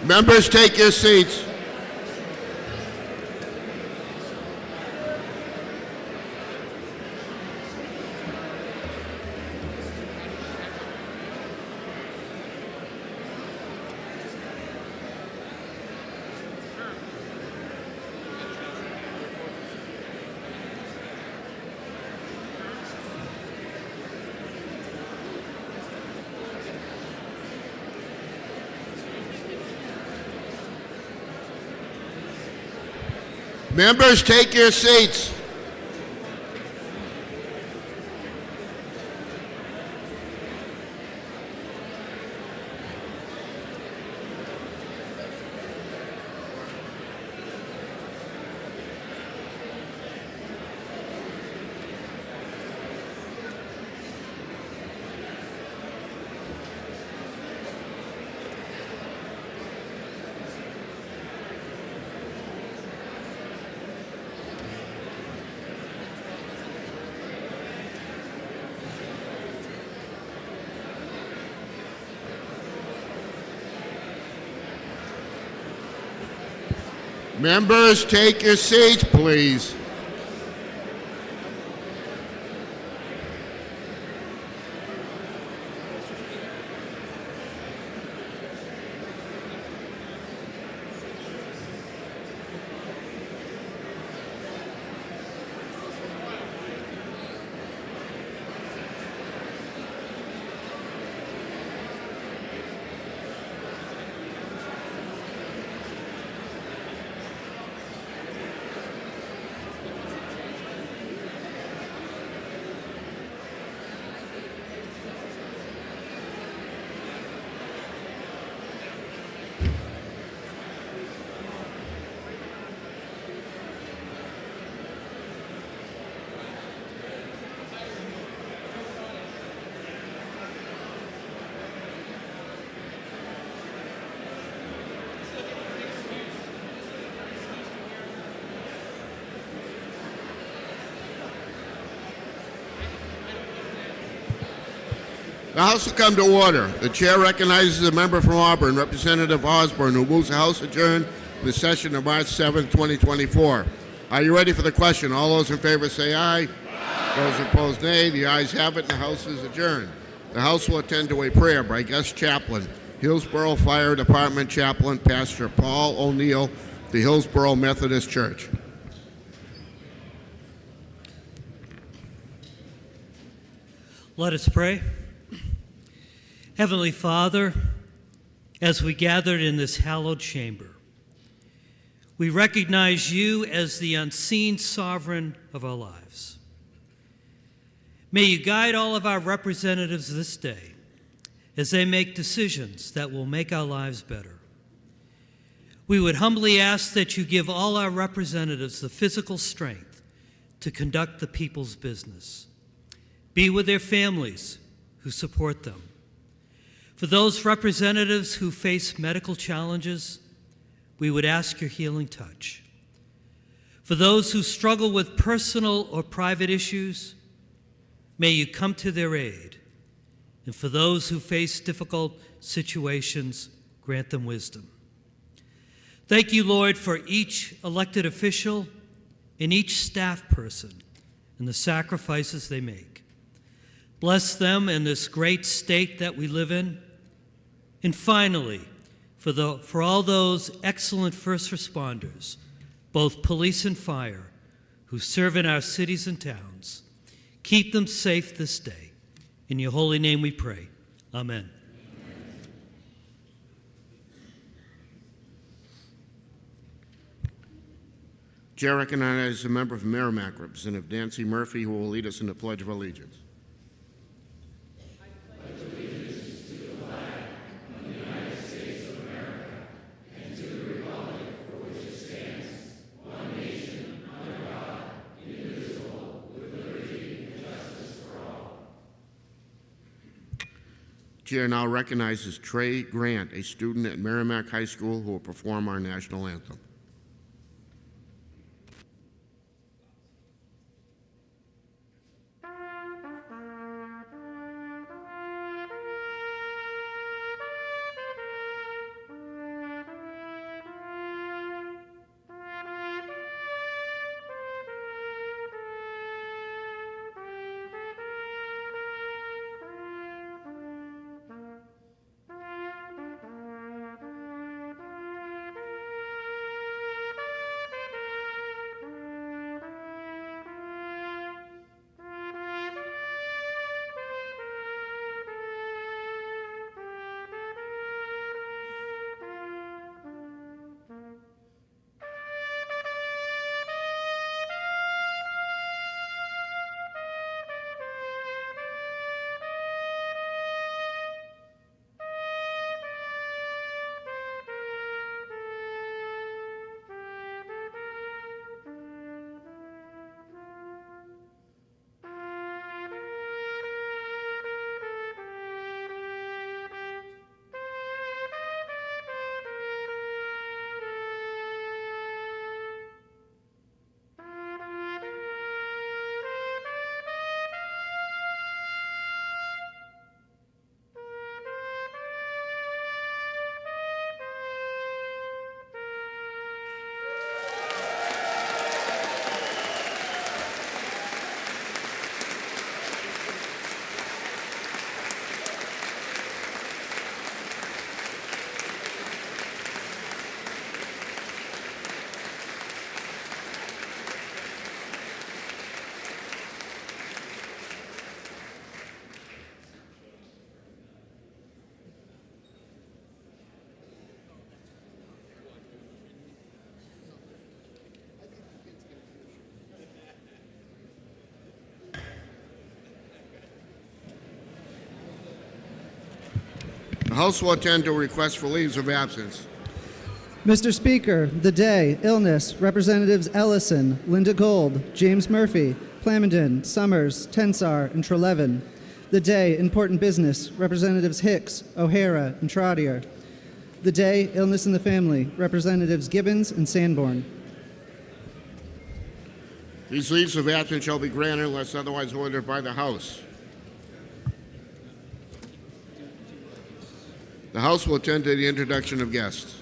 Members, take your seats. Members, take your seats. Members, take your seats, please. The House will come to order. The chair recognizes a member from Auburn, Representative Osborne, who moves the House adjourn to the session of March 7, 2024. Are you ready for the question? All those in favor say aye. Aye. Those opposed, nay. The ayes have it, and the House is adjourned. The House will attend to a prayer by guest chaplain, Hillsborough Fire Department Chaplain, Pastor Paul O'Neill, the Hillsborough Methodist Church. Let us pray. Heavenly Father, as we gathered in this hallowed chamber, we recognize you as the unseen sovereign of our lives. May you guide all of our representatives this day as they make decisions that will make our lives better. We would humbly ask that you give all our representatives the physical strength to conduct the people's business. Be with their families who support them. For those representatives who face medical challenges, we would ask your healing touch. For those who struggle with personal or private issues, may you come to their aid. And for those who face difficult situations, grant them wisdom. Thank you, Lord, for each elected official and each staff person and the sacrifices they make. Bless them in this great state that we live in. And finally, for all those excellent first responders, both police and fire, who serve in our cities and towns, keep them safe this day. In your holy name we pray. Amen. Chair recognizes a member from Merrimack, Representative Nancy Murphy, who will lead us in the Pledge of Allegiance. Chair now recognizes Trey Grant, a student at Merrimack High School, who will perform our national anthem. House will attend to requests for leaves of absence. Mr. Speaker, the day, illness, Representatives Ellison, Linda Gold, James Murphy, Plamondon, Summers, Tensar, and Trelevin. The day, important business, Representatives Hicks, O'Hara, and Trottier. The day, illness in the family, Representatives Gibbons and Sanborn. These leaves of absence shall be granted unless otherwise ordered by the House. The House will attend to the introduction of guests.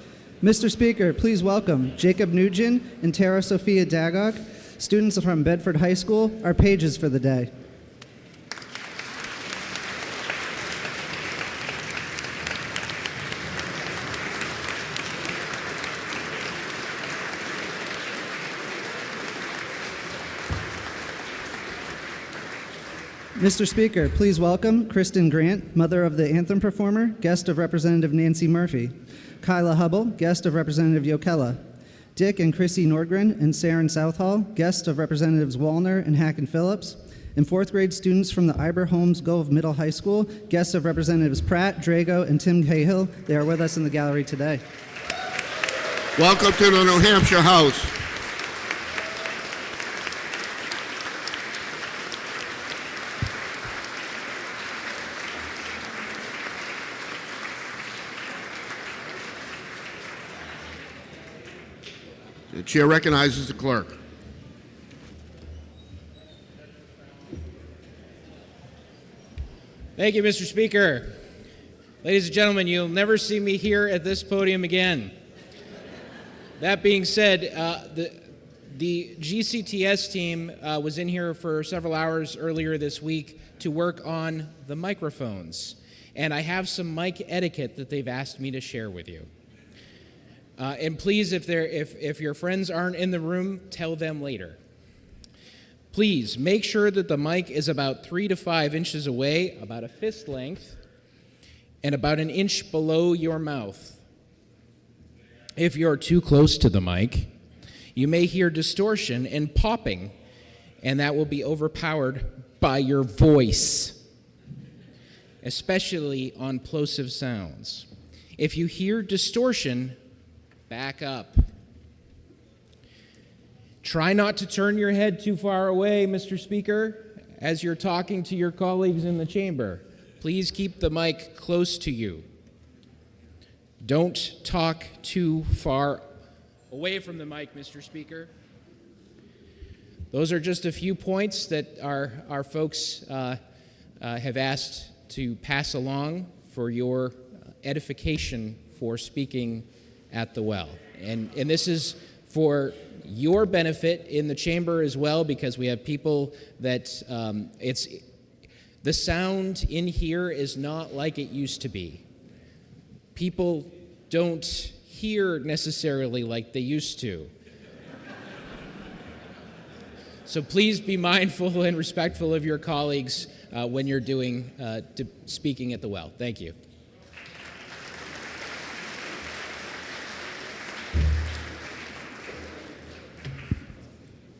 Mr. Speaker, please welcome Jacob Nugent and Tara Sophia Dagog, students from Bedford High School, our pages for the day. Mr. Speaker, please welcome Kristen Grant, mother of the Anthem performer, guest of Representative Nancy Murphy. Kyla Hubble, guest of Representative Yokella. Dick and Chrissy Nordgren and Sharon Southall, guest of Representatives Wallner and Hacken Phillips. And fourth grade students from the Iber Holmes Gove Middle High School, guests of Representatives Pratt, Drago, and Tim Cahill. They are with us in the gallery today. Welcome to the New Hampshire House. The chair recognizes the clerk. Thank you, Mr. Speaker. Ladies and gentlemen, you'll never see me here at this podium again. That being said, the GCTS team was in here for several hours earlier this week to work on the microphones. And I have some mic etiquette that they've asked me to share with you. And please, if your friends aren't in the room, tell them later. Please make sure that the mic is about 3 to 5 inches away, about a fist length, and about an inch below your mouth. If you're too close to the mic, you may hear distortion and popping, and that will be overpowered by your voice, especially on plosive sounds. If you hear distortion, back up. Try not to turn your head too far away, Mr. Speaker, as you're talking to your colleagues in the chamber. Please keep the mic close to you. Don't talk too far away from the mic, Mr. Speaker. Those are just a few points that our folks have asked to pass along for your edification for speaking at the well. And this is for your benefit in the chamber as well, because we have people that the sound in here is not like it used to be. People don't hear necessarily like they used to. So please be mindful and respectful of your colleagues when you're doing speaking at the well. Thank you.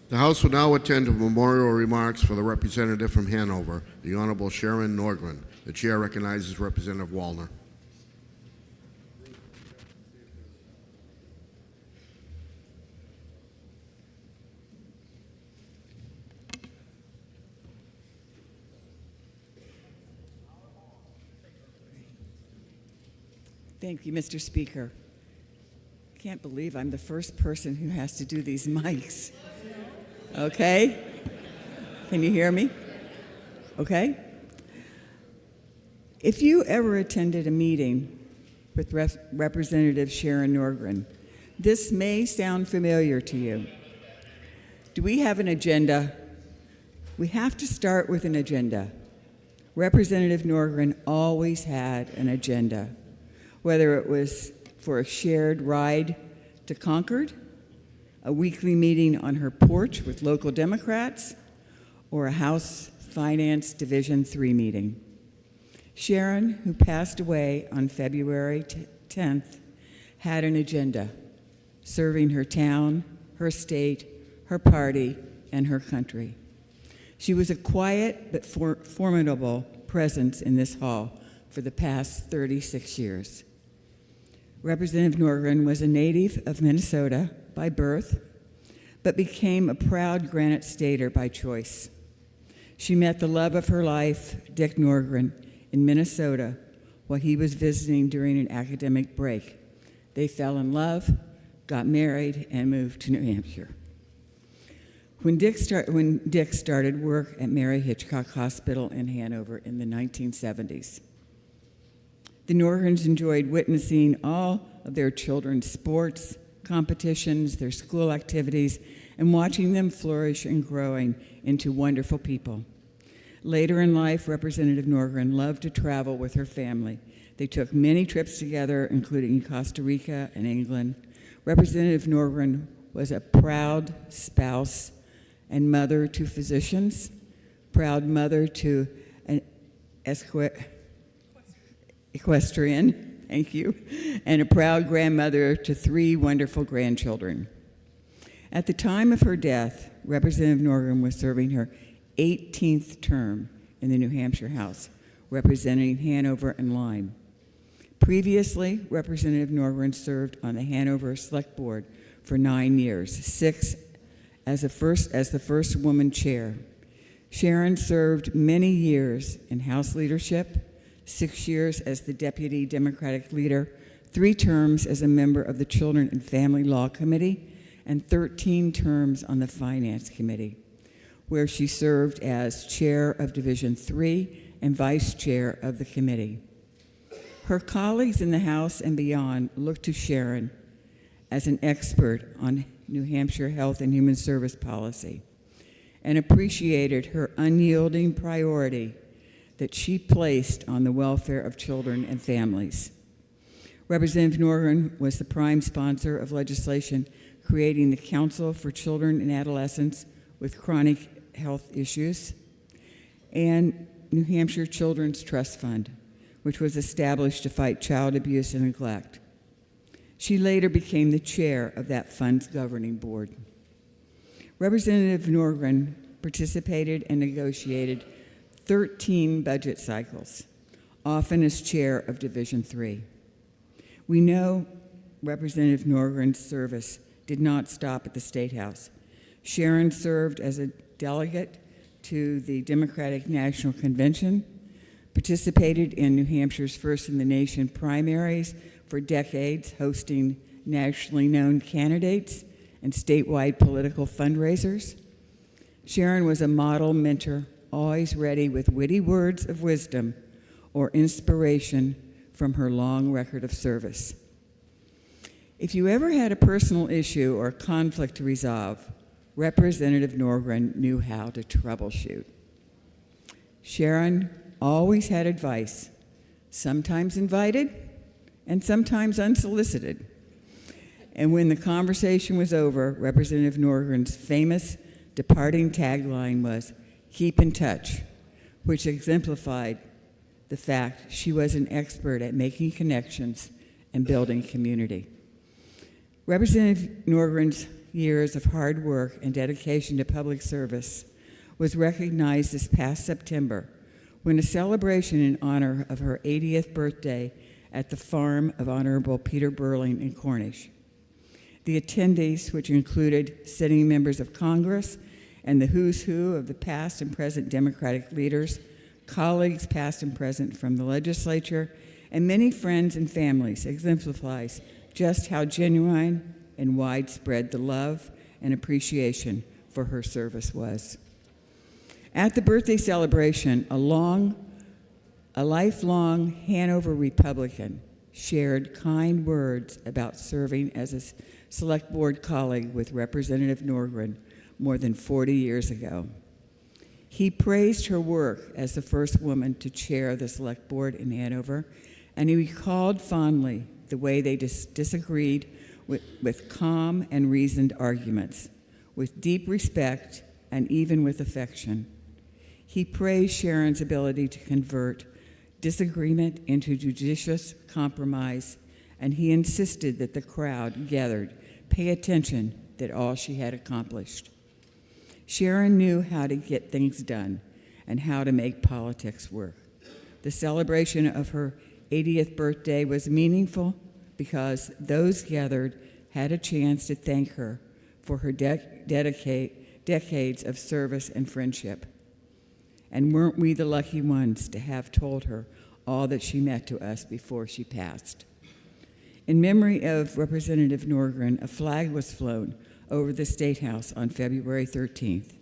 The House will now attend to memorial remarks for the representative from Hanover, the Honorable Sharon Nordgren. The chair recognizes Representative Wallner. Thank you, Mr. Speaker. I can't believe I'm the first person who has to do these mics. Okay? Can you hear me? Okay? If you ever attended a meeting with Representative Sharon Nordgren, this may sound familiar to you. Do we have an agenda? We have to start with an agenda. Representative Nordgren always had an agenda, whether it was for a shared ride to Concord, a weekly meeting on her porch with local Democrats, or a House Finance Division 3 meeting. Sharon, who passed away on February 10th, had an agenda, serving her town, her state, her party, and her country. She was a quiet but formidable presence in this hall for the past 36 years. Representative Nordgren was a native of Minnesota by birth, but became a proud Granite Stater by choice. She met the love of her life, Dick Nordgren, in Minnesota while he was visiting during an academic break. They fell in love, got married, and moved to New Hampshire. When Dick started work at Mary Hitchcock Hospital in Hanover in the 1970s, the Nordgrens enjoyed witnessing all of their children's sports, competitions, their school activities, and watching them flourish and growing into wonderful people. Later in life, Representative Nordgren loved to travel with her family. They took many trips together, including Costa Rica and England. Representative Nordgren was a proud spouse and mother to physicians, proud mother to an equestrian, thank you, and a proud grandmother to 3 wonderful grandchildren. At the time of her death, Representative Nordgren was serving her 18th term in the New Hampshire House, representing Hanover and Lyme. Previously, Representative Nordgren served on the Hanover Select Board for 9 years, 6 as the first woman chair. Sharon served many years in House leadership, 6 years as the Deputy Democratic Leader, 3 terms as a member of the Children and Family Law Committee, and 13 terms on the Finance Committee, where she served as Chair of Division 3 and Vice Chair of the committee. Her colleagues in the House and beyond looked to Sharon as an expert on New Hampshire health and human service policy and appreciated her unyielding priority that she placed on the welfare of children and families. Representative Nordgren was the prime sponsor of legislation creating the Council for Children and Adolescents with Chronic Health Issues and New Hampshire Children's Trust Fund, which was established to fight child abuse and neglect. She later became the chair of that fund's governing board. Representative Nordgren participated and negotiated 13 budget cycles, often as chair of Division 3. We know Representative Nordgren's service did not stop at the State House. Sharon served as a delegate to the Democratic National Convention, participated in New Hampshire's First in the Nation primaries for decades, hosting nationally known candidates and statewide political fundraisers. Sharon was a model mentor, always ready with witty words of wisdom or inspiration from her long record of service. If you ever had a personal issue or conflict to resolve, Representative Nordgren knew how to troubleshoot. Sharon always had advice, sometimes invited and sometimes unsolicited. And when the conversation was over, Representative Nordgren's famous departing tagline was, "Keep in touch," which exemplified the fact she was an expert at making connections and building community. Representative Nordgren's years of hard work and dedication to public service was recognized this past September when a celebration in honor of her 80th birthday at the farm of Honorable Peter Burling in Cornish. The attendees, which included sitting members of Congress and the who's who of the past and present Democratic leaders, colleagues past and present from the legislature, and many friends and families, exemplifies just how genuine and widespread the love and appreciation for her service was. At the birthday celebration, a lifelong Hanover Republican shared kind words about serving as a select board colleague with Representative Nordgren more than 40 years ago. He praised her work as the first woman to chair the select board in Hanover, and he recalled fondly the way they disagreed with calm and reasoned arguments, with deep respect and even with affection. He praised Sharon's ability to convert disagreement into judicious compromise, and he insisted that the crowd gathered pay attention to all she had accomplished. Sharon knew how to get things done and how to make politics work. The celebration of her 80th birthday was meaningful because those gathered had a chance to thank her for her decades of service and friendship. And weren't we the lucky ones to have told her all that she meant to us before she passed? In memory of Representative Nordgren, a flag was flown over the State House on February 13th.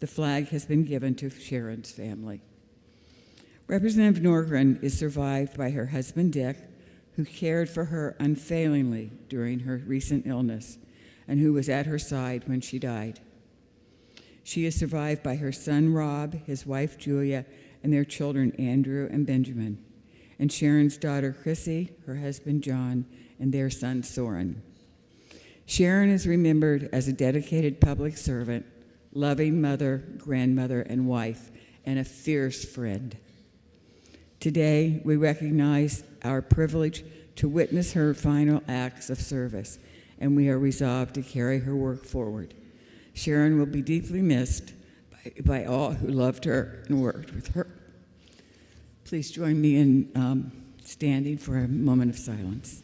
The flag has been given to Sharon's family. Representative Nordgren is survived by her husband, Dick, who cared for her unfailingly during her recent illness and who was at her side when she died. She is survived by her son, Rob, his wife, Julia, and their children, Andrew and Benjamin, and Sharon's daughter, Chrissy, her husband, John, and their son, Soren. Sharon is remembered as a dedicated public servant, loving mother, grandmother, and wife, and a fierce friend. Today, we recognize our privilege to witness her final acts of service, and we are resolved to carry her work forward. Sharon will be deeply missed by all who loved her and worked with her. Please join me in standing for a moment of silence.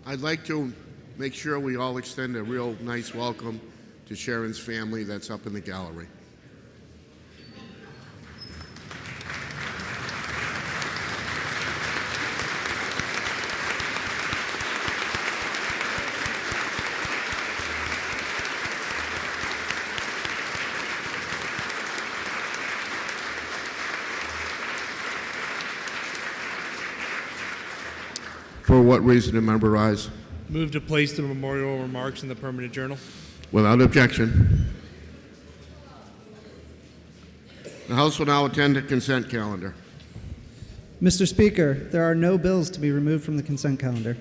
I'd like to make sure we all extend a real nice welcome to Sharon's family that's up in the gallery. For what reason to memorize? Move to place the memorial remarks in the permanent journal. Without objection. The House will now attend the consent calendar. Mr. Speaker, there are no bills to be removed from the consent calendar.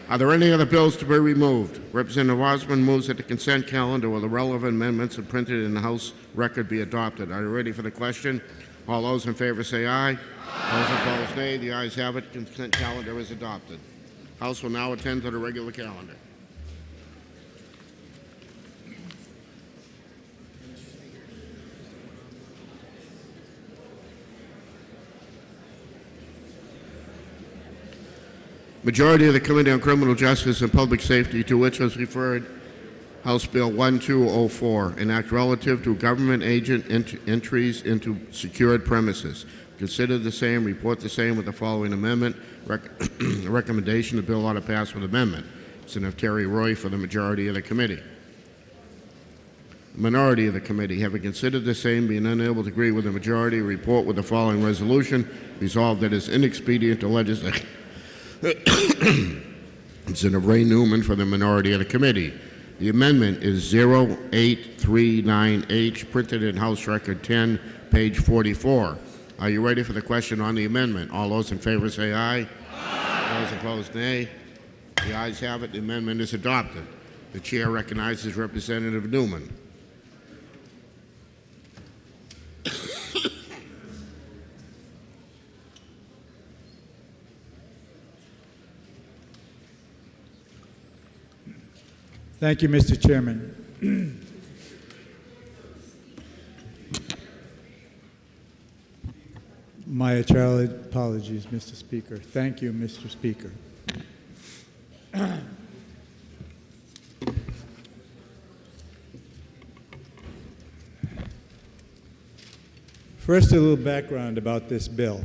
Are there any other bills to be removed? Representative Osborne moves that the consent calendar with the relevant amendments and printed in the House record be adopted. Are you ready for the question? All those in favor say aye. Those opposed, nay. The ayes have it. Consent calendar is adopted. House will now attend to the regular calendar. Majority of the Committee on Criminal Justice and Public Safety, to which was referred House Bill 1204, an act relative to government agent entries into secured premises. Consider the same, report the same with the following amendment. Recommendation the bill ought to pass with amendment. Senator Terry Roy for the majority of the committee. The minority of the committee, having considered the same, being unable to agree with the majority, report with the following resolution. Resolved that it is inexpedient to legislate. Senator Ray Newman for the minority of the committee. The amendment is 0839H, printed in House Record 10, page 44. Are you ready for the question on the amendment? All those in favor say aye. Aye. Those opposed, nay. The ayes have it. The amendment is adopted. The chair recognizes Representative Newman. Thank you, Mr. Chairman. My apologies, Mr. Speaker. Thank you, Mr. Speaker. First, a little background about this bill.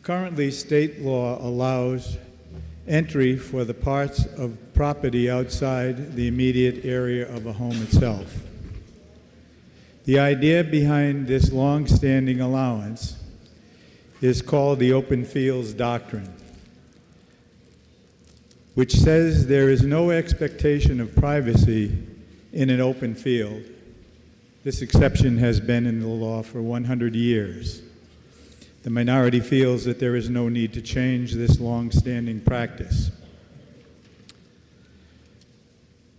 Currently, state law allows entry for the parts of property outside the immediate area of a home itself. The idea behind this long-standing allowance is called the Open Fields Doctrine, which says there is no expectation of privacy in an open field. This exception has been in the law for 100 years. The minority feels that there is no need to change this long-standing practice.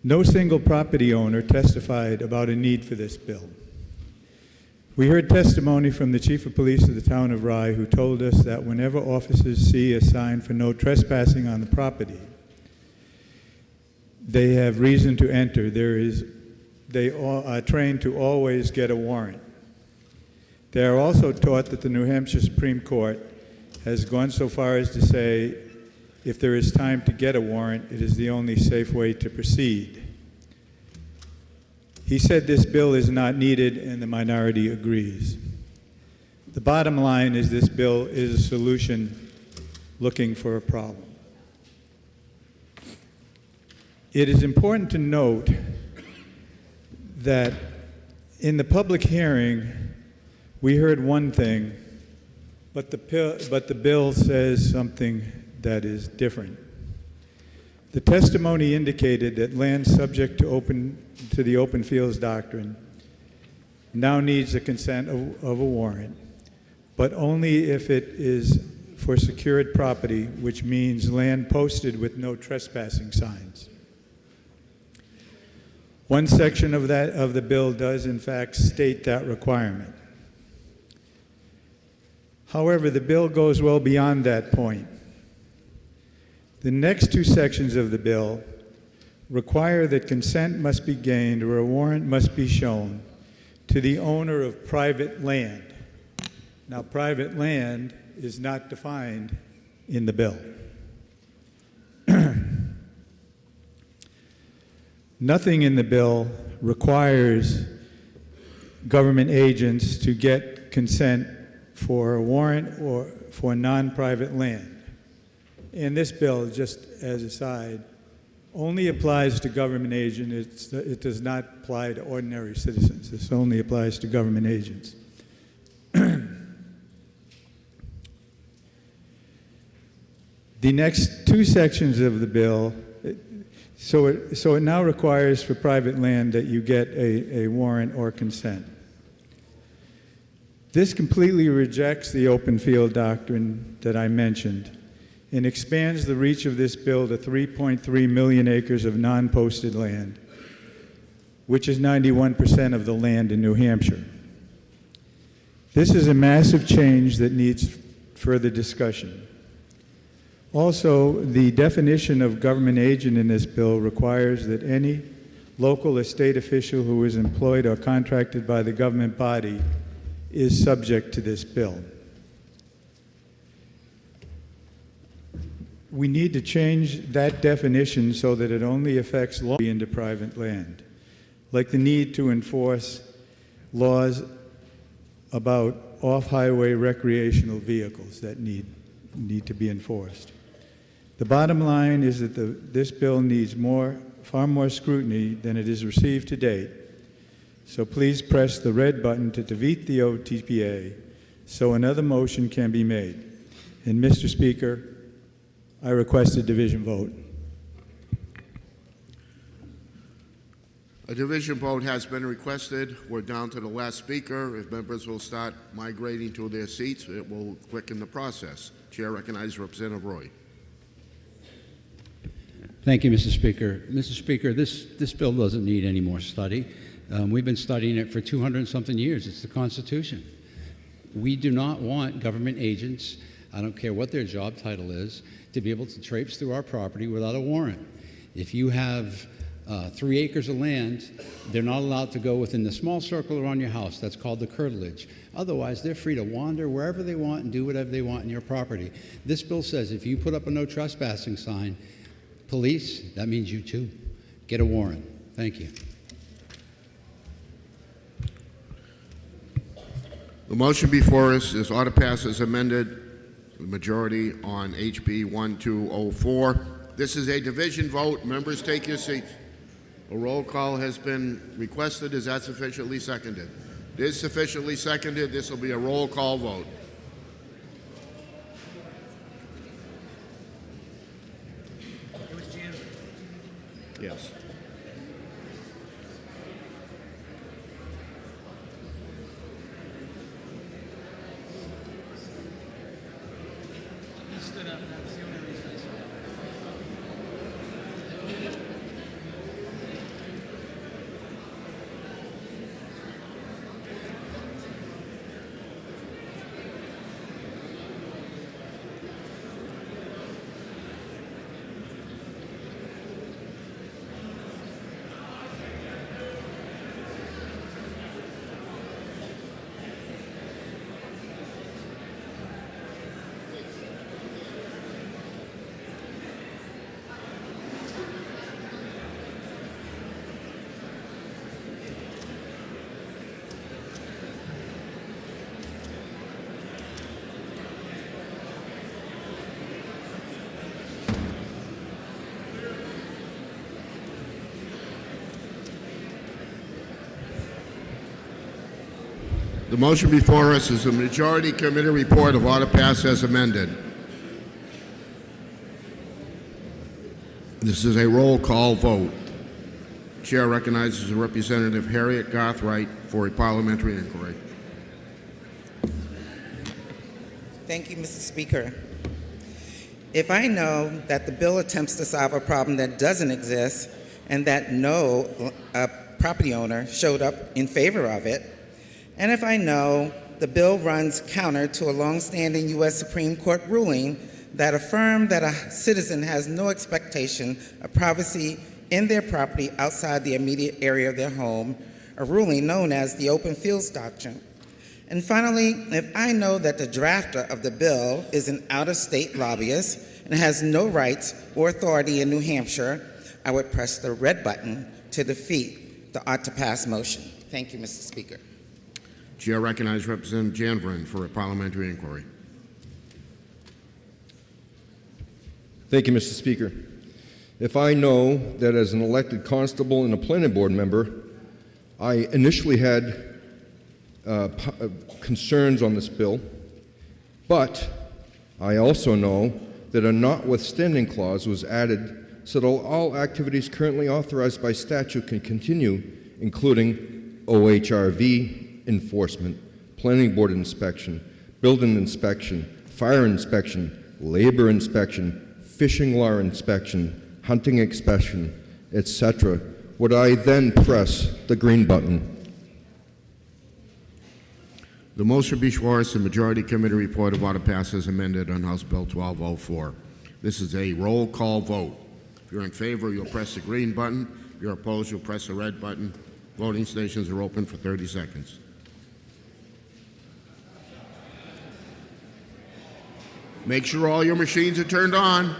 No single property owner testified about a need for this bill. We heard testimony from the Chief of Police of the town of Rye, who told us that whenever officers see a sign for no trespassing on the property, they have reason to enter. They are trained to always get a warrant. They are also taught that the New Hampshire Supreme Court has gone so far as to say if there is time to get a warrant, it is the only safe way to proceed. He said this bill is not needed, and the minority agrees. The bottom line is this bill is a solution looking for a problem. It is important to note that in the public hearing, we heard one thing, but the bill says something that is different. The testimony indicated that land subject to the open fields doctrine now needs the consent of a warrant, but only if it is for secured property, which means land posted with no trespassing signs. One section of the bill does in fact state that requirement. However, the bill goes well beyond that point. The next two sections of the bill require that consent must be gained or a warrant must be shown to the owner of private land. Now, private land is not defined in the bill. Nothing in the bill requires government agents to get consent for a warrant or for non-private land. And this bill, just as a side, only applies to government agents. It does not apply to ordinary citizens. This only applies to government agents. The next two sections of the bill, so it now requires for private land that you get a warrant or consent. This completely rejects the open field doctrine that I mentioned and expands the reach of this bill to 3.3 million acres of non-posted land, which is 91% of the land in New Hampshire. This is a massive change that needs further discussion. Also, the definition of government agent in this bill requires that any local or state official who is employed or contracted by the government body is subject to this bill. We need to change that definition so that it only affects law into private land, like the need to enforce laws about off-highway recreational vehicles that need to be enforced. The bottom line is that this bill needs far more scrutiny than it has received to date. So please press the red button to defeat the OTPA so another motion can be made. And Mr. Speaker, I request a division vote. A division vote has been requested. We're down to the last speaker. If members will start migrating to their seats, it will quicken the process. Chair recognizes Representative Roy. Thank you, Mr. Speaker. Mr. Speaker, this bill doesn't need any more study. We've been studying it for 200-something years. It's the Constitution. We do not want government agents, I don't care what their job title is, to be able to traipse through our property without a warrant. If you have 3 acres of land, they're not allowed to go within the small circle around your house. That's called the curtilage. Otherwise, they're free to wander wherever they want and do whatever they want in your property. This bill says if you put up a no trespassing sign, police, that means you too. Get a warrant. Thank you. The motion before us is order pass as amended, the majority on HB 1204. This is a division vote. Members, take your seats. A roll call has been requested. Is that sufficiently seconded? It is sufficiently seconded. This will be a roll call vote. Yes. The motion before us is a majority committee report of order passed as amended. This is a roll call vote. Chair recognizes Representative Harriet Garthright for a parliamentary inquiry. Thank you, Mr. Speaker. If I know that the bill attempts to solve a problem that doesn't exist and that no property owner showed up in favor of it, and if I know the bill runs counter to a longstanding U.S. Supreme Court ruling that affirmed that a citizen has no expectation of privacy in their property outside the immediate area of their home, a ruling known as the Open Fields Doctrine. And finally, if I know that the drafter of the bill is an out-of-state lobbyist and has no rights or authority in New Hampshire, I would press the red button to defeat the ought-to-pass motion. Thank you, Mr. Speaker. Chair recognizes Representative Janvrin for a parliamentary inquiry. Thank you, Mr. Speaker. If I know that as an elected constable and a planning board member, I initially had concerns on this bill, but I also know that a notwithstanding clause was added so that all activities currently authorized by statute can continue, including OHRV enforcement, planning board inspection, building inspection, fire inspection, labor inspection, fishing law inspection, hunting inspection, etc., would I then press the green button? The motion before us, the majority committee report of order passed as amended on House Bill 1204. This is a roll call vote. If you're in favor, you'll press the green button. If you're opposed, you'll press the red button. Voting stations are open for 30 seconds. Make sure all your machines are turned on.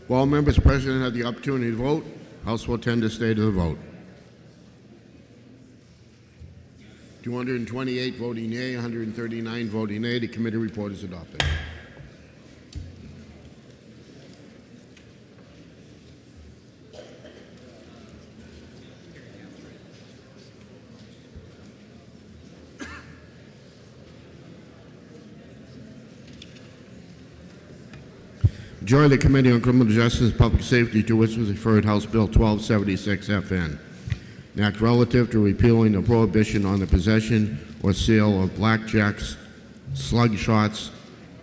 If all members present had the opportunity to vote, House will tend to stay to the vote. 228 voting yea, 139 voting nay. The committee report is adopted. Join the Committee on Criminal Justice and Public Safety, to which was referred House Bill 1276 FN, an act relative to repealing the prohibition on the possession or sale of blackjacks, slug shots,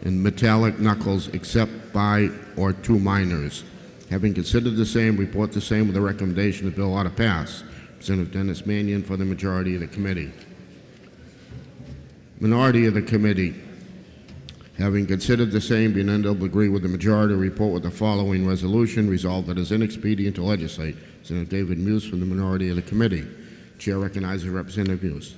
and metallic knuckles except by or to minors. Having considered the same, report the same with the recommendation the bill ought to pass. Representative Dennis Mannion for the majority of the committee. Minority of the committee. Having considered the same, being unable to agree with the majority, report with the following resolution: resolved that it is inexpedient to legislate. Senator David Muse from the minority of the committee. Chair recognizes Representative Muse.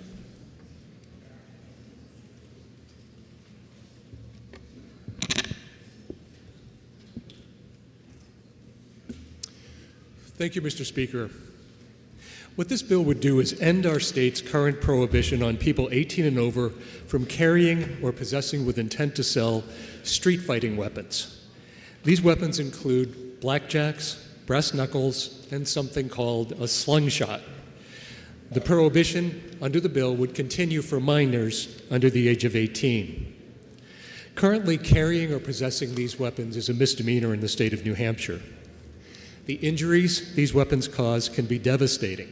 Thank you, Mr. Speaker. What this bill would do is end our state's current prohibition on people 18 and over from carrying or possessing with intent to sell street fighting weapons. These weapons include blackjacks, brass knuckles, and something called a slingshot. The prohibition under the bill would continue for minors under the age of 18. Currently, carrying or possessing these weapons is a misdemeanor in the state of New Hampshire. The injuries these weapons cause can be devastating.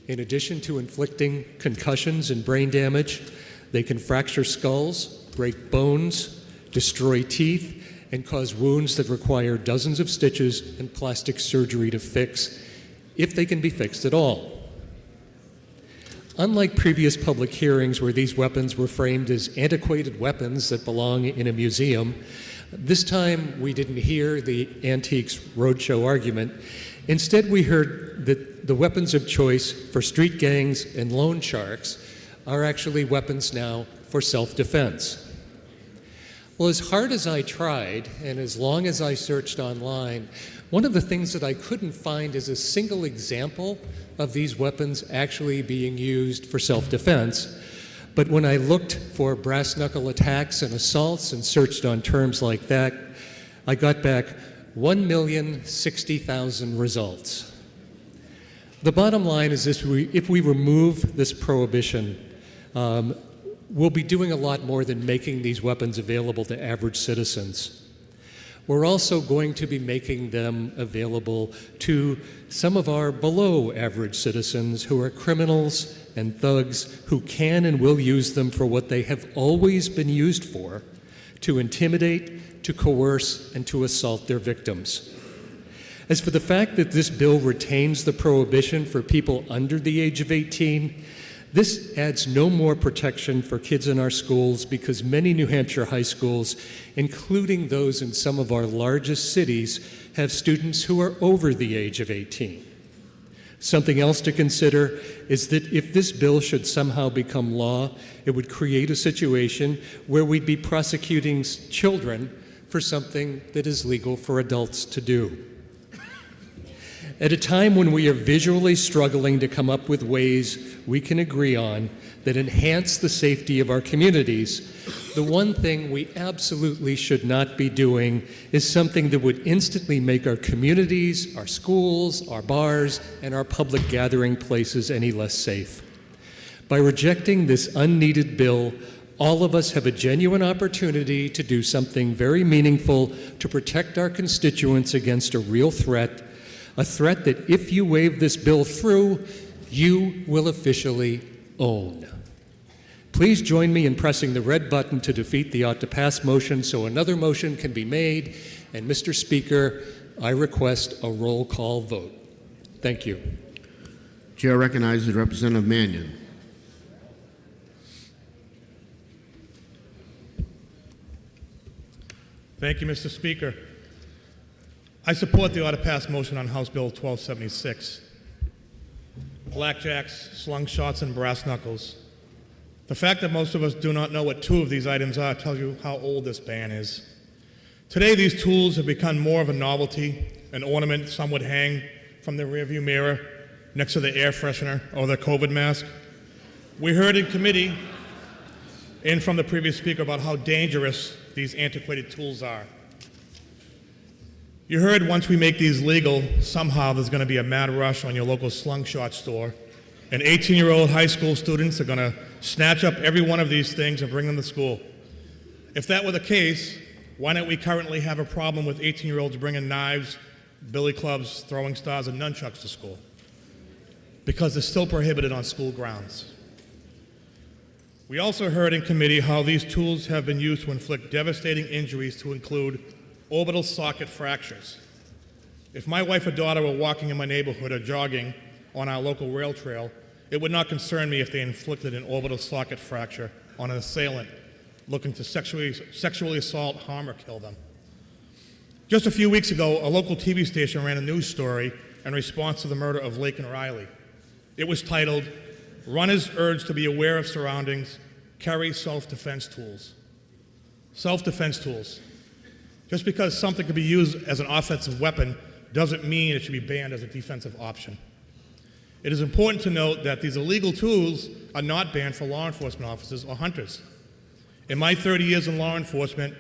In addition to inflicting concussions and brain damage, they can fracture skulls, break bones, destroy teeth, and cause wounds that require dozens of stitches and plastic surgery to fix, if they can be fixed at all. Unlike previous public hearings where these weapons were framed as antiquated weapons that belong in a museum, this time we didn't hear the Antiques Roadshow argument. Instead, we heard that the weapons of choice for street gangs and loan sharks are actually weapons now for self-defense. Well, as hard as I tried and as long as I searched online, one of the things that I couldn't find is a single example of these weapons actually being used for self-defense. But when I looked for brass knuckle attacks and assaults and searched on terms like that, I got back 1,060,000 results. The bottom line is this: if we remove this prohibition, we'll be doing a lot more than making these weapons available to average citizens. We're also going to be making them available to some of our below average citizens who are criminals and thugs who can and will use them for what they have always been used for: to intimidate, to coerce, and to assault their victims. As for the fact that this bill retains the prohibition for people under the age of 18, this adds no more protection for kids in our schools because many New Hampshire high schools, including those in some of our largest cities, have students who are over the age of 18. Something else to consider is that if this bill should somehow become law, it would create a situation where we'd be prosecuting children for something that is legal for adults to do. At a time when we are visually struggling to come up with ways we can agree on that enhance the safety of our communities, the one thing we absolutely should not be doing is something that would instantly make our communities, our schools, our bars, and our public gathering places any less safe. By rejecting this unneeded bill, all of us have a genuine opportunity to do something very meaningful to protect our constituents against a real threat, a threat that if you wave this bill through, you will officially own. Please join me in pressing the red button to defeat the ought to pass motion so another motion can be made. And Mr. Speaker, I request a roll call vote. Thank you. Chair recognizes Representative Mannion. Thank you, Mr. Speaker. I support the ought to pass motion on House Bill 1276. Blackjacks, slingshots, and brass knuckles. The fact that most of us do not know what two of these items are tells you how old this ban is. Today, these tools have become more of a novelty, an ornament some would hang from the rearview mirror next to the air freshener or the COVID mask. We heard in committee and from the previous speaker about how dangerous these antiquated tools are. You heard once we make these legal, somehow there's going to be a mad rush on your local slingshot store, and 18-year-old high school students are going to snatch up every one of these things and bring them to school. If that were the case, why don't we currently have a problem with 18-year-olds bringing knives, billy clubs, throwing stars, and nunchucks to school? Because they're still prohibited on school grounds. We also heard in committee how these tools have been used to inflict devastating injuries to include orbital socket fractures. If my wife or daughter were walking in my neighborhood or jogging on our local rail trail, it would not concern me if they inflicted an orbital socket fracture on an assailant looking to sexually assault, harm, or kill them. Just a few weeks ago, a local TV station ran a news story in response to the murder of Laken Riley. It was titled, "Runners Urged to Be Aware of Surroundings, Carry Self-Defense Tools." Self-defense tools. Just because something can be used as an offensive weapon doesn't mean it should be banned as a defensive option. It is important to note that these illegal tools are not banned for law enforcement officers or hunters. In my 30 years in law enforcement,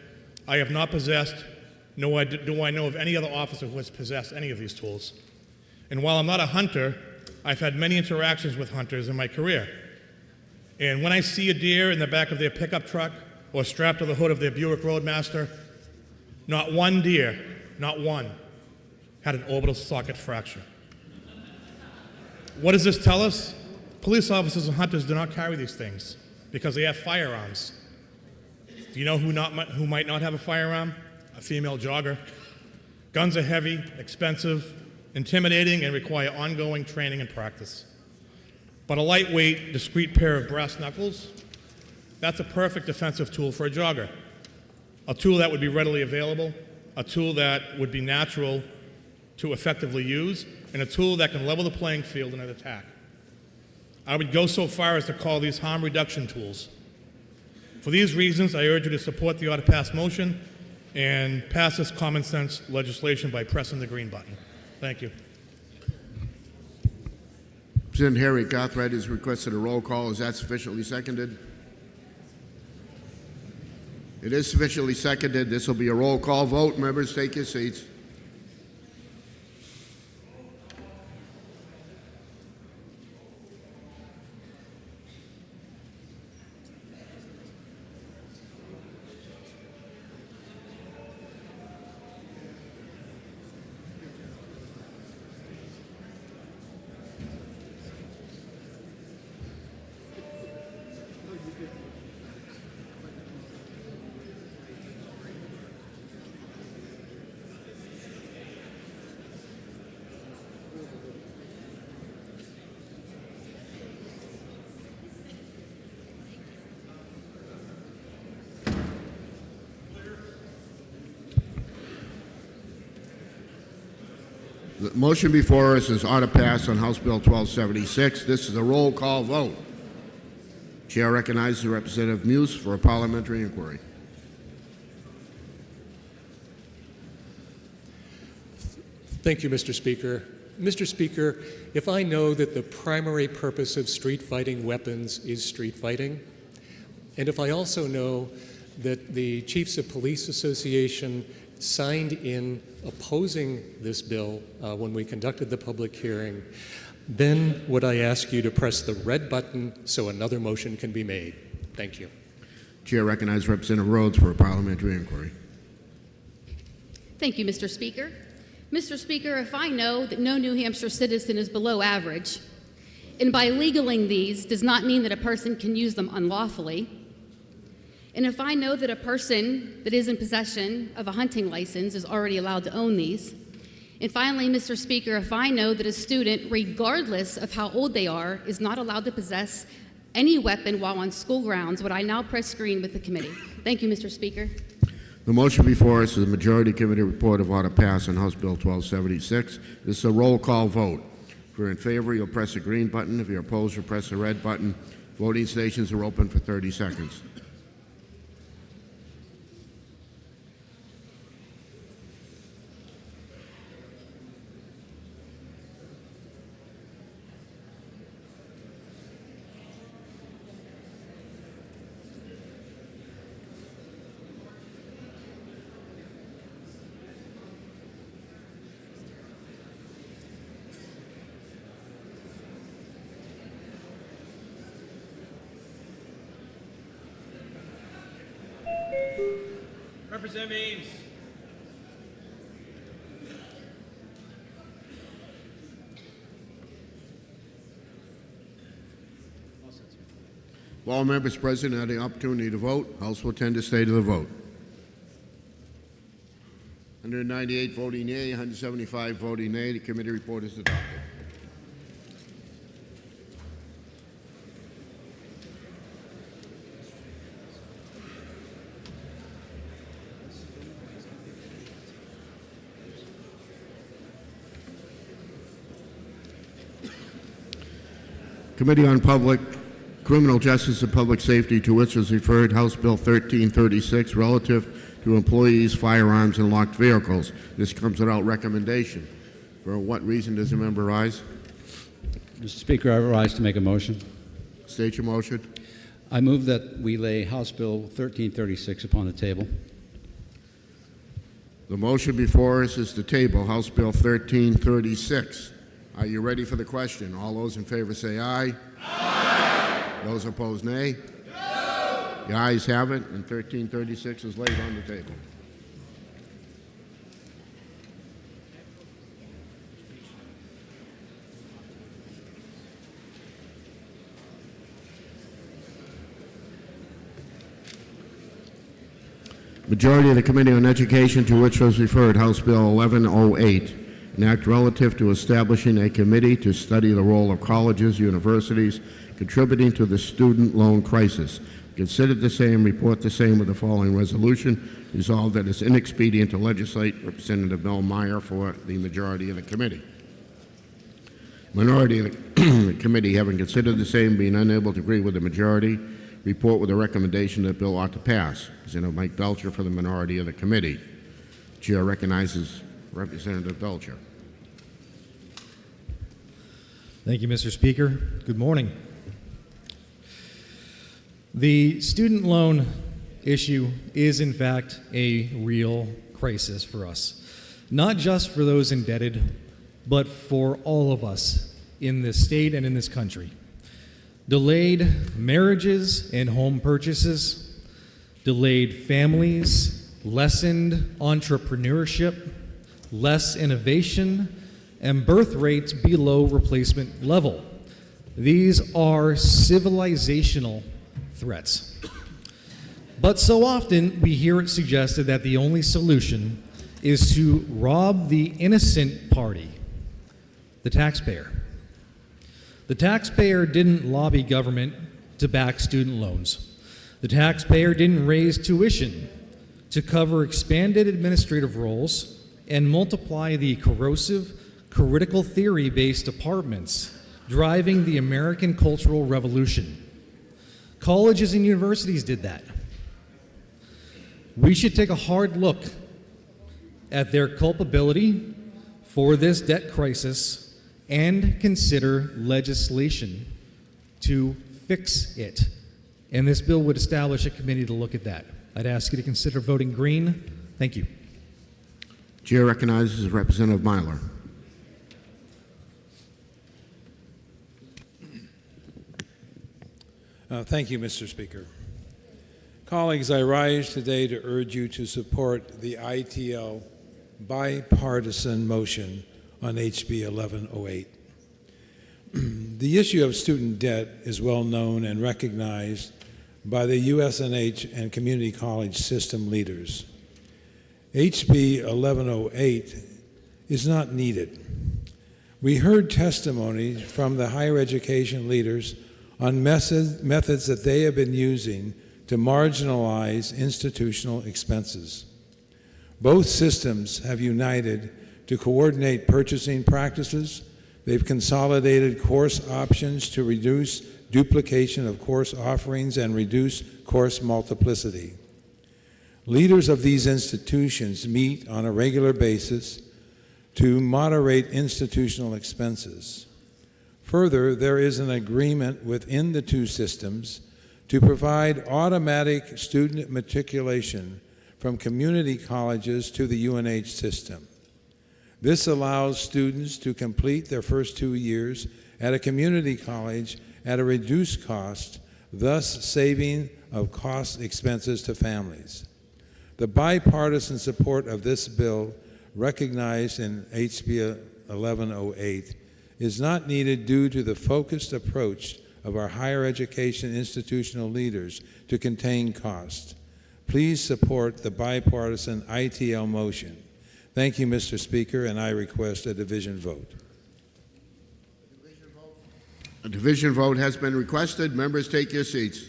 I have not possessed, nor do I know of any other officer who has possessed any of these tools. And while I'm not a hunter, I've had many interactions with hunters in my career. And when I see a deer in the back of their pickup truck or strapped to the hood of their Buick Roadmaster, not one deer, not one, had an orbital socket fracture. What does this tell us? Police officers and hunters do not carry these things because they have firearms. Do you know who might not have a firearm? A female jogger. Guns are heavy, expensive, intimidating, and require ongoing training and practice. But a lightweight, discreet pair of brass knuckles, that's a perfect defensive tool for a jogger. A tool that would be readily available, a tool that would be natural to effectively use, and a tool that can level the playing field in an attack. I would go so far as to call these harm reduction tools. For these reasons, I urge you to support the ought to pass motion and pass this common sense legislation by pressing the green button. Thank you. Representative Harry Gothred has requested a roll call. Is that sufficiently seconded? It is sufficiently seconded. This will be a roll call vote. Members, take your seats. The motion before us is ought to pass on House Bill 1276. This is a roll call vote. Chair recognizes Representative Muse for a parliamentary inquiry. Thank you, Mr. Speaker. Mr. Speaker, if I know that the primary purpose of street fighting weapons is street fighting, and if I also know that the Chiefs of Police Association signed in opposing this bill when we conducted the public hearing, then would I ask you to press the red button so another motion can be made? Thank you. Chair recognizes Representative Rhodes for a parliamentary inquiry. Thank you, Mr. Speaker. Mr. Speaker, if I know that no New Hampshire citizen is below average, and by legaling these does not mean that a person can use them unlawfully, and if I know that a person that is in possession of a hunting license is already allowed to own these, and finally, Mr. Speaker, if I know that a student, regardless of how old they are, is not allowed to possess any weapon while on school grounds, would I now press green with the committee? Thank you, Mr. Speaker. The motion before us is a majority committee report of ought to pass on House Bill 1276. This is a roll call vote. If you're in favor, you'll press the green button. If you're opposed, you'll press the red button. Voting stations are open for 30 seconds. Representative Ames. While members present had the opportunity to vote, House will tend to stay to the vote. 198 voting yea, 175 voting nay. The committee report is adopted. Committee on Criminal Justice and Public Safety, to which is referred House Bill 1336 relative to employees, firearms, and locked vehicles. This comes without recommendation. For what reason does the member rise? Mr. Speaker, I rise to make a motion. State your motion. I move that we lay House Bill 1336 upon the table. The motion before us is to table House Bill 1336. Are you ready for the question? All those in favor say aye. Aye. Those opposed, nay. No. The ayes have it, and 1336 is laid on the table. Majority of the Committee on Education, to which was referred House Bill 1108, an act relative to establishing a committee to study the role of colleges, universities, contributing to the student loan crisis. Consider the same, report the same with the following resolution. Resolved that it's inexpedient to legislate. Representative Bill Meyer for the majority of the committee. Minority of the committee, having considered the same, being unable to agree with the majority, report with a recommendation that bill ought to pass. Representative Mike Belcher for the minority of the committee. Chair recognizes Representative Belcher. Thank you, Mr. Speaker. Good morning. The student loan issue is, in fact, a real crisis for us. Not just for those indebted, but for all of us in this state and in this country. Delayed marriages and home purchases, delayed families, lessened entrepreneurship, less innovation, and birth rates below replacement level. These are civilizational threats. But so often we hear it suggested that the only solution is to rob the innocent party, the taxpayer. The taxpayer didn't lobby government to back student loans. The taxpayer didn't raise tuition to cover expanded administrative roles and multiply the corrosive, critical theory-based departments driving the American cultural revolution. Colleges and universities did that. We should take a hard look at their culpability for this debt crisis and consider legislation to fix it. And this bill would establish a committee to look at that. I'd ask you to consider voting green. Thank you. Chair recognizes Representative Myler. Thank you, Mr. Speaker. Colleagues, I rise today to urge you to support the ITL bipartisan motion on HB 1108. The issue of student debt is well known and recognized by the USNH and community college system leaders. HB 1108 is not needed. We heard testimony from the higher education leaders on methods that they have been using to marginalize institutional expenses. Both systems have united to coordinate purchasing practices. They've consolidated course options to reduce duplication of course offerings and reduce course multiplicity. Leaders of these institutions meet on a regular basis to moderate institutional expenses. Further, there is an agreement within the two systems to provide automatic student matriculation from community colleges to the UNH system. This allows students to complete their first 2 years at a community college at a reduced cost, thus saving of cost expenses to families. The bipartisan support of this bill, recognized in HB 1108, is not needed due to the focused approach of our higher education institutional leaders to contain cost. Please support the bipartisan ITL motion. Thank you, Mr. Speaker, and I request a division vote. A division vote has been requested. Members, take your seats.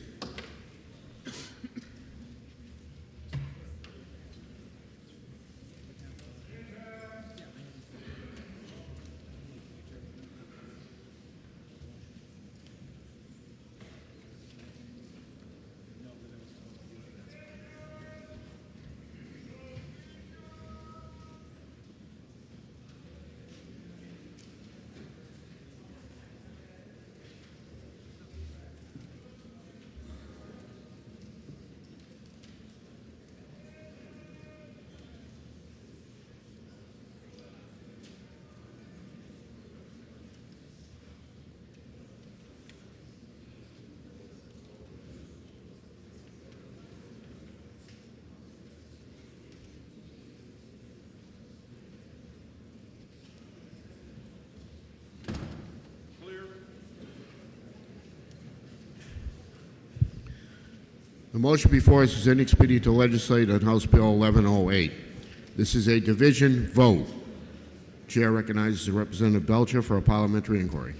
motion before us is inexpedient to legislate on House Bill 1108. This is a division vote. Chair recognizes Representative Belcher for a parliamentary inquiry.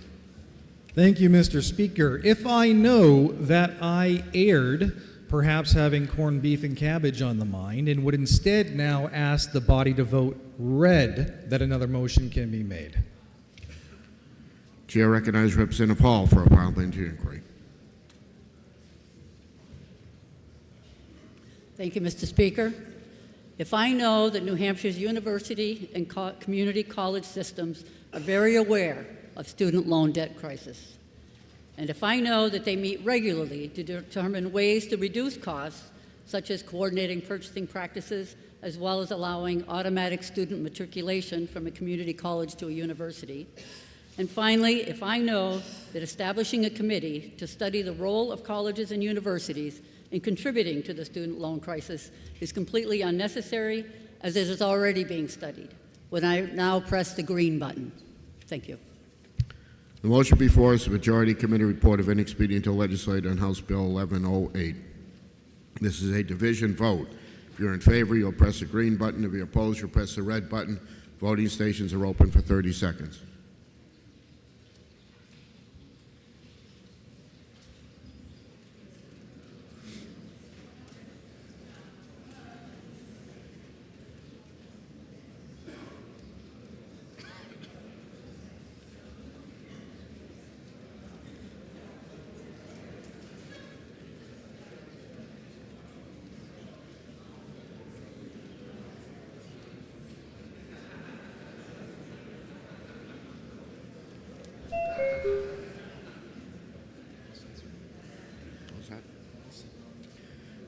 Thank you, Mr. Speaker. If I know that I erred, perhaps having corned beef and cabbage on the mind, and would instead now ask the body to vote red, that another motion can be made. Chair recognizes Representative Hall for a parliamentary inquiry. Thank you, Mr. Speaker. If I know that New Hampshire's university and community college systems are very aware of student loan debt crisis, and if I know that they meet regularly to determine ways to reduce costs, such as coordinating purchasing practices, as well as allowing automatic student matriculation from a community college to a university, and finally, if I know that establishing a committee to study the role of colleges and universities in contributing to the student loan crisis is completely unnecessary, as it is already being studied, when I now press the green button. Thank you. The motion before us is a majority committee report of inexpedient to legislate on House Bill 1108. This is a division vote. If you're in favor, you'll press the green button. If you're opposed, you'll press the red button. Voting stations are open for 30 seconds.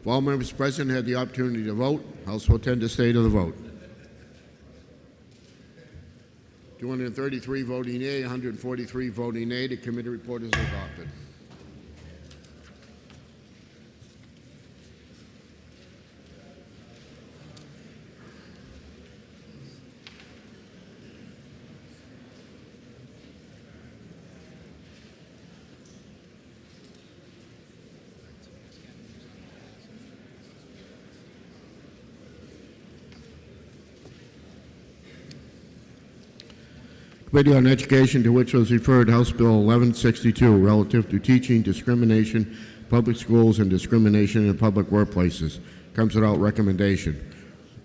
If all members present had the opportunity to vote, House will tend to state of the vote. 233 voting yea, 143 voting nay. The committee report is adopted. Committee on Education, to which was referred House Bill 1162, relative to teaching discrimination, public schools, and discrimination in public workplaces, comes without recommendation.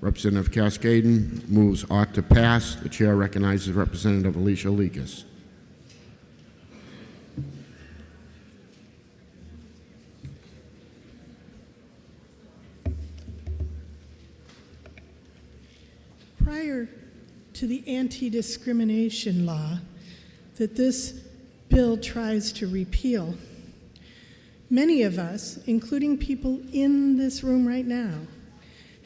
Representative Cascaden moves ought to pass. The chair recognizes Representative Alicia Lekas. Prior to the anti-discrimination law that this bill tries to repeal, many of us, including people in this room right now,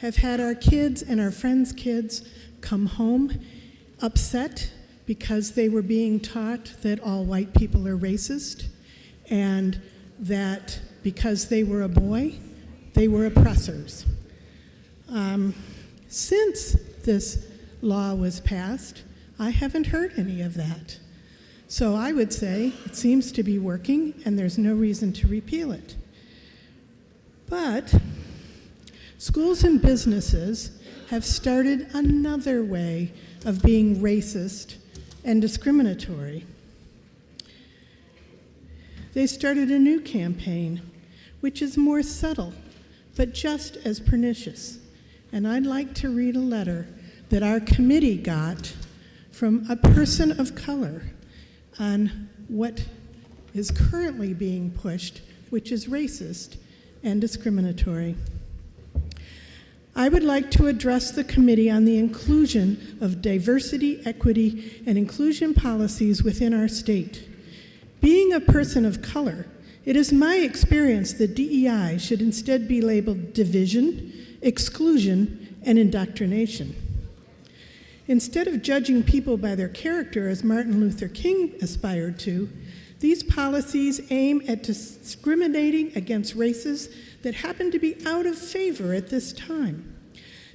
have had our kids and our friends' kids come home upset because they were being taught that all white people are racist and that because they were a boy, they were oppressors. Since this law was passed, I haven't heard any of that. So I would say it seems to be working and there's no reason to repeal it. But schools and businesses have started another way of being racist and discriminatory. They started a new campaign, which is more subtle, but just as pernicious. And I'd like to read a letter that our committee got from a person of color on what is currently being pushed, which is racist and discriminatory. I would like to address the committee on the inclusion of diversity, equity, and inclusion policies within our state. Being a person of color, it is my experience that DEI should instead be labeled division, exclusion, and indoctrination. Instead of judging people by their character, as Martin Luther King aspired to, these policies aim at discriminating against races that happen to be out of favor at this time.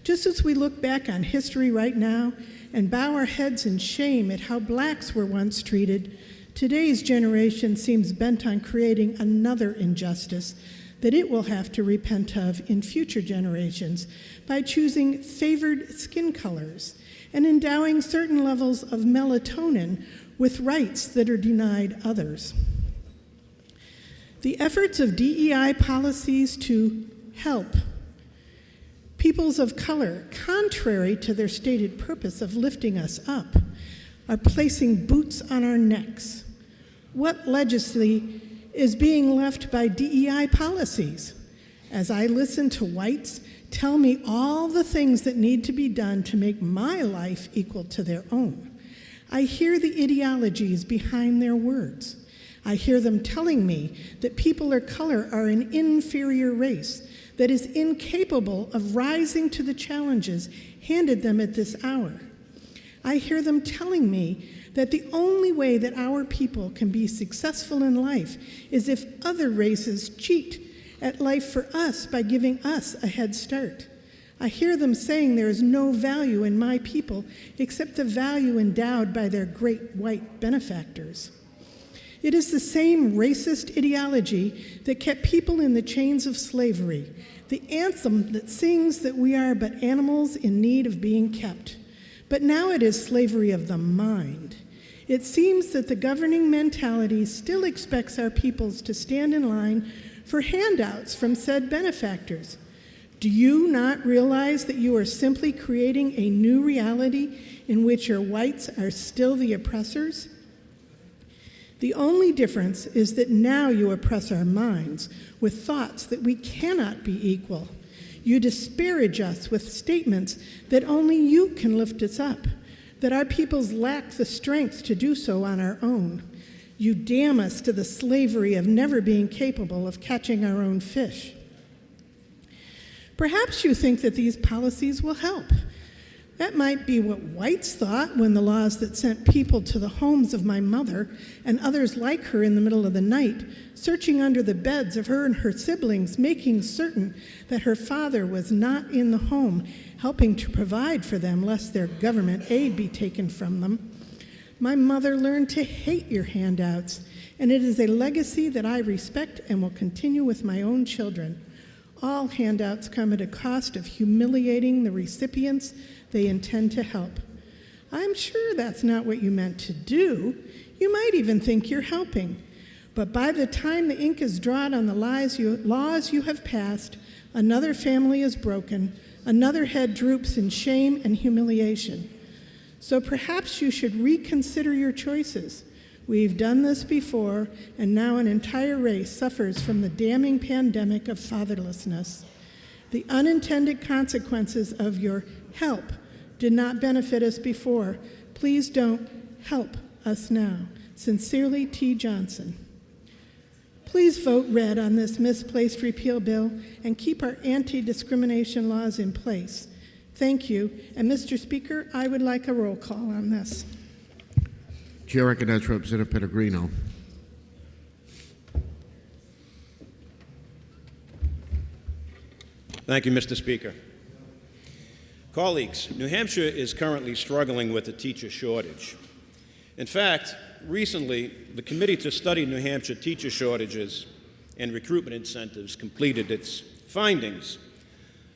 Just as we look back on history right now and bow our heads in shame at how blacks were once treated, today's generation seems bent on creating another injustice that it will have to repent of in future generations by choosing favored skin colors and endowing certain levels of melatonin with rights that are denied others. The efforts of DEI policies to help peoples of color, contrary to their stated purpose of lifting us up, are placing boots on our necks. What legacy is being left by DEI policies? As I listen to whites tell me all the things that need to be done to make my life equal to their own, I hear the ideologies behind their words. I hear them telling me that people of color are an inferior race that is incapable of rising to the challenges handed them at this hour. I hear them telling me that the only way that our people can be successful in life is if other races cheat at life for us by giving us a head start. I hear them saying there is no value in my people except the value endowed by their great white benefactors. It is the same racist ideology that kept people in the chains of slavery, the anthem that sings that we are but animals in need of being kept. But now it is slavery of the mind. It seems that the governing mentality still expects our peoples to stand in line for handouts from said benefactors. Do you not realize that you are simply creating a new reality in which your whites are still the oppressors? The only difference is that now you oppress our minds with thoughts that we cannot be equal. You disparage us with statements that only you can lift us up, that our peoples lack the strength to do so on our own. You damn us to the slavery of never being capable of catching our own fish. Perhaps you think that these policies will help. That might be what whites thought when the laws that sent people to the homes of my mother and others like her in the middle of the night, searching under the beds of her and her siblings, making certain that her father was not in the home, helping to provide for them lest their government aid be taken from them. My mother learned to hate your handouts, and it is a legacy that I respect and will continue with my own children. All handouts come at a cost of humiliating the recipients they intend to help. I'm sure that's not what you meant to do. You might even think you're helping. But by the time the ink is drawn on the laws you have passed, another family is broken, another head droops in shame and humiliation. So perhaps you should reconsider your choices. We've done this before, and now an entire race suffers from the damning pandemic of fatherlessness. The unintended consequences of your help did not benefit us before. Please don't help us now. Sincerely, T. Johnson. Please vote red on this misplaced repeal bill and keep our anti-discrimination laws in place. Thank you. And Mr. Speaker, I would like a roll call on this. Chair recognizes Representative Pellegrino. Thank you, Mr. Speaker. Colleagues, New Hampshire is currently struggling with a teacher shortage. In fact, recently, the Committee to Study New Hampshire Teacher Shortages and Recruitment Incentives completed its findings,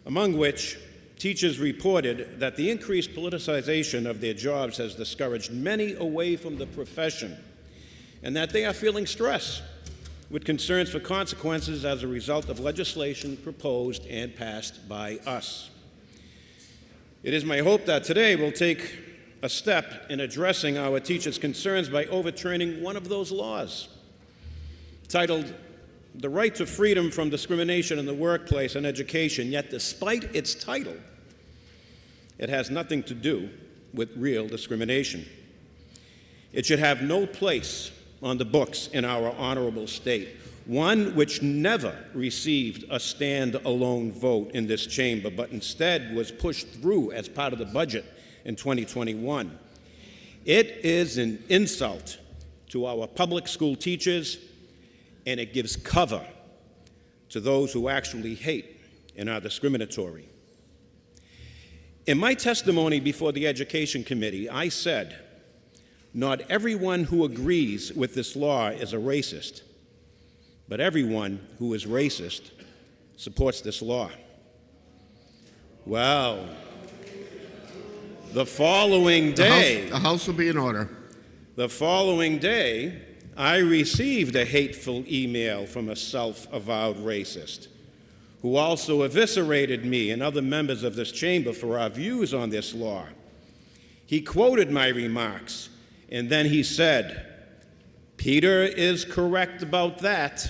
among which teachers reported that the increased politicization of their jobs has discouraged many away from the profession, and that they are feeling stress with concerns for consequences as a result of legislation proposed and passed by us. It is my hope that today we'll take a step in addressing our teachers' concerns by overturning one of those laws, titled The Right to Freedom from Discrimination in the Workplace and Education, yet despite its title, it has nothing to do with real discrimination. It should have no place on the books in our honorable state, one which never received a stand-alone vote in this chamber, but instead was pushed through as part of the budget in 2021. It is an insult to our public school teachers, and it gives cover to those who actually hate and are discriminatory. In my testimony before the Education Committee, I said, not everyone who agrees with this law is a racist, but everyone who is racist supports this law. Well, the following day, The House will be in order. the following day, I received a hateful email from a self-avowed racist who also eviscerated me and other members of this chamber for our views on this law. He quoted my remarks, and then he said, "Peter is correct about that.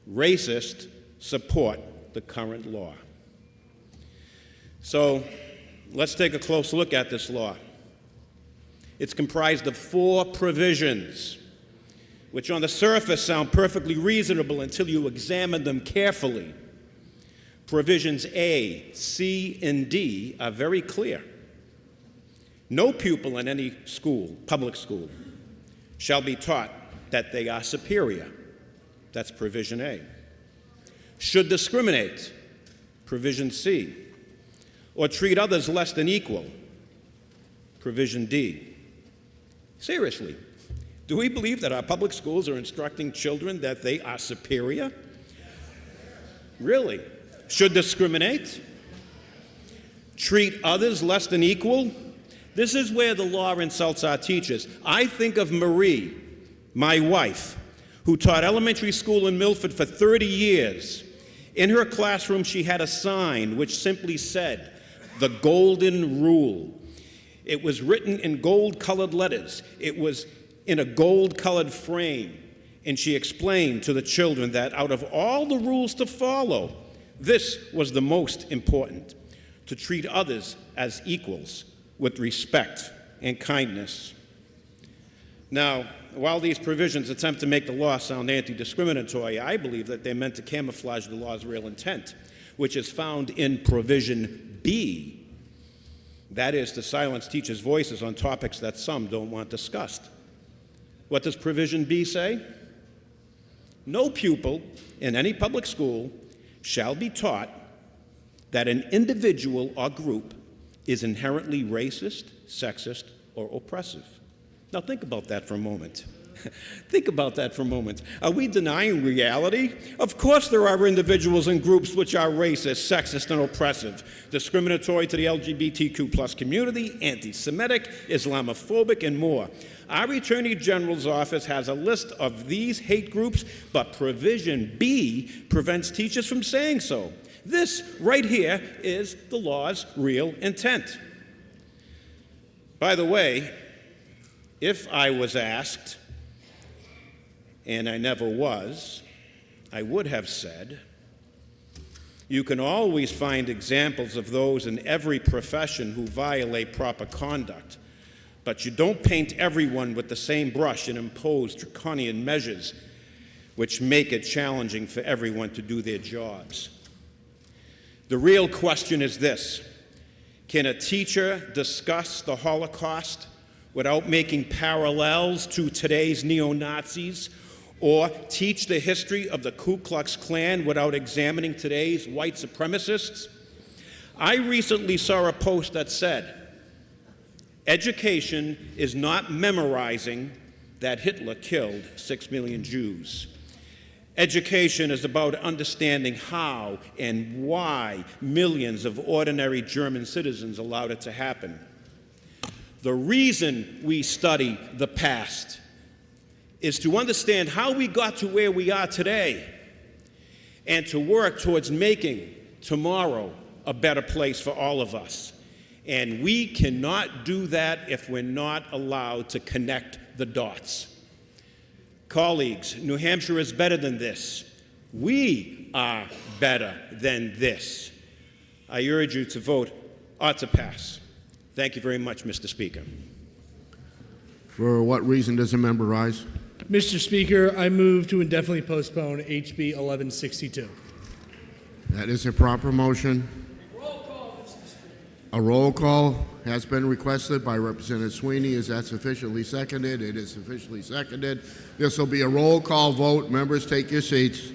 Racists support the current law." So let's take a close look at this law. It's comprised of 4 provisions, which on the surface sound perfectly reasonable until you examine them carefully. Provisions A, C, and D are very clear. No pupil in any school, public school, shall be taught that they are superior. That's provision A. Should discriminate, provision C, or treat others less than equal, provision D. Seriously, do we believe that our public schools are instructing children that they are superior? Really? Should discriminate? Treat others less than equal? This is where the law insults our teachers. I think of Marie, my wife, who taught elementary school in Milford for 30 years. In her classroom, she had a sign which simply said, "The Golden Rule." It was written in gold-colored letters. It was in a gold-colored frame. And she explained to the children that out of all the rules to follow, this was the most important: to treat others as equals with respect and kindness. Now, while these provisions attempt to make the law sound anti-discriminatory, I believe that they're meant to camouflage the law's real intent, which is found in provision B. That is, to silence teachers' voices on topics that some don't want discussed. What does provision B say? No pupil in any public school shall be taught that an individual or group is inherently racist, sexist, or oppressive. Now think about that for a moment. Think about that for a moment. Are we denying reality? Of course there are individuals and groups which are racist, sexist, and oppressive, discriminatory to the LGBTQ+ community, anti-Semitic, Islamophobic, and more. Our Attorney General's office has a list of these hate groups, but provision B prevents teachers from saying so. This right here is the law's real intent. By the way, if I was asked, and I never was, I would have said, you can always find examples of those in every profession who violate proper conduct, but you don't paint everyone with the same brush and impose draconian measures which make it challenging for everyone to do their jobs. The real question is this: can a teacher discuss the Holocaust without making parallels to today's neo-Nazis, or teach the history of the Ku Klux Klan without examining today's white supremacists? I recently saw a post that said, education is not memorizing that Hitler killed 6 million Jews. Education is about understanding how and why millions of ordinary German citizens allowed it to happen. The reason we study the past is to understand how we got to where we are today and to work towards making tomorrow a better place for all of us. And we cannot do that if we're not allowed to connect the dots. Colleagues, New Hampshire is better than this. We are better than this. I urge you to vote ought to pass. Thank you very much, Mr. Speaker. For what reason does the member rise? Mr. Speaker, I move to indefinitely postpone HB 1162. That is a proper motion. A roll call has been requested by Representative Sweeney. Is that sufficiently seconded? It is sufficiently seconded. This will be a roll call vote. Members, take your seats.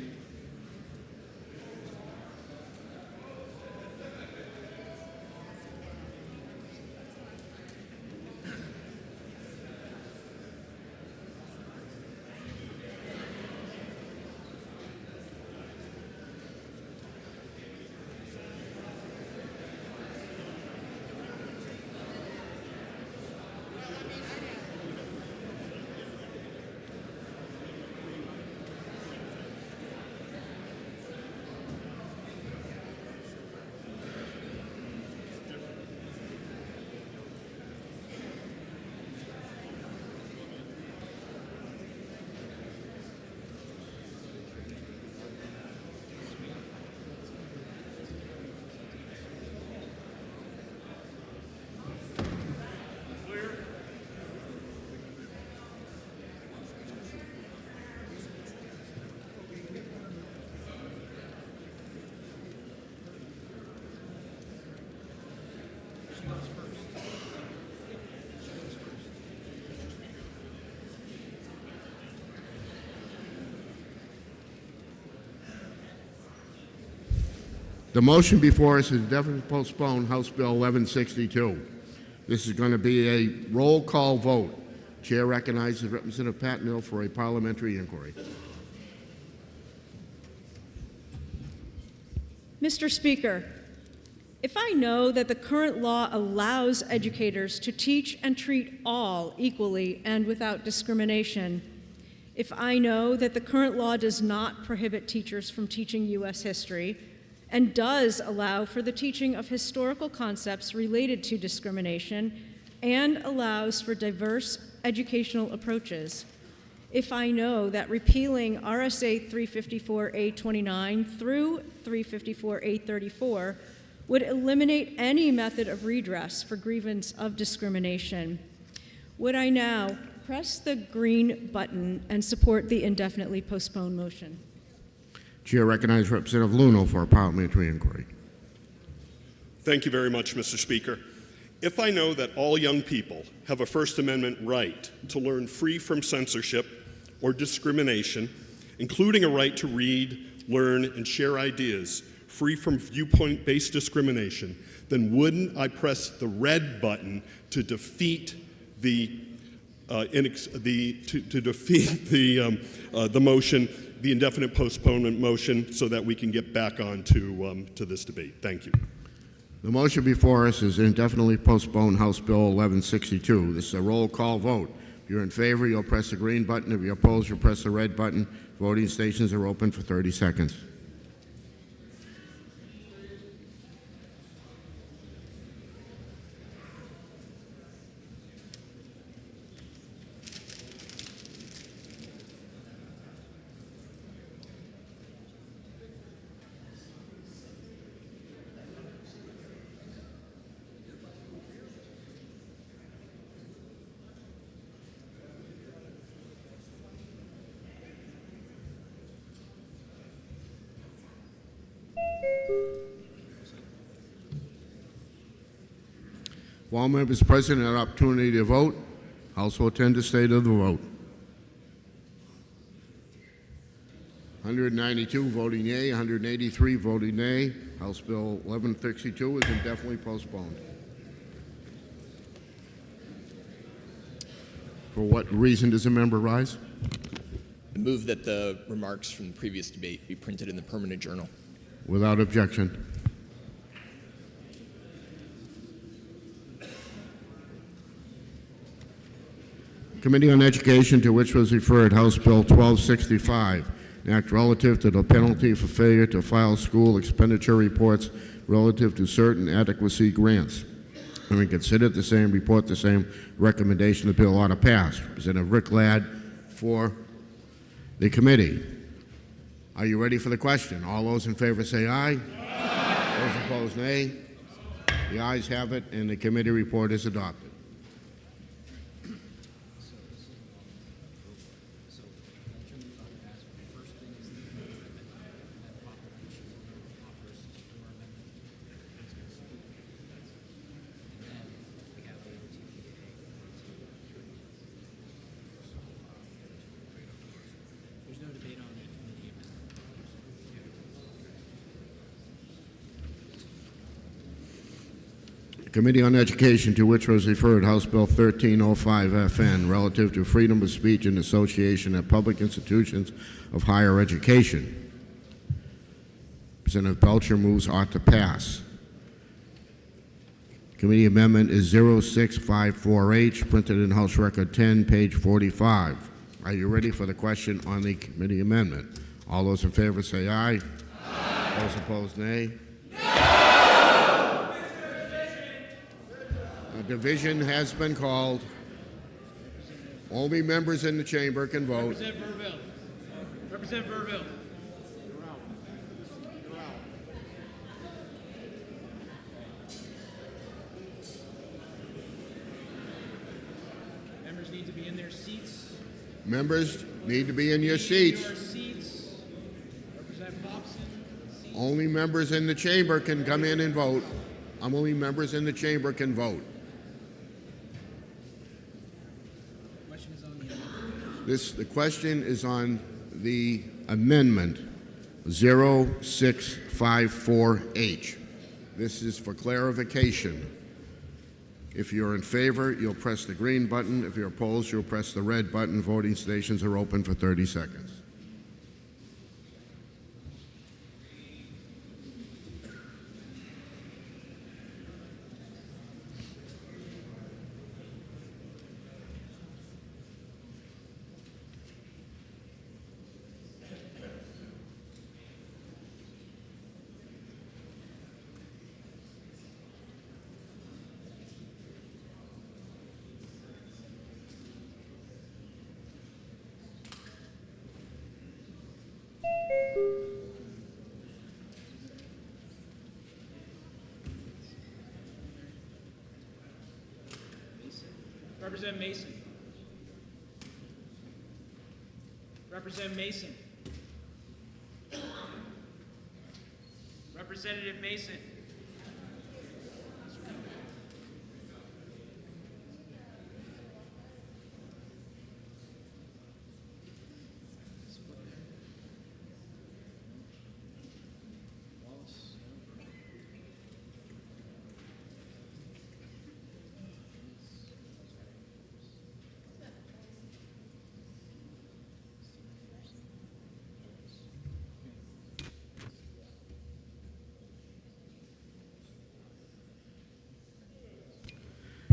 The motion before us is indefinitely postpone House Bill 1162. This is going to be a roll call vote. Chair recognizes Representative Pat Mill for a parliamentary inquiry. Mr. Speaker, if I know that the current law allows educators to teach and treat all equally and without discrimination, if I know that the current law does not prohibit teachers from teaching U.S. history and does allow for the teaching of historical concepts related to discrimination and allows for diverse educational approaches, if I know that repealing RSA 354A29 through 354A34 would eliminate any method of redress for grievance of discrimination, would I now press the green button and support the indefinitely postponed motion? Chair recognizes Representative Luno for a parliamentary inquiry. Thank you very much, Mr. Speaker. If I know that all young people have a First Amendment right to learn free from censorship or discrimination, including a right to read, learn, and share ideas free from viewpoint-based discrimination, then wouldn't I press the red button to defeat the motion, the indefinite postponement motion, so that we can get back on to this debate? Thank you. The motion before us is indefinitely postpone House Bill 1162. This is a roll call vote. If you're in favor, you'll press the green button. If you're opposed, you'll press the red button. Voting stations are open for 30 seconds. If all members present have an opportunity to vote, House will attend to state of the vote. 192 voting yea, 183 voting nay. House Bill 1162 is indefinitely postponed. For what reason does a member rise? I move that the remarks from the previous debate be printed in the permanent journal. Without objection. Committee on Education, to which was referred House Bill 1265, an act relative to the penalty for failure to file school expenditure reports relative to certain adequacy grants. Having considered the same report, the same recommendation, the bill ought to pass. Representative Rick Ladd for the committee. Are you ready for the question? All those in favor say aye. Aye. Those opposed, nay. The ayes have it, and the committee report is adopted. Committee on Education, to which was referred House Bill 1305 FN, relative to freedom of speech and association at public institutions of higher education. Representative Belcher moves ought to pass. Committee amendment is 0654H, printed in House Record 10, page 45. Are you ready for the question on the committee amendment? All those in favor say aye. Aye. Those opposed, nay. A division has been called. Only members in the chamber can vote. Representative Verville. Members need to be in their seats. Members need to be in your seats. Representative Hobson. Only members in the chamber can come in and vote. Only members in the chamber can vote. The question is on the amendment 0654H. This is for clarification. If you're in favor, you'll press the green button. If you're opposed, you'll press the red button. Voting stations are open for 30 seconds. Representative Mason. Representative Mason. Representative Mason.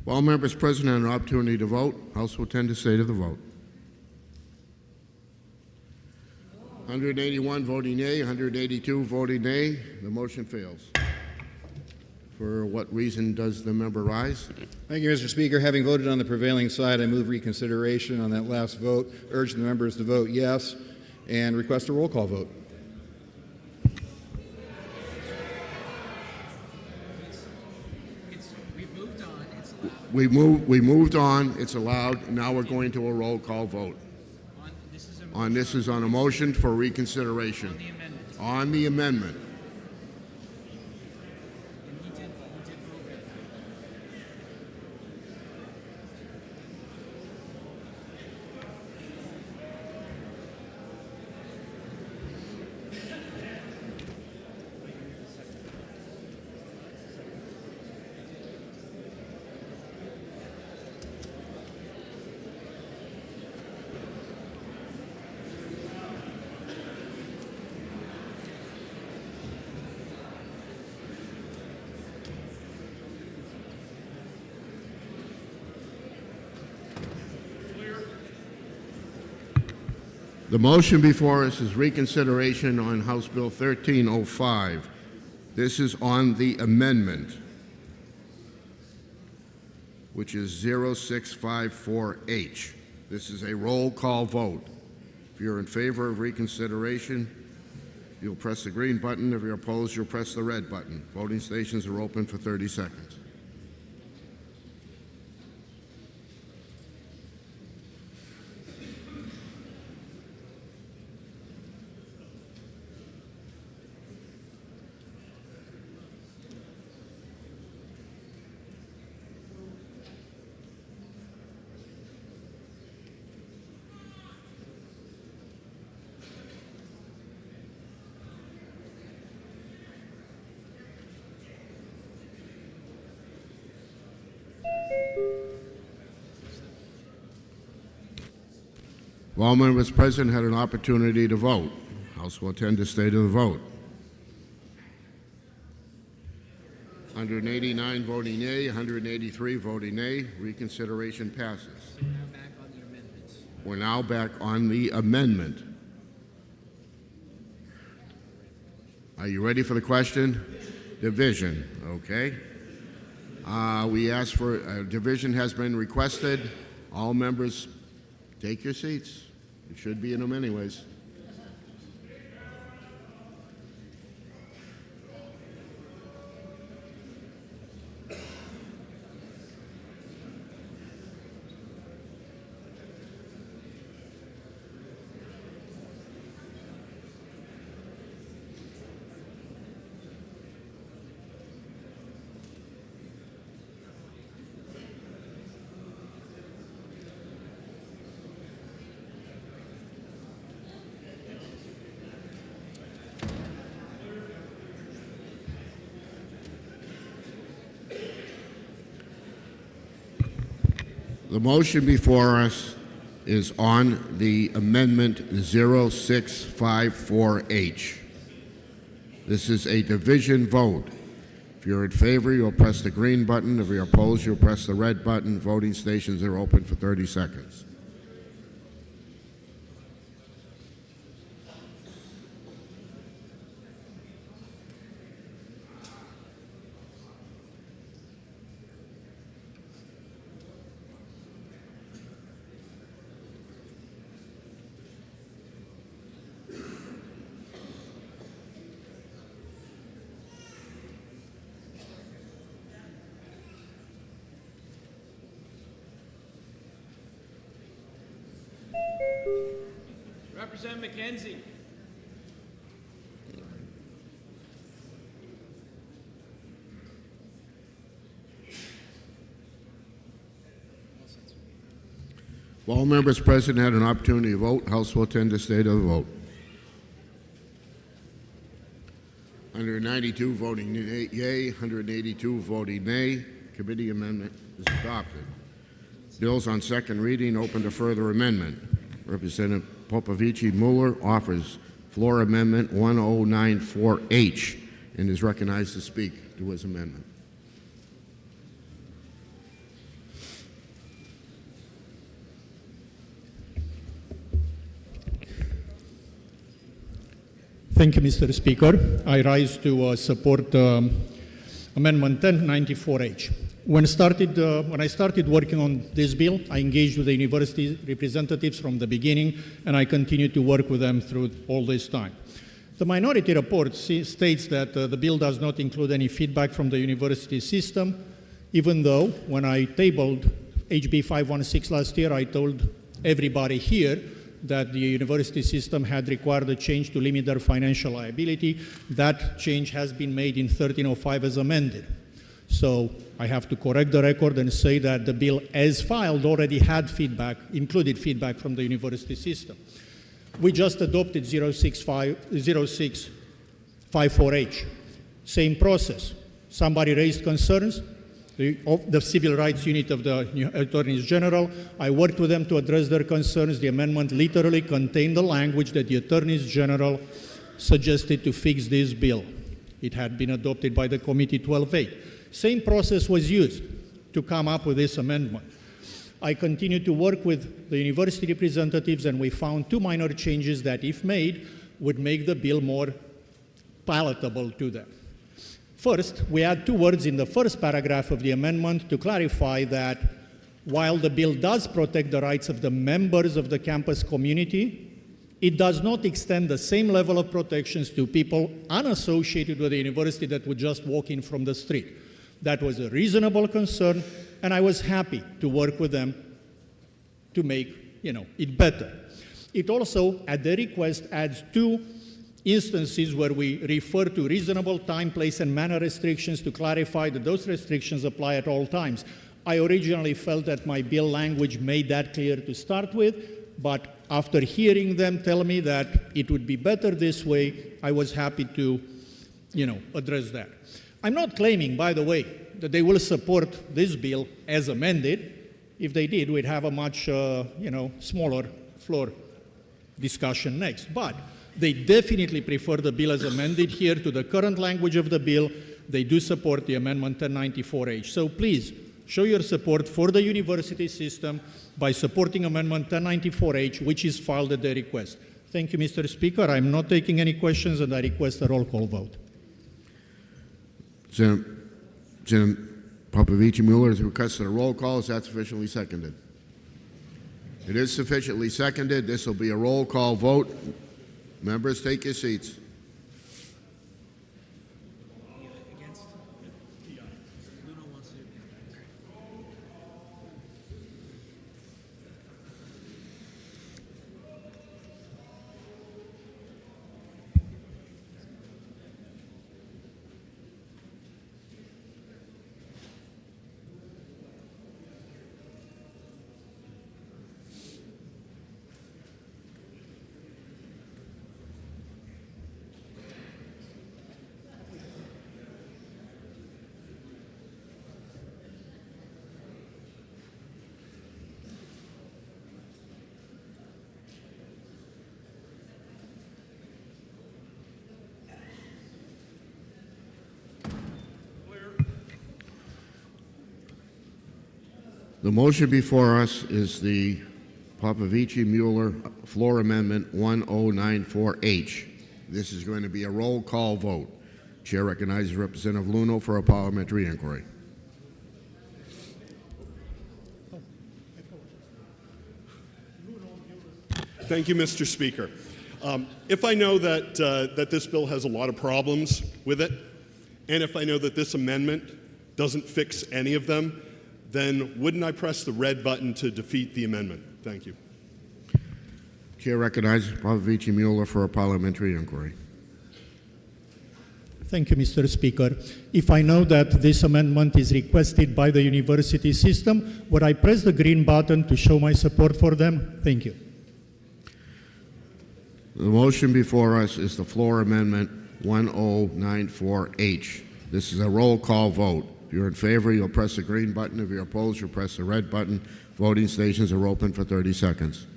All members present have an opportunity to vote. House will tend to stay to the vote. 181 voting yea, 182 voting nay. The motion fails. For what reason does the member rise? Thank you, Mr. Speaker. Having voted on the prevailing side, I move reconsideration on that last vote, urge the members to vote yes, and request a roll call vote. We moved on. It's allowed. Now we're going to a roll call vote. This is on a motion for reconsideration. On the amendment. The motion before us is reconsideration on House Bill 1305. This is on the amendment, which is 0654H. This is a roll call vote. If you're in favor of reconsideration, you'll press the green button. If you're opposed, you'll press the red button. Voting stations are open for 30 seconds. All members present had an opportunity to vote. House will attend to stay to the vote. 189 voting yea, 183 voting nay. Reconsideration passes. We're now back on the amendment. Are you ready for the question? Division, okay. We asked for, division has been requested. All members, take your seats. You should be in them anyways. The motion before us is on the amendment 0654H. This is a division vote. If you're in favor, you'll press the green button. If you're opposed, you'll press the red button. Voting stations are open for 30 seconds. Representative McKenzie. If all members present had an opportunity to vote, House will attend the state of the vote. 192 voting yea, 182 voting nay. Committee amendment is adopted. Bills on second reading open to further amendment. Representative Popovici Mueller offers floor amendment 1094H and is recognized to speak to his amendment. Thank you, Mr. Speaker. I rise to support Amendment 1094H. When I started working on this bill, I engaged with the university representatives from the beginning, and I continue to work with them through all this time. The minority report states that the bill does not include any feedback from the university system, even though when I tabled HB 516 last year, I told everybody here that the university system had required a change to limit their financial liability. That change has been made in 1305 as amended. So I have to correct the record and say that the bill as filed already had feedback, included feedback from the university system. We just adopted 0654H. Same process. Somebody raised concerns. The Civil Rights Unit of the Attorney General. I worked with them to address their concerns. The amendment literally contained the language that the Attorney General suggested to fix this bill. It had been adopted by the committee 12-8. Same process was used to come up with this amendment. I continued to work with the university representatives, and we found two minor changes that, if made, would make the bill more palatable to them. First, we add two words in the first paragraph of the amendment to clarify that while the bill does protect the rights of the members of the campus community, it does not extend the same level of protections to people unassociated with the university that would just walk in from the street. That was a reasonable concern, and I was happy to work with them to make it better. It also, at their request, adds two instances where we refer to reasonable time, place, and manner restrictions to clarify that those restrictions apply at all times. I originally felt that my bill language made that clear to start with, but after hearing them tell me that it would be better this way, I was happy to, address that. I'm not claiming, by the way, that they will support this bill as amended. If they did, we'd have a much, smaller floor discussion next. But they definitely prefer the bill as amended here to the current language of the bill. They do support the amendment 1094H. So please, show your support for the university system by supporting amendment 1094H, which is filed at their request. Thank you, Mr. Speaker. I'm not taking any questions, and I request a roll call vote. Senator Popovici Mueller has requested a roll call. Is that sufficiently seconded? It is sufficiently seconded. This will be a roll call vote. Members, take your seats. The motion before us is the Popovici-Mueller floor amendment 1094H. This is going to be a roll call vote. Chair recognizes Representative Luno for a parliamentary inquiry. Thank you, Mr. Speaker. If I know that this bill has a lot of problems with it, and if I know that this amendment doesn't fix any of them, then wouldn't I press the red button to defeat the amendment? Thank you. Chair recognizes Popovici-Mueller for a parliamentary inquiry. Thank you, Mr. Speaker. If I know that this amendment is requested by the university system, would I press the green button to show my support for them? Thank you. The motion before us is the floor amendment 1094H. This is a roll call vote. If you're in favor, you'll press the green button. If you're opposed, you'll press the red button. Voting stations are open for 30 seconds.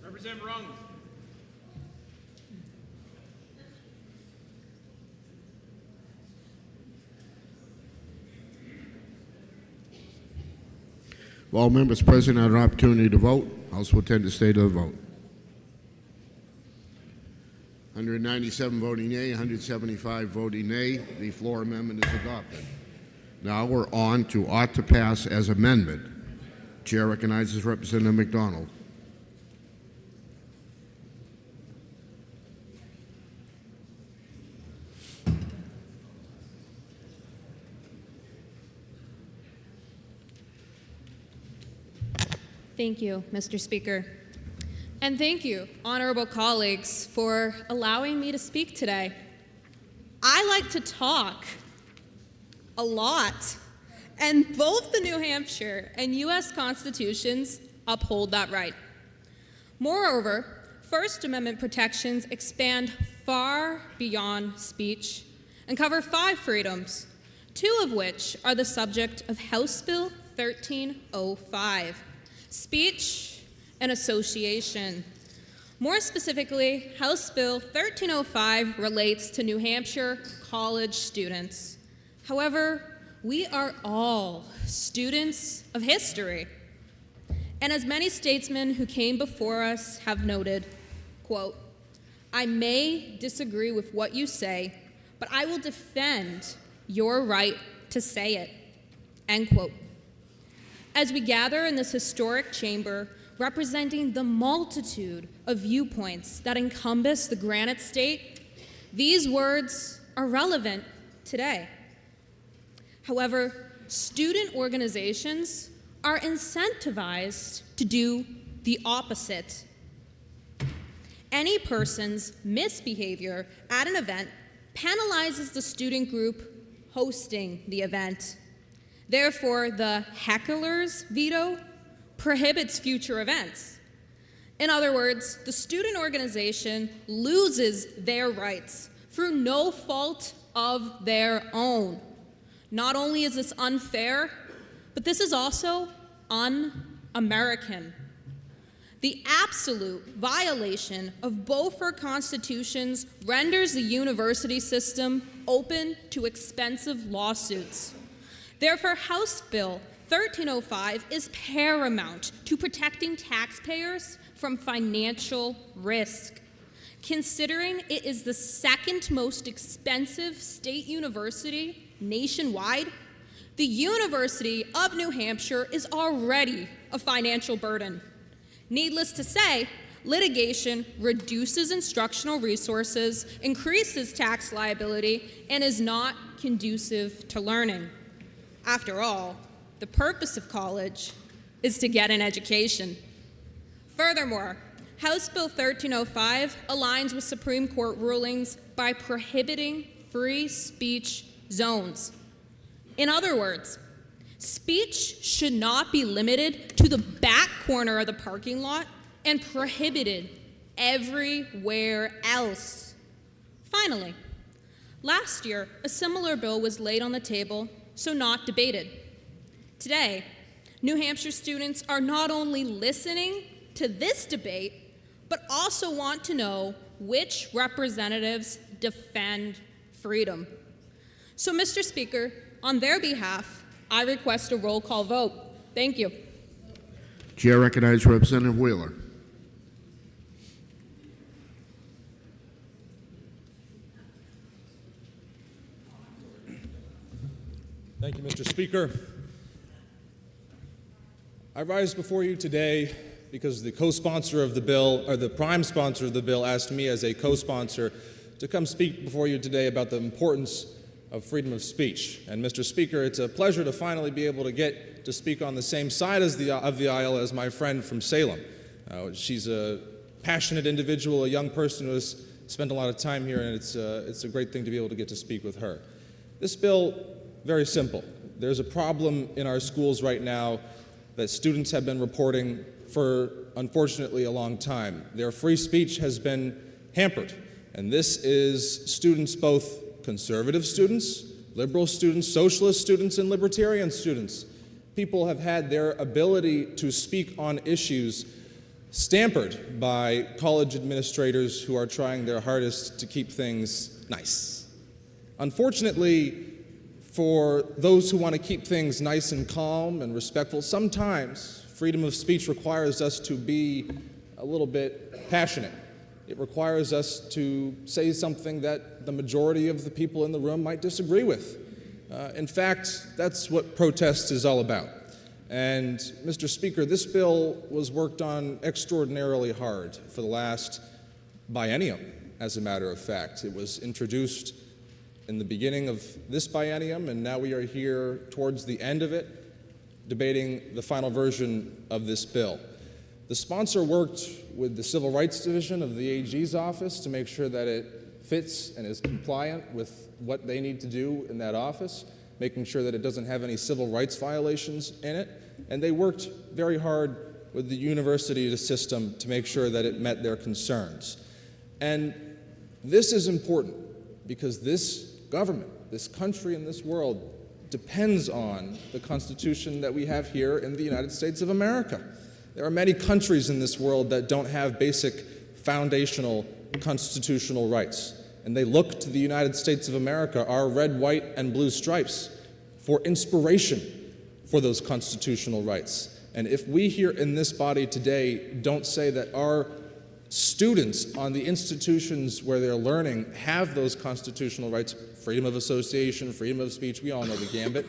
Representative Rung. If all members present had an opportunity to vote, House will tend to state of the vote. 197 voting yea, 175 voting nay. The floor amendment is adopted. Now we're on to ought to pass as amendment. Chair recognizes Representative McDonald. Thank you, Mr. Speaker. And thank you, honorable colleagues, for allowing me to speak today. I like to talk a lot, and both the New Hampshire and U.S. constitutions uphold that right. Moreover, First Amendment protections expand far beyond speech and cover 5 freedoms, 2 of which are the subject of House Bill 1305. Speech and association. More specifically, House Bill 1305 relates to New Hampshire college students. However, we are all students of history. And as many statesmen who came before us have noted, quote, I may disagree with what you say, but I will defend your right to say it, end quote. As we gather in this historic chamber, representing the multitude of viewpoints that encompass the Granite State, these words are relevant today. However, student organizations are incentivized to do the opposite. Any person's misbehavior at an event penalizes the student group hosting the event. Therefore, the heckler's veto prohibits future events. In other words, the student organization loses their rights through no fault of their own. Not only is this unfair, but this is also un-American. The absolute violation of both our constitutions renders the university system open to expensive lawsuits. Therefore, House Bill 1305 is paramount to protecting taxpayers from financial risk. Considering it is the second most expensive state university nationwide, the University of New Hampshire is already a financial burden. Needless to say, litigation reduces instructional resources, increases tax liability, and is not conducive to learning. After all, the purpose of college is to get an education. Furthermore, House Bill 1305 aligns with Supreme Court rulings by prohibiting free speech zones. In other words, speech should not be limited to the back corner of the parking lot and prohibited everywhere else. Finally, last year, a similar bill was laid on the table, so not debated. Today, New Hampshire students are not only listening to this debate, but also want to know which representatives defend freedom. So, Mr. Speaker, on their behalf, I request a roll call vote. Thank you. Chair recognizes Representative Wheeler. Thank you, Mr. Speaker. I rise before you today because the co-sponsor of the bill, or the prime sponsor of the bill, asked me as a co-sponsor to come speak before you today about the importance of freedom of speech. And Mr. Speaker, it's a pleasure to finally be able to get to speak on the same side of the aisle as my friend from Salem. She's a passionate individual, a young person who has spent a lot of time here, and it's a great thing to be able to get to speak with her. This bill, very simple. There's a problem in our schools right now that students have been reporting for, unfortunately, a long time. Their free speech has been hampered, and this is students, both conservative students, liberal students, socialist students, and libertarian students. People have had their ability to speak on issues hampered by college administrators who are trying their hardest to keep things nice. Unfortunately, for those who want to keep things nice and calm and respectful, sometimes freedom of speech requires us to be a little bit passionate. It requires us to say something that the majority of the people in the room might disagree with. In fact, that's what protest is all about. And, Mr. Speaker, this bill was worked on extraordinarily hard for the last biennium, as a matter of fact. It was introduced in the beginning of this biennium, and now we are here towards the end of it, debating the final version of this bill. The sponsor worked with the Civil Rights Division of the AG's office to make sure that it fits and is compliant with what they need to do in that office, making sure that it doesn't have any civil rights violations in it, and they worked very hard with the university system to make sure that it met their concerns. And this is important because this government, this country, and this world depends on the Constitution that we have here in the United States of America. There are many countries in this world that don't have basic foundational constitutional rights, and they look to the United States of America, our red, white, and blue stripes, for inspiration for those constitutional rights. And if we here in this body today don't say that our students on the institutions where they're learning have those constitutional rights, freedom of association, freedom of speech, we all know the gambit,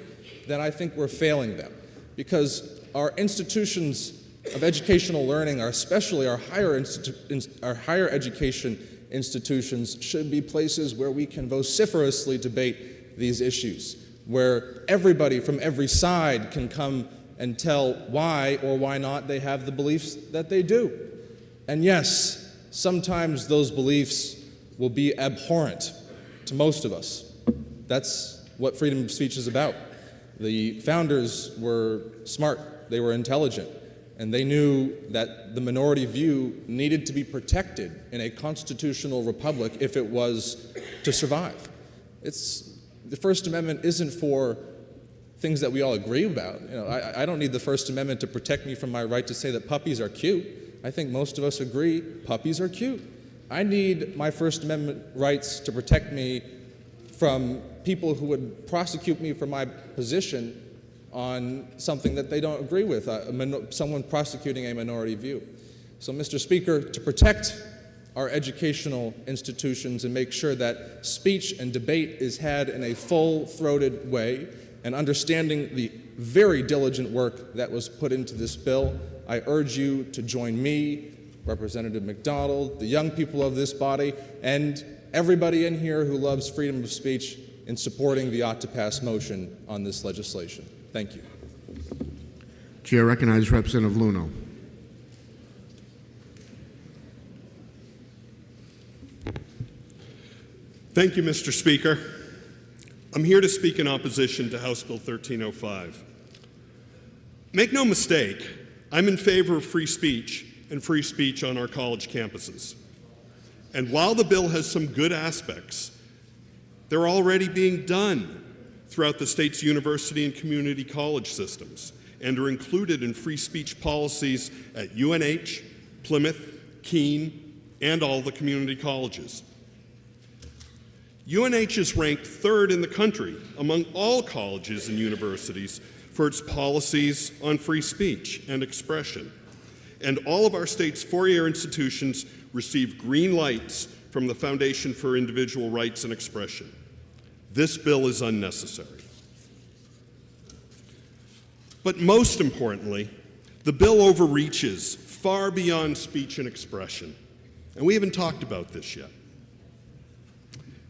then I think we're failing them. Because our institutions of educational learning, especially our higher education institutions, should be places where we can vociferously debate these issues, where everybody from every side can come and tell why or why not they have the beliefs that they do. And yes, sometimes those beliefs will be abhorrent to most of us. That's what freedom of speech is about. The founders were smart, they were intelligent, and they knew that the minority view needed to be protected in a constitutional republic if it was to survive. The First Amendment isn't for things that we all agree about. I don't need the First Amendment to protect me from my right to say that puppies are cute. I think most of us agree puppies are cute. I need my First Amendment rights to protect me from people who would prosecute me for my position on something that they don't agree with, someone prosecuting a minority view. So, Mr. Speaker, to protect our educational institutions and make sure that speech and debate is had in a full-throated way, and understanding the very diligent work that was put into this bill, I urge you to join me, Representative McDonald, the young people of this body, and everybody in here who loves freedom of speech in supporting the ought-to-pass motion on this legislation. Thank you. Chair recognizes Representative Luno. Thank you, Mr. Speaker. I'm here to speak in opposition to House Bill 1305. Make no mistake, I'm in favor of free speech and free speech on our college campuses. And while the bill has some good aspects, they're already being done throughout the state's university and community college systems and are included in free speech policies at UNH, Plymouth, Keene, and all the community colleges. UNH is ranked third in the country among all colleges and universities for its policies on free speech and expression. And all of our state's four-year institutions receive green lights from the Foundation for Individual Rights and Expression. This bill is unnecessary. But most importantly, the bill overreaches far beyond speech and expression. And we haven't talked about this yet.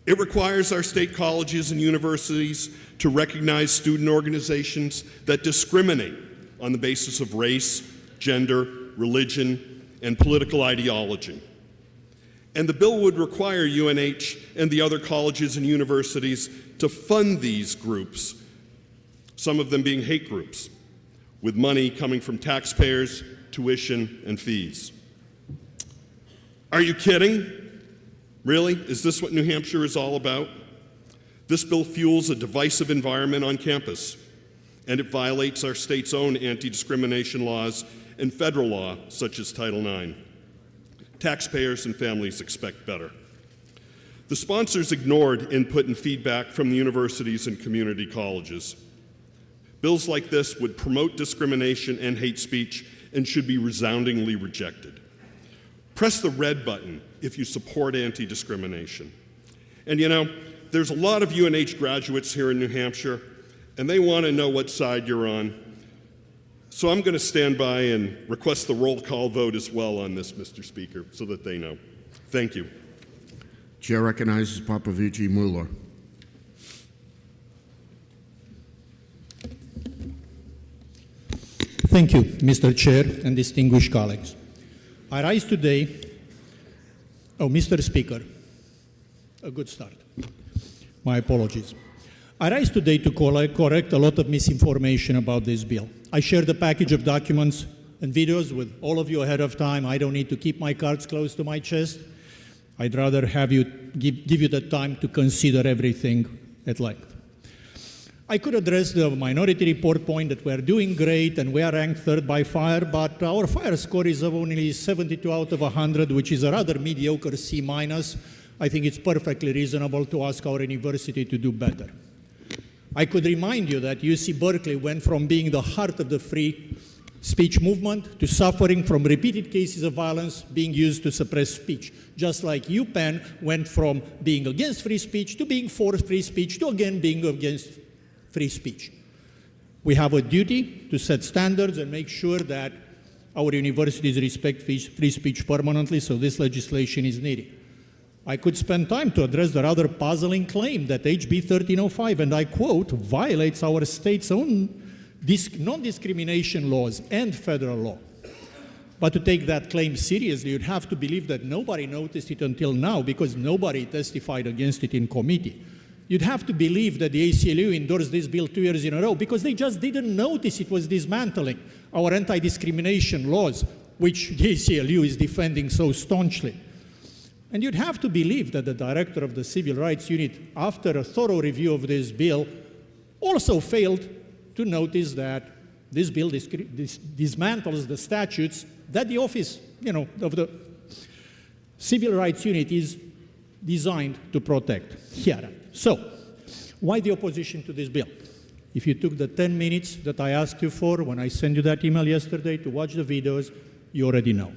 It requires our state colleges and universities to recognize student organizations that discriminate on the basis of race, gender, religion, and political ideology. And the bill would require UNH and the other colleges and universities to fund these groups, some of them being hate groups, with money coming from taxpayers, tuition, and fees. Are you kidding? Really? Is this what New Hampshire is all about? This bill fuels a divisive environment on campus, and it violates our state's own anti-discrimination laws and federal law, such as Title IX. Taxpayers and families expect better. The sponsors ignored input and feedback from the universities and community colleges. Bills like this would promote discrimination and hate speech and should be resoundingly rejected. Press the red button if you support anti-discrimination. And you know, there's a lot of UNH graduates here in New Hampshire, and they want to know what side you're on. So I'm going to stand by and request the roll call vote as well on this, Mr. Speaker, so that they know. Thank you. Chair recognizes Popovich Mueller. Thank you, Mr. Chair and distinguished colleagues. I rise today, Mr. Speaker, a good start. My apologies. I rise today to correct a lot of misinformation about this bill. I shared a package of documents and videos with all of you ahead of time. I don't need to keep my cards close to my chest. I'd rather have you give you the time to consider everything at length. I could address the minority report point that we're doing great and we are ranked third by fire, but our fire score is of only 72 out of 100, which is a rather mediocre C-. I think it's perfectly reasonable to ask our university to do better. I could remind you that UC Berkeley went from being the heart of the free speech movement to suffering from repeated cases of violence being used to suppress speech, just like UPenn went from being against free speech to being for free speech to again being against free speech. We have a duty to set standards and make sure that our universities respect free speech permanently, so this legislation is needed. I could spend time to address the rather puzzling claim that HB 1305, and I quote, violates our state's own non-discrimination laws and federal law. But to take that claim seriously, you'd have to believe that nobody noticed it until now because nobody testified against it in committee. You'd have to believe that the ACLU endorsed this bill 2 years in a row because they just didn't notice it was dismantling our anti-discrimination laws, which the ACLU is defending so staunchly. And you'd have to believe that the director of the Civil Rights Unit, after a thorough review of this bill, also failed to notice that this bill dismantles the statutes that the office, of the Civil Rights Unit is designed to protect here. So, why the opposition to this bill? If you took the 10 minutes that I asked you for when I sent you that email yesterday to watch the videos, you already know.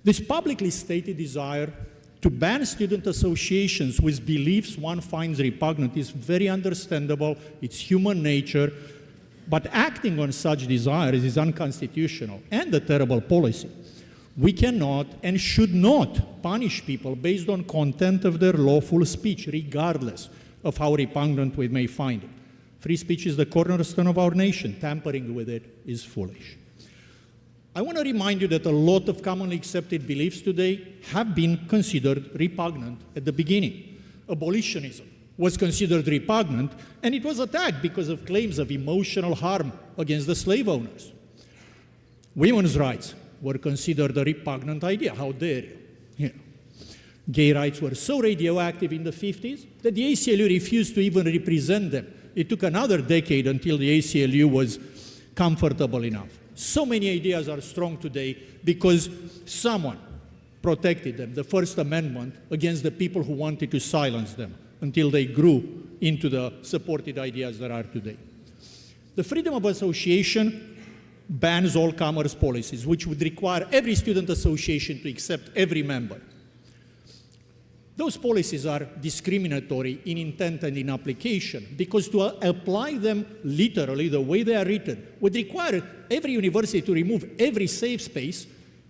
This publicly stated desire to ban student associations with beliefs one finds repugnant is very understandable. It's human nature. But acting on such desires is unconstitutional and a terrible policy. We cannot and should not punish people based on content of their lawful speech, regardless of how repugnant we may find it. Free speech is the cornerstone of our nation. Tampering with it is foolish. I want to remind you that a lot of commonly accepted beliefs today have been considered repugnant at the beginning. Abolitionism, was considered repugnant, and it was attacked because of claims of emotional harm against the slave owners. Women's rights were considered a repugnant idea. How dare you? You know. Gay rights were so radioactive in the 50s that the ACLU refused to even represent them. It took another decade until the ACLU was comfortable enough. So many ideas are strong today because someone protected them, the First Amendment, against the people who wanted to silence them until they grew into the supported ideas that are today. The freedom of association bans all commerce policies, which would require every student association to accept every member. Those policies are discriminatory in intent and in application because to apply them literally the way they are written would require every university to remove every safe space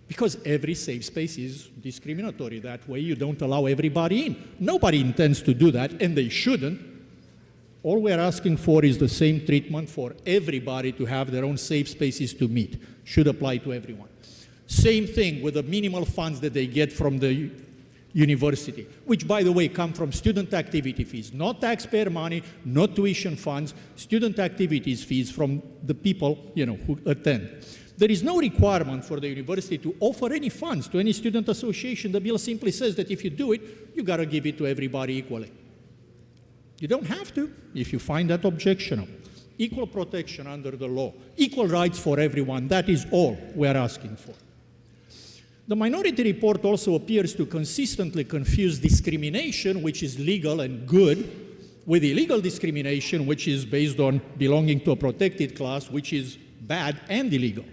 because every safe space is discriminatory. That way you don't allow everybody in. Nobody intends to do that, and they shouldn't. All we're asking for is the same treatment for everybody to have their own safe spaces to meet. Should apply to everyone. Same thing with the minimal funds that they get from the university, which, by the way, come from student activity fees, not taxpayer money, not tuition funds, student activities fees from the people, who attend. There is no requirement for the university to offer any funds to any student association. The bill simply says that if you do it, you got to give it to everybody equally. You don't have to if you find that objectionable. Equal protection under the law, equal rights for everyone, that is all we're asking for. The Minority Report also appears to consistently confuse discrimination, which is legal and good, with illegal discrimination, which is based on belonging to a protected class, which is bad and illegal.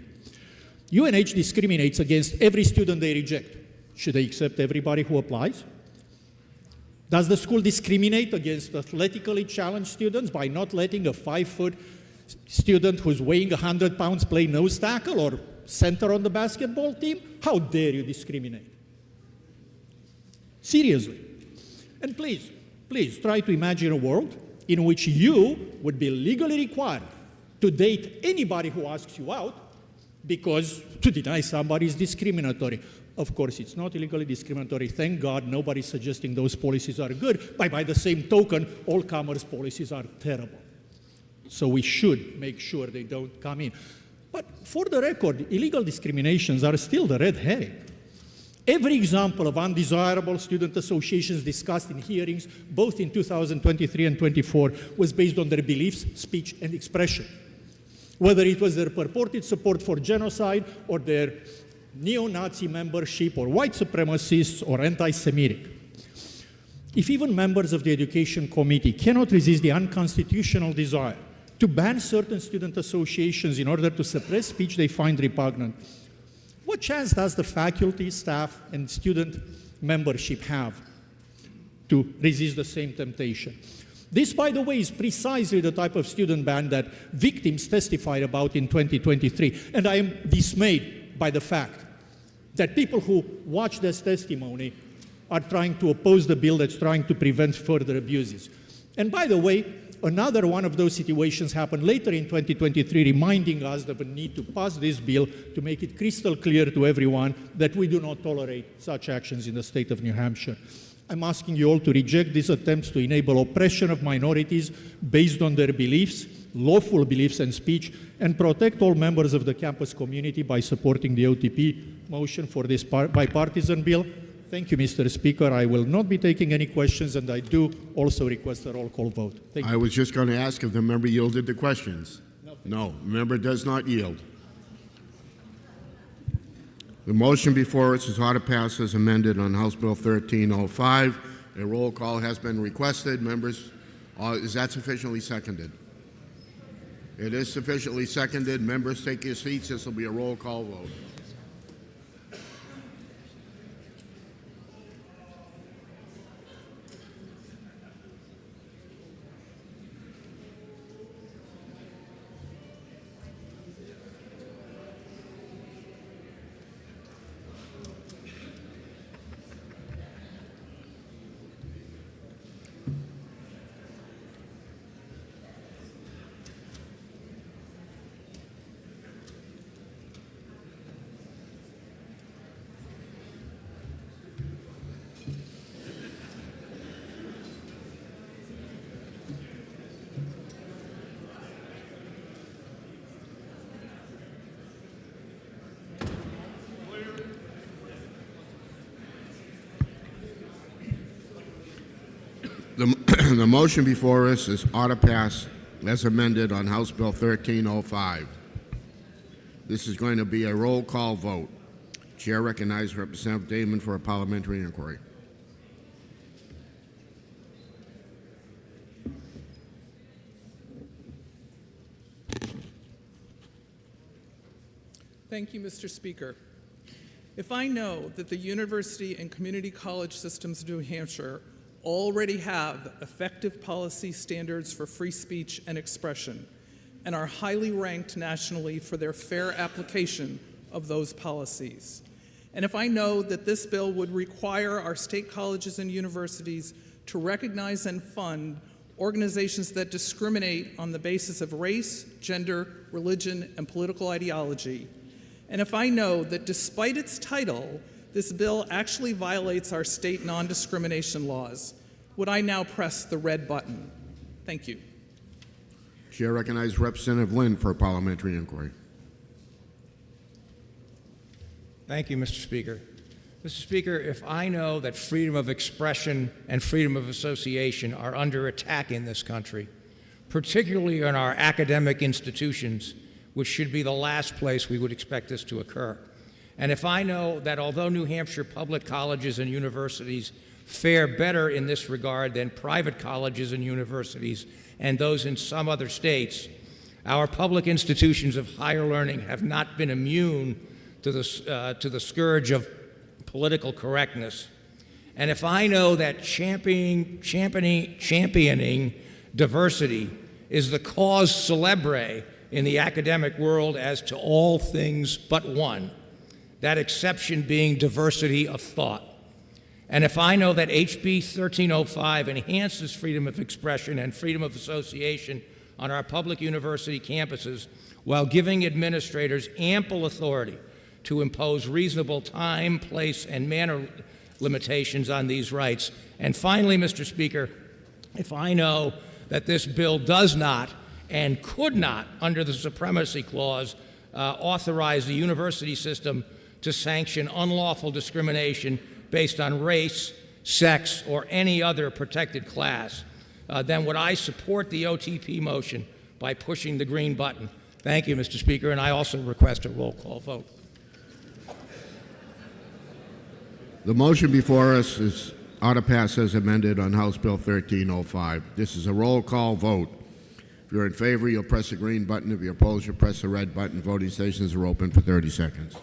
UNH discriminates against every student they reject. Should they accept everybody who applies? Does the school discriminate against athletically challenged students by not letting a 5-foot student who's weighing 100 pounds play nose tackle or center on the basketball team? How dare you discriminate? Seriously. And please try to imagine a world in which you would be legally required to date anybody who asks you out because to deny somebody is discriminatory. Of course, it's not illegally discriminatory. Thank God nobody's suggesting those policies are good, but by the same token, all commerce policies are terrible. So we should make sure they don't come in. But for the record, illegal discriminations are still the red herring. Every example of undesirable student associations discussed in hearings, both in 2023 and 24, was based on their beliefs, speech, and expression. Whether it was their purported support for genocide or their neo-Nazi membership or white supremacists or anti-Semitic. If even members of the Education Committee cannot resist the unconstitutional desire to ban certain student associations in order to suppress speech they find repugnant, what chance does the faculty, staff, and student membership have to resist the same temptation? This, by the way, is precisely the type of student ban that victims testified about in 2023, and I am dismayed by the fact that people who watch this testimony are trying to oppose the bill that's trying to prevent further abuses. And by the way, another one of those situations happened later in 2023, reminding us of the need to pass this bill to make it crystal clear to everyone that we do not tolerate such actions in the state of New Hampshire. I'm asking you all to reject these attempts to enable oppression of minorities based on their beliefs, lawful beliefs and speech, and protect all members of the campus community by supporting the OTP motion for this bipartisan bill. Thank you, Mr. Speaker. I will not be taking any questions, and I do also request a roll call vote. Thank you. I was just going to ask if the member yielded to questions. No, the member does not yield. The motion before us is ought to pass as amended on House Bill 1305. A roll call has been requested. Members, is that sufficiently seconded? It is sufficiently seconded. Members, take your seats. This will be a roll call vote. The motion before us is ought to pass as amended on House Bill 1305. This is going to be a roll call vote. Chair recognizes Representative Damon for a parliamentary inquiry. Thank you, Mr. Speaker. If I know that the university and community college systems of New Hampshire already have effective policy standards for free speech and expression and are highly ranked nationally for their fair application of those policies, and if I know that this bill would require our state colleges and universities to recognize and fund organizations that discriminate on the basis of race, gender, religion, and political ideology, and if I know that despite its title, this bill actually violates our state non-discrimination laws, would I now press the red button? Thank you. Chair recognizes Representative Lynn for a parliamentary inquiry. Thank you, Mr. Speaker. Mr. Speaker, if I know that freedom of expression and freedom of association are under attack in this country, particularly in our academic institutions, which should be the last place we would expect this to occur, and if I know that although New Hampshire public colleges and universities fare better in this regard than private colleges and universities and those in some other states, our public institutions of higher learning have not been immune to the scourge of political correctness. And if I know that championing diversity is the cause célèbre in the academic world as to all things but one, that exception being diversity of thought. And if I know that HB 1305 enhances freedom of expression and freedom of association on our public university campuses while giving administrators ample authority to impose reasonable time, place, and manner limitations on these rights. And finally, Mr. Speaker, if I know that this bill does not and could not, under the Supremacy Clause, authorize the university system to sanction unlawful discrimination based on race, sex, or any other protected class, then would I support the OTP motion by pushing the green button? Thank you, Mr. Speaker, and I also request a roll call vote. The motion before us is ought to pass as amended on House Bill 1305. This is a roll call vote. If you're in favor, you'll press the green button. If you're opposed, you'll press the red button. Voting stations are open for 30 seconds.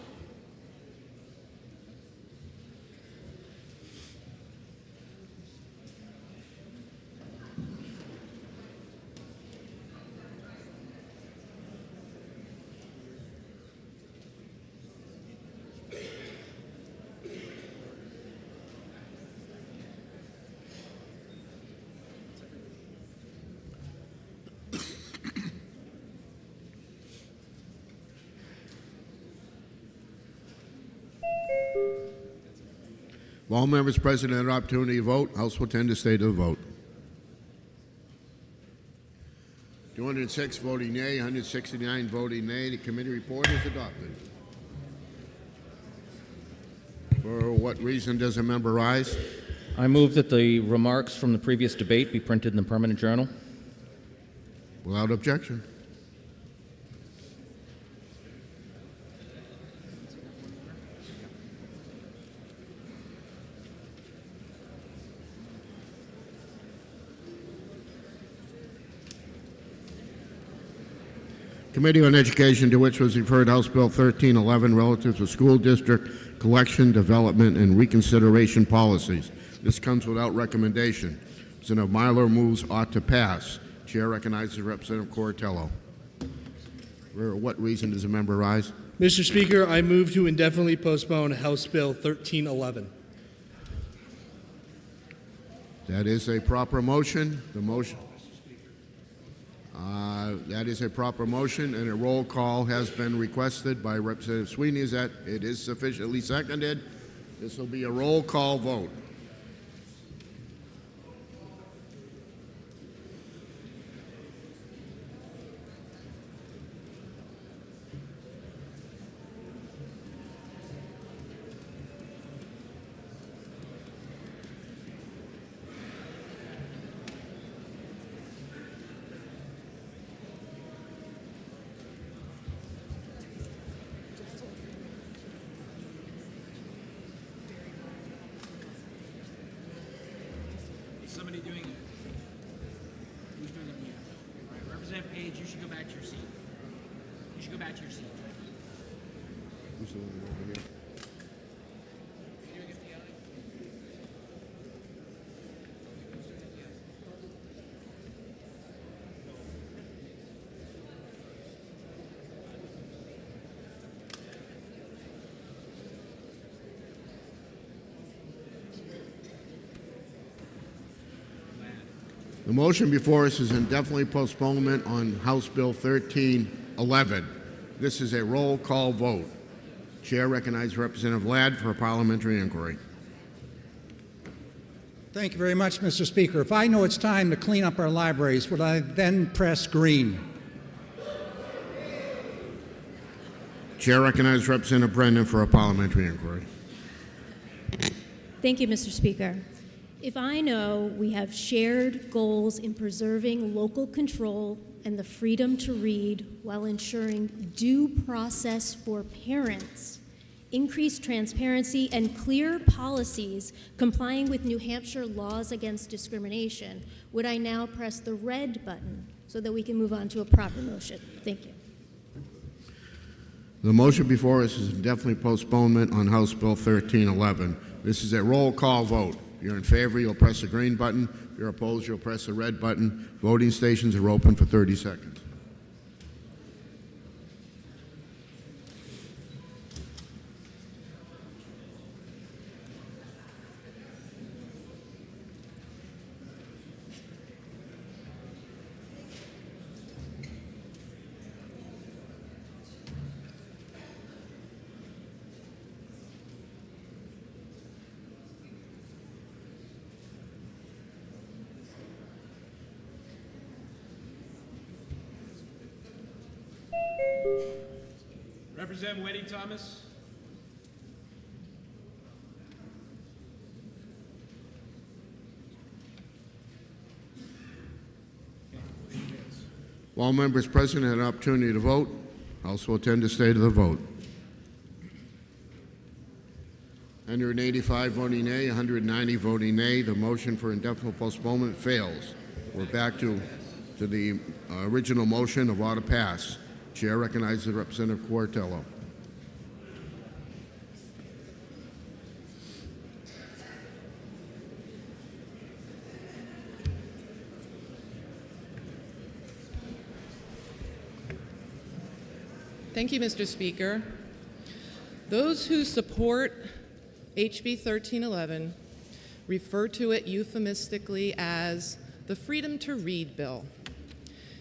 If all members present had an opportunity to vote, House will tend to stay to the vote. 206 voting yea, 169 voting nay. The committee report is adopted. For what reason does a member rise? I move that the remarks from the previous debate be printed in the permanent journal. Without objection. Committee on Education, to which was referred House Bill 1311 relative to school district collection, development, and reconsideration policies. This comes without recommendation. Representative Myler moves ought to pass. Chair recognizes Representative Cortello. For what reason does a member rise? Mr. Speaker, I move to indefinitely postpone House Bill 1311. That is a proper motion. That is a proper motion, and a roll call has been requested by Representative Sweeney. Is that it is sufficiently seconded? This will be a roll call vote. somebody doing it. Who's doing it here? All right, Representative Page, you should go back to your seat. You should go back to your seat. Who's the one over here? The motion before us is indefinitely postponement on House Bill 1311. This is a roll call vote. Chair recognizes Representative Ladd for a parliamentary inquiry. Thank you very much, Mr. Speaker. If I know it's time to clean up our libraries, would I then press green? Chair recognizes Representative Brendan for a parliamentary inquiry. Thank you, Mr. Speaker. If I know we have shared goals in preserving local control and the freedom to read while ensuring due process for parents, increased transparency, and clear policies complying with New Hampshire laws against discrimination, would I now press the red button so that we can move on to a proper motion? Thank you. The motion before us is indefinitely postponement on House Bill 1311. This is a roll call vote. If you're in favor, you'll press the green button. If you're opposed, you'll press the red button. Voting stations are open for 30 seconds. Representative Wedding Thomas. While members present had an opportunity to vote, House will attend to state of the vote. 185 voting nay, 190 voting nay. The motion for indefinite postponement fails. We're back to the original motion of ought to pass. Chair recognizes Representative Quartello. Thank you, Mr. Speaker. Those who support HB 1311 refer to it euphemistically as the Freedom to Read Bill.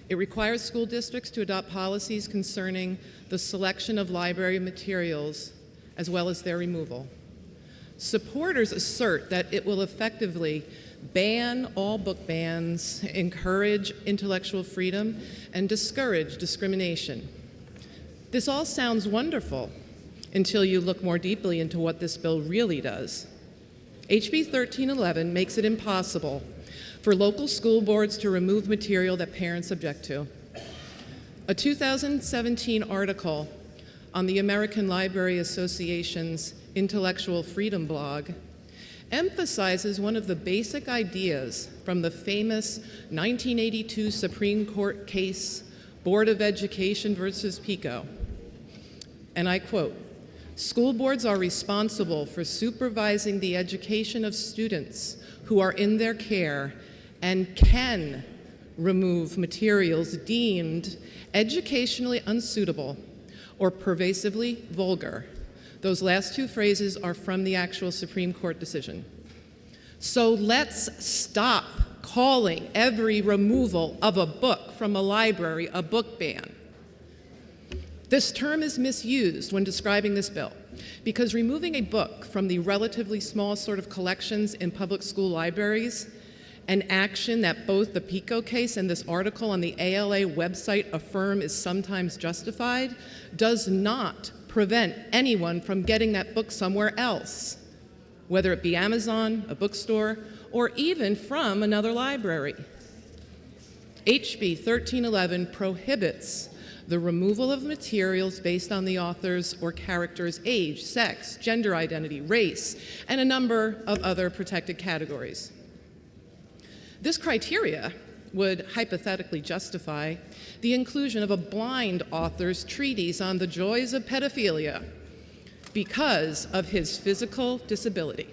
It requires school districts to adopt policies concerning the selection of library materials as well as their removal. Supporters assert that it will effectively ban all book bans, encourage intellectual freedom, and discourage discrimination. This all sounds wonderful until you look more deeply into what this bill really does. HB 1311 makes it impossible for local school boards to remove material that parents object to. A 2017 article on the American Library Association's Intellectual Freedom blog emphasizes one of the basic ideas from the famous 1982 Supreme Court case, Board of Education versus PICO. And I quote, "School boards are responsible for supervising the education of students who are in their care and can remove materials deemed educationally unsuitable or pervasively vulgar." Those last two phrases are from the actual Supreme Court decision. So let's stop calling every removal of a book from a library a book ban. This term is misused when describing this bill because removing a book from the relatively small sort of collections in public school libraries, an action that both the PICO case and this article on the ALA website affirm is sometimes justified, does not prevent anyone from getting that book somewhere else, whether it be Amazon, a bookstore, or even from another library. HB 1311 prohibits the removal of materials based on the author's or character's age, sex, gender identity, race, and a number of other protected categories. This criteria would hypothetically justify the inclusion of a blind author's treatise on the joys of pedophilia because of his physical disability.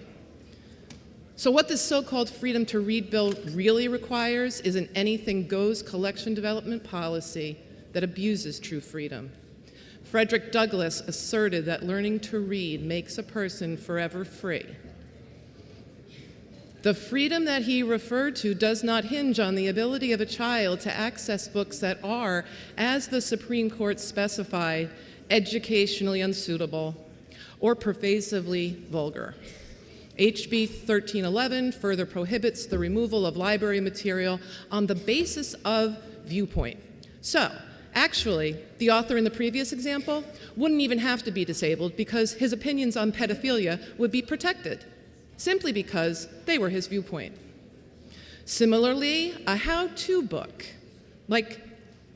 So what this so-called Freedom to Read bill really requires is an anything goes collection development policy that abuses true freedom. Frederick Douglass asserted that learning to read makes a person forever free. The freedom that he referred to does not hinge on the ability of a child to access books that are, as the Supreme Court specified, educationally unsuitable or pervasively vulgar. HB 1311 further prohibits the removal of library material on the basis of viewpoint. So, actually, the author in the previous example wouldn't even have to be disabled because his opinions on pedophilia would be protected, simply because they were his viewpoint. Similarly, a how-to book, like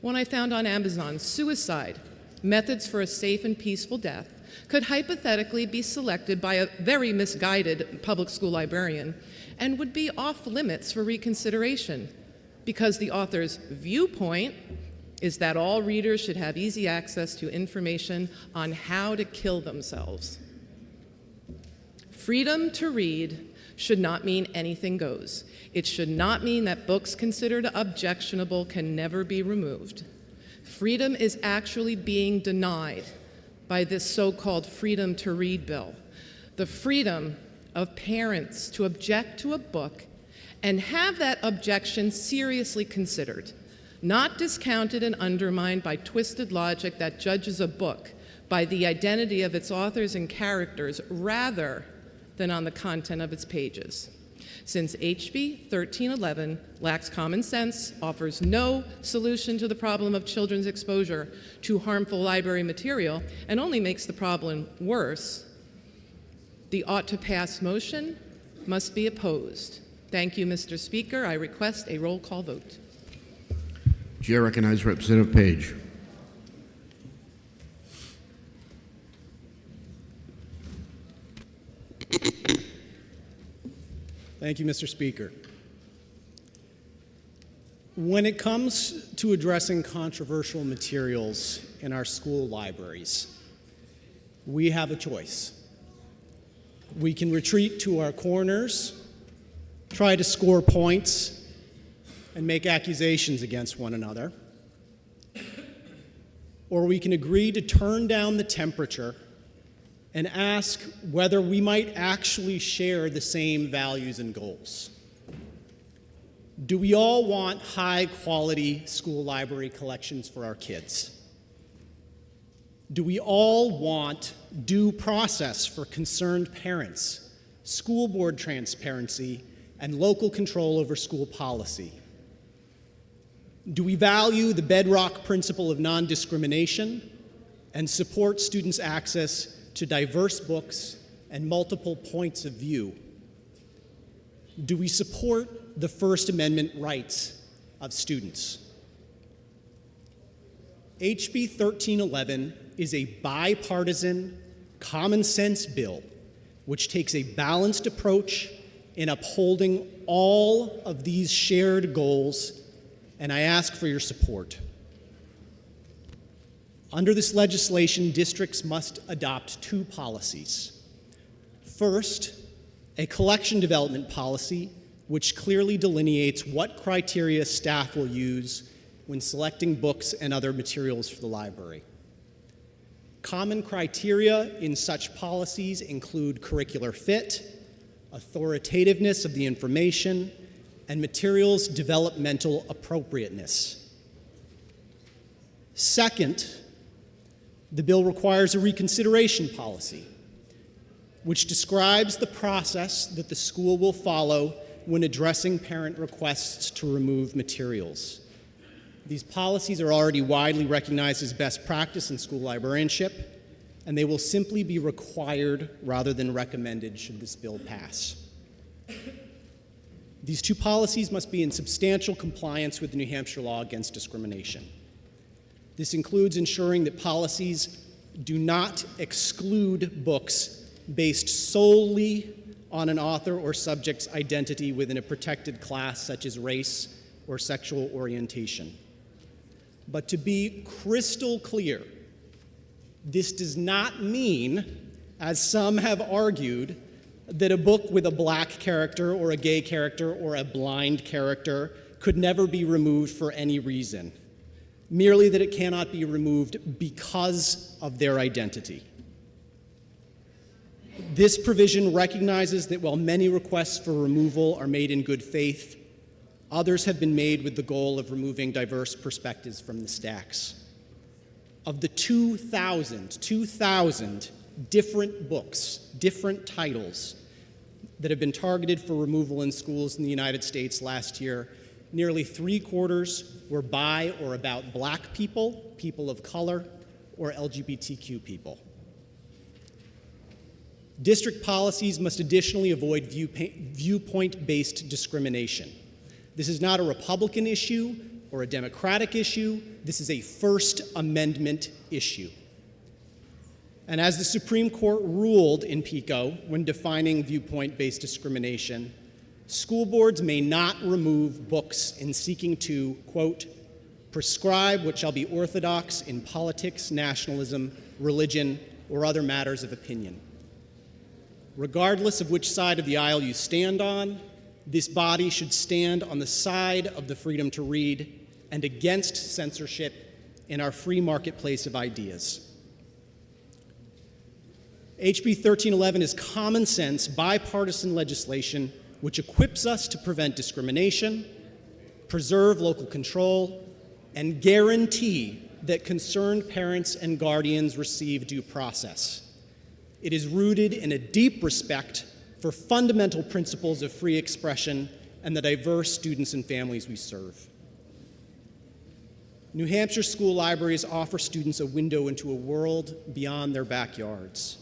one I found on Amazon, Suicide, Methods for a Safe and Peaceful Death, could hypothetically be selected by a very misguided public school librarian and would be off limits for reconsideration because the author's viewpoint is that all readers should have easy access to information on how to kill themselves. Freedom to read should not mean anything goes. It should not mean that books considered objectionable can never be removed. Freedom is actually being denied by this so-called Freedom to Read bill. The freedom of parents to object to a book and have that objection seriously considered, not discounted and undermined by twisted logic that judges a book by the identity of its authors and characters rather than on the content of its pages. Since HB 1311 lacks common sense, offers no solution to the problem of children's exposure to harmful library material, and only makes the problem worse, the ought to pass motion must be opposed. Thank you, Mr. Speaker. I request a roll call vote. Chair recognizes Representative Page. Thank you, Mr. Speaker. When it comes to addressing controversial materials in our school libraries, we have a choice. We can retreat to our corners, try to score points, and make accusations against one another, or we can agree to turn down the temperature and ask whether we might actually share the same values and goals. Do we all want high-quality school library collections for our kids? Do we all want due process for concerned parents, school board transparency, and local control over school policy? Do we value the bedrock principle of non-discrimination and support students' access to diverse books and multiple points of view? Do we support the First Amendment rights of students? HB 1311 is a bipartisan, common-sense bill which takes a balanced approach in upholding all of these shared goals, and I ask for your support. Under this legislation, districts must adopt two policies. First, a collection development policy which clearly delineates what criteria staff will use when selecting books and other materials for the library. Common criteria in such policies include curricular fit, authoritativeness of the information, and materials' developmental appropriateness. Second, the bill requires a reconsideration policy, which describes the process that the school will follow when addressing parent requests to remove materials. These policies are already widely recognized as best practice in school librarianship, and they will simply be required rather than recommended should this bill pass. These two policies must be in substantial compliance with the New Hampshire law against discrimination. This includes ensuring that policies do not exclude books based solely on an author or subject's identity within a protected class such as race or sexual orientation. But to be crystal clear, this does not mean, as some have argued, that a book with a black character or a gay character or a blind character could never be removed for any reason, merely that it cannot be removed because of their identity. This provision recognizes that while many requests for removal are made in good faith, others have been made with the goal of removing diverse perspectives from the stacks. Of the 2,000 different books, different titles that have been targeted for removal in schools in the United States last year, nearly 3/4 were by or about black people, people of color, or LGBTQ people. District policies must additionally avoid viewpoint-based discrimination. This is not a Republican issue or a Democratic issue. This is a First Amendment issue. And as the Supreme Court ruled in PICO when defining viewpoint-based discrimination, school boards may not remove books in seeking to, quote, prescribe what shall be orthodox in politics, nationalism, religion, or other matters of opinion. Regardless of which side of the aisle you stand on, this body should stand on the side of the freedom to read and against censorship in our free marketplace of ideas. HB 1311 is common sense, bipartisan legislation which equips us to prevent discrimination, preserve local control, and guarantee that concerned parents and guardians receive due process. It is rooted in a deep respect for fundamental principles of free expression and the diverse students and families we serve. New Hampshire school libraries offer students a window into a world beyond their backyards.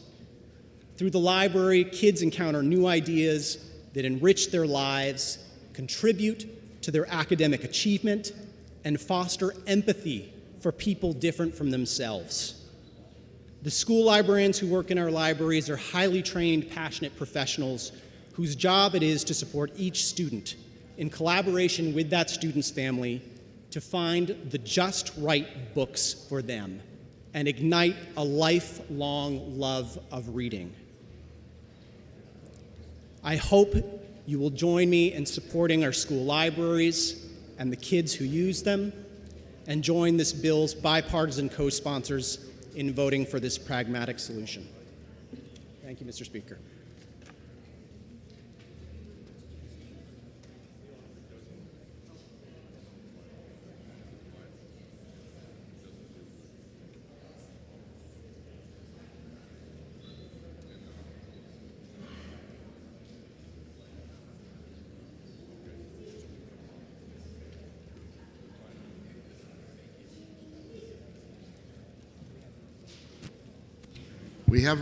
Through the library, kids encounter new ideas that enrich their lives, contribute to their academic achievement, and foster empathy for people different from themselves. The school librarians who work in our libraries are highly trained, passionate professionals whose job it is to support each student in collaboration with that student's family to find the just right books for them and ignite a lifelong love of reading. I hope you will join me in supporting our school libraries and the kids who use them, and join this bill's bipartisan co-sponsors in voting for this pragmatic solution. Thank you, Mr. Speaker.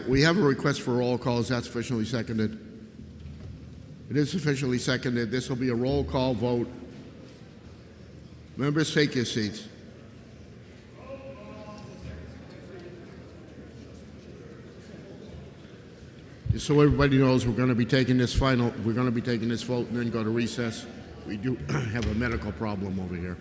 We have a request for roll calls. That's officially seconded. It is officially seconded. This will be a roll call vote. Members, take your seats. Just so everybody knows, we're going to be taking this vote and then go to recess. We do have a medical problem over here.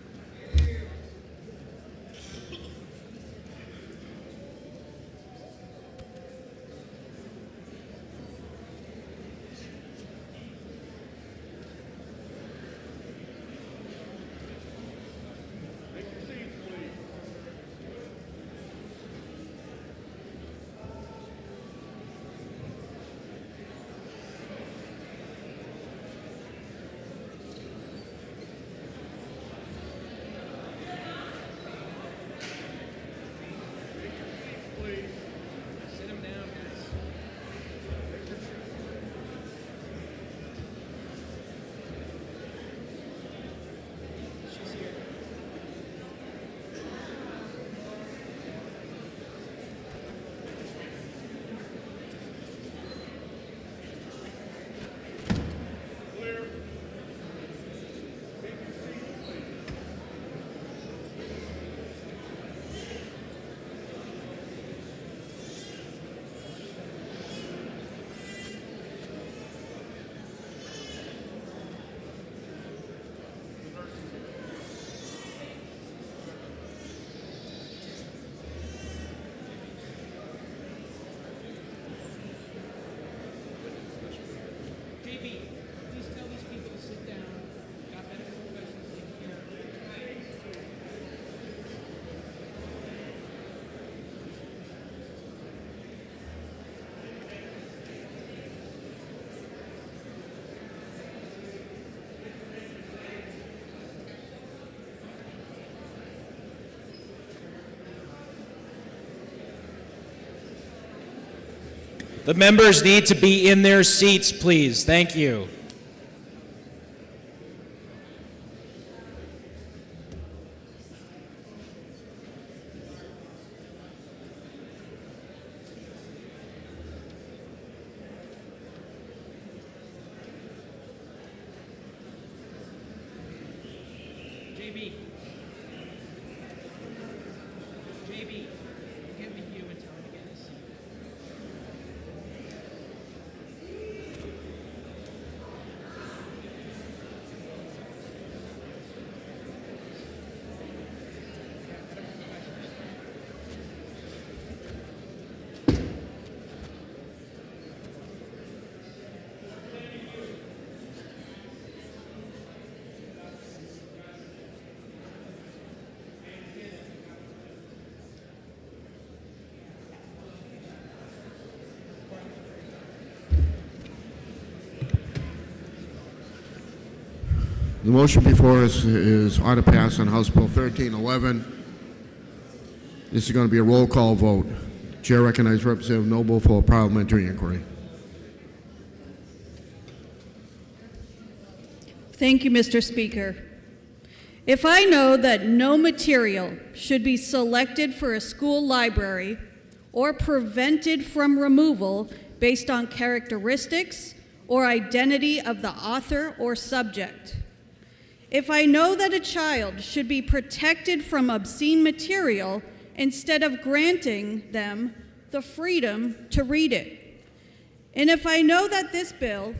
The members need to be in their seats, please. Thank you. The motion before us is ought to pass on House Bill 1311. This is going to be a roll call vote. Chair recognizes Representative Noble for a parliamentary inquiry. Thank you, Mr. Speaker. If I know that no material should be selected for a school library or prevented from removal based on characteristics or identity of the author or subject, if I know that a child should be protected from obscene material instead of granting them the freedom to read it, and if I know that this bill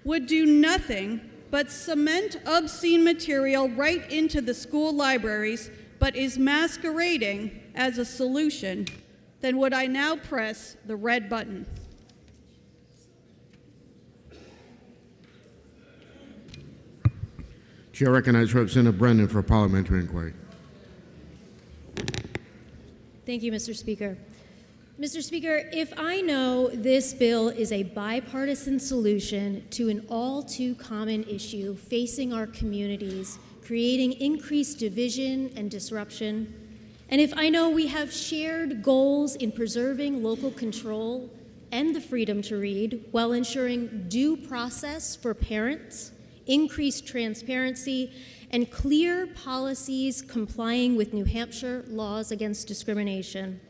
would do nothing but cement obscene material right into the school libraries but is masquerading as a solution, then would I now press the red button? Chair recognizes Representative Brennan for a parliamentary inquiry. Thank you, Mr. Speaker. Mr. Speaker, if I know this bill is a bipartisan solution to an all too common issue facing our communities, creating increased division and disruption, and if I know we have shared goals in preserving local control and the freedom to read while ensuring due process for parents, increased transparency, and clear policies complying with New Hampshire laws against discrimination.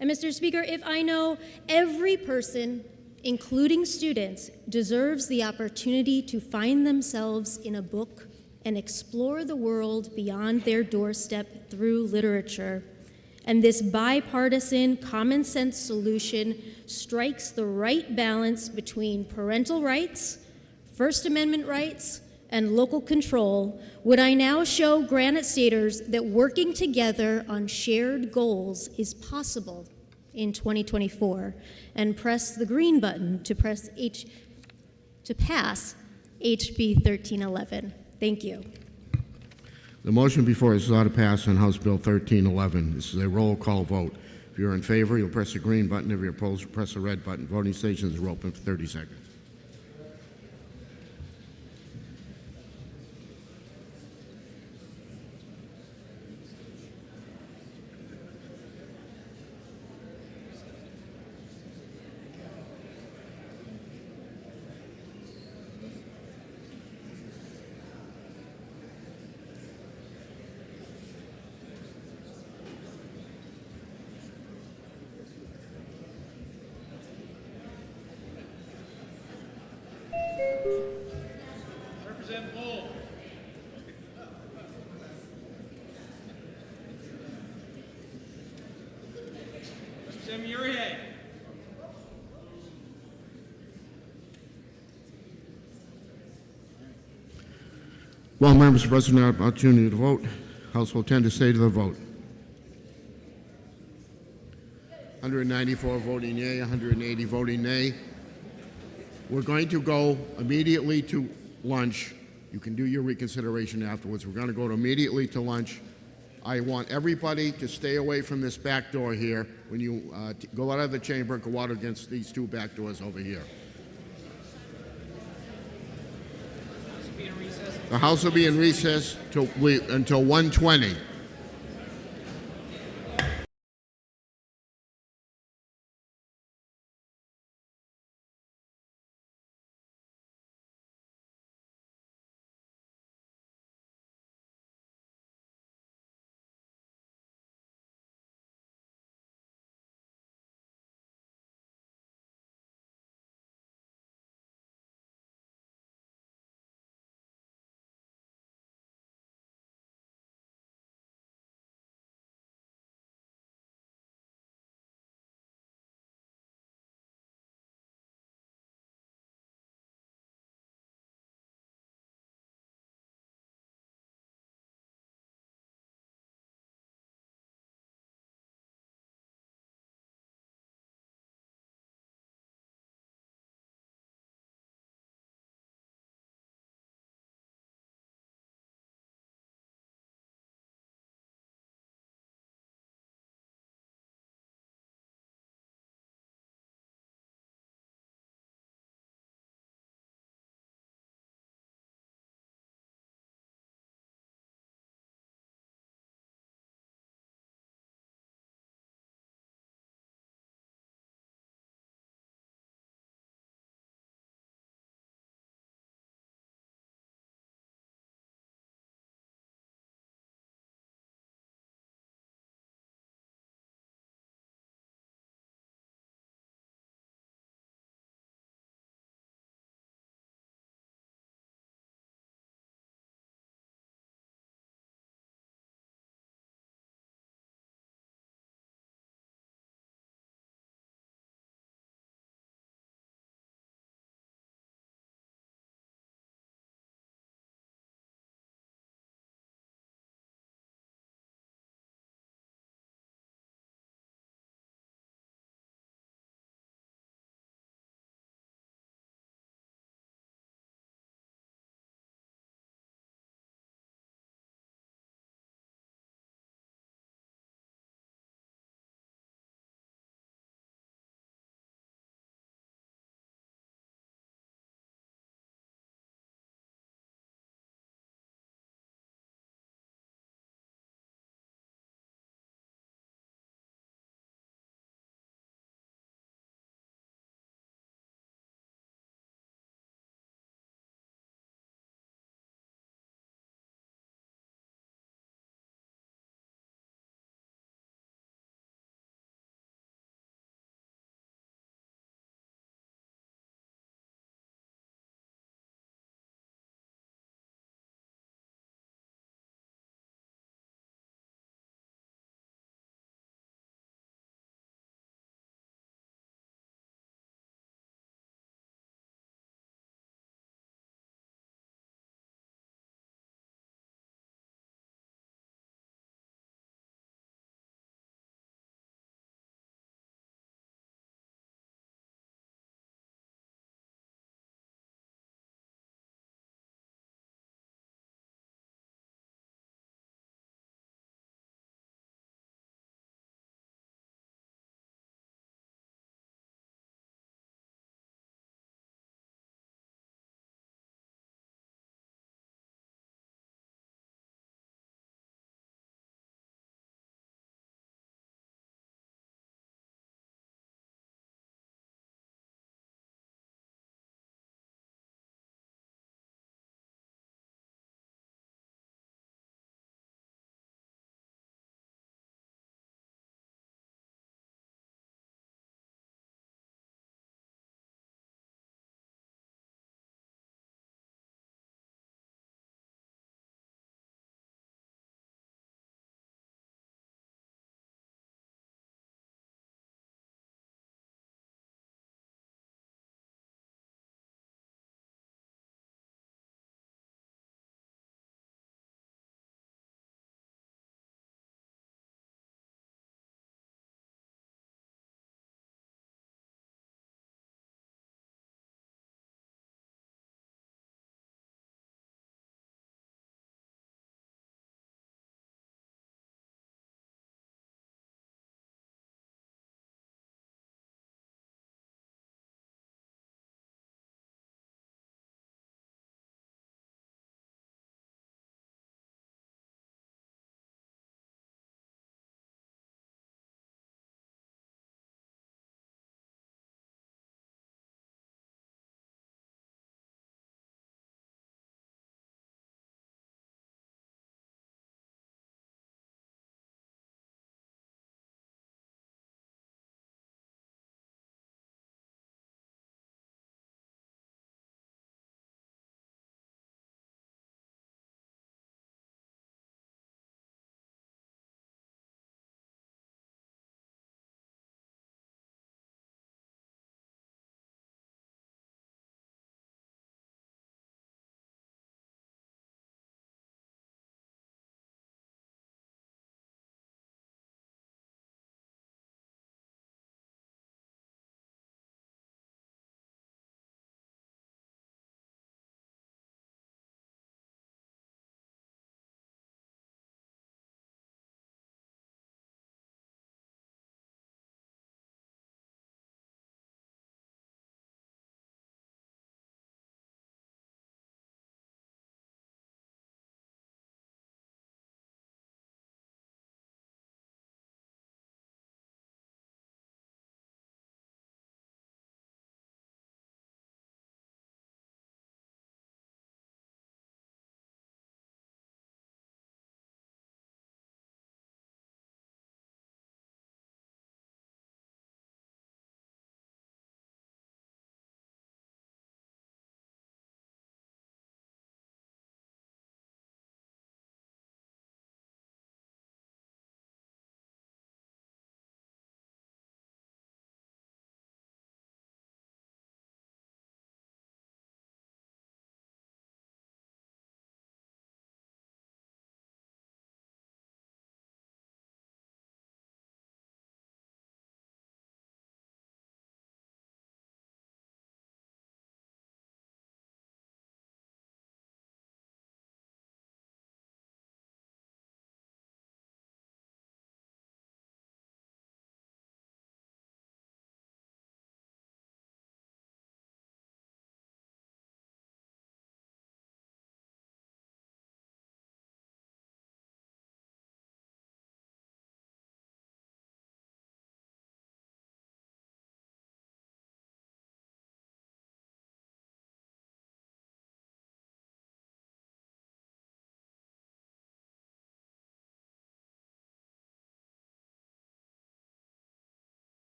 And Mr. Speaker, if I know every person, including students, deserves the opportunity to find themselves in a book and explore the world beyond their doorstep through literature, and this bipartisan, common sense solution strikes the right balance between parental rights, First Amendment rights, and local control, would I now show Granite Staters that working together on shared goals is possible in 2024 and press the green button to pass HB 1311. Thank you. The motion before us is ought to pass on House Bill 1311. This is a roll call vote. If you're in favor, you'll press the green button. If you're opposed, press the red button. Voting stations are open for 30 seconds. Representative Bull. Representative Muirhead. Well, members present have an opportunity to vote. House will tend to stay to the vote. 194 voting yea, 180 voting nay. We're going to go immediately to lunch. You can do your reconsideration afterwards. We're going to go immediately to lunch. I want everybody to stay away from this back door here. When you go out of the chamber, go out against these two back doors over here. The House will be in recess until 1:20.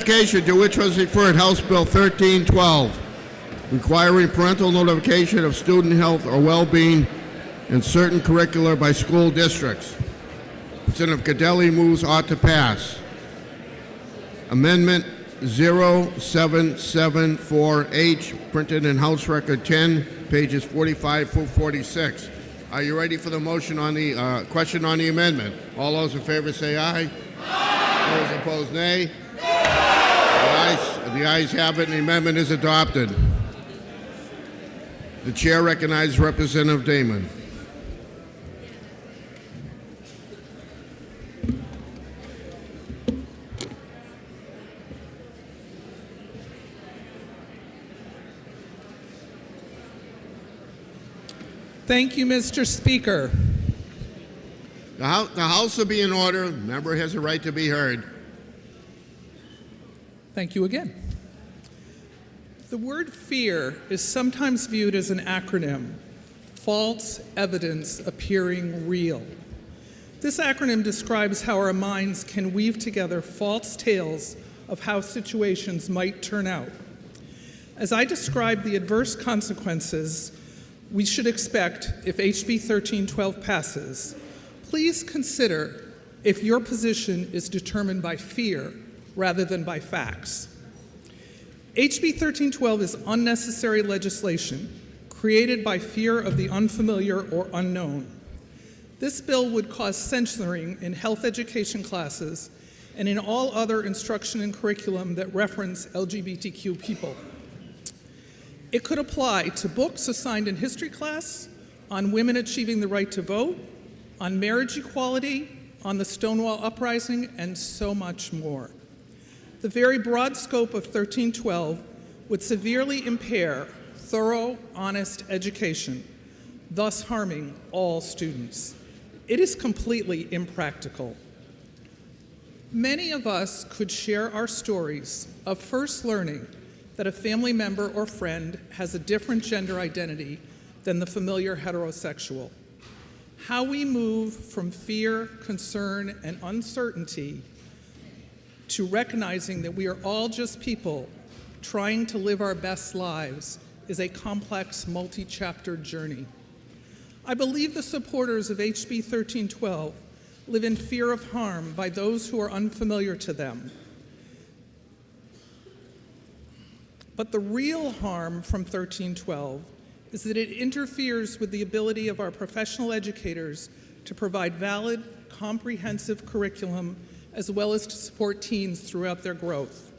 Education, to which was referred House Bill 1312, requiring parental notification of student health or well-being in certain curricula by school districts. Representative Cadelli moves ought to pass. Amendment 0774H, printed in House Record 10, pages 45 through 46. Are you ready for the motion on the question on the amendment? All those in favor say aye. Aye. Those opposed, nay. The ayes have it, and the amendment is adopted. The chair recognizes Representative Damon. Thank you, Mr. Speaker. The House will be in order. The member has a right to be heard. Thank you again. The word fear is sometimes viewed as an acronym, false evidence appearing real. This acronym describes how our minds can weave together false tales of how situations might turn out. As I describe the adverse consequences we should expect if HB 1312 passes, please consider if your position is determined by fear rather than by facts. HB 1312 is unnecessary legislation created by fear of the unfamiliar or unknown. This bill would cause censoring in health education classes and in all other instruction and curriculum that reference LGBTQ people. It could apply to books assigned in history class, on women achieving the right to vote, on marriage equality, on the Stonewall Uprising, and so much more. The very broad scope of 1312 would severely impair thorough, honest education, thus harming all students. It is completely impractical. Many of us could share our stories of first learning that a family member or friend has a different gender identity than the familiar heterosexual. How we move from fear, concern, and uncertainty to recognizing that we are all just people trying to live our best lives is a complex, multi-chapter journey. I believe the supporters of HB 1312 live in fear of harm by those who are unfamiliar to them. But the real harm from 1312 is that it interferes with the ability of our professional educators to provide valid, comprehensive curriculum as well as to support teens throughout their growth.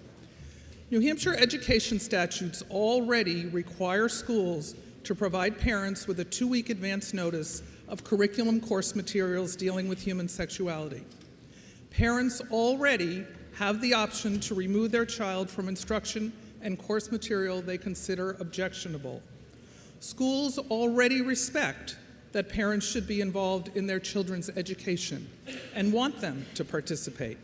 New Hampshire education statutes already require schools to provide parents with a 2-week advance notice of curriculum course materials dealing with human sexuality. Parents already have the option to remove their child from instruction and course material they consider objectionable. Schools already respect that parents should be involved in their children's education and want them to participate.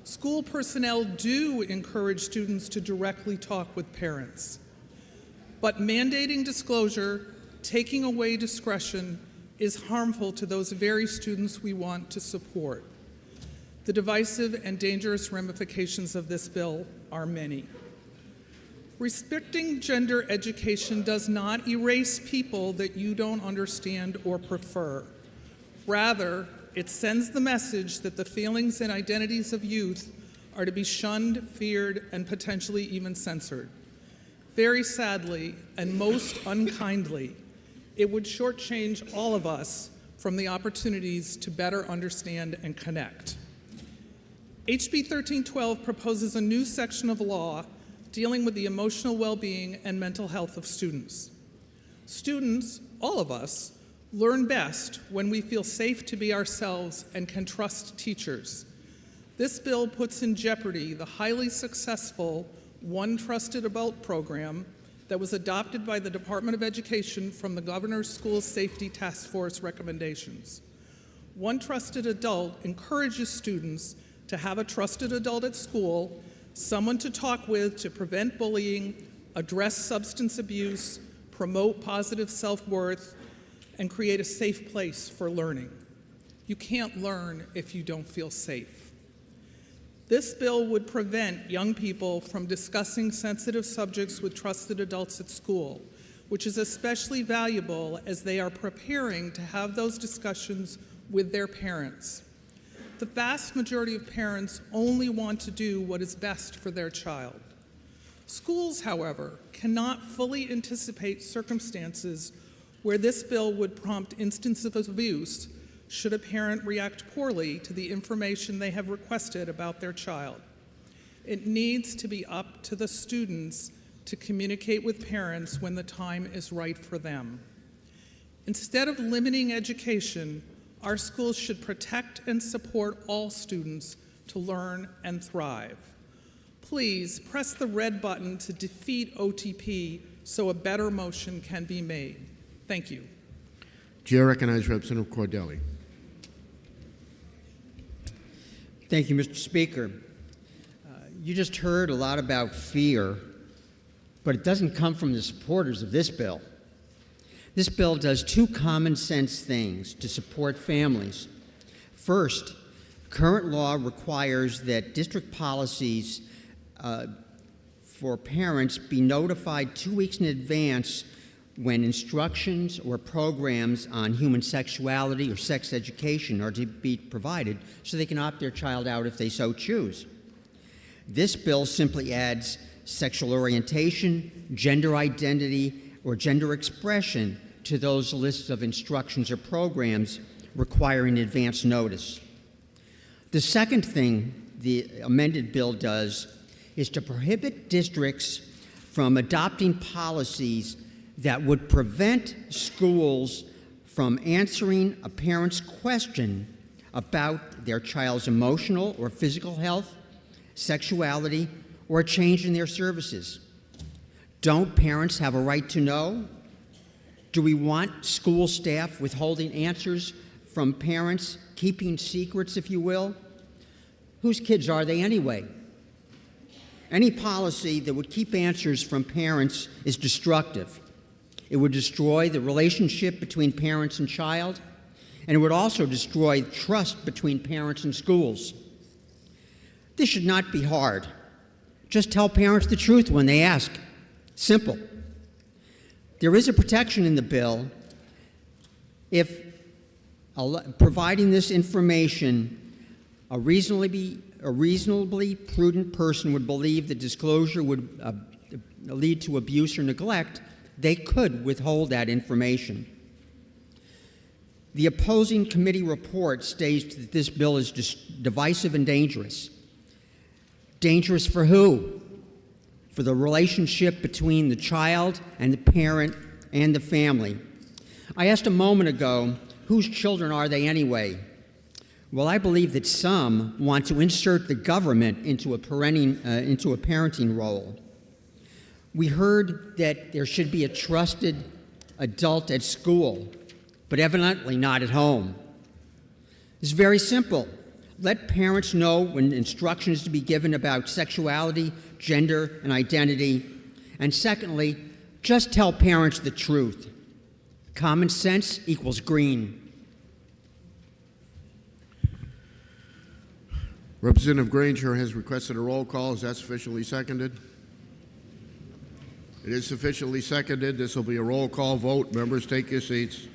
School personnel do encourage students to directly talk with parents. But mandating disclosure, taking away discretion, is harmful to those very students we want to support. The divisive and dangerous ramifications of this bill are many. Restricting gender education does not erase people that you don't understand or prefer. Rather, it sends the message that the feelings and identities of youth are to be shunned, feared, and potentially even censored. Very sadly, and most unkindly, it would shortchange all of us from the opportunities to better understand and connect. HB 1312 proposes a new section of law dealing with the emotional well-being and mental health of students. Students, all of us, learn best when we feel safe to be ourselves and can trust teachers. This bill puts in jeopardy the highly successful One Trusted Adult program that was adopted by the Department of Education from the Governor's School Safety Task Force recommendations. One Trusted Adult encourages students to have a trusted adult at school, someone to talk with to prevent bullying, address substance abuse, promote positive self-worth, and create a safe place for learning. You can't learn if you don't feel safe. This bill would prevent young people from discussing sensitive subjects with trusted adults at school, which is especially valuable as they are preparing to have those discussions with their parents. The vast majority of parents only want to do what is best for their child. Schools, however, cannot fully anticipate circumstances where this bill would prompt instances of abuse should a parent react poorly to the information they have requested about their child. It needs to be up to the students to communicate with parents when the time is right for them. Instead of limiting education, our schools should protect and support all students to learn and thrive. Please press the red button to defeat OTP so a better motion can be made. Thank you. Chair recognizes Representative Cordelli. Thank you, Mr. Speaker. You just heard a lot about fear, but it doesn't come from the supporters of this bill. This bill does two common sense things to support families. First, current law requires that district policies for parents be notified 2 weeks in advance when instructions or programs on human sexuality or sex education are to be provided so they can opt their child out if they so choose. This bill simply adds sexual orientation, gender identity, or gender expression to those lists of instructions or programs requiring advance notice. The second thing the amended bill does is to prohibit districts from adopting policies that would prevent schools from answering a parent's question about their child's emotional or physical health, sexuality, or a change in their services. Don't parents have a right to know? Do we want school staff withholding answers from parents, keeping secrets, if you will? Whose kids are they anyway? Any policy that would keep answers from parents is destructive. It would destroy the relationship between parents and child, and it would also destroy trust between parents and schools. This should not be hard. Just tell parents the truth when they ask. Simple. There is a protection in the bill if providing this information, a reasonably prudent person would believe that disclosure would lead to abuse or neglect, they could withhold that information. The opposing committee report states that this bill is divisive and dangerous. Dangerous for who? For the relationship between the child and the parent and the family. I asked a moment ago, whose children are they anyway? Well, I believe that some want to insert the government into a parenting role. We heard that there should be a trusted adult at school, but evidently not at home. It's very simple. Let parents know when instruction is to be given about sexuality, gender, and identity. And secondly, just tell parents the truth. Common sense equals green. Representative Granger has requested a roll call. Is that sufficiently seconded? It is sufficiently seconded. This will be a roll call vote. Members, take your seats.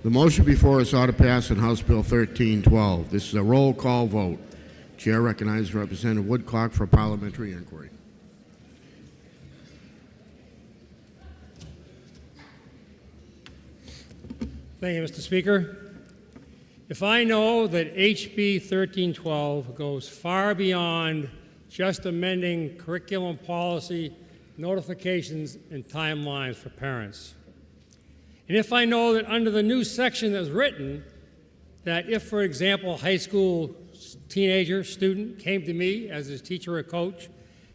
The motion before us ought to pass in House Bill 1312. This is a roll call vote. Chair recognizes Representative Woodcock for parliamentary inquiry. Thank you, Mr. Speaker. If I know that HB 1312 goes far beyond just amending curriculum policy, notifications, and timelines for parents. And if I know that under the new section that's written, that if, for example, a high school teenager, student came to me as his teacher or coach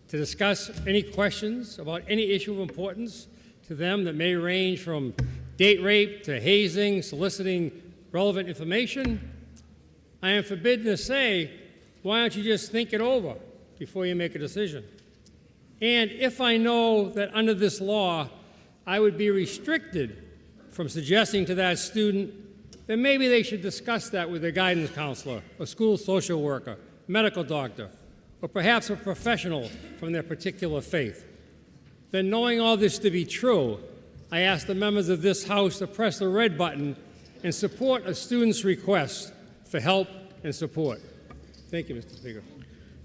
to discuss any questions about any issue of importance to them that may range from date rape to hazing, soliciting relevant information, I am forbidden to say, why don't you just think it over before you make a decision? And if I know that under this law, I would be restricted from suggesting to that student that maybe they should discuss that with their guidance counselor, a school social worker, medical doctor, or perhaps a professional from their particular faith, then knowing all this to be true, I ask the members of this House to press the red button and support a student's request for help and support. Thank you, Mr. Speaker.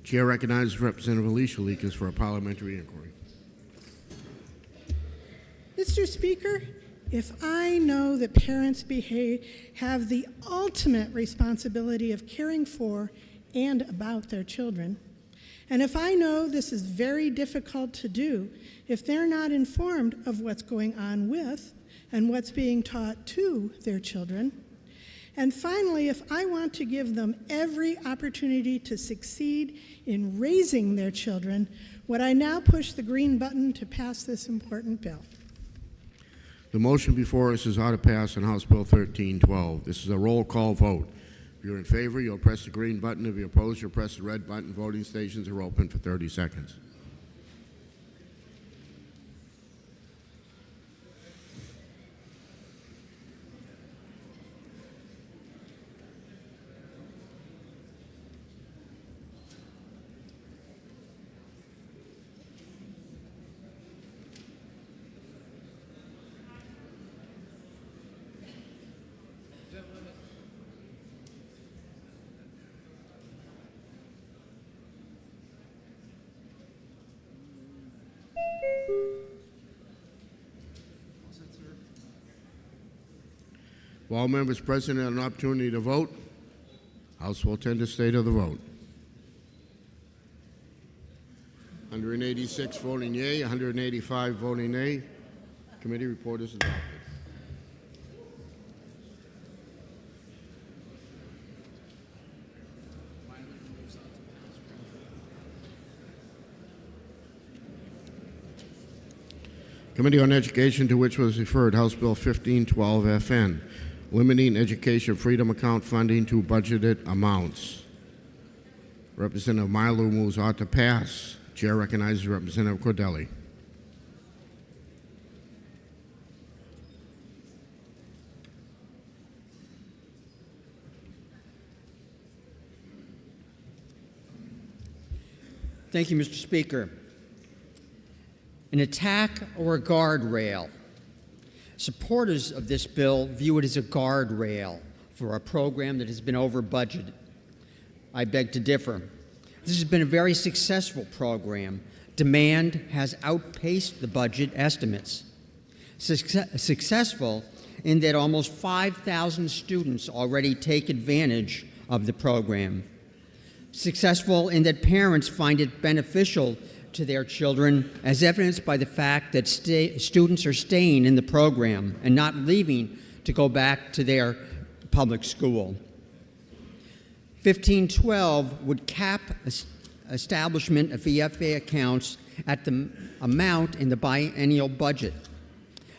Chair recognizes Representative Alicia Leakers for a parliamentary inquiry. Mr. Speaker, if I know that parents have the ultimate responsibility of caring for and about their children, and if I know this is very difficult to do if they're not informed of what's going on with and what's being taught to their children, and finally, if I want to give them every opportunity to succeed in raising their children, would I now push the green button to pass this important bill? The motion before us is how to pass on House Bill 1312. This is a roll call vote. If you're in favor, you'll press the green button. If you're opposed, you'll press the red button. Voting stations are open for 30 seconds. If all members present had an opportunity to vote, House will attend to state of the vote. 186 voting yea, 185 voting nay. Committee report is adopted. Committee on Education, to which was referred House Bill 1512 FN, limiting education freedom account funding to budgeted amounts. Representative Milo moves ought to pass. Chair recognizes Representative Cordelli. Thank you, Mr. Speaker. An attack or a guardrail. Supporters of this bill view it as a guardrail for a program that has been over budgeted. I beg to differ. This has been a very successful program. Demand has outpaced the budget estimates. Successful in that almost 5,000 students already take advantage of the program. Successful in that parents find it beneficial to their children, as evidenced by the fact that students are staying in the program and not leaving to go back to their public school. 1512 would cap establishment of EFA accounts at the amount in the biennial budget.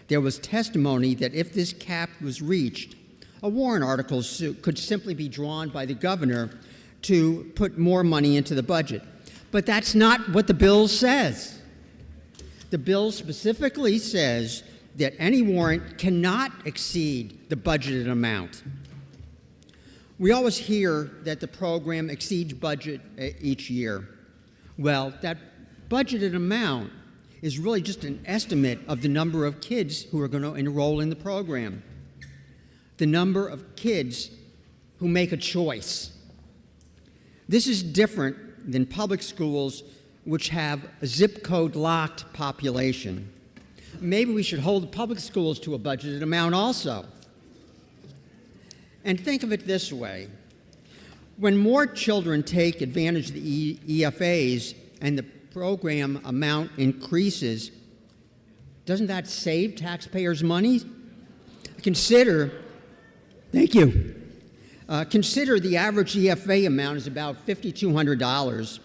There was testimony that if this cap was reached, a warrant article could simply be drawn by the governor to put more money into the budget. But that's not what the bill says. The bill specifically says that any warrant cannot exceed the budgeted amount. We always hear that the program exceeds budget each year. Well, that budgeted amount is really just an estimate of the number of kids who are going to enroll in the program, the number of kids who make a choice. This is different than public schools, which have a zip code locked population. Maybe we should hold the public schools to a budgeted amount also. And think of it this way. When more children take advantage of the EFAs and the program amount increases, doesn't that save taxpayers money? Consider the average EFA amount is about $5,200,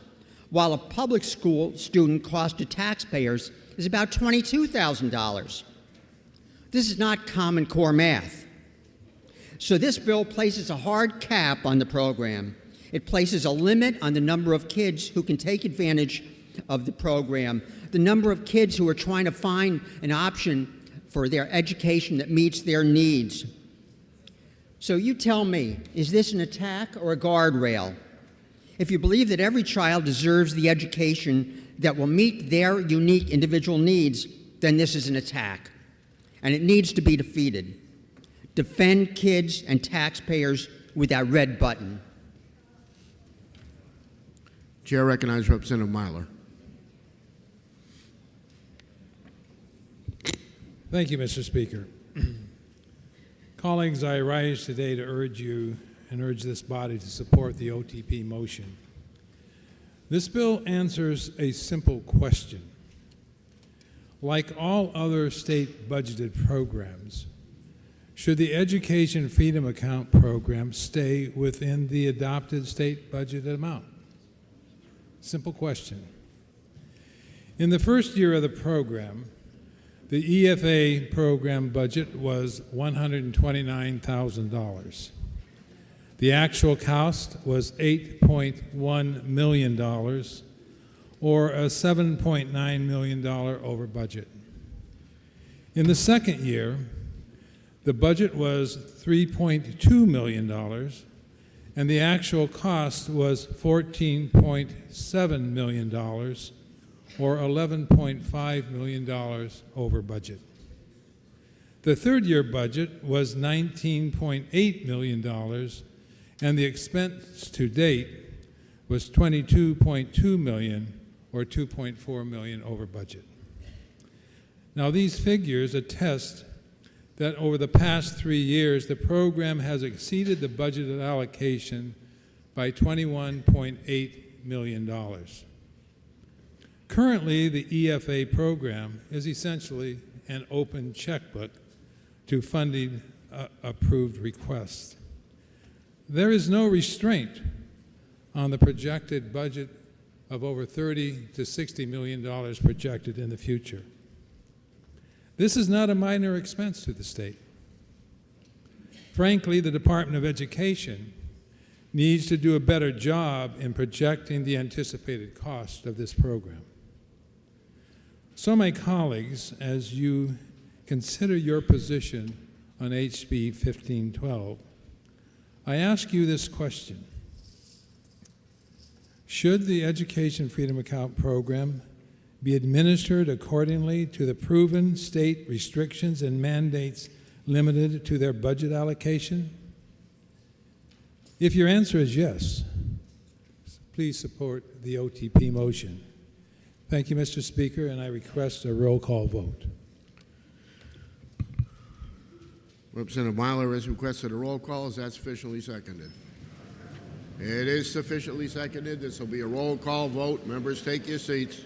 while a public school student cost to taxpayers is about $22,000. This is not Common Core math. So this bill places a hard cap on the program. It places a limit on the number of kids who can take advantage of the program, the number of kids who are trying to find an option for their education that meets their needs. So you tell me, is this an attack or a guardrail? If you believe that every child deserves the education that will meet their unique individual needs, then this is an attack, and it needs to be defeated. Defend kids and taxpayers with that red button. Chair recognizes Representative Myler. Thank you, Mr. Speaker. Colleagues, I rise today to urge you and urge this body to support the OTP motion. This bill answers a simple question. Like all other state budgeted programs, should the Education Freedom Account program stay within the adopted state budgeted amount? Simple question. In the first year of the program, the EFA program budget was $129,000. The actual cost was $8.1 million, or a $7.9 million over budget. In the second year, the budget was $3.2 million, and the actual cost was $14.7 million, or $11.5 million over budget. The third year budget was $19.8 million, and the expense to date was $22.2 million, or $2.4 million over budget. Now, these figures attest that over the past 3 years, the program has exceeded the budgeted allocation by $21.8 million. Currently, the EFA program is essentially an open checkbook to funding approved requests. There is no restraint on the projected budget of over $30 to $60 million projected in the future. This is not a minor expense to the state. Frankly, the Department of Education needs to do a better job in projecting the anticipated cost of this program. So, my colleagues, as you consider your position on HB 1512, I ask you this question. Should the Education Freedom Account program be administered accordingly to the proven state restrictions and mandates limited to their budget allocation? If your answer is yes, please support the OTP motion. Thank you, Mr. Speaker, and I request a roll call vote. Representative Wallner has requested a roll call. Is that sufficiently seconded? It is sufficiently seconded. This will be a roll call vote. Members, take your seats.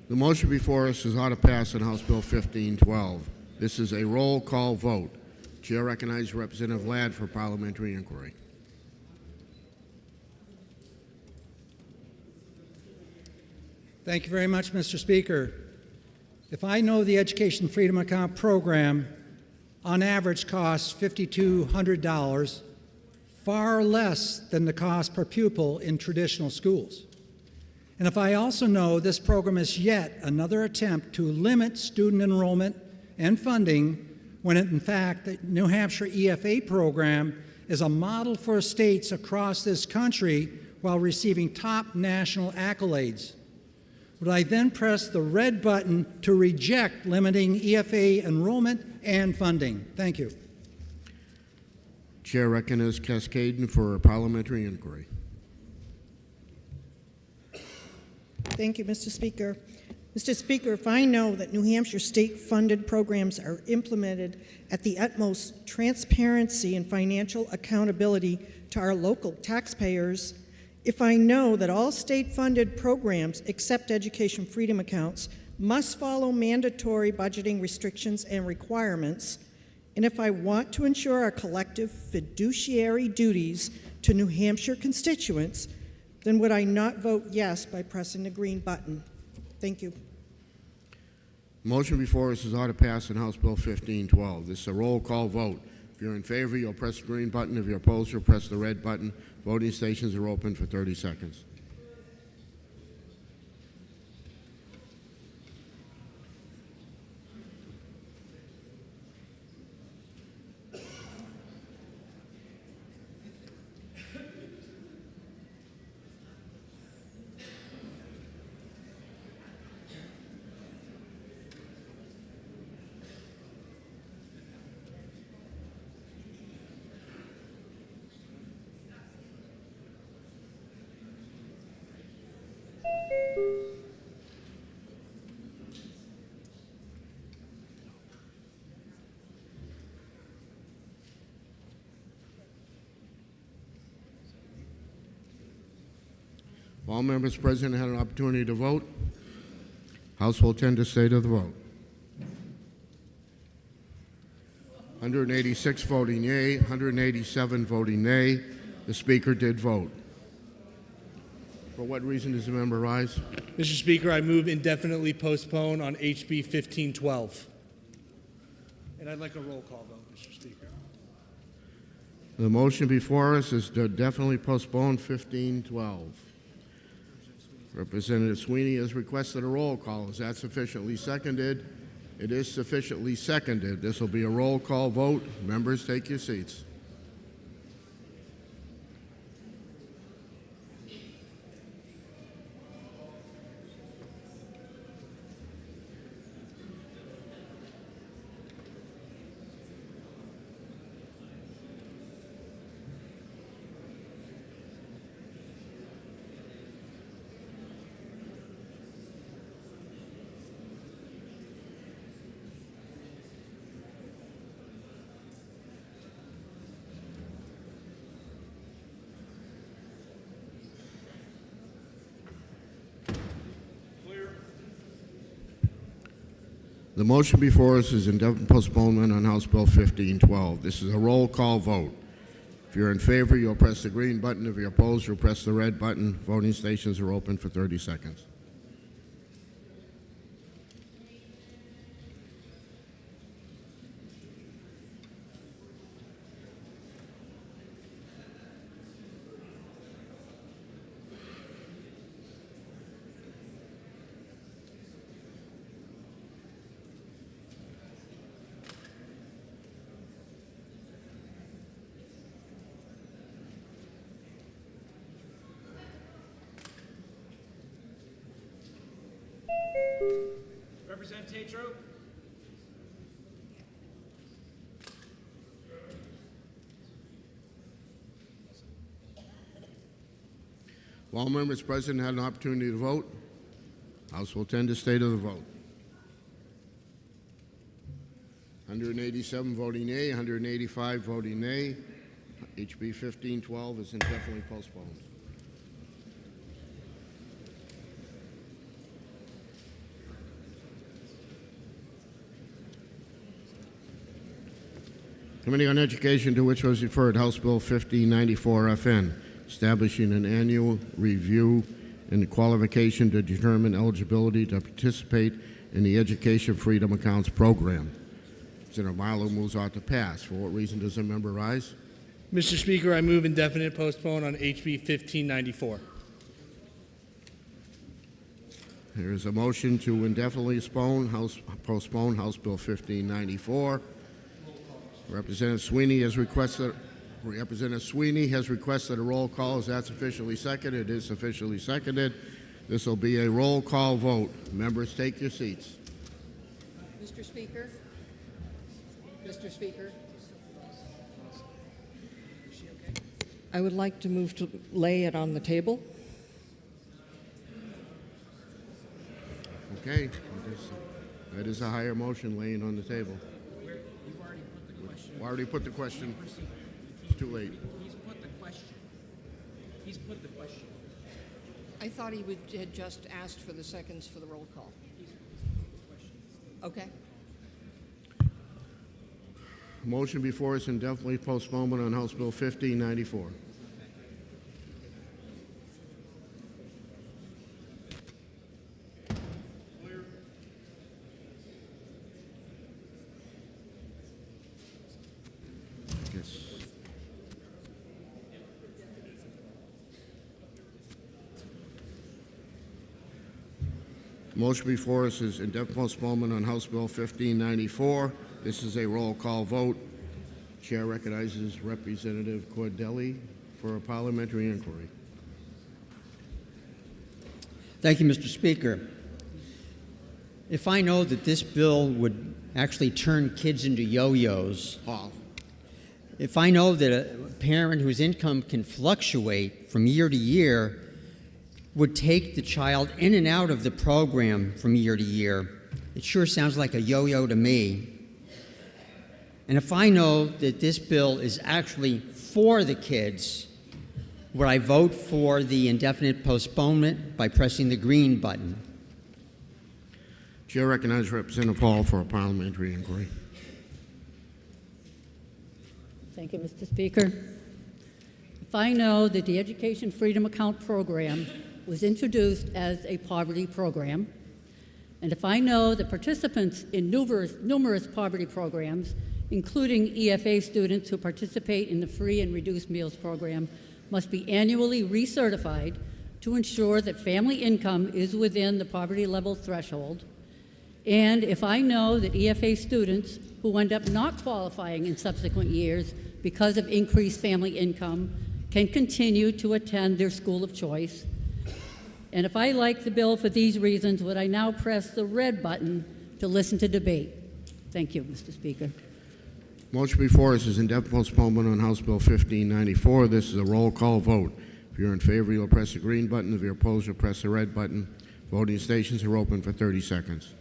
The motion before us is how to pass on House Bill 1512. This is a roll call vote. Chair recognizes Representative Ladd for parliamentary inquiry. Thank you very much, Mr. Speaker. If I know the Education Freedom Account program on average costs $5,200, far less than the cost per pupil in traditional schools. And if I also know this program is yet another attempt to limit student enrollment and funding, when in fact the New Hampshire EFA program is a model for states across this country while receiving top national accolades, would I then press the red button to reject limiting EFA enrollment and funding? Thank you. Chair recognizes Cascaden for a parliamentary inquiry. Thank you, Mr. Speaker. Mr. Speaker, if I know that New Hampshire state-funded programs are implemented at the utmost transparency and financial accountability to our local taxpayers, if I know that all state-funded programs except education freedom accounts must follow mandatory budgeting restrictions and requirements, and if I want to ensure our collective fiduciary duties to New Hampshire constituents, then would I not vote yes by pressing the green button? Thank you. Motion before us is ought to pass in House Bill 1512. This is a roll call vote. If you're in favor, you'll press the green button. If you're opposed, you'll press the red button. Voting stations are open for 30 seconds. All members present had an opportunity to vote. House will tend to stay to the vote. 186 voting yea, 187 voting nay. The Speaker did vote. For what reason does the member rise? Mr. Speaker, I move indefinitely postpone on HB 1512. And I'd like a roll call vote, Mr. Speaker. The motion before us is to definitely postpone 1512. Representative Sweeney has requested a roll call. Is that sufficiently seconded? It is sufficiently seconded. This will be a roll call vote. Members, take your seats. The motion before us is indefinite postponement on House Bill 1512. This is a roll call vote. If you're in favor, you'll press the green button. If you're opposed, you'll press the red button. Voting stations are open for 30 seconds. Representative Tatro. All members present had an opportunity to vote. House will tend to stay to the vote. 187 voting yea, 185 voting nay. HB 1512 is indefinitely postponed. Committee on Education, to which was referred House Bill 1594 FN, establishing an annual review and the qualification to determine eligibility to participate in the Education Freedom Accounts program. Senator Marlowe moves on to pass. For what reason does the member rise? Mr. Speaker, I move indefinite postpone on HB 1594. There is a motion to indefinitely postpone House Bill 1594. Representative Sweeney has requested a roll call. Is that sufficiently seconded? It is sufficiently seconded. This will be a roll call vote. Members, take your seats. Mr. Speaker. Mr. Speaker. I would like to move to lay it on the table. Okay. That is a higher motion laying on the table. Already put the question. It's too late. He's put the question. He's put the question. I thought he had just asked for the seconds for the roll call. Okay. Motion before us indefinitely postponement on House Bill 1594. Yes. Motion before us is indefinite postponement on House Bill 1594. This is a roll call vote. Chair recognizes Representative Cordelli for a parliamentary inquiry. Thank you, Mr. Speaker. If I know that this bill would actually turn kids into yo-yos, if I know that a parent whose income can fluctuate from year to year would take the child in and out of the program from year to year, it sure sounds like a yo-yo to me. And if I know that this bill is actually for the kids, would I vote for the indefinite postponement by pressing the green button? Chair recognizes Representative Hall for a parliamentary inquiry. Thank you, Mr. Speaker. If I know that the Education Freedom Account program was introduced as a poverty program, and if I know that participants in numerous poverty programs, including EFA students who participate in the free and reduced meals program, must be annually recertified to ensure that family income is within the poverty level threshold. And if I know that EFA students who end up not qualifying in subsequent years because of increased family income can continue to attend their school of choice. And if I like the bill for these reasons, would I now press the red button to listen to debate? Thank you, Mr. Speaker. Motion before us is indefinite postponement on House Bill 1594. This is a roll call vote. If you're in favor, you'll press the green button. If you're opposed, you'll press the red button. Voting stations are open for 30 seconds.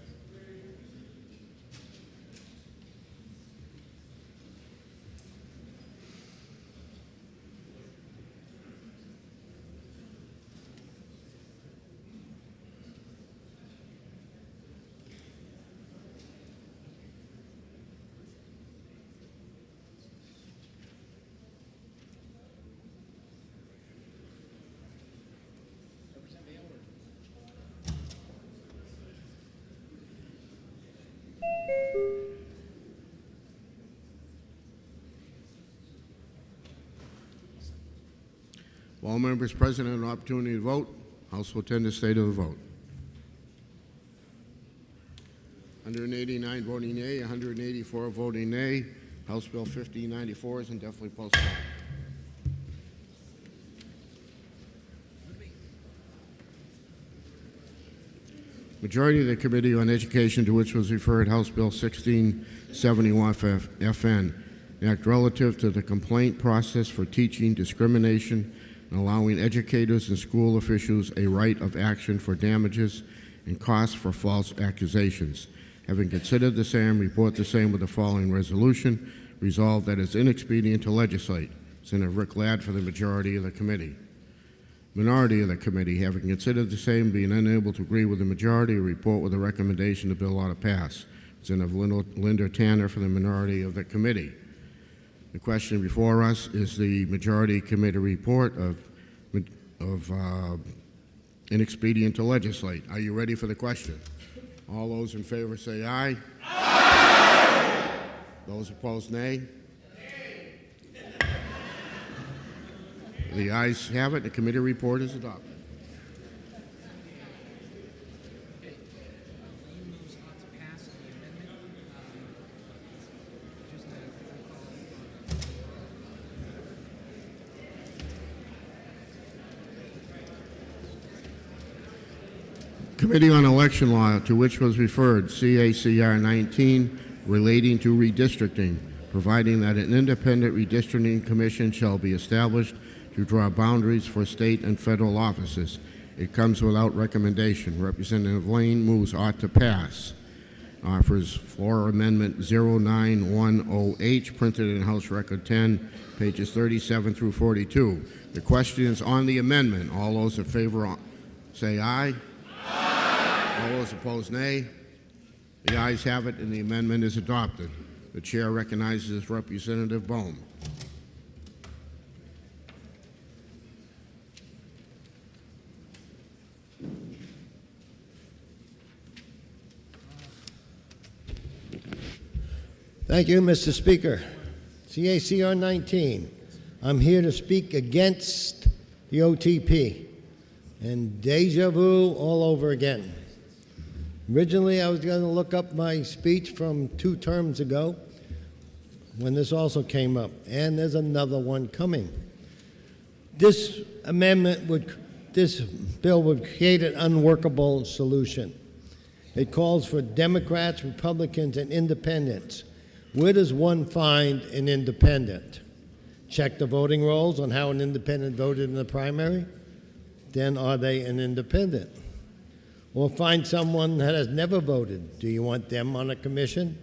All members present have an opportunity to vote. House will attend the state of the vote. 189 voting yea, 184 voting nay. House Bill 1594 is indefinitely postponed. Majority of the Committee on Education, to which was referred House Bill 1671 FN, act relative to the complaint process for teaching discrimination and allowing educators and school officials a right of action for damages and costs for false accusations. Having considered the same, report the same with the following resolution. Resolved that it's inexpedient to legislate. Senator Rick Ladd for the majority of the committee. Minority of the committee, having considered the same, being unable to agree with the majority, report with a recommendation the bill ought to pass. Senator Linda Tanner for the minority of the committee. The question before us is the majority committee report of inexpedient to legislate. Are you ready for the question? All those in favor say aye. Those opposed, nay. The ayes have it. The committee report is adopted. Committee on Election Law, to which was referred CACR 19, relating to redistricting, providing that an independent redistricting commission shall be established to draw boundaries for state and federal offices. It comes without recommendation. Representative Lane moves ought to pass. Offers floor amendment 0910H, printed in House Record 10, pages 37 through 42. The question is on the amendment. All those in favor say aye. All those opposed, nay. The ayes have it, and the amendment is adopted. The chair recognizes Representative Bohm. Thank you, Mr. Speaker. CACR 19. I'm here to speak against the OTP. And deja vu all over again. Originally, I was going to look up my speech from 2 terms ago when this also came up, and there's another one coming. This bill would create an unworkable solution. It calls for Democrats, Republicans, and independents. Where does one find an independent? Check the voting rolls on how an independent voted in the primary? Then are they an independent? Or find someone that has never voted. Do you want them on a commission?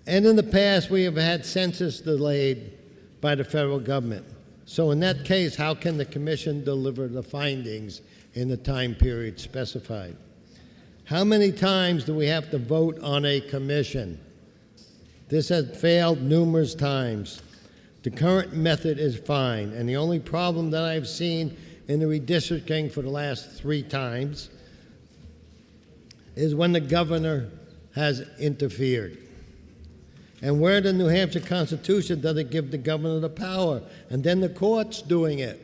And in the past, we have had census delayed by the federal government. So in that case, how can the commission deliver the findings in the time period specified? How many times do we have to vote on a commission? This has failed numerous times. The current method is fine, and the only problem that I've seen in the redistricting for the last 3 times is when the governor has interfered. And where in the New Hampshire Constitution does it give the governor the power? And then the court's doing it.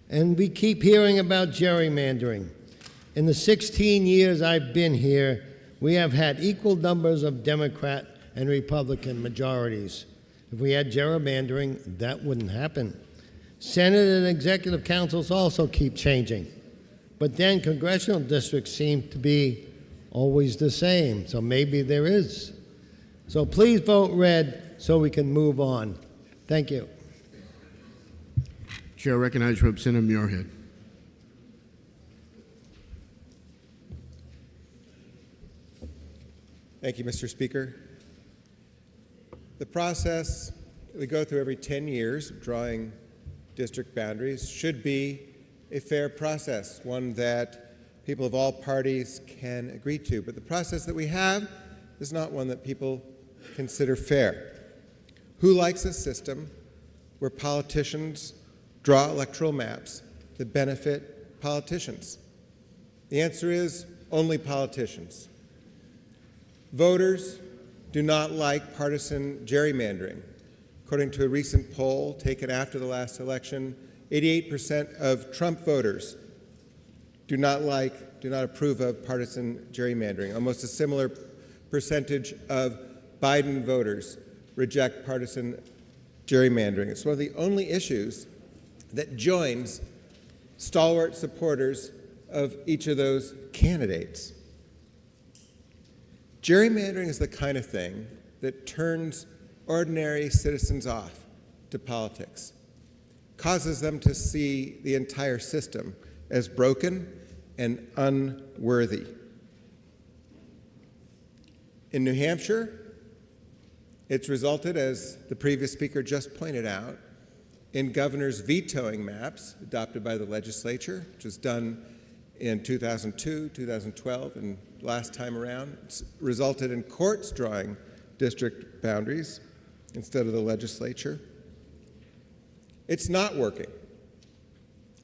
And we keep hearing about gerrymandering. In the 16 years I've been here, we have had equal numbers of Democrat and Republican majorities. If we had gerrymandering, that wouldn't happen. Senate and executive councils also keep changing. But then congressional districts seem to be always the same, so maybe there is. So please vote red so we can move on. Thank you. Chair recognizes Representative Muirhead. Thank you, Mr. Speaker. The process we go through every 10 years, drawing district boundaries, should be a fair process, one that people of all parties can agree to. But the process that we have is not one that people consider fair. Who likes a system where politicians draw electoral maps that benefit politicians? The answer is only politicians. Voters do not like partisan gerrymandering. According to a recent poll taken after the last election, 88% of Trump voters do not approve of partisan gerrymandering. Almost a similar percentage of Biden voters reject partisan gerrymandering. It's one of the only issues that joins stalwart supporters of each of those candidates. Gerrymandering is the kind of thing that turns ordinary citizens off to politics, causes them to see the entire system as broken and unworthy. In New Hampshire, it's resulted, as the previous speaker just pointed out, in governors vetoing maps adopted by the legislature, which was done in 2002, 2012, and last time around. It's resulted in courts drawing district boundaries instead of the legislature. It's not working.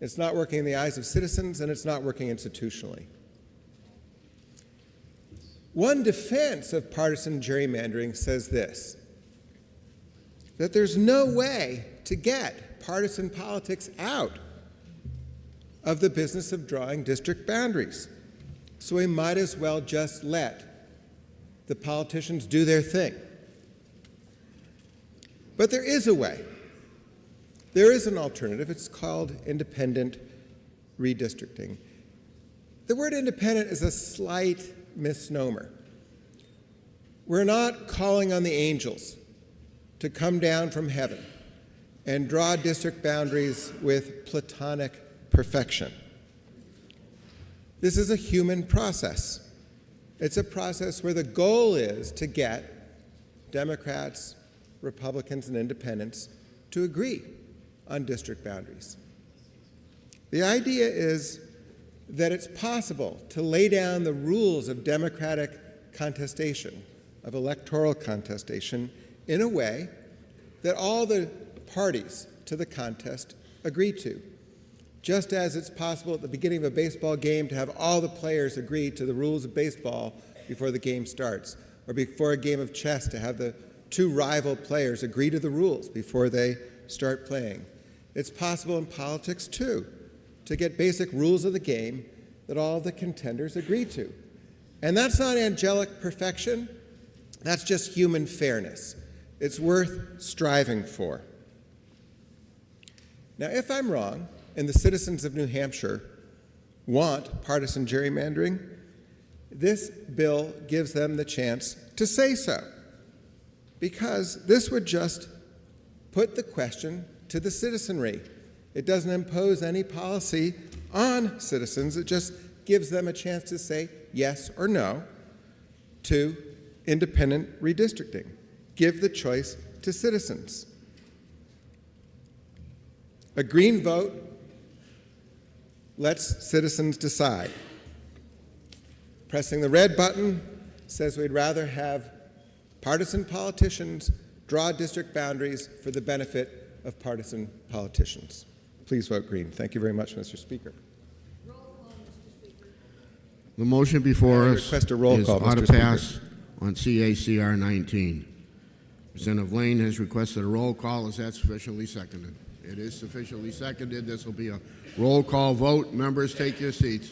It's not working in the eyes of citizens, and it's not working institutionally. One defense of partisan gerrymandering says this, that there's no way to get partisan politics out of the business of drawing district boundaries. So we might as well just let the politicians do their thing. But there is a way. There is an alternative. It's called independent redistricting. The word independent is a slight misnomer. We're not calling on the angels to come down from heaven and draw district boundaries with platonic perfection. This is a human process. It's a process where the goal is to get Democrats, Republicans, and independents to agree on district boundaries. The idea is that it's possible to lay down the rules of democratic contestation, of electoral contestation, in a way that all the parties to the contest agree to. Just as it's possible at the beginning of a baseball game to have all the players agree to the rules of baseball before the game starts, or before a game of chess to have the two rival players agree to the rules before they start playing. It's possible in politics, too, to get basic rules of the game that all the contenders agree to. And that's not angelic perfection. That's just human fairness. It's worth striving for. Now, if I'm wrong, and the citizens of New Hampshire want partisan gerrymandering, this bill gives them the chance to say so, because this would just put the question to the citizenry. It doesn't impose any policy on citizens. It just gives them a chance to say yes or no to independent redistricting. Give the choice to citizens. A green vote lets citizens decide. Pressing the red button says we'd rather have partisan politicians draw district boundaries for the benefit of partisan politicians. Please vote green. Thank you very much, Mr. Speaker. The motion before I us request a roll is call, ought to Mr. pass Speaker. on CACR 19. Representative Lane has requested a roll call. Is that sufficiently seconded? It is sufficiently seconded. This will be a roll call vote. Members, take your seats.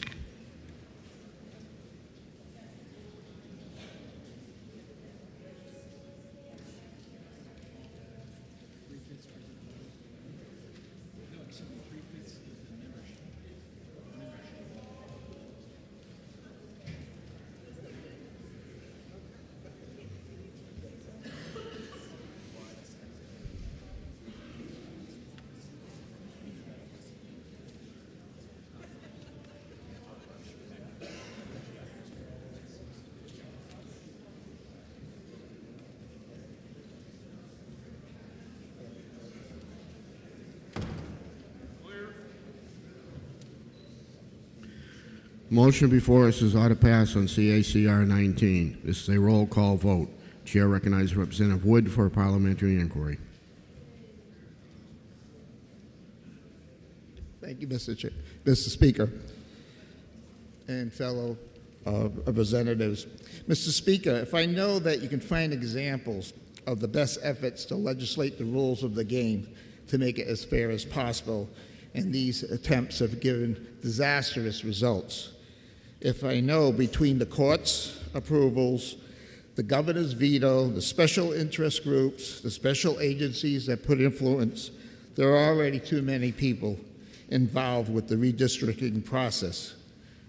Motion before us is ought to pass on CACR 19. This is a roll call vote. Chair recognizes Representative Wood for a parliamentary inquiry. Thank you, Mr. Speaker and fellow representatives. Mr. Speaker, if I know that you can find examples of the best efforts to legislate the rules of the game to make it as fair as possible, and these attempts have given disastrous results. If I know between the court's approvals, the governor's veto, the special interest groups, the special agencies that put influence, there are already too many people involved with the redistricting process.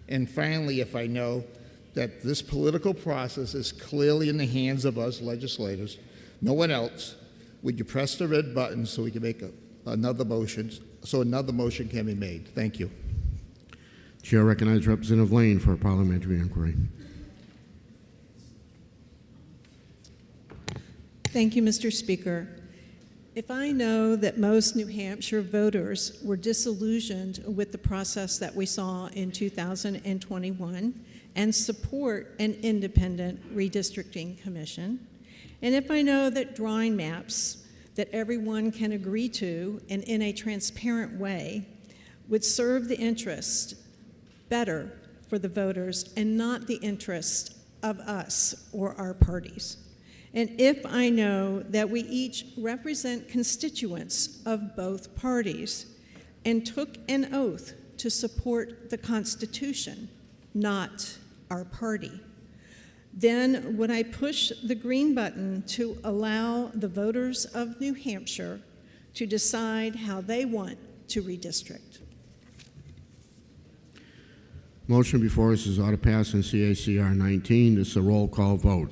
And finally, if I know that this political process is clearly in the hands of us legislators, no one else, would you press the red button so we can make another motion, so another motion can be made? Thank you. Chair recognizes Representative Lane for a parliamentary inquiry. Thank you, Mr. Speaker. If I know that most New Hampshire voters were disillusioned with the process that we saw in 2021 and support an independent redistricting commission, and if I know that drawing maps that everyone can agree to and in a transparent way would serve the interest better for the voters and not the interest of us or our parties. And if I know that we each represent constituents of both parties and took an oath to support the Constitution, not our party, then would I push the green button to allow the voters of New Hampshire to decide how they want to redistrict? Motion before us is ought to pass in CACR 19. This is a roll call vote.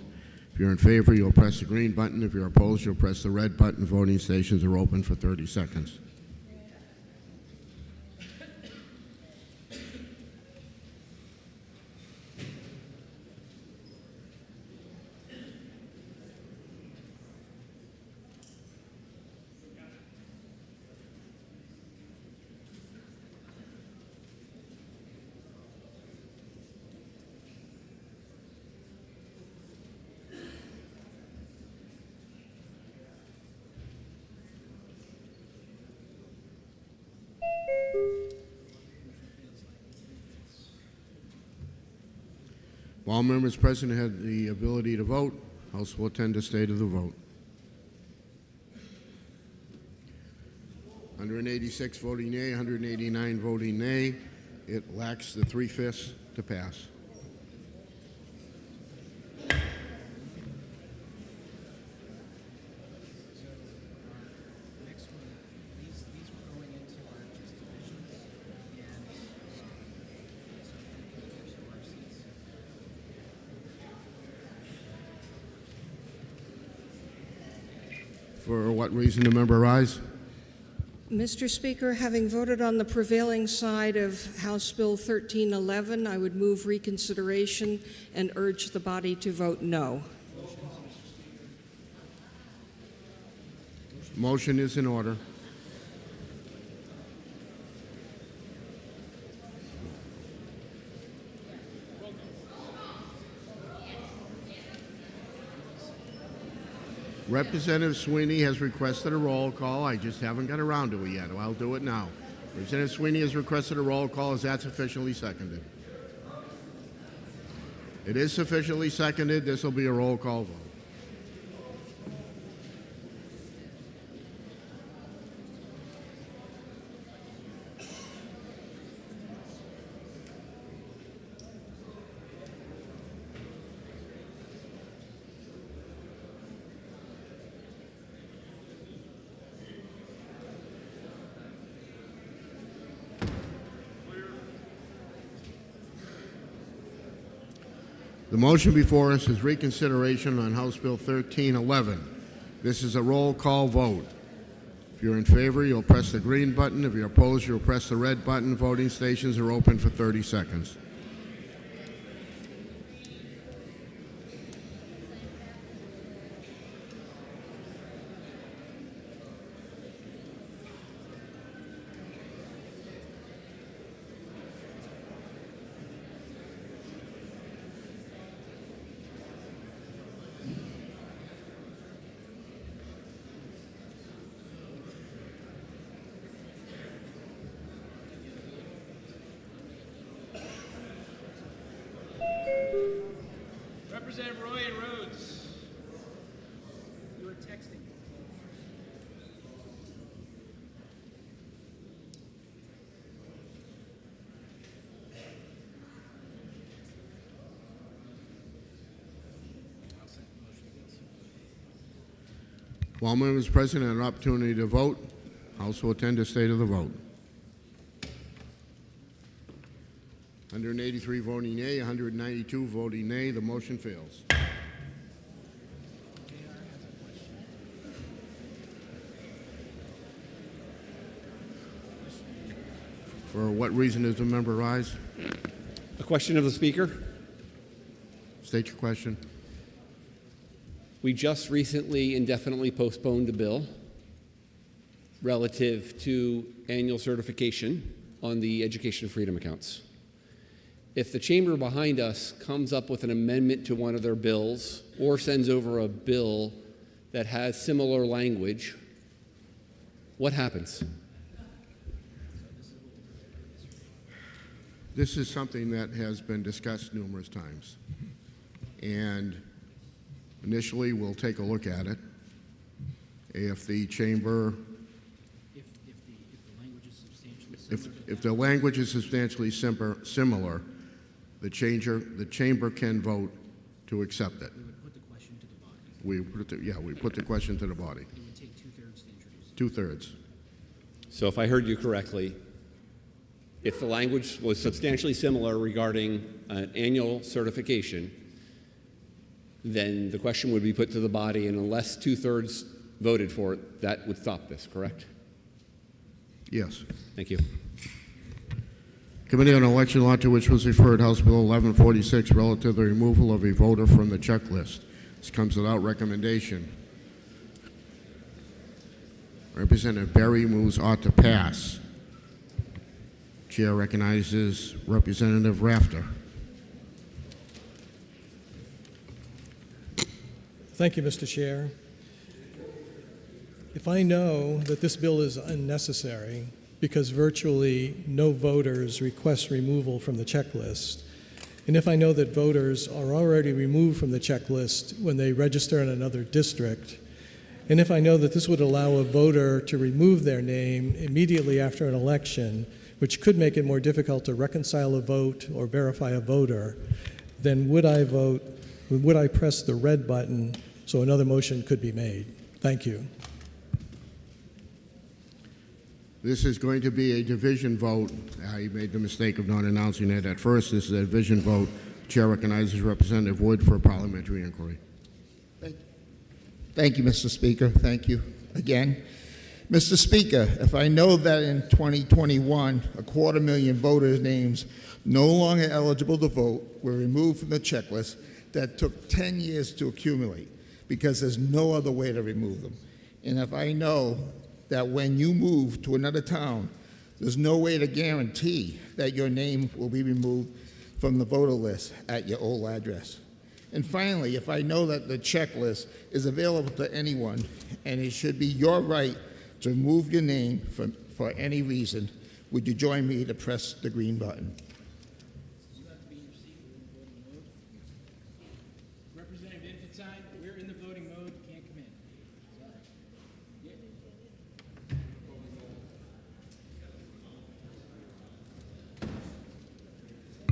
If you're in favor, you'll press the green button. If you're opposed, you'll press the red button. Voting stations are open for 30 seconds. If all members present had the ability to vote, House will attend the state of the vote. 186 voting yea, 189 voting nay. It lacks the 3/5 to pass. For what reason the member rise? Mr. Speaker, having voted on the prevailing side of House Bill 1311, I would move reconsideration and urge the body to vote no. Motion is in order. Representative Sweeney has requested a roll call. I just haven't got around to it yet. I'll do it now. Representative Sweeney has requested a roll call. Is that sufficiently seconded? It is sufficiently seconded. This will be a roll call vote. The motion before us is reconsideration on House Bill 1311. This is a roll call vote. If you're in favor, you'll press the green button. If you're opposed, you'll press the red button. Voting stations are open for 30 seconds. Representative Roy and Rhodes. You were texting. While members present have an opportunity to vote, House will attend the state of the vote. 183 voting yea, 192 voting nay. The motion fails. For what reason does the member rise? A question of the Speaker. State your question. We just recently indefinitely postponed a bill relative to annual certification on the education freedom accounts. If the chamber behind us comes up with an amendment to one of their bills or sends over a bill that has similar language, what happens? This is something that has been discussed numerous times. And initially, we'll take a look at it. If the chamber, if the language is substantially similar, the chamber can vote to accept it. We put the question to the body. It would take two-thirds to introduce it. Two-thirds. So if I heard you correctly, if the language was substantially similar regarding an annual certification, then the question would be put to the body, and unless two-thirds voted for it, that would stop this, correct? Yes. Thank you. Committee on Election Law, to which was referred House Bill 1146, relative to the removal of a voter from the checklist. This comes without recommendation. Representative Berry moves ought to pass. Chair recognizes Representative Rafter. Thank you, Mr. Chair. If I know that this bill is unnecessary because virtually no voters request removal from the checklist, and if I know that voters are already removed from the checklist when they register in another district, and if I know that this would allow a voter to remove their name immediately after an election, which could make it more difficult to reconcile a vote or verify a voter, then would I press the red button so another motion could be made? Thank you. This is going to be a division vote. I made the mistake of not announcing it at first. This is a division vote. Chair recognizes Representative Wood for a parliamentary inquiry. Thank you, Mr. Speaker. Thank you again. Mr. Speaker, if I know that in 2021, 250,000 voters' names no longer eligible to vote were removed from the checklist that took 10 years to accumulate because there's no other way to remove them, and if I know that when you move to another town, there's no way to guarantee that your name will be removed from the voter list at your old address. And finally, if I know that the checklist is available to anyone and it should be your right to remove your name for any reason, would you join me to press the green button? Representative Infantine, we're in the voting mode. Can't come in.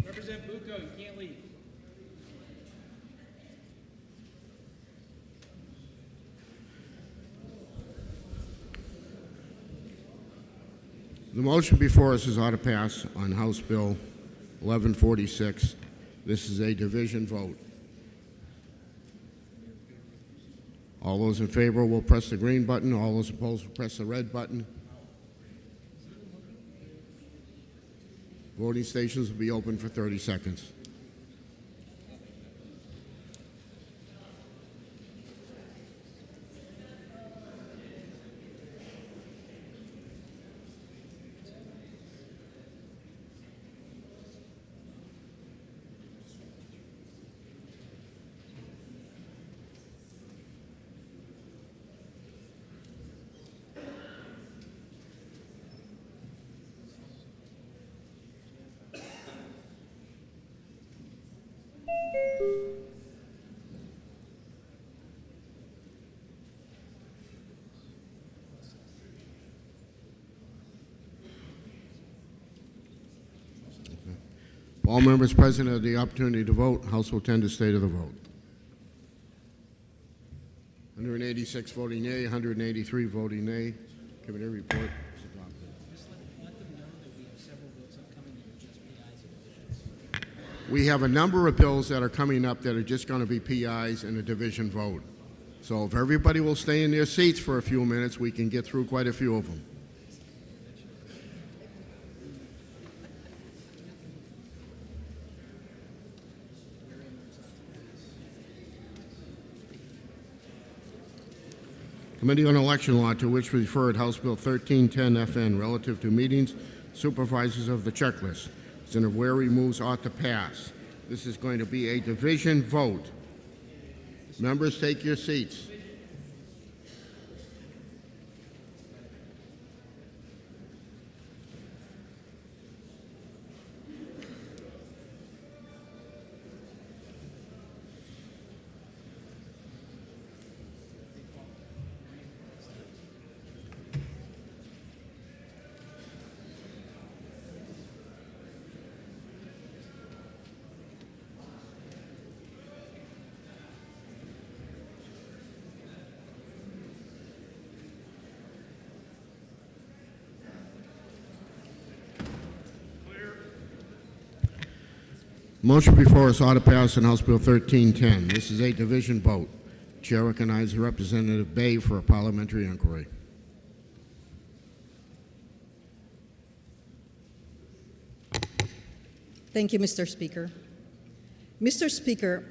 Representative Bucco, you can't leave. The motion before us is ought to pass on House Bill 1146. This is a division vote. All those in favor will press the green button. All those opposed will press the red button. Voting stations will be open for 30 seconds. All members present have the opportunity to vote. House will tend to state of the vote. 186 voting yea, 183 voting nay. Committee report is adopted. Just let them know that we have several votes upcoming that are just PIs and divisions. We have a number of bills that are coming up that are just going to be PIs and a division vote. So if everybody will stay in their seats for a few minutes, we can get through quite a few of them. Committee on Election Law, to which referred House Bill 1310 FN, relative to meetings, supervisors of the checklist. Senator Wary moves ought to pass. This is going to be a division vote. Members, take your seats. Motion before us ought to pass on House Bill 1310. This is a division vote. Chair recognizes Representative Bay for a parliamentary inquiry. Thank you, Mr. Speaker. Mr. Speaker,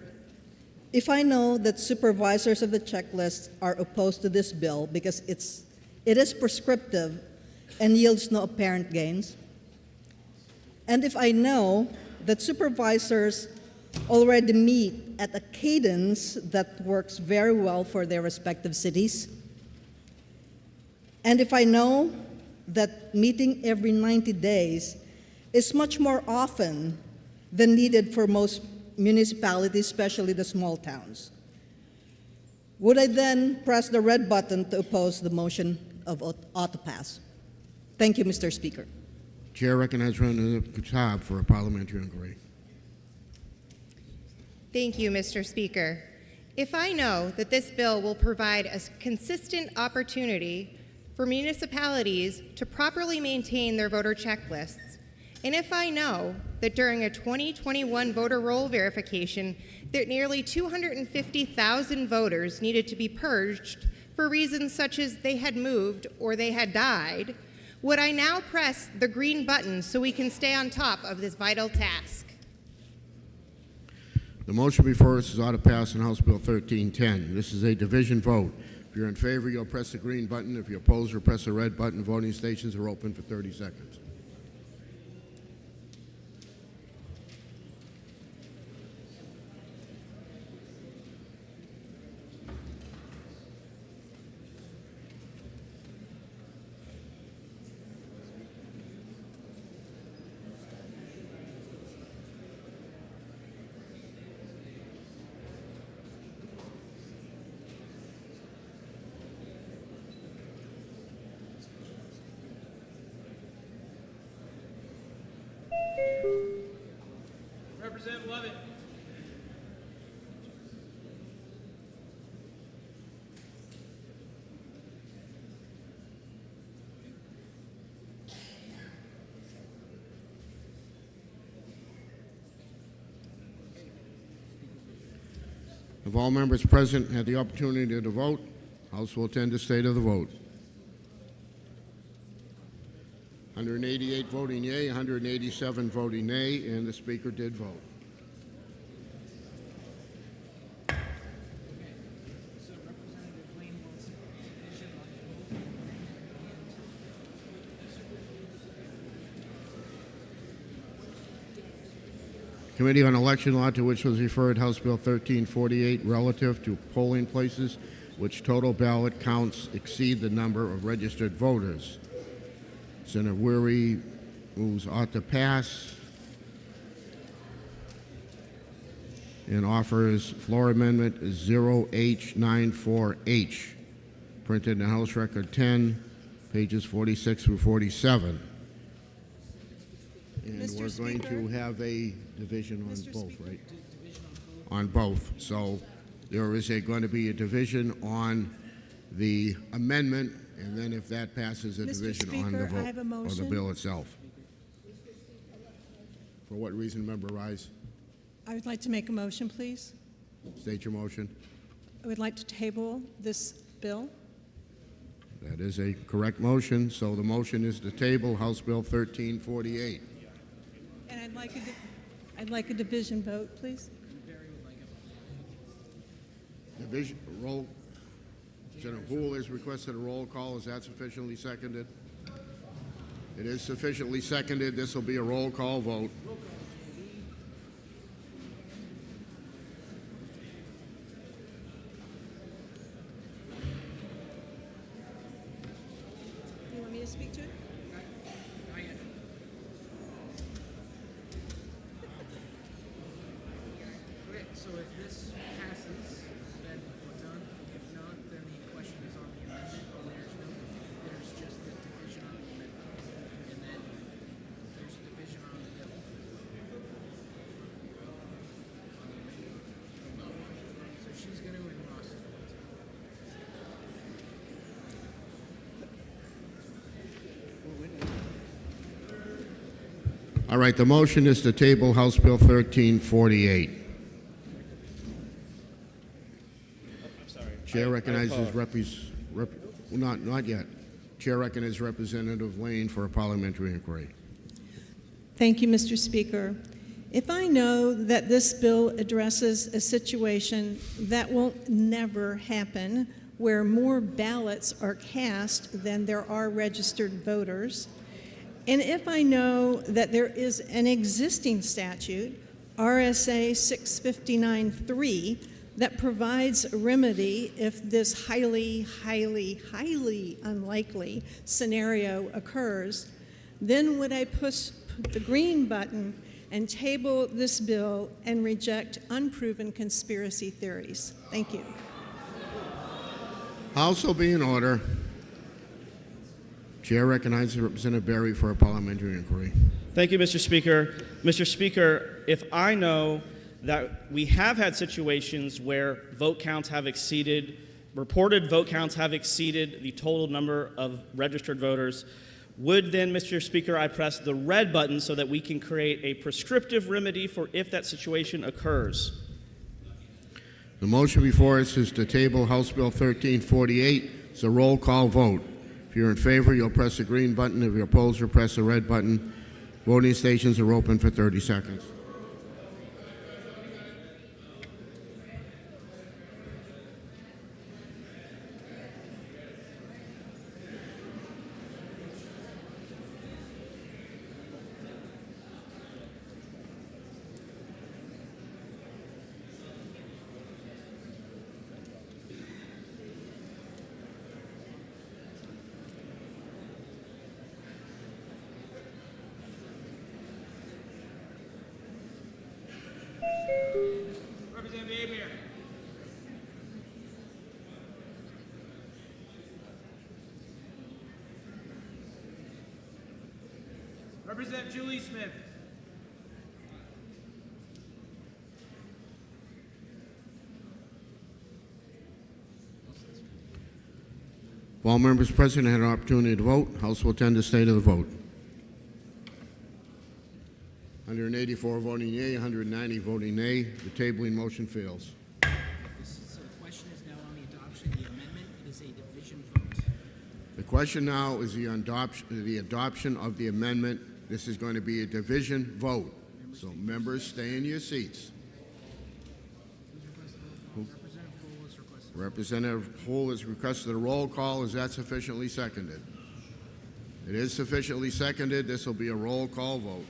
if I know that supervisors of the checklist are opposed to this bill because it is prescriptive and yields no apparent gains, and if I know that supervisors already meet at a cadence that works very well for their respective cities, and if I know that meeting every 90 days is much more often than needed for most municipalities, especially the small towns, would I then press the red button to oppose the motion of ought to pass? Thank you, Mr. Speaker. Chair recognizes Representative Katab for a parliamentary inquiry. Thank you, Mr. Speaker. If I know that this bill will provide a consistent opportunity for municipalities to properly maintain their voter checklists, and if I know that during a 2021 voter roll verification that nearly 250,000 voters needed to be purged for reasons such as they had moved or they had died, would I now press the green button so we can stay on top of this vital task? The motion before us is ought to pass on House Bill 1310. This is a division vote. If you're in favor, you'll press the green button. If you oppose, or press the red button. Voting stations are open for 30 seconds. Representative Lovett. If all members present had the opportunity to vote, House will attend the state of the vote. 188 voting yea, 187 voting nay, and the Speaker did vote. Committee on Election Law, to which was referred House Bill 1348, relative to polling places which total ballot counts exceed the number of registered voters. Senator Weary moves ought to pass and offers floor amendment 0H94H, printed in House Record 10, pages 46 through 47. And Mr. we're going Speaker? to have a division on Mr. both, Speaker. right? On both. So there is going to be a division on the amendment, and then if that passes, a Mr. division on the Speaker, vote I have a or the motion. bill itself. For what reason, Member Rise? I would like to make a motion, please. State your motion. I would like to table this bill. That is a correct motion. So the motion is to table House Bill 1348. And I'd like a division vote, please. Division roll. Senator Houle has requested a roll call. Is that sufficiently seconded? It is sufficiently seconded. This will be a roll call vote. You want me to speak to it? Okay, so if this passes, then we're done. If not, then the question is on the amendment, or there's just the division on the amendment. And then there's a division on the bill. So she's going to and Ross is going to. All right, the motion is to table House Bill 1348. Chair recognizes not yet. Chair recognizes Representative Lane for a parliamentary inquiry. Thank you, Mr. Speaker. If I know that this bill addresses a situation that will never happen, where more ballots are cast than there are registered voters, and if I know that there is an existing statute, RSA 659-3, that provides a remedy if this highly, highly, highly unlikely scenario occurs, then would I push the green button and table this bill and reject unproven conspiracy theories. Thank you. House will be in order. Chair recognizes Representative Berry for a parliamentary inquiry. Thank you, Mr. Speaker. Mr. Speaker, if I know that we have had situations where reported vote counts have exceeded the total number of registered voters, would then, Mr. Speaker, I press the red button so that we can create a prescriptive remedy for if that situation occurs? The motion before us is to table House Bill 1348. It's a roll call vote. If you're in favor, you'll press the green button. If you're opposed, you'll press the red button. Voting stations are open for 30 seconds. Representative Abear. Representative Julie Smith. If all members present had an opportunity to vote, House will attend the state of the vote. 184 voting yea, 190 voting nay. The tabling motion fails. The question is now on the adoption of the amendment. It is a division vote. The question now is the adoption of the amendment. This is going to be a division vote. So members, stay in your seats. Representative Hull has requested a roll call. Is that sufficiently seconded? It is sufficiently seconded. This will be a roll call vote.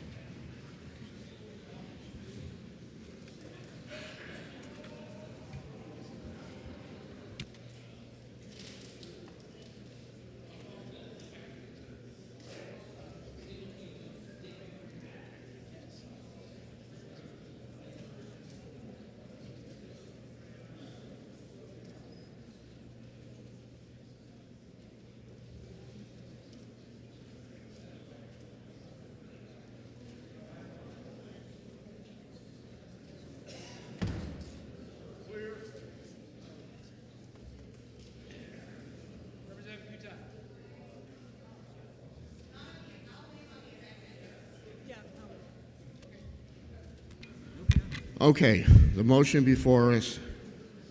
Okay, the motion before us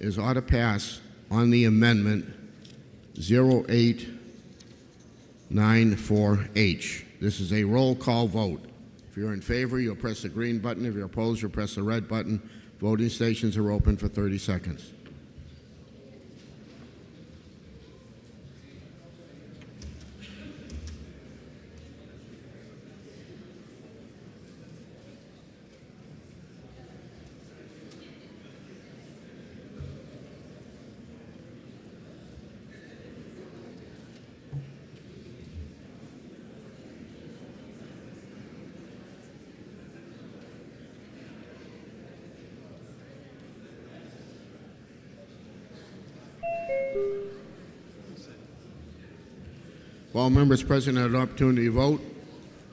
is ought to pass on the amendment 0894H. This is a roll call vote. If you're in favor, you'll press the green button. If you're opposed, you'll press the red button. Voting stations are open for 30 seconds. If all members present had an opportunity to vote,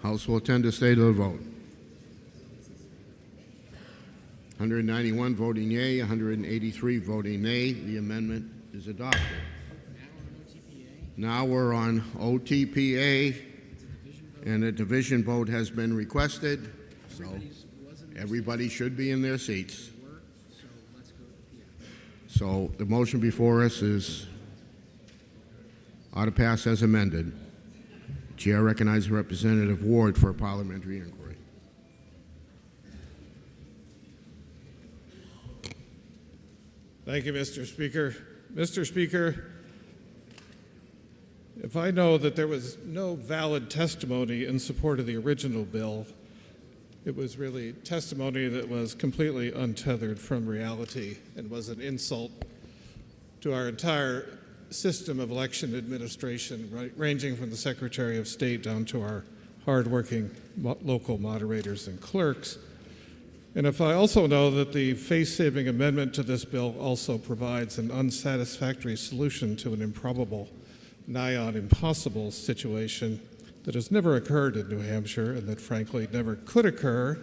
House will attend the state of the vote. 191 voting yea, 183 voting nay. The amendment is adopted. Now we're on OTPA, and a division vote has been requested, so everybody should be in their seats. So the motion before us is ought to pass as amended. Chair recognizes Representative Ward for a parliamentary inquiry. Thank you, Mr. Speaker. Mr. Speaker, if I know that there was no valid testimony in support of the original bill, it was really testimony that was completely untethered from reality and was an insult to our entire system of election administration, ranging from the Secretary of State down to our hardworking local moderators and clerks. And if I also know that the face-saving amendment to this bill also provides an unsatisfactory solution to an improbable, nigh on impossible situation that has never occurred in New Hampshire and that frankly never could occur,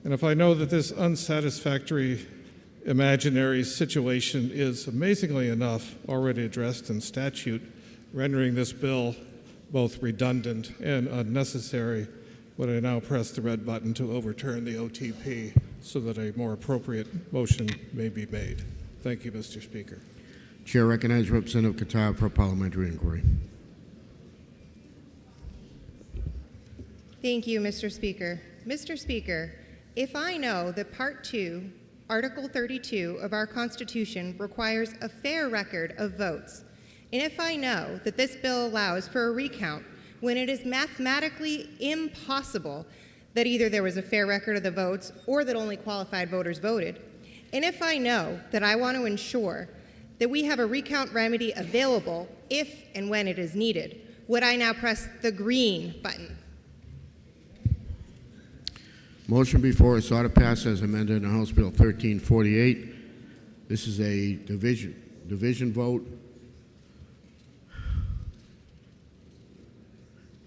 and if I know that this unsatisfactory imaginary situation is amazingly enough already addressed in statute, rendering this bill both redundant and unnecessary, would I now press the red button to overturn the OTP so that a more appropriate motion may be made. Thank you, Mr. Speaker. Chair recognizes Representative Qatar for a parliamentary inquiry. Thank you, Mr. Speaker. Mr. Speaker, if I know that Part 2, Article 32 of our Constitution requires a fair record of votes, and if I know that this bill allows for a recount when it is mathematically impossible that either there was a fair record of the votes or that only qualified voters voted, and if I know that I want to ensure that we have a recount remedy available if and when it is needed, would I now press the green button? Motion before us ought to pass as amended in House Bill 1348. This is a division vote.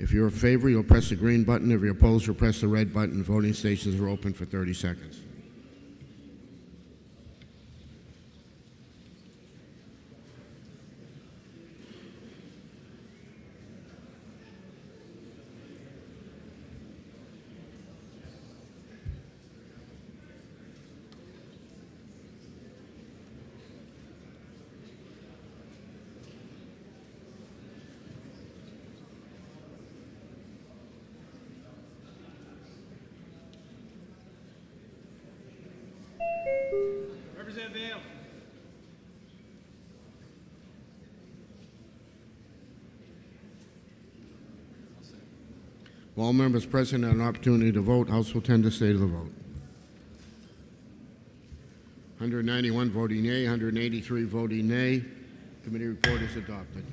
If you're in favor, you'll press the green button. If you're opposed, you'll press the red button. Voting stations are open for 30 seconds. Representative Vale. While all members present have an opportunity to vote, House will tend to state of the vote. 191 voting yea, 183 voting nay. Committee report is adopted.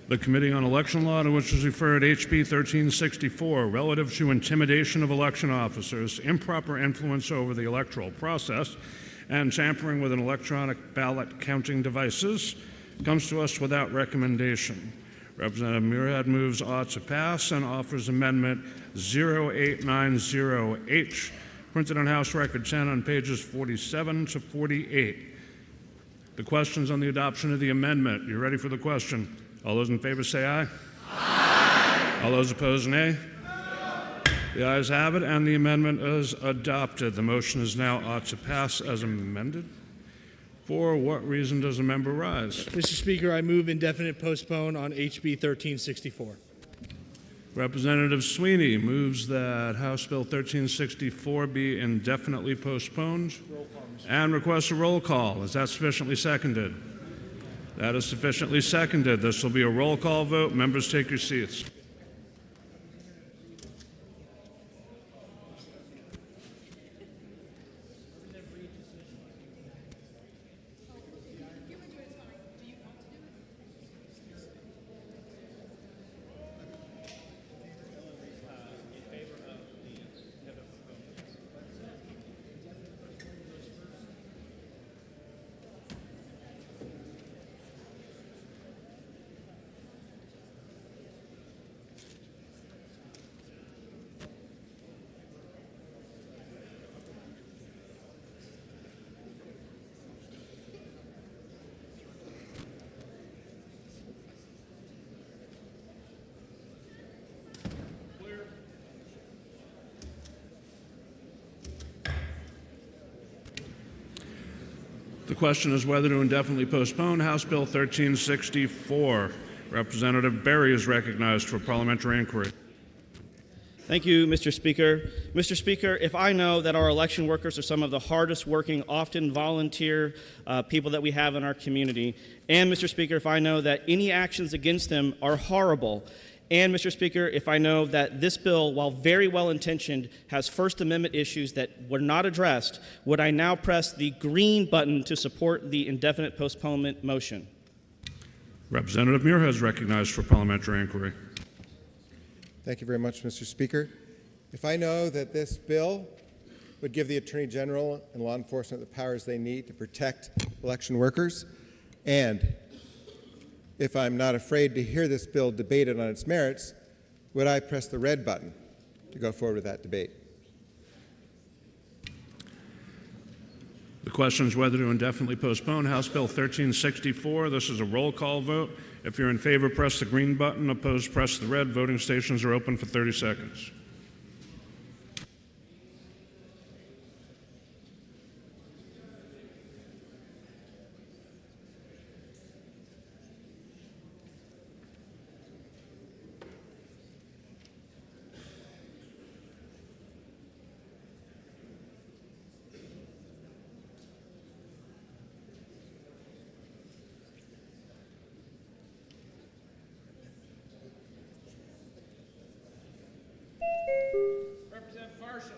The Committee on Election Law, to which is referred HB 1364, relative to intimidation of election officers, improper influence over the electoral process, and tampering with an electronic ballot counting devices, comes to us without recommendation. Representative Muirhead moves ought to pass and offers Amendment 0890H, printed on House Record 10 on pages 47 to 48. The questions on the adoption of the amendment. You ready for the question? All those in favor say aye. Aye. All those opposed, nay. No. The ayes have it, and the amendment is adopted. The motion is now ought to pass as amended. For what reason does a member rise? Mr. Speaker, I move indefinite postpone on HB 1364. Representative Sweeney moves that House Bill 1364 be indefinitely postponed and requests a roll call. Is that sufficiently seconded? That is sufficiently seconded. This will be a roll call vote. Members, take your seats. The question is whether to indefinitely postpone House Bill 1364. Representative Berry is recognized for parliamentary inquiry. Thank you, Mr. Speaker. Mr. Speaker, if I know that our election workers are some of the hardest working, often volunteer people that we have in our community, and Mr. Speaker, if I know that any actions against them are horrible, and Mr. Speaker, if I know that this bill, while very well intentioned, has First Amendment issues that were not addressed, would I now press the green button to support the indefinite postponement motion? Representative Muir is recognized for parliamentary inquiry. Thank you very much, Mr. Speaker. If I know that this bill would give the Attorney General and law enforcement the powers they need to protect election workers, and if I'm not afraid to hear this bill debated on its merits, would I press the red button to go forward with that debate? The question is whether to indefinitely postpone House Bill 1364. This is a roll call vote. If you're in favor, press the green button. Opposed, press the red. Voting stations are open for 30 seconds. Representative Marshall.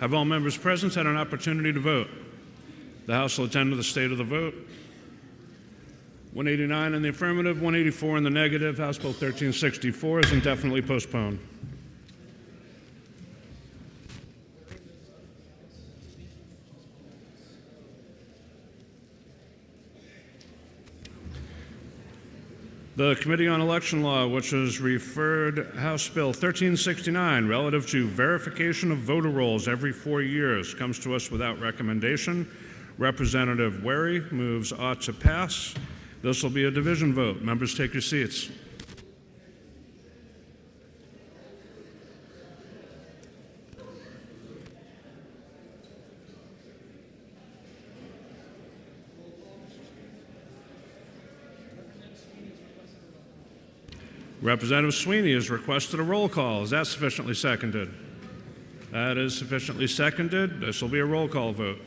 Have all members present had an opportunity to vote? The House will attend to the state of the vote. 189 in the affirmative, 184 in the negative. House Bill 1364 is indefinitely postponed. The Committee on Election Law, which has referred House Bill 1369 relative to verification of voter rolls every 4 years, comes to us without recommendation. Representative Wary moves ought to pass. This will be a division vote. Members, take your seats. Representative Sweeney has requested a roll call. Is that sufficiently seconded? That is sufficiently seconded. This will be a roll call vote.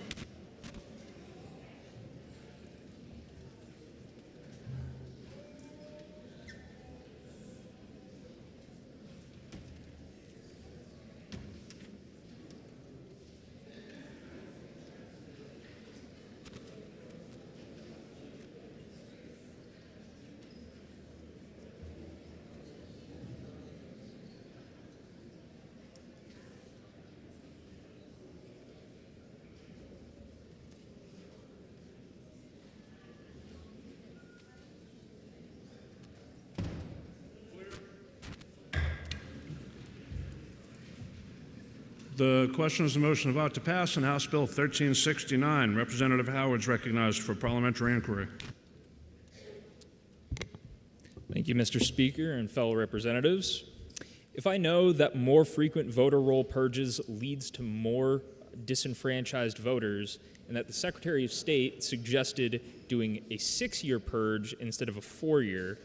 The question is the motion of ought to pass on House Bill 1369. Representative Howard's recognized for parliamentary inquiry. Thank you, Mr. Speaker and fellow representatives. If I know that more frequent voter roll purges leads to more disenfranchised voters, and that the Secretary of State suggested doing a 6-year purge instead of a 4-year,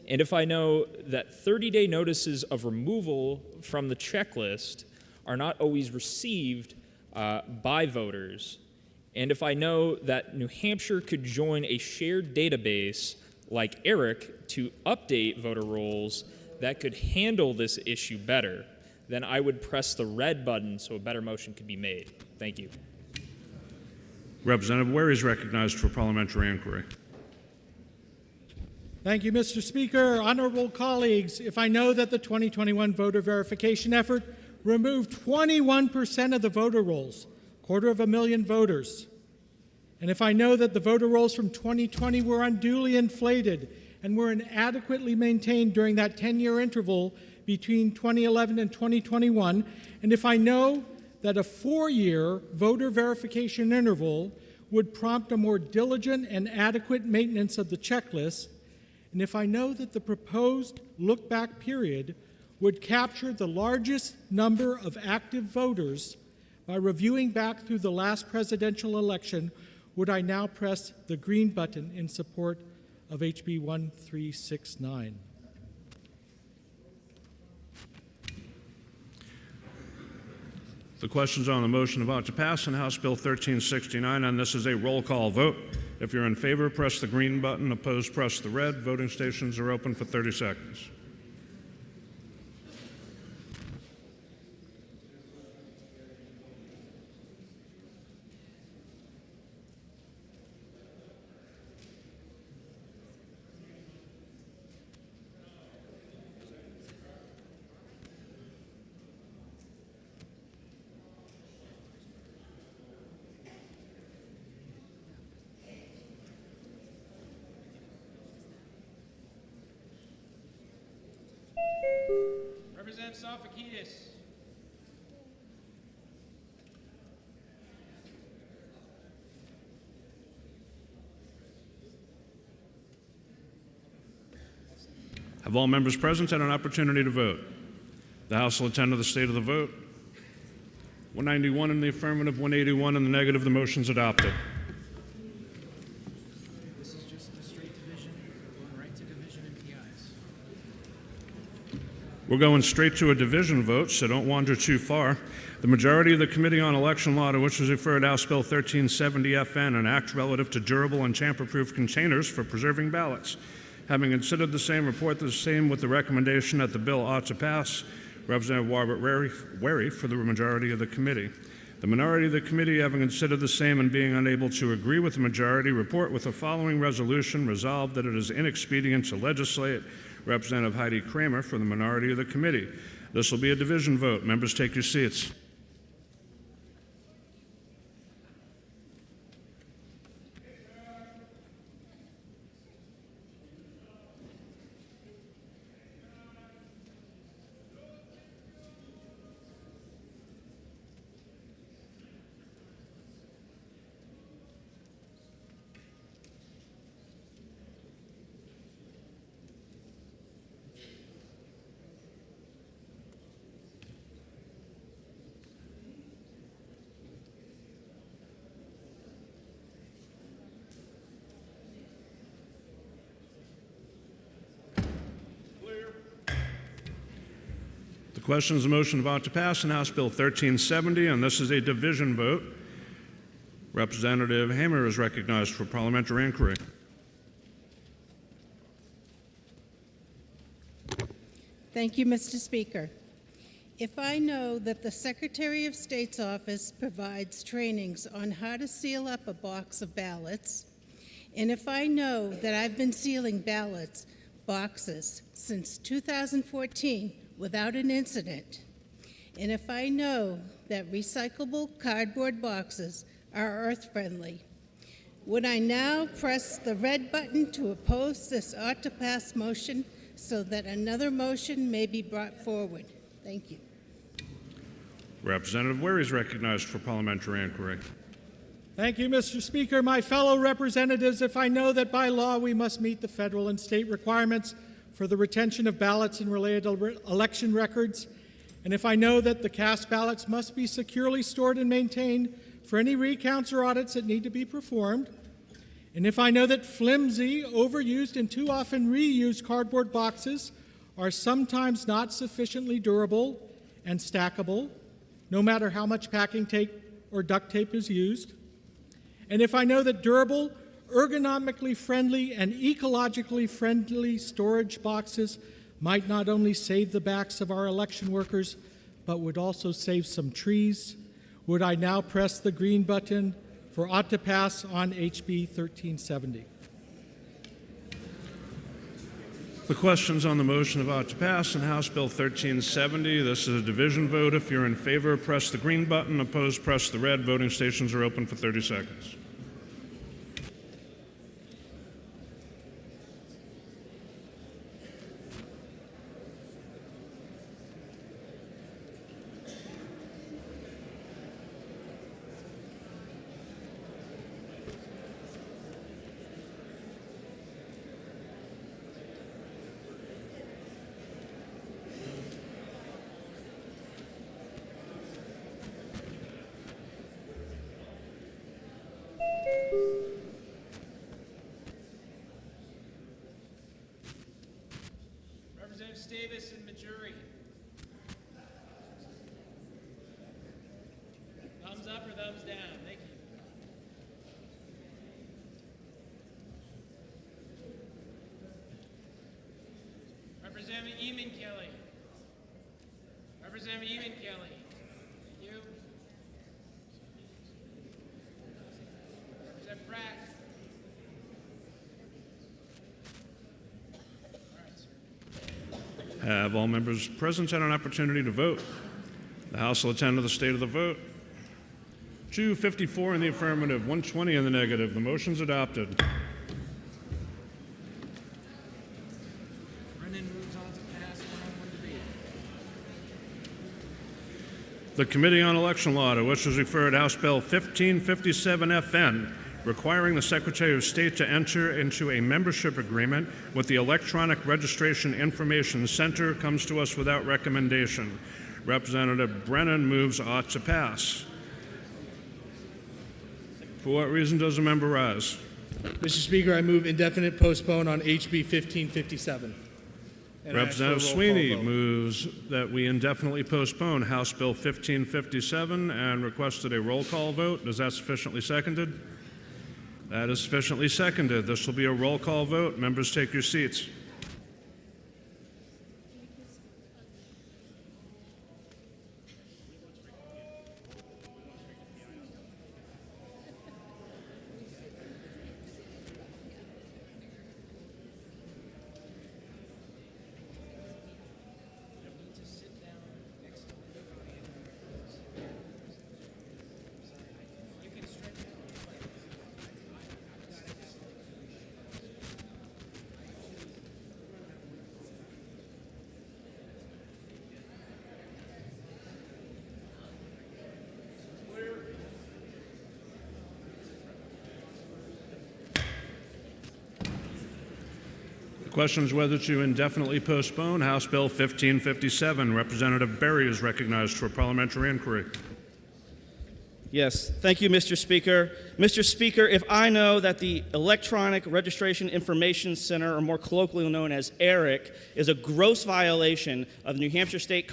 and if I know that 30-day notices of removal from the checklist are not always received by voters, and if I know that New Hampshire could join a shared database like ERIC to update voter rolls that could handle this issue better, then I would press the red button so a better motion could be made. Thank you. Representative Ware is recognized for parliamentary inquiry. Thank you, Mr. Speaker. Honorable colleagues, if I know that the 2021 voter verification effort removed 21% of the voter rolls, 250,000 voters, and if I know that the voter rolls from 2020 were unduly inflated and were inadequately maintained during that 10-year interval between 2011 and 2021, and if I know that a 4-year voter verification interval would prompt a more diligent and adequate maintenance of the checklist, and if I know that the proposed look-back period would capture the largest number of active voters by reviewing back through the last presidential election, would I now press the green button in support of HB 1369? The questions on the motion about to pass on House Bill 1369, and this is a roll call vote. If you're in favor, press the green button. Opposed, press the red. Voting stations are open for 30 seconds. Representative Sofakidis. Have all members present had an opportunity to vote? The House will attend to the state of the vote. 191 in the affirmative, 181 in the negative. The motion is adopted. This is just a straight division, going right to division and PIs. We're going straight to a division vote, so don't wander too far. The majority of the Committee on Election Law, to which was referred House Bill 1370 FN, an act relative to durable and tamper-proof containers for preserving ballots. Having considered the same, report the same with the recommendation that the bill ought to pass. Representative Wary for the majority of the committee. The minority of the committee, having considered the same and being unable to agree with the majority, report with the following resolution: resolved that it is inexpedient to legislate. Representative Heidi Kramer for the minority of the committee. This will be a division vote. Members, take your seats. The question is the motion about to pass in House Bill 1370, and this is a division vote. Representative Hamer is recognized for parliamentary inquiry. Thank you, Mr. Speaker. If I know that the Secretary of State's office provides trainings on how to seal up a box of ballots, and if I know that I've been sealing ballots boxes since 2014 without an incident, and if I know that recyclable cardboard boxes are earth-friendly, would I now press the red button to oppose this ought-to-pass motion so that another motion may be brought forward? Thank you. Representative Ware is recognized for parliamentary inquiry. Thank you, Mr. Speaker. My fellow representatives, if I know that by law we must meet the federal and state requirements for the retention of ballots and related election records, and if I know that the cast ballots must be securely stored and maintained for any recounts or audits that need to be performed, And if I know that flimsy, overused, and too often reused cardboard boxes are sometimes not sufficiently durable and stackable, no matter how much packing tape or duct tape is used, and if I know that durable, ergonomically friendly, and ecologically friendly storage boxes might not only save the backs of our election workers, but would also save some trees, would I now press the green button for ought to pass on HB 1370? The questions on the motion of ought to pass on House Bill 1370. This is a division vote. If you're in favor, press the green button. Opposed, press the red. Voting stations are open for 30 seconds. Representative Davis and Majuri. Thumbs up or thumbs down? Thank you. Representative Eamon Kelly. Representative Eamon Kelly. Thank you. Representative Pratt. Have all members present had an opportunity to vote? The House will attend to the state of the vote. 254 in the affirmative, 120 in the negative. The motion's adopted. Brennan moves on to pass 101 debate. The Committee on Election Law, to which is referred House Bill 1557 FN, requiring the Secretary of State to enter into a membership agreement with the Electronic Registration Information Center, comes to us without recommendation. Representative Brennan moves ought to pass. For what reason does the member rise? Mr. Speaker, I move indefinite postpone on HB 1557. And Representative Sweeney moves that we indefinitely postpone House Bill 1557 and requested a roll call vote. Is that sufficiently seconded? That is sufficiently seconded. This will be a roll call vote. Members, take your seats. Question is whether to indefinitely postpone House Bill 1557. Representative Berry is recognized for parliamentary inquiry. Yes, thank you, Mr. Speaker. Mr. Speaker, if I know that the Electronic Registration Information Center, or more colloquially known as ERIC, is a gross violation of New Hampshire State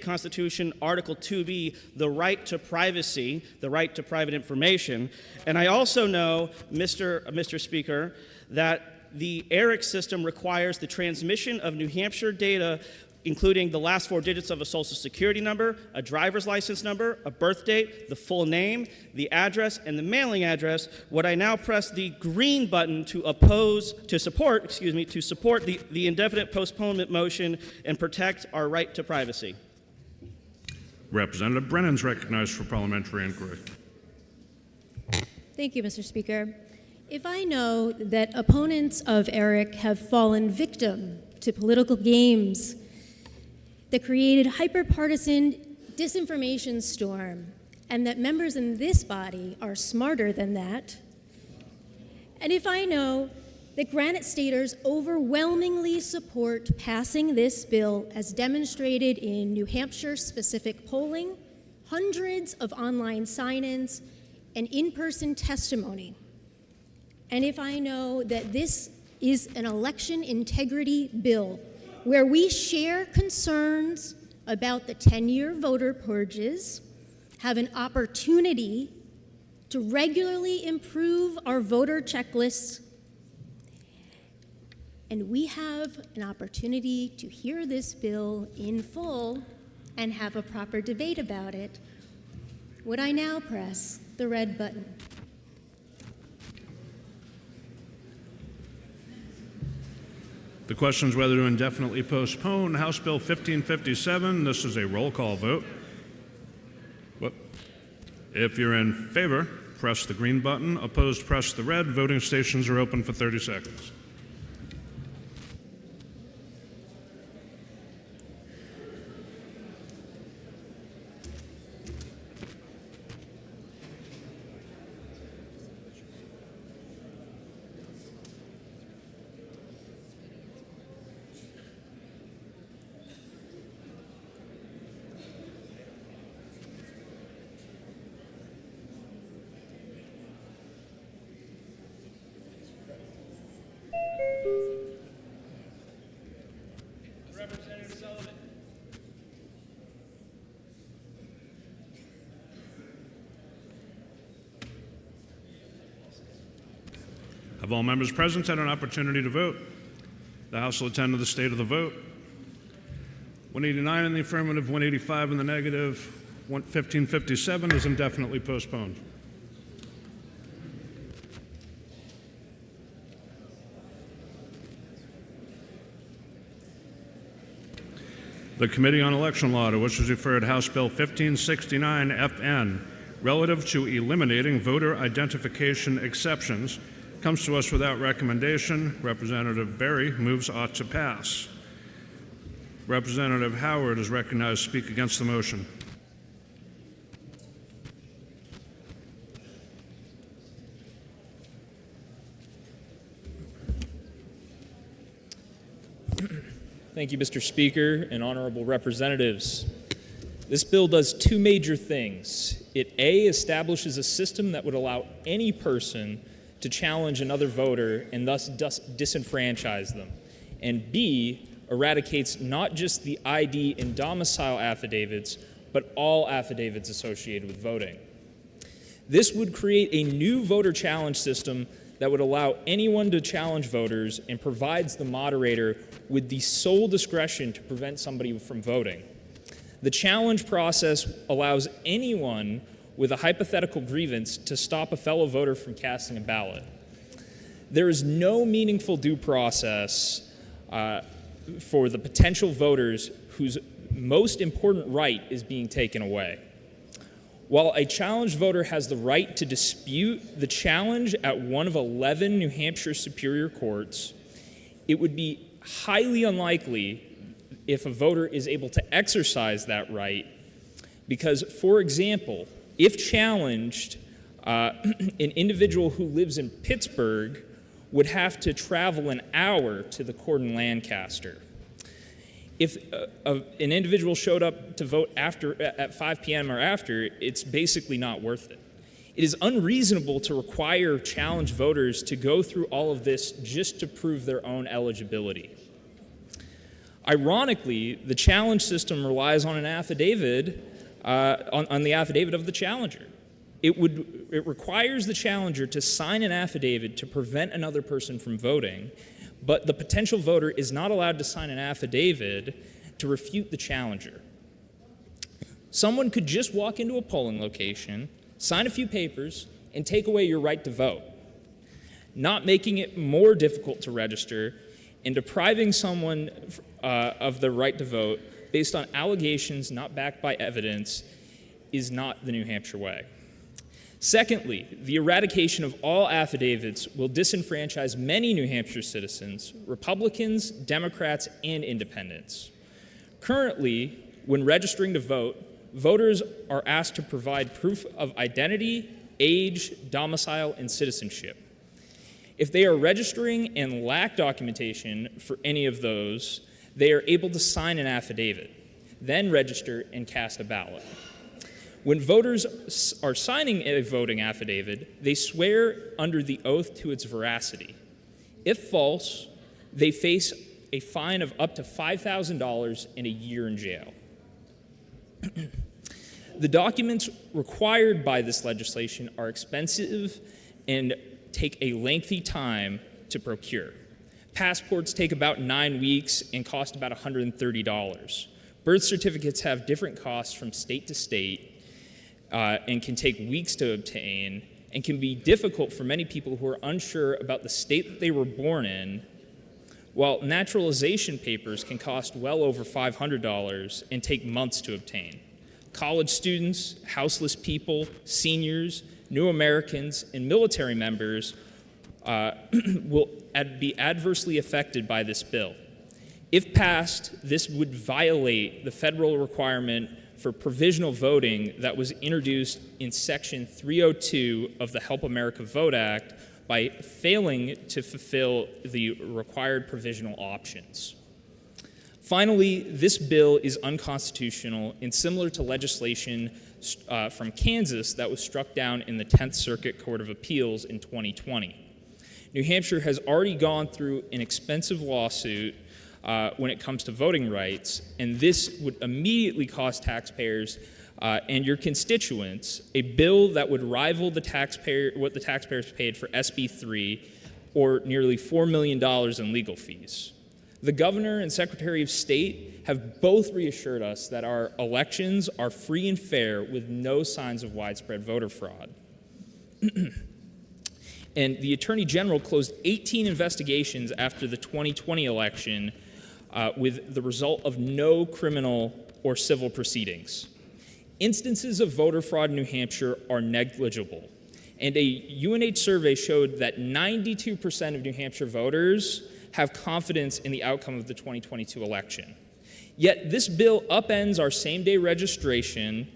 Constitution, Article 2B, the right to privacy, the right to private information, and I also know, Mr. Speaker, that the ERIC system requires the transmission of New Hampshire data, including the last 4 digits of a social security number, a driver's license number, a birth date, the full name, the address, and the mailing address. Would I now press the green button to support the indefinite postponement motion and protect our right to privacy? Representative Brennan's recognized for parliamentary inquiry. Thank you, Mr. Speaker. If I know that opponents of ERIC have fallen victim to political games that created hyper-partisan disinformation storm, and that members in this body are smarter than that, and if I know that Granite Staters overwhelmingly support passing this bill as demonstrated in New Hampshire-specific polling, hundreds of online sign-ins, and in-person testimony, and if I know that this is an election integrity bill where we share concerns about the 10-year voter purges, have an opportunity to regularly improve our voter checklists, and we have an opportunity to hear this bill in full and have a proper debate about it, would I now press the red button? The question is whether to indefinitely postpone House Bill 1557. This is a roll call vote. If you're in favor, press the green button. Opposed, press the red. Voting stations are open for 30 seconds. Have all members present had an opportunity to vote? The House will attend to the state of the vote. 189 in the affirmative, 185 in the negative. 1557 is indefinitely postponed. The Committee on Election Law, to which is referred House Bill 1569 FN, relative to eliminating voter identification exceptions, comes to us without recommendation. Representative Berry moves ought to pass. Representative Howard is recognized to speak against the motion. Thank you, Mr. Speaker and honorable representatives. This bill does two major things. It A, establishes a system that would allow any person to challenge another voter and thus disenfranchise them. And B, eradicates not just the ID and domicile affidavits, but all affidavits associated with voting. This would create a new voter challenge system that would allow anyone to challenge voters and provides the moderator with the sole discretion to prevent somebody from voting. The challenge process allows anyone with a hypothetical grievance to stop a fellow voter from casting a ballot. There is no meaningful due process for the potential voters whose most important right is being taken away. While a challenged voter has the right to dispute the challenge at one of 11 New Hampshire Superior Courts, it would be highly unlikely if a voter is able to exercise that right because, for example, if challenged, an individual who lives in Pittsburgh would have to travel an hour to the court in Lancaster. If an individual showed up to vote at 5 p.m. or after, it's basically not worth it. It is unreasonable to require challenged voters to go through all of this just to prove their own eligibility. Ironically, the challenge system relies on an affidavit, on the affidavit of the challenger. It requires the challenger to sign an affidavit to prevent another person from voting, but the potential voter is not allowed to sign an affidavit to refute the challenger. Someone could just walk into a polling location, sign a few papers, and take away your right to vote, not making it more difficult to register and depriving someone of the right to vote based on allegations not backed by evidence is not the New Hampshire way. Secondly, the eradication of all affidavits will disenfranchise many New Hampshire citizens, Republicans, Democrats, and independents. Currently, when registering to vote, voters are asked to provide proof of identity, age, domicile, and citizenship. If they are registering and lack documentation for any of those, they are able to sign an affidavit, then register and cast a ballot. When voters are signing a voting affidavit, they swear under the oath to its veracity. If false, they face a fine of up to $5,000 and a year in jail. The documents required by this legislation are expensive and take a lengthy time to procure. Passports take about 9 weeks and cost about $130. Birth certificates have different costs from state to state and can take weeks to obtain and can be difficult for many people who are unsure about the state that they were born in, while naturalization papers can cost well over $500 and take months to obtain. College students, houseless people, seniors, new Americans, and military members will be adversely affected by this bill. If passed, this would violate the federal requirement for provisional voting that was introduced in Section 302 of the Help America Vote Act by failing to fulfill the required provisional options. Finally, this bill is unconstitutional and similar to legislation from Kansas that was struck down in the 10th Circuit Court of Appeals in 2020. New Hampshire has already gone through an expensive lawsuit when it comes to voting rights, and this would immediately cost taxpayers and your constituents a bill that would rival what the taxpayers paid for SB 3, or nearly $4 million in legal fees. The Governor and Secretary of State have both reassured us that our elections are free and fair with no signs of widespread voter fraud. And the Attorney General closed 18 investigations after the 2020 election with the result of no criminal or civil proceedings. Instances of voter fraud in New Hampshire are negligible, and a UNH survey showed that 92% of New Hampshire voters have confidence in the outcome of the 2022 election. Yet this bill upends our same-day registration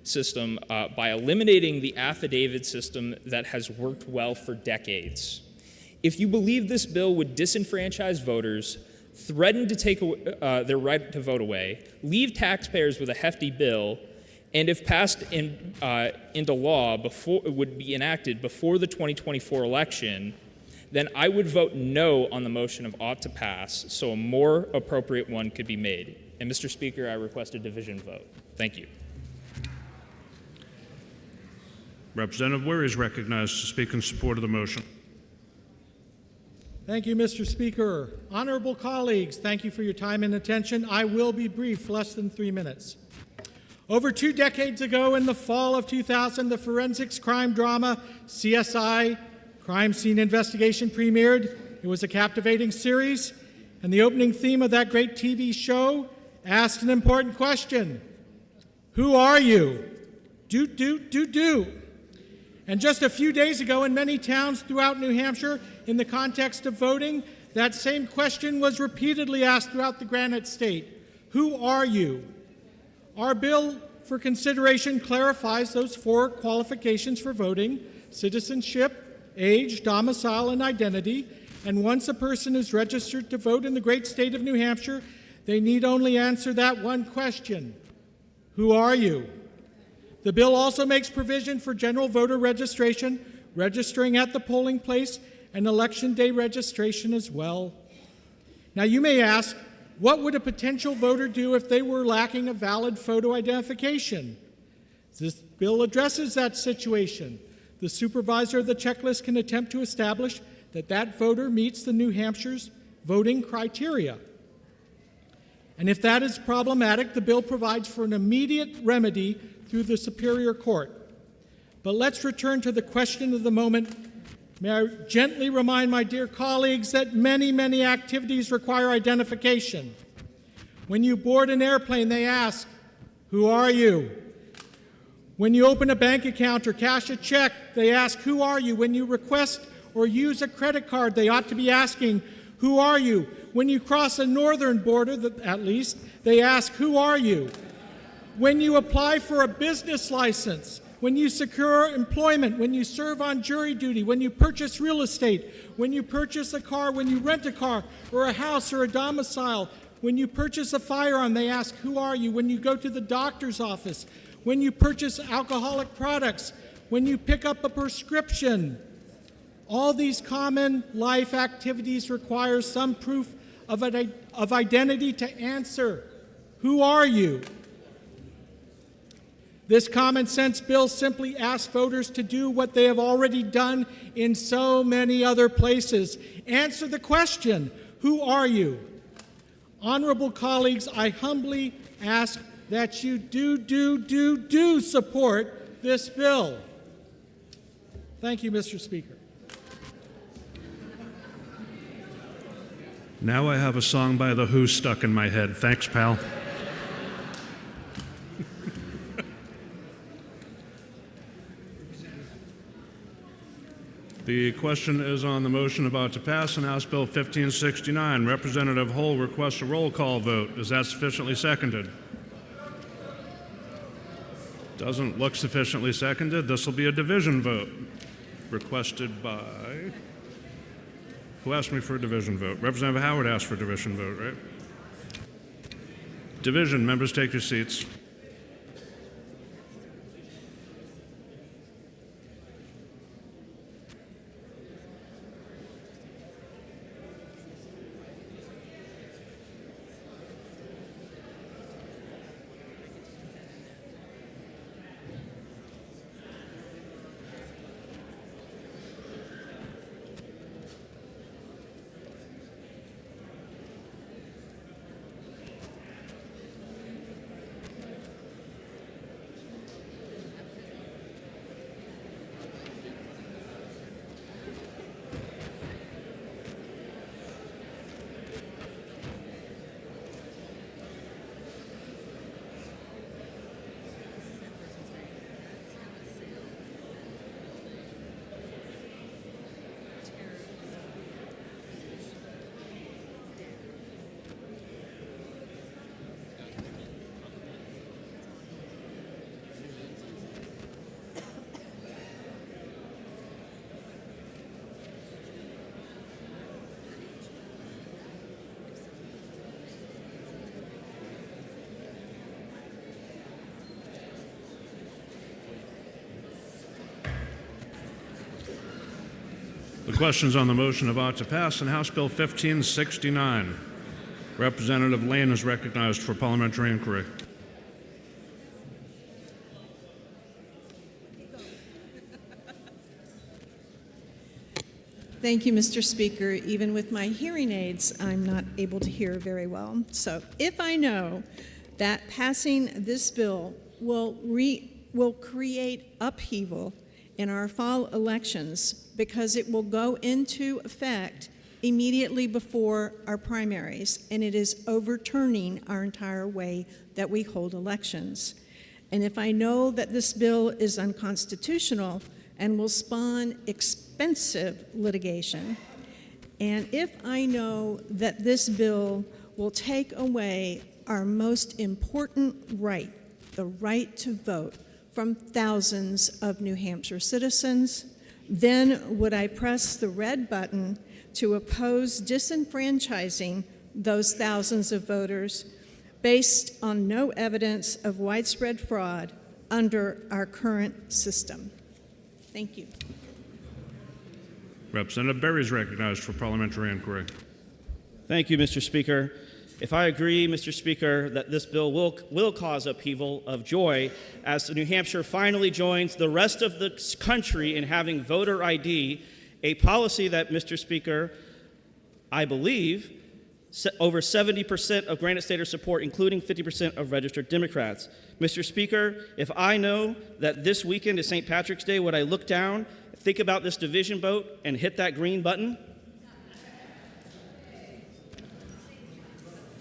system by eliminating the affidavit system that has worked well for decades. If you believe this bill would disenfranchise voters, threaten to take their right to vote away, leave taxpayers with a hefty bill, and if passed into law would be enacted before the 2024 election, then I would vote no on the motion of ought to pass so a more appropriate one could be made. And Mr. Speaker, I request a division vote. Thank you. Representative Ware is recognized to speak in support of the motion. Thank you, Mr. Speaker. Honorable colleagues, thank you for your time and attention. I will be brief, less than 3 minutes. Over 2 decades ago, in the fall of 2000, the forensics crime drama CSI, Crime Scene Investigation, premiered. It was a captivating series, and the opening theme of that great TV show asked an important question. Who are you? Do. And just a few days ago, in many towns throughout New Hampshire, in the context of voting, that same question was repeatedly asked throughout the Granite State. Who are you? Our bill for consideration clarifies those 4 qualifications for voting: citizenship, age, domicile, and identity. And once a person is registered to vote in the great state of New Hampshire, they need only answer that one question. Who are you? The bill also makes provision for general voter registration, registering at the polling place, and election day registration as well. Now you may ask, what would a potential voter do if they were lacking a valid photo identification? This bill addresses that situation. The supervisor of the checklist can attempt to establish that that voter meets the New Hampshire's voting criteria. And if that is problematic, the bill provides for an immediate remedy through the Superior Court. But let's return to the question of the moment. May I gently remind my dear colleagues that many activities require identification. When you board an airplane, they ask, who are you? When you open a bank account or cash a check, they ask, who are you? When you request or use a credit card, they ought to be asking, who are you? When you cross a northern border, at least, they ask, who are you? When you apply for a business license, when you secure employment, when you serve on jury duty, when you purchase real estate, when you purchase a car, when you rent a car or a house or a domicile, when you purchase a firearm, they ask, who are you? When you go to the doctor's office, when you purchase alcoholic products, when you pick up a prescription. All these common life activities require some proof of identity to answer. Who are you? This common sense bill simply asks voters to do what they have already done in so many other places. Answer the question, who are you? Honorable colleagues, I humbly ask that you do support this bill. Thank you, Mr. Speaker. Now I have a song by The Who stuck in my head. Thanks, pal. The question is on the motion about to pass in House Bill 1569. Representative Hull requests a roll call vote. Is that sufficiently seconded? Doesn't look sufficiently seconded. This will be a division vote. Requested by... Who asked me for a division vote? Representative Howard asked for a division vote, right? Division. Members, take your seats. The questions on the motion about to pass in House Bill 1569. Representative Lane is recognized for parliamentary inquiry. Thank you, Mr. Speaker. Even with my hearing aids, I'm not able to hear very well. So if I know that passing this bill will create upheaval in our fall elections because it will go into effect immediately before our primaries, and it is overturning our entire way that we hold elections. And if I know that this bill is unconstitutional and will spawn expensive litigation, and if I know that this bill will take away our most important right, the right to vote, from thousands of New Hampshire citizens, then would I press the red button to oppose disenfranchising those thousands of voters based on no evidence of widespread fraud under our current system. Thank you. Representative Berry is recognized for parliamentary inquiry. Thank you, Mr. Speaker. If I agree, Mr. Speaker, that this bill will cause upheaval of joy as New Hampshire finally joins the rest of the country in having voter ID, a policy that, Mr. Speaker, I believe over 70% of Granite Staters support, including 50% of registered Democrats. Mr. Speaker, if I know that this weekend is St. Patrick's Day, would I look down, think about this division vote, and hit that green button?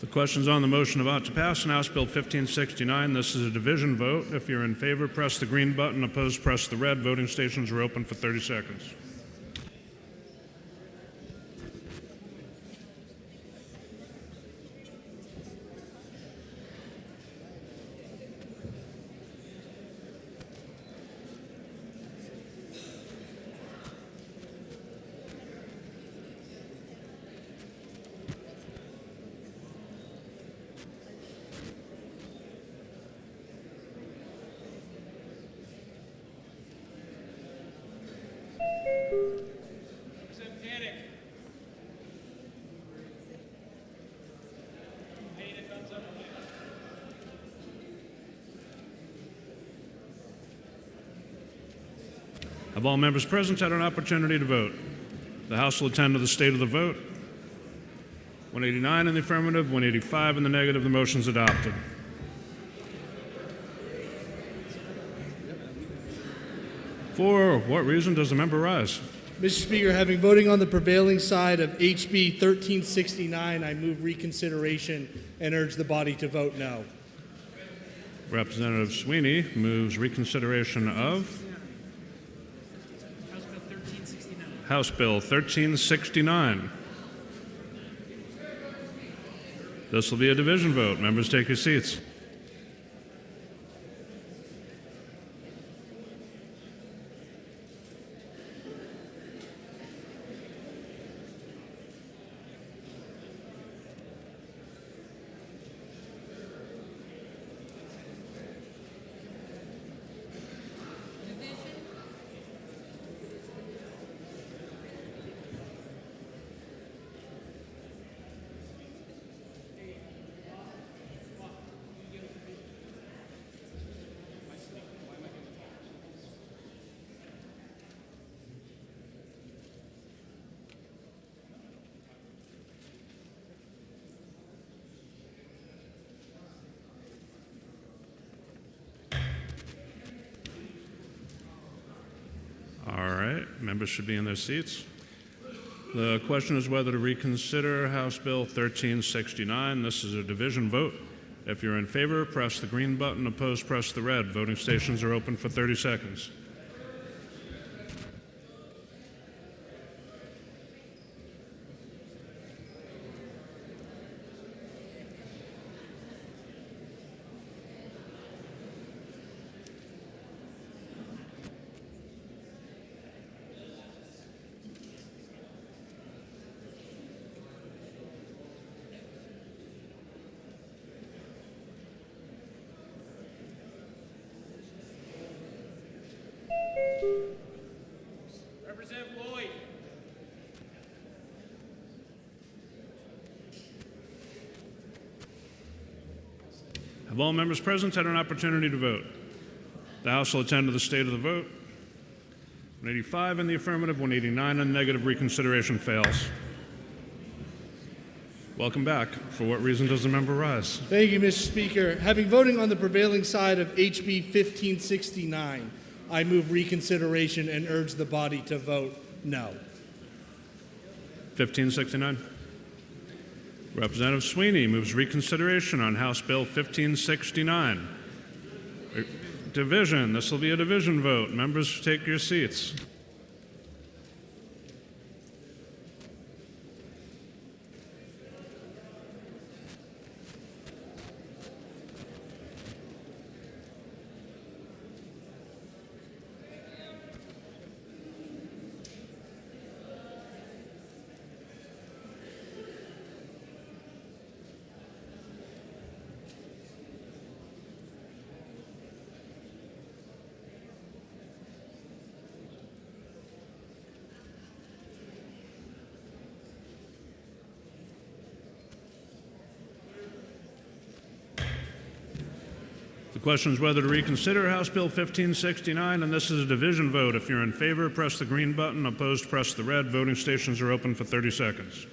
The question's on the motion about to pass in House Bill 1569. This is a division vote. If you're in favor, press the green button. Opposed, press the red. Voting stations are open for 30 seconds. Have all members present had an opportunity to vote? The House will attend to the state of the vote. 189 in the affirmative, 185 in the negative. The motion is adopted. For what reason does the member rise? Mr. Speaker, having voting on the prevailing side of HB 1369, I move reconsideration and urge the body to vote no. Representative Sweeney moves reconsideration of House Bill 1369. This will be a division vote. Members, take your seats. Members should be in their seats. The question is whether to reconsider House Bill 1369. This is a division vote. If you're in favor, press the green button. Opposed, press the red. Voting stations are open for 30 seconds. Representative Lloyd. Have all members present had an opportunity to vote? The House will attend to the state of the vote. 185 in the affirmative, 189 in the negative. Reconsideration fails. Welcome back. For what reason does the member rise? Thank you, Mr. Speaker. Having voting on the prevailing side of HB 1569, I move reconsideration and urge the body to vote no. 1569. Representative Sweeney moves reconsideration on House Bill 1569. Division. This will be a division vote. Members, take your seats. The question is whether to reconsider House Bill 1569, and this is a division vote. If you're in favor, press the green button. Opposed, press the red. Voting stations are open for 30 seconds.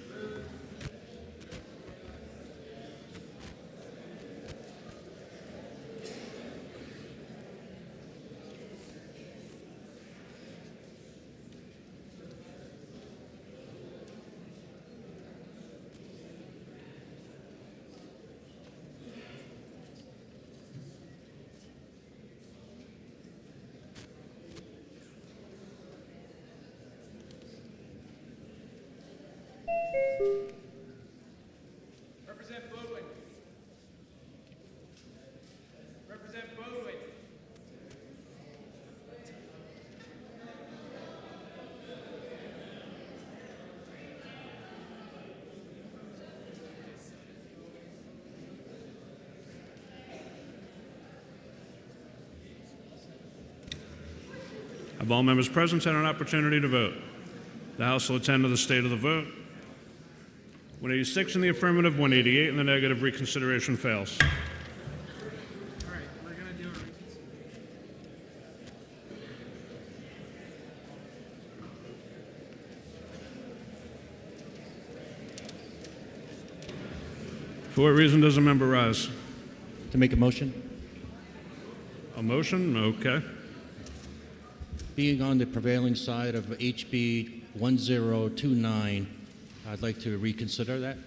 Representative Bodwin. Representative Bodwin. Have all members present had an opportunity to vote? The House will attend to the state of the vote. 186 in the affirmative, 188 in the negative. Reconsideration fails. All right, we're going to do a reconsideration. For what reason does a member rise? To make a motion. A motion? Okay. Being on the prevailing side of HB 1029, I'd like to reconsider that.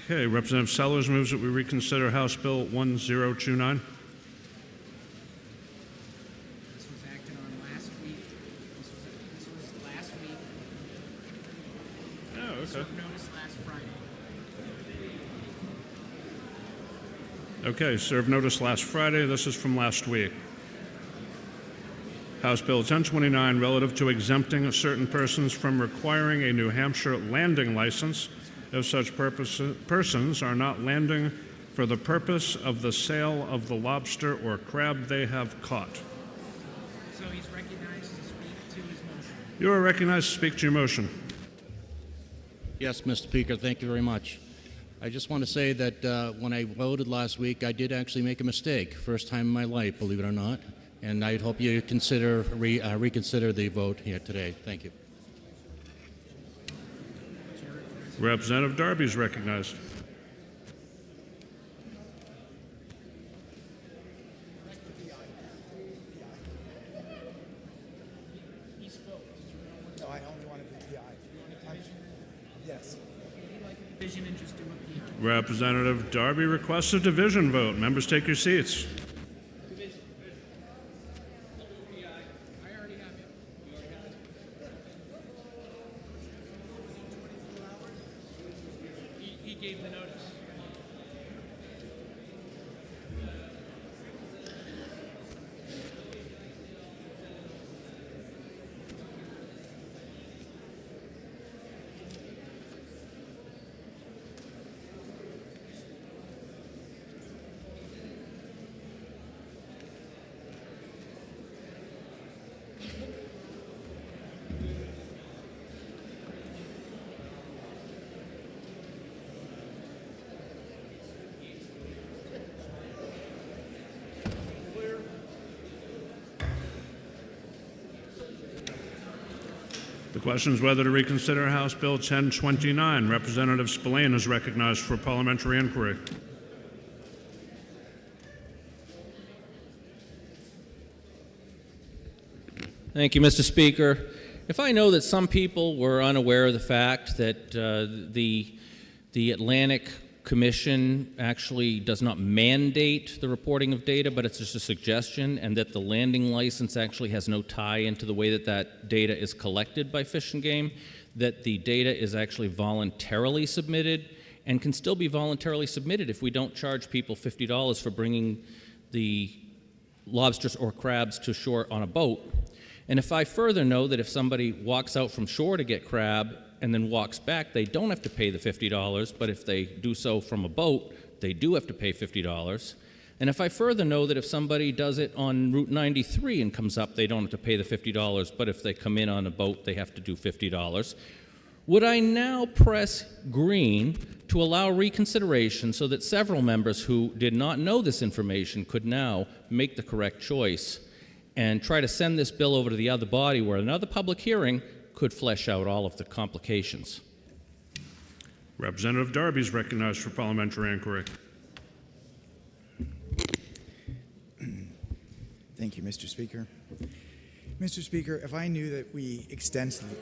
Okay, Representative Sellers moves that we reconsider House Bill 1029. This was acted on last week. This was last week. Oh, okay. Served notice last Friday. Okay, served notice last Friday. This is from last week. House Bill 1029, relative to exempting certain persons from requiring a New Hampshire landing license if such persons are not landing for the purpose of the sale of the lobster or crab they have caught. So he's recognized to speak to his motion. You are recognized to speak to your motion. Yes, Mr. Speaker, thank you very much. I just want to say that when I voted last week, I did actually make a mistake. First time in my life, believe it or not. And I hope you consider reconsider the vote here today. Thank you. Representative Darby is recognized. No, I only want to do PI. Yes. Division and just do a PI. Representative Darby requests a division vote. Members, take your seats. Gave the notice. The question is whether to reconsider House Bill 1029. Representative Spillane is recognized for parliamentary inquiry. Thank you, Mr. Speaker. If I know that some people were unaware of the fact that the Atlantic Commission actually does not mandate the reporting of data, but it's just a suggestion, and that the landing license actually has no tie into the way that that data is collected by Fish and Game, that the data is actually voluntarily submitted and can still be voluntarily submitted if we don't charge people $50 for bringing the lobsters or crabs to shore on a boat. And if I further know that if somebody walks out from shore to get crab and then walks back, they don't have to pay the $50, but if they do so from a boat, they do have to pay $50. And if I further know that if somebody does it on Route 93 and comes up, they don't have to pay the $50, but if they come in on a boat, they have to do $50, would I now press green to allow reconsideration so that several members who did not know this information could now make the correct choice and try to send this bill over to the other body where another public hearing could flesh out all of the complications? Representative Darby is recognized for parliamentary inquiry. Thank you, Mr. Speaker. Mr. Speaker, if I knew that we extensively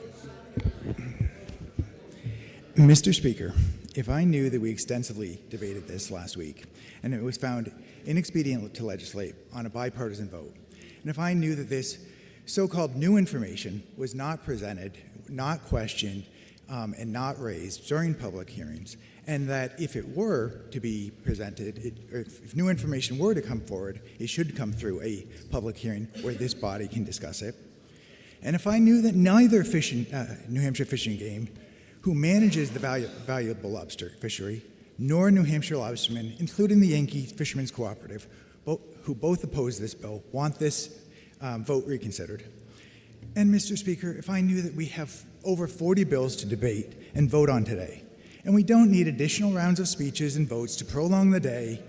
debated this last week and it was found inexpedient to legislate on a bipartisan vote, and if I knew that this so-called new information was not presented, not questioned, and not raised during public hearings, and that if it were to be presented, if new information were to come forward, it should come through a public hearing where this body can discuss it. And if I knew that neither New Hampshire Fish and Game, who manages the valuable lobster fishery, nor New Hampshire lobstermen, including the Yankee Fishermen's Cooperative, who both oppose this bill, want this vote reconsidered. And Mr. Speaker, if I knew that we have over 40 bills to debate and vote on today, and we don't need additional rounds of speeches and votes to prolong the day,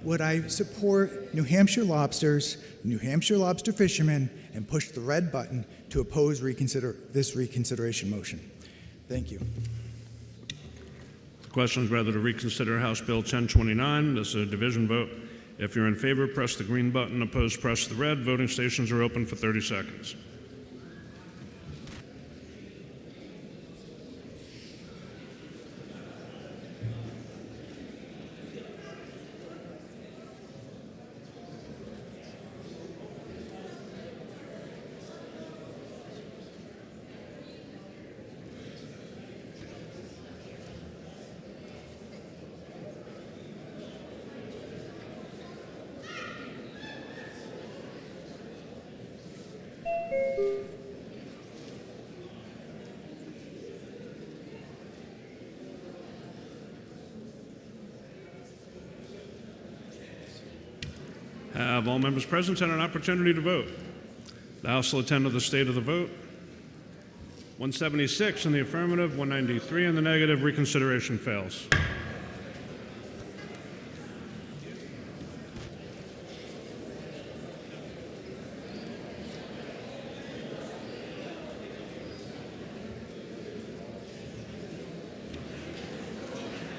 would I support New Hampshire lobsters, New Hampshire lobster fishermen, and push the red button to oppose this reconsideration motion? Thank you. The question is whether to reconsider House Bill 1029. This is a division vote. If you're in favor, press the green button. Opposed, press the red. Voting stations are open for 30 seconds. Have all members present had an opportunity to vote? The House will attend to the state of the vote. 176 in the affirmative, 193 in the negative. Reconsideration fails.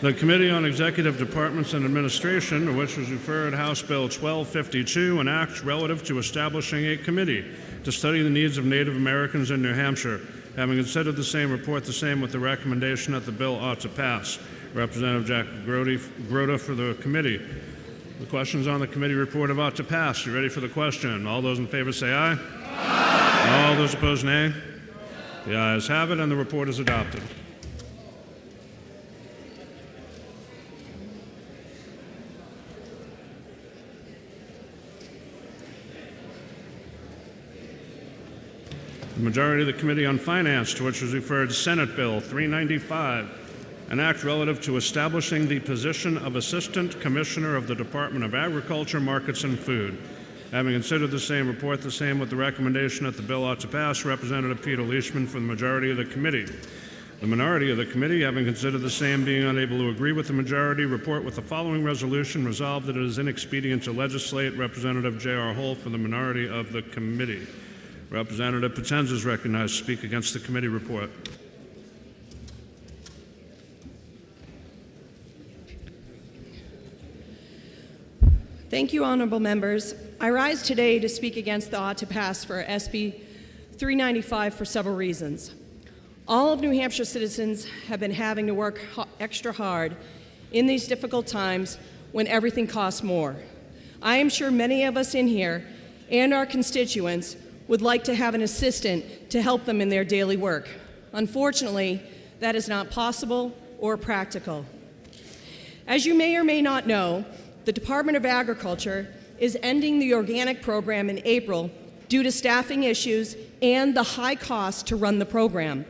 The Committee on Executive Departments and Administration, to which was referred House Bill 1252, an act relative to establishing a committee to study the needs of Native Americans in New Hampshire. Having considered the same, report the same with the recommendation that the bill ought to pass. Representative Jack Grota for the committee. The questions on the committee report of ought to pass. You ready for the question? All those in favor say aye. Aye. All those opposed, nay. The ayes have it, and the report is adopted. The majority of the Committee on Finance, to which was referred Senate Bill 395, an act relative to establishing the position of Assistant Commissioner of the Department of Agriculture, Markets, and Food. Having considered the same, report the same with the recommendation that the bill ought to pass. Representative Peter Leishman for the majority of the committee. The minority of the committee, having considered the same, being unable to agree with the majority, report with the following resolution: resolved that it is inexpedient to legislate. Representative J.R. Hull for the minority of the committee. Representative Potenza is recognized to speak against the committee report. Thank you, honorable members. I rise today to speak against the ought to pass for SB 395 for several reasons. All of New Hampshire citizens have been having to work extra hard in these difficult times when everything costs more. I am sure many of us in here and our constituents would like to have an assistant to help them in their daily work. Unfortunately, that is not possible or practical. As you may or may not know, the Department of Agriculture is ending the organic program in April due to staffing issues and the high cost to run the program.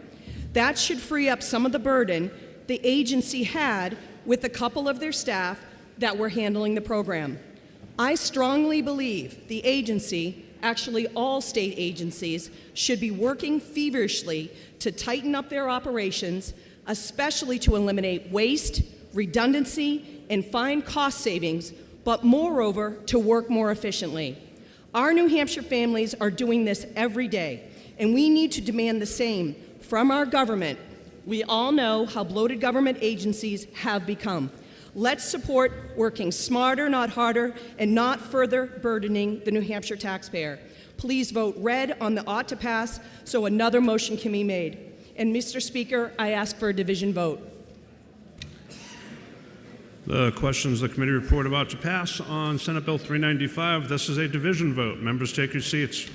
That should free up some of the burden the agency had with a couple of their staff that were handling the program. I strongly believe the agency, actually all state agencies, should be working feverishly to tighten up their operations, especially to eliminate waste, redundancy, and find cost savings, but moreover, to work more efficiently. Our New Hampshire families are doing this every day, and we need to demand the same from our government. We all know how bloated government agencies have become. Let's support working smarter, not harder, and not further burdening the New Hampshire taxpayer. Please vote red on the ought to pass so another motion can be made. And Mr. Speaker, I ask for a division vote. The questions the committee report about to pass on Senate Bill 395. This is a division vote. Members, take your seats.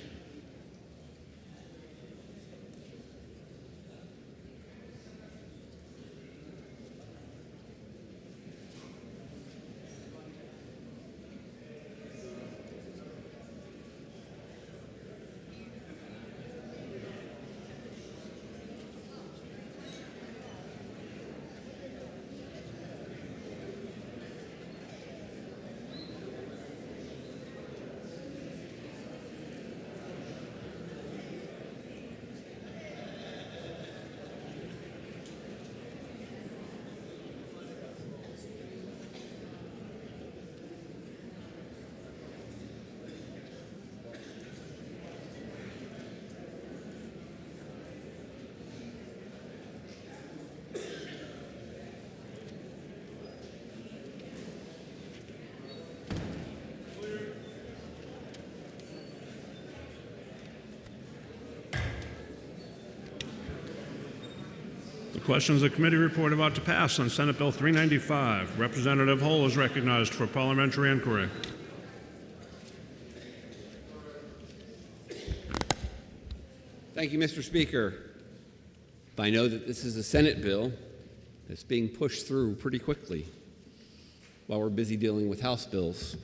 Questions of the committee report about to pass on Senate Bill 395. Representative Hull is recognized for parliamentary inquiry. Thank you, Mr. Speaker. I know that this is a Senate bill that's being pushed through pretty quickly while we're busy dealing with House bills.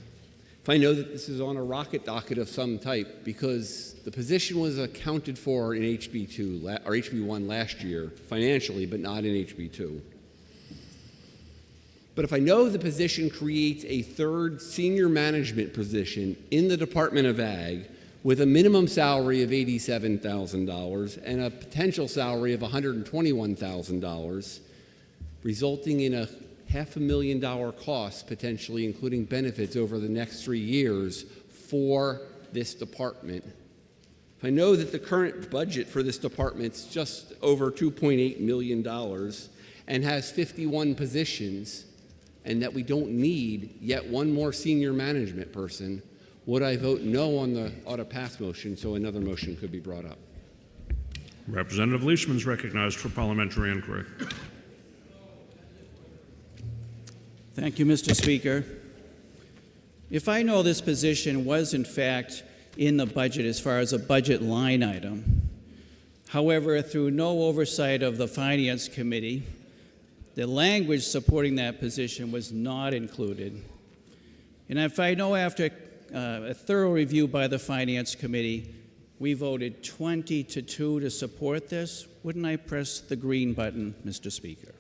If I know that this is on a rocket docket of some type because the position was accounted for in HB2 or HB1 last year financially, but not in HB2. But if I know the position creates a third senior management position in the Department of Ag with a minimum salary of $87,000 and a potential salary of $121,000, resulting in a $500,000 cost, potentially including benefits over the next 3 years for this department. If I know that the current budget for this department is just over $2.8 million and has 51 positions, and that we don't need yet one more senior management person, would I vote no on the ought-to-pass motion so another motion could be brought up? Representative Leishman is recognized for parliamentary inquiry. Thank you, Mr. Speaker. If I know this position was in fact in the budget as far as a budget line item, however, through no oversight of the Finance Committee, the language supporting that position was not included. And if I know after a thorough review by the Finance Committee, we voted 20-2 to support this, wouldn't I press the green button, Mr. Speaker?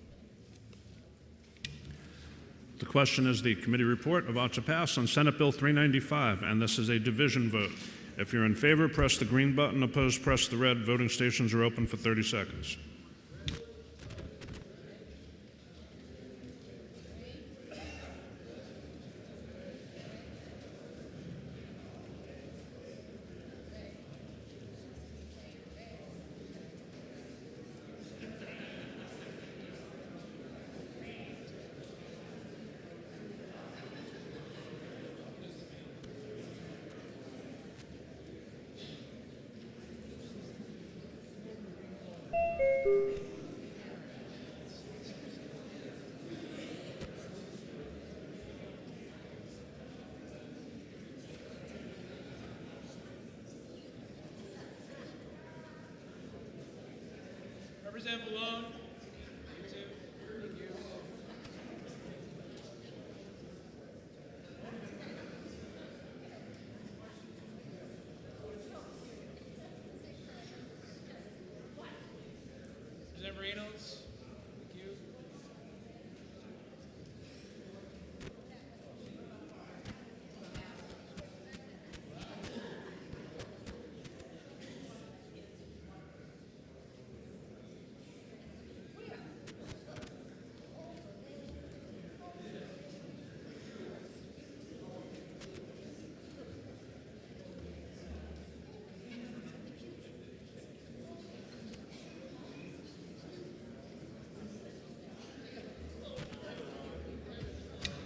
The question is the committee report about to pass on Senate Bill 395, and this is a division vote. If you're in favor, press the green button. Opposed, press the red. Voting stations are open for 30 seconds. Representative Malone. You too. Thank you. Representative Reynolds. Thank you.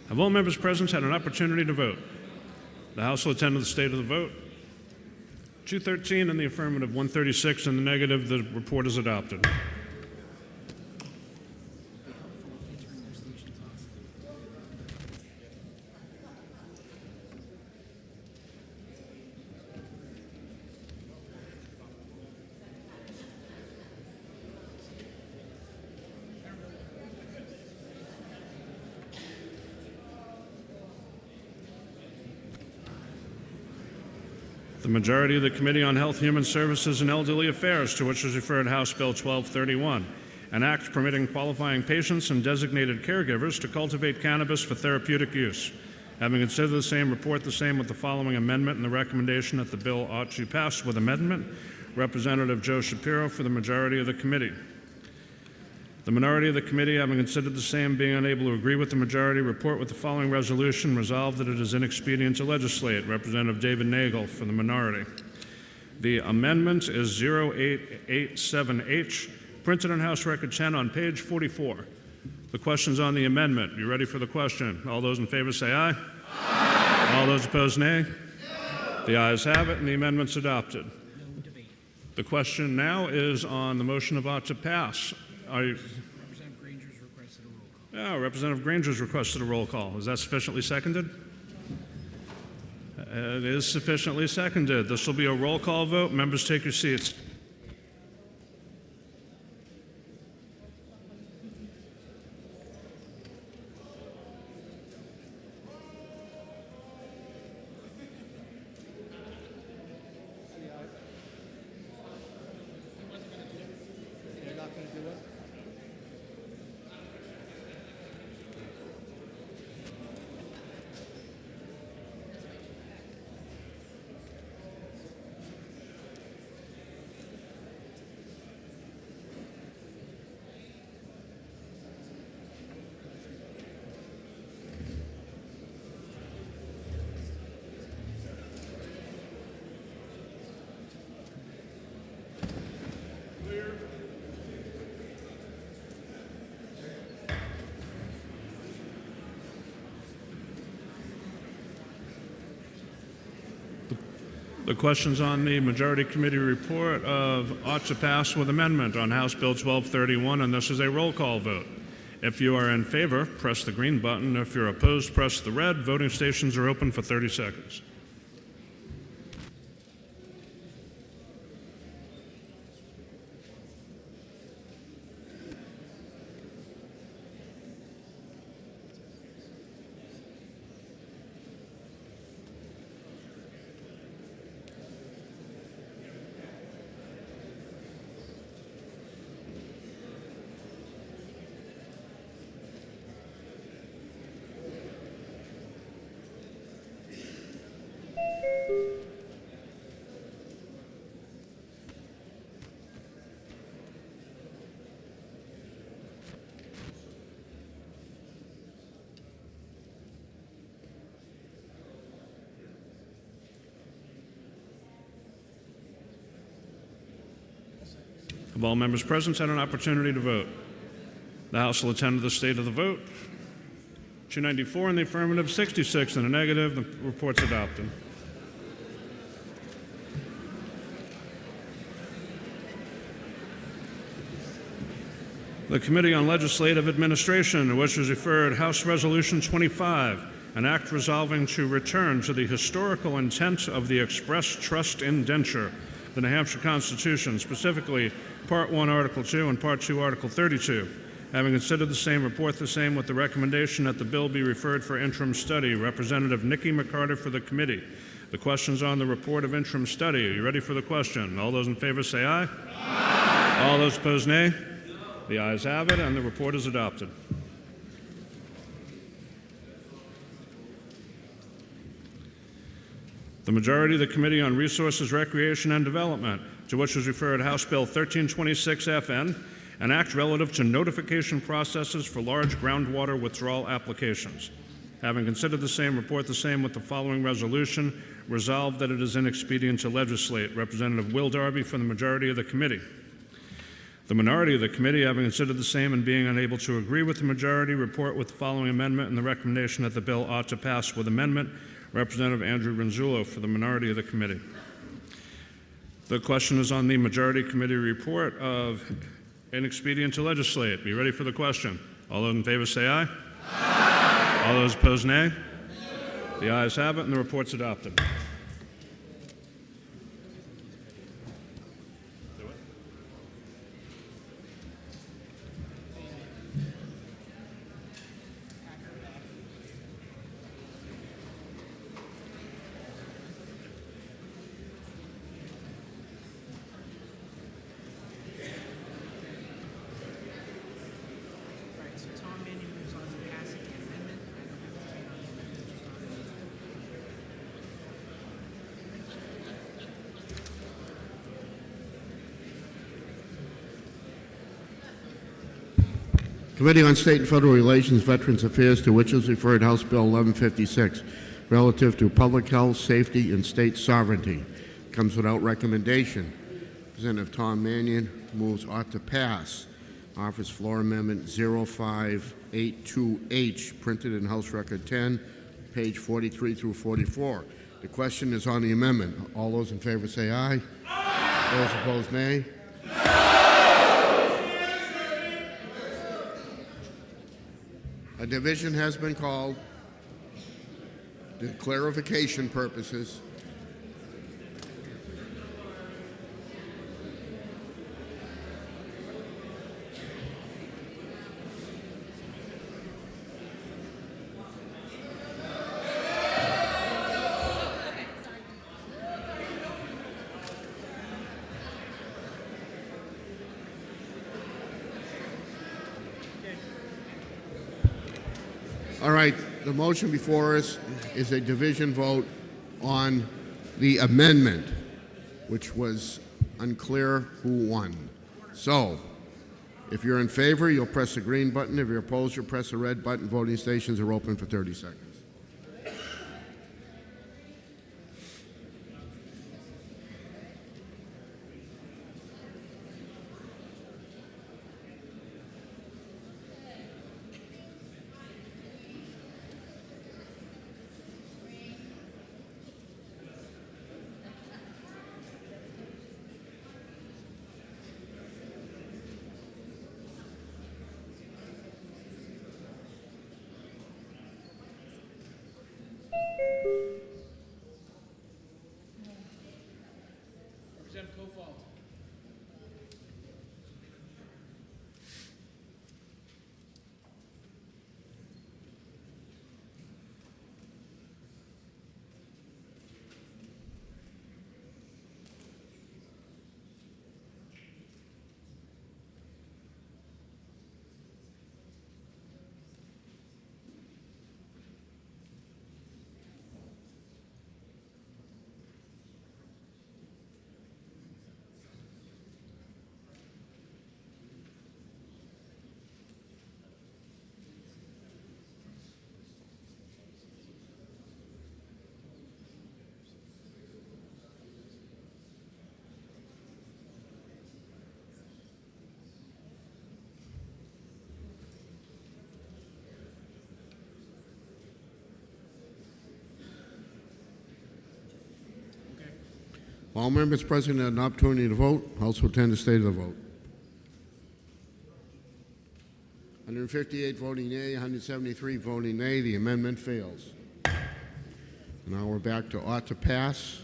Have all members present had an opportunity to vote? The House will attend to the state of the vote. 213 in the affirmative, 136 in the negative. The report is adopted. The majority of the Committee on Health, Human Services, and Elderly Affairs, to which is referred House Bill 1231, an act permitting qualifying patients and designated caregivers to cultivate cannabis for therapeutic use. Having considered the same, report the same with the following amendment and the recommendation that the bill ought to pass with amendment. Representative Joe Shapiro for the majority of the committee. The minority of the committee, having considered the same, being unable to agree with the majority, report with the following resolution: resolved that it is inexpedient to legislate. Representative David Nagel for the minority. The amendment is 0887H, printed on House Record 10 on page 44. The question's on the amendment. You ready for the question? All those in favor say aye. Aye. All those opposed, nay. No. The ayes have it, and the amendment's adopted. The question now is on the motion of ought to pass. Are you? Representative Granger's requested a roll call. Yeah, Representative Granger's requested a roll call. Is that sufficiently seconded? It is sufficiently seconded. This will be a roll call vote. Members, take your seats. The questions on the Majority Committee report ought to pass with amendment on House Bill 1231, and this is a roll call vote. If you are in favor, press the green button. If you're opposed, press the red. Voting stations are open for 30 seconds. Have all members present had an opportunity to vote? The House will attend to the state of the vote. 294 in the affirmative, 66 in the negative. The report's adopted. The Committee on Legislative Administration, which is referred House Resolution 25, an act resolving to return to the historical intent of the express trust indenture, the New Hampshire Constitution, specifically Part 1, Article 2, and Part 2, Article 32. Having considered the same, report the same with the recommendation that the bill be referred for interim study. Representative Nikki McCarter for the committee. The questions on the report of interim study. Are you ready for the question? All those in favor say aye. Aye. All those opposed, nay. No. The ayes have it, and the report is adopted. The majority of the Committee on Resources, Recreation, and Development, to which is referred House Bill 1326 FN, an act relative to notification processes for large groundwater withdrawal applications. Having considered the same, report the same with the following resolution. Resolved that it is inexpedient to legislate. Representative Will Darby from the majority of the committee. The minority of the committee, having considered the same and being unable to agree with the majority, report with the following amendment and the recommendation that the bill ought to pass with amendment. Representative Andrew Ronzullo for the minority of the committee. The question is on the majority committee report of inexpedient to legislate. Be ready for the question. All those in favor say aye. Aye. All those opposed, nay. No. The ayes have it, and the report's adopted. Committee on State and Federal Relations, Veterans Affairs, to which is referred House Bill 1156, relative to public health, safety, and state sovereignty. Comes without recommendation. Representative Tom Mannion moves ought to pass. Offers floor amendment 0582H, printed in House Record 10, page 43 through 44. The question is on the amendment. All those in favor say aye. Aye. Those opposed, nay. A division has been called for clarification purposes. All right, the motion before us is a division vote on the amendment, which was unclear who won. So, if you're in favor, you'll press the green button. If you're opposed, you'll press the red button. Voting stations are open for 30 seconds. Representative Kofalt. All members present had an opportunity to vote. House will tend to state of the vote. 158 voting yea, 173 voting nay. The amendment fails. Now we're back to ought to pass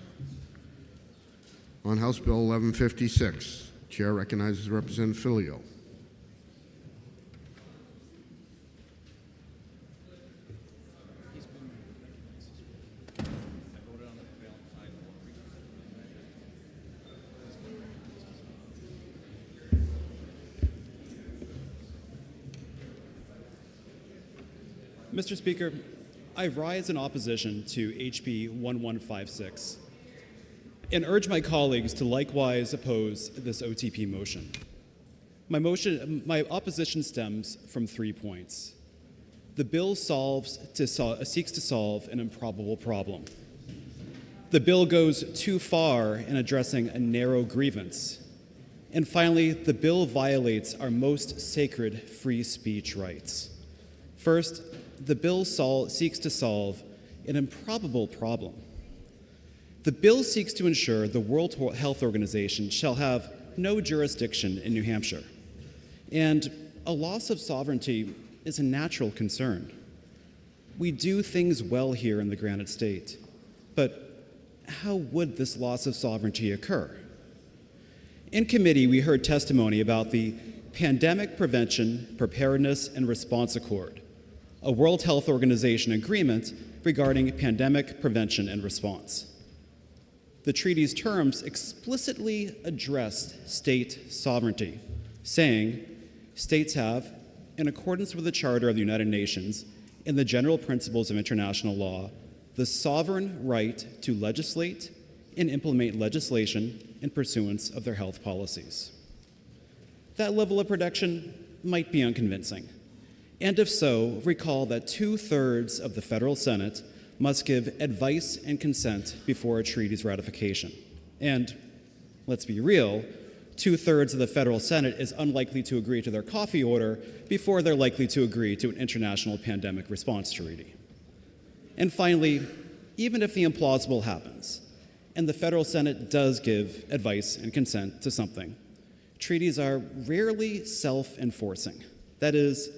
on House Bill 1156. Chair recognizes Representative Filio. Mr. Speaker, I rise in opposition to HB 1156 and urge my colleagues to likewise oppose this OTP motion. My opposition stems from 3 points. The bill seeks to solve an improbable problem. The bill goes too far in addressing a narrow grievance. And finally, the bill violates our most sacred free speech rights. First, the bill seeks to solve an improbable problem. The bill seeks to ensure the World Health Organization shall have no jurisdiction in New Hampshire. And a loss of sovereignty is a natural concern. We do things well here in the Granite State, but how would this loss of sovereignty occur? In committee, we heard testimony about the Pandemic Prevention, Preparedness, and Response Accord, a World Health Organization agreement regarding pandemic prevention and response. The treaty's terms explicitly addressed state sovereignty, saying states have, in accordance with the Charter of the United Nations and the general principles of international law, the sovereign right to legislate and implement legislation in pursuance of their health policies. That level of protection might be unconvincing. And if so, recall that 2/3 of the federal Senate must give advice and consent before a treaty's ratification. And let's be real, 2/3 of the federal Senate is unlikely to agree to their coffee order before they're likely to agree to an international pandemic response treaty. And finally, even if the implausible happens, and the federal Senate does give advice and consent to something, treaties are rarely self-enforcing. That is,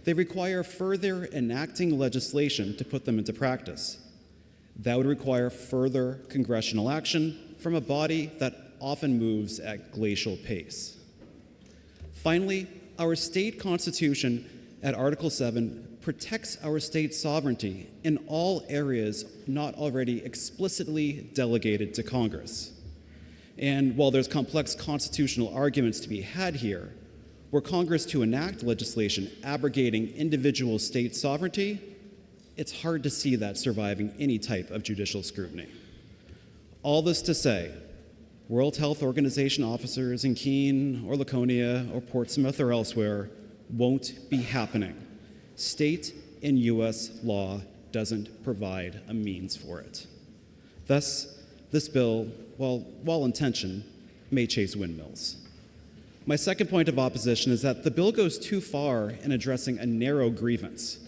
They require further enacting legislation to put them into practice. That would require further congressional action from a body that often moves at glacial pace. Finally, our state constitution at Article 7 protects our state sovereignty in all areas not already explicitly delegated to Congress. And while there's complex constitutional arguments to be had here, were Congress to enact legislation abrogating individual state sovereignty, it's hard to see that surviving any type of judicial scrutiny. All this to say, World Health Organization officers in Keene or Laconia or Portsmouth or elsewhere won't be happening. State and U.S. law doesn't provide a means for it. Thus, this bill, while well-intentioned, may chase windmills. My second point of opposition is that the bill goes too far in addressing a narrow grievance.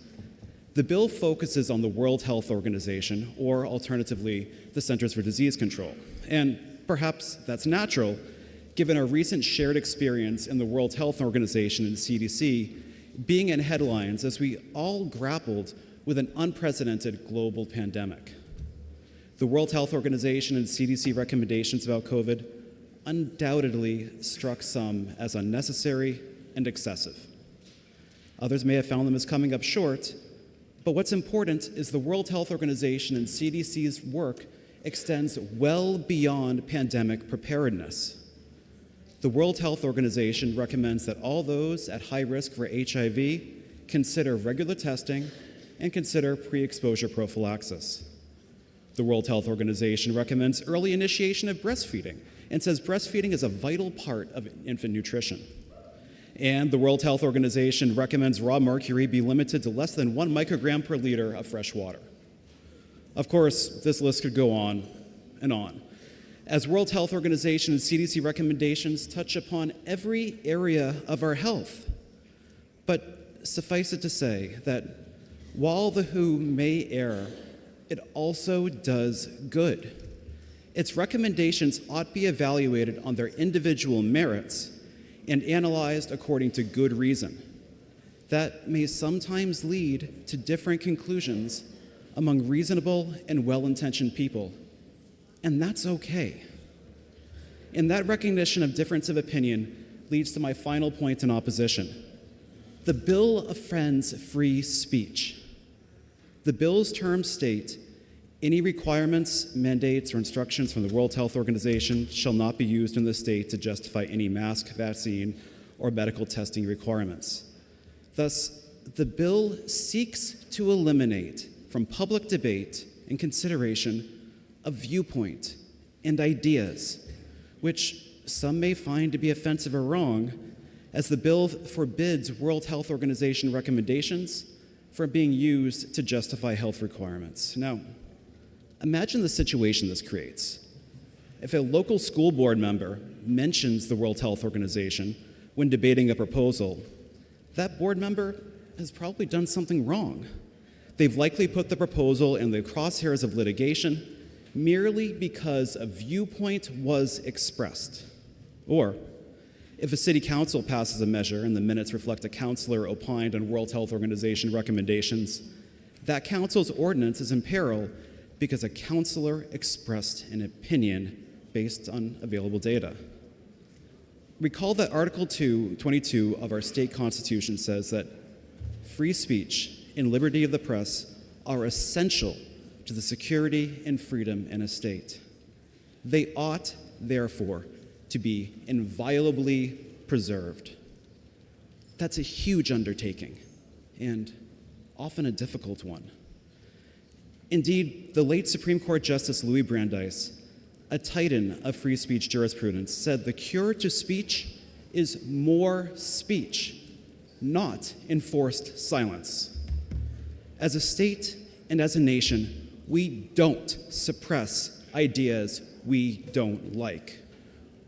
The bill focuses on the World Health Organization, or alternatively, the Centers for Disease Control. And perhaps that's natural, given our recent shared experience in the World Health Organization and the CDC being in headlines as we all grappled with an unprecedented global pandemic. The World Health Organization and CDC recommendations about COVID undoubtedly struck some as unnecessary and excessive. Others may have found them as coming up short, but what's important is the World Health Organization and CDC's work extends well beyond pandemic preparedness. The World Health Organization recommends that all those at high risk for HIV consider regular testing and consider pre-exposure prophylaxis. The World Health Organization recommends early initiation of breastfeeding and says breastfeeding is a vital part of infant nutrition. And the World Health Organization recommends raw mercury be limited to less than 1 microgram per liter of fresh water. Of course, this list could go on and on, as World Health Organization and CDC recommendations touch upon every area of our health. But suffice it to say that while the WHO may err, it also does good. Its recommendations ought to be evaluated on their individual merits and analyzed according to good reason. That may sometimes lead to different conclusions among reasonable and well-intentioned people, and that's okay. And that recognition of difference of opinion leads to my final point in opposition. The bill offends free speech. The bill's terms state, any requirements, mandates, or instructions from the World Health Organization shall not be used in the state to justify any mask, vaccine, or medical testing requirements. Thus, the bill seeks to eliminate from public debate and consideration a viewpoint and ideas, which some may find to be offensive or wrong, as the bill forbids World Health Organization recommendations from being used to justify health requirements. Now, imagine the situation this creates. If a local school board member mentions the World Health Organization when debating a proposal, that board member has probably done something wrong. They've likely put the proposal in the crosshairs of litigation merely because a viewpoint was expressed. Or, if a city council passes a measure and the minutes reflect a councilor opined on World Health Organization recommendations, that council's ordinance is in peril because a councilor expressed an opinion based on available data. Recall that Article 22 of our state constitution says that free speech and liberty of the press are essential to the security and freedom in a state. They ought, therefore, to be inviolably preserved. That's a huge undertaking, and often a difficult one. Indeed, the late Supreme Court Justice Louis Brandeis, a titan of free speech jurisprudence, said the cure to speech is more speech, not enforced silence. As a state and as a nation, we don't suppress ideas we don't like.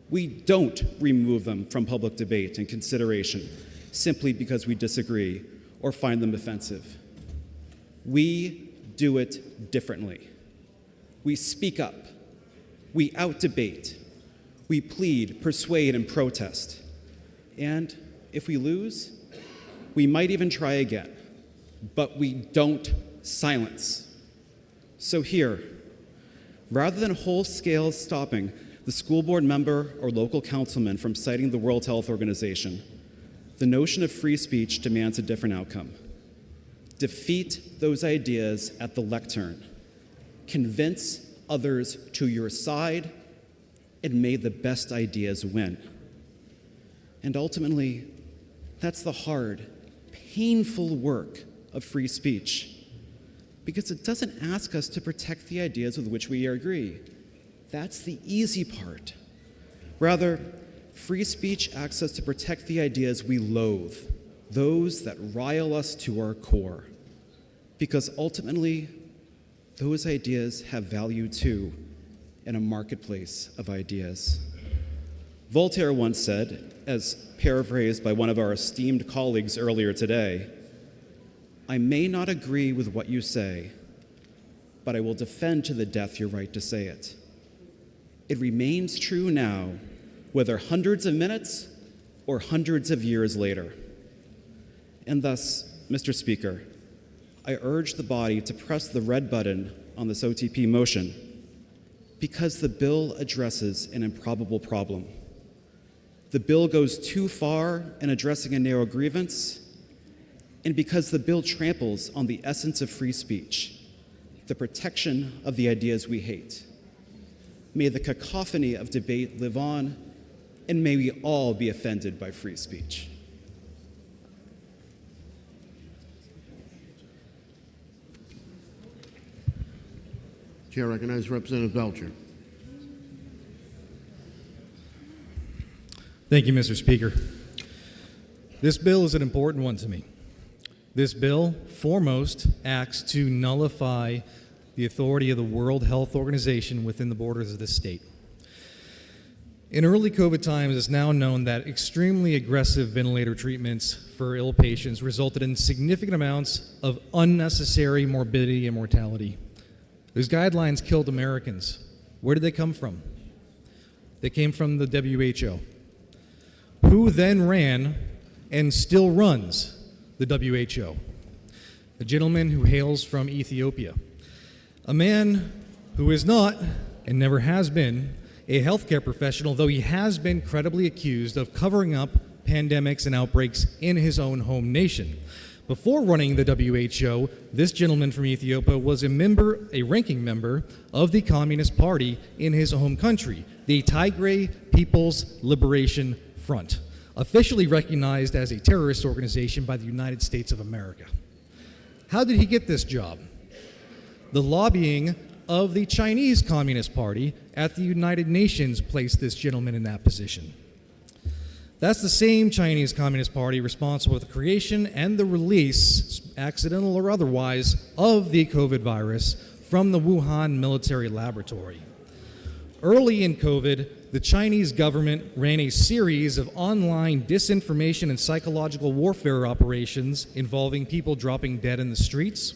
We don't remove them from public debate and consideration simply because we disagree or find them offensive. We do it differently. We speak up. We out-debate. We plead, persuade, and protest. And if we lose, we might even try again, but we don't silence. So here, rather than whole-scale stopping the school board member or local councilman from citing the World Health Organization, the notion of free speech demands a different outcome. Defeat those ideas at the lectern. Convince others to your side, and may the best ideas win. And ultimately, that's the hard, painful work of free speech, because it doesn't ask us to protect the ideas with which we agree. That's the easy part. Rather, free speech asks us to protect the ideas we loathe, those that rile us to our core, because ultimately, those ideas have value too in a marketplace of ideas. Voltaire once said, as paraphrased by one of our esteemed colleagues earlier today, "I may not agree with what you say, but I will defend to the death your right to say it." It remains true now, whether hundreds of minutes or hundreds of years later. And thus, Mr. Speaker, I urge the body to press the red button on this OTP motion because the bill addresses an improbable problem. The bill goes too far in addressing a narrow grievance, and because the bill tramples on the essence of free speech, the protection of the ideas we hate. May the cacophony of debate live on, and may we all be offended by free speech. Chair recognizes Representative Belcher. Thank you, Mr. Speaker. This bill is an important one to me. This bill, foremost, acts to nullify the authority of the World Health Organization within the borders of this state. In early COVID times, it's now known that extremely aggressive ventilator treatments for ill patients resulted in significant amounts of unnecessary morbidity and mortality. Those guidelines killed Americans. Where did they come from? They came from the WHO, who then ran and still runs the WHO. A gentleman who hails from Ethiopia. A man who is not, and never has been, a healthcare professional, though he has been credibly accused of covering up pandemics and outbreaks in his own home nation. Before running the WHO, this gentleman from Ethiopia was a ranking member of the Communist Party in his home country, the Tigray People's Liberation Front, officially recognized as a terrorist organization by the United States of America. How did he get this job? The lobbying of the Chinese Communist Party at the United Nations placed this gentleman in that position. That's the same Chinese Communist Party responsible for the creation and the release, accidental or otherwise, of the COVID virus from the Wuhan military laboratory. Early in COVID, the Chinese government ran a series of online disinformation and psychological warfare operations involving people dropping dead in the streets,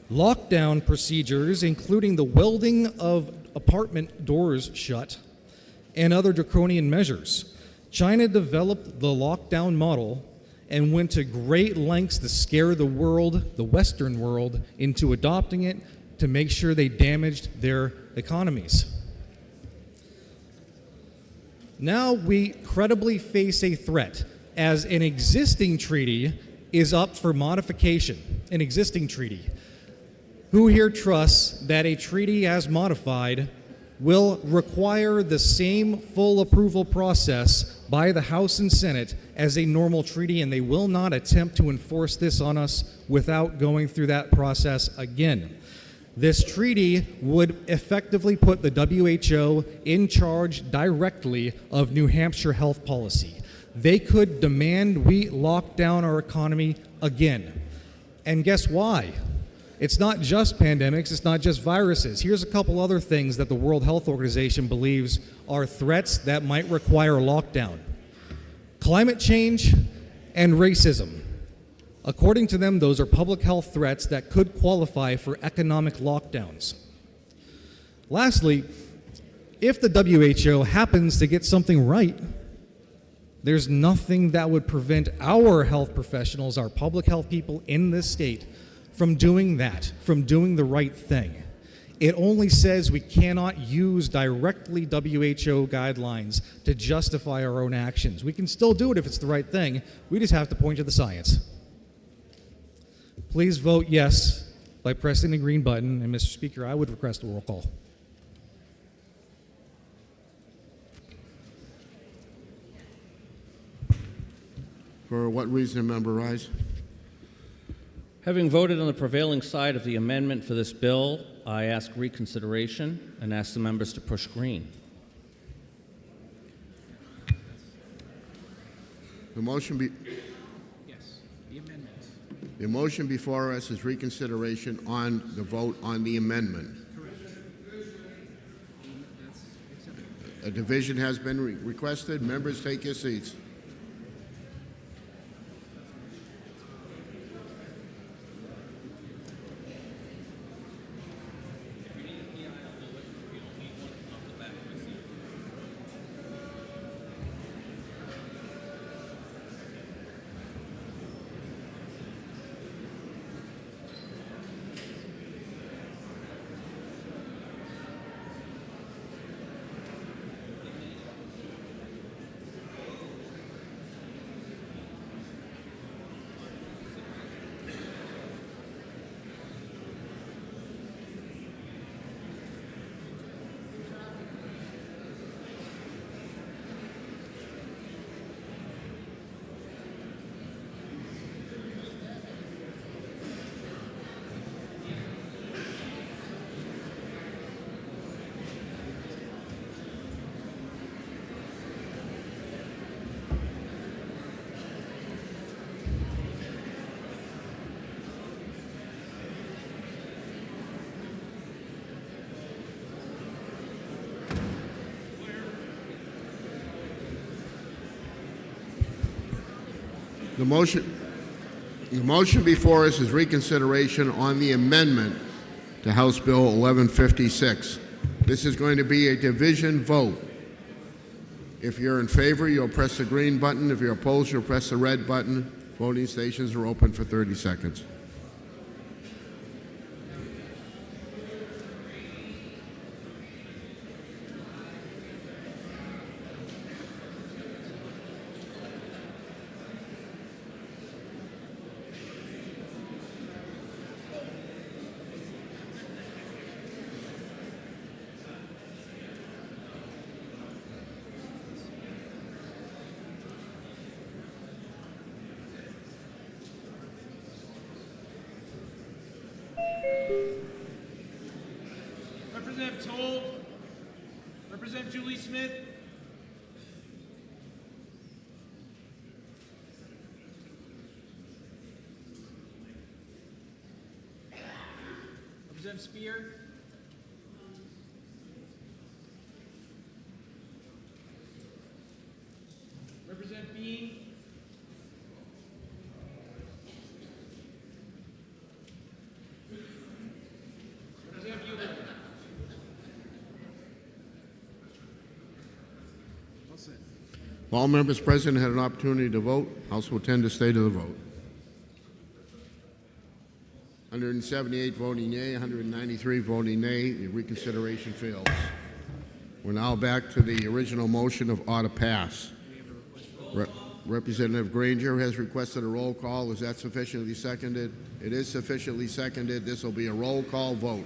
lockdown procedures, including the welding of apartment doors shut, and other draconian measures. China developed the lockdown model and went to great lengths to scare the world, the Western world, into adopting it to make sure they damaged their economies. Now we credibly face a threat as an existing treaty is up for modification. An existing treaty. Who here trusts that a treaty as modified will require the same full approval process by the House and Senate as a normal treaty, and they will not attempt to enforce this on us without going through that process again? This treaty would effectively put the WHO in charge directly of New Hampshire health policy. They could demand we lock down our economy again. And guess why? It's not just pandemics, it's not just viruses. Here's a couple other things that the World Health Organization believes are threats that might require lockdown. Climate change and racism. According to them, those are public health threats that could qualify for economic lockdowns. Lastly, if the WHO happens to get something right, There's nothing that would prevent our health professionals, our public health people in this state, from doing that, from doing the right thing. It only says we cannot use directly WHO guidelines to justify our own actions. We can still do it if it's the right thing. We just have to point to the science. Please vote yes by pressing the green button. And Mr. Speaker, I would request a roll call. For what reason, Member Rise? Having voted on the prevailing side of the amendment for this bill, I ask reconsideration and ask the members to push green. The motion Yes, the amendment. The motion before us is reconsideration on the vote on the amendment. A division has been requested. Members, take your seats. The motion before us is reconsideration on the amendment to House Bill 1156. This is going to be a division vote. If you're in favor, you'll press the green button. If you're opposed, you'll press the red button. Voting stations are open for 30 seconds. Representative Toll. Representative Julie Smith. Representative Spear. Representative Bean. Representative Euler. All members present had an opportunity to vote. House will tend to stay to the vote. 178 voting yea, 193 voting nay. The reconsideration fails. We're now back to the original motion of ought to pass. Representative Granger has requested a roll call. Is that sufficiently seconded? It is sufficiently seconded. This will be a roll call vote.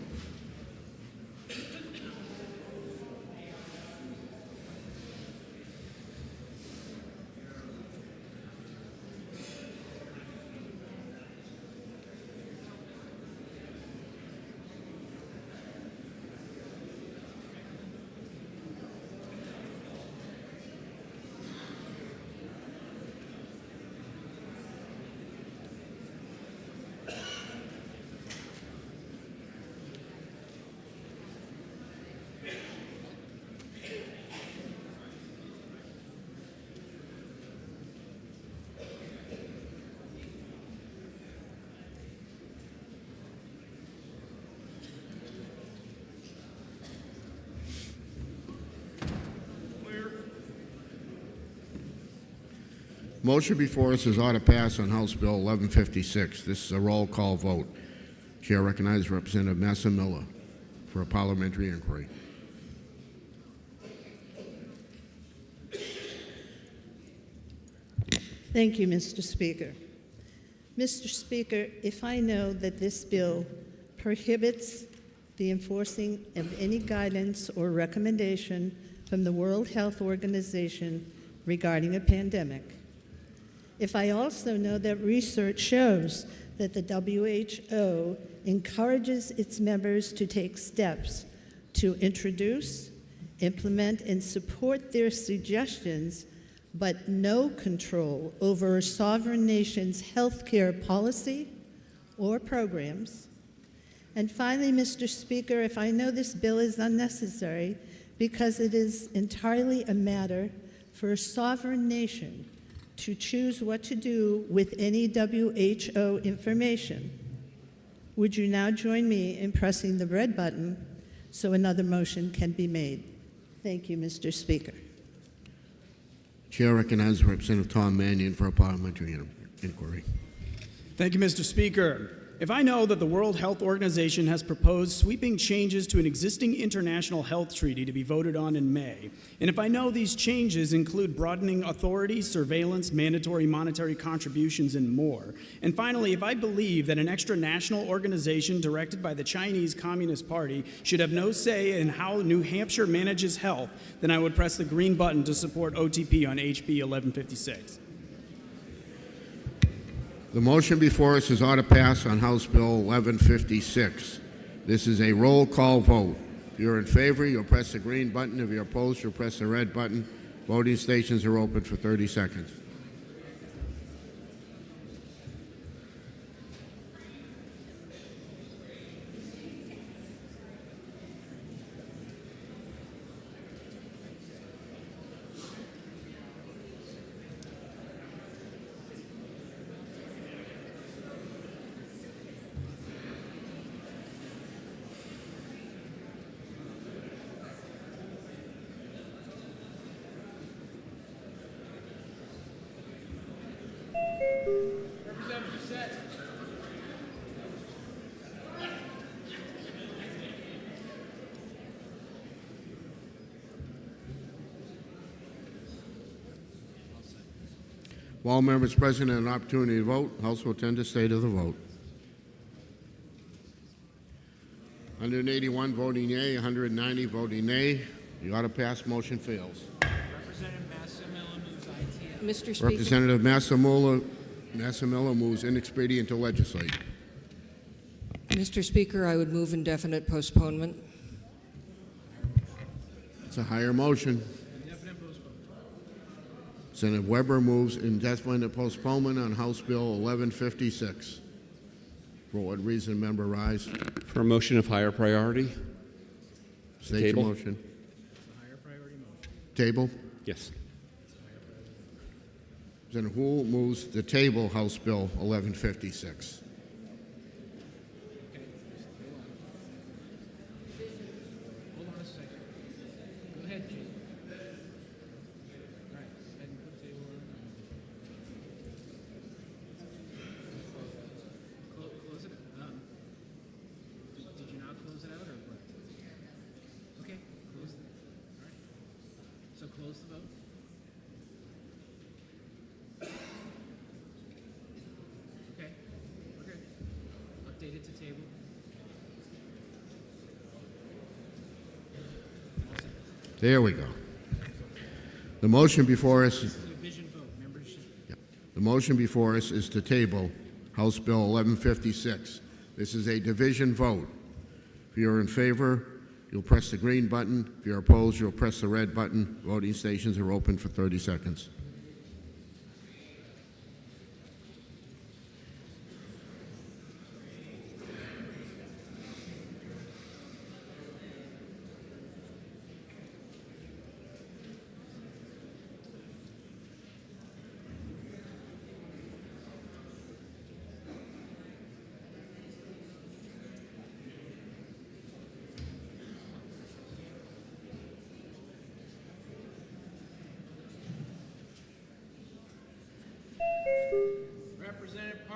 Motion before us is ought to pass on House Bill 1156. This is a roll call vote. Chair recognizes Representative Massimilla for a parliamentary inquiry. Thank you, Mr. Speaker. Mr. Speaker, if I know that this bill prohibits the enforcing of any guidance or recommendation from the World Health Organization regarding a pandemic, if I also know that research shows that the WHO encourages its members to take steps to introduce, implement, and support their suggestions, but no control over a sovereign nation's healthcare policy or programs. And finally, Mr. Speaker, if I know this bill is unnecessary because it is entirely a matter for a sovereign nation to choose what to do with any WHO information, would you now join me in pressing the red button so another motion can be made? Thank you, Mr. Speaker. Chair recognizes Representative Tom Mannion for a parliamentary inquiry. Thank you, Mr. Speaker. If I know that the World Health Organization has proposed sweeping changes to an existing international health treaty to be voted on in May, and if I know these changes include broadening authority, surveillance, mandatory monetary contributions, and more, and finally, if I believe that an extra-national organization directed by the Chinese Communist Party should have no say in how New Hampshire manages health, then I would press the green button to support OTP on HB 1156. The motion before us is ought to pass on House Bill 1156. This is a roll call vote. If you're in favor, you'll press the green button. If you're opposed, you'll press the red button. Voting stations are open for 30 seconds. While all members present have an opportunity to vote, House will attend to state of the vote. 181 voting yea, 190 voting nay. The ought to pass motion fails. Mr. Speaker. Representative Massimilla moves inexpedient to legislate. Mr. Speaker, I would move indefinite postponement. It's a higher motion. Senator Weber moves indefinite postponement on House Bill 1156. For what reason, member rise? For a motion of higher priority. State Table. your motion. Table? Yes. Senator Houle moves to table House Bill 1156. Hold on a second. Go ahead, Gene. All right, go ahead and put the table on. Close it. Did you not close it out or what? Okay, close it. All right. So close the vote. Okay, we're good. Update it to table. There we go. The motion before us. Division vote. Members should. The motion before us is to table House Bill 1156. This is a division vote. If you're in favor, you'll press the green button. If you're opposed, you'll press the red button. Voting stations are open for 30 seconds.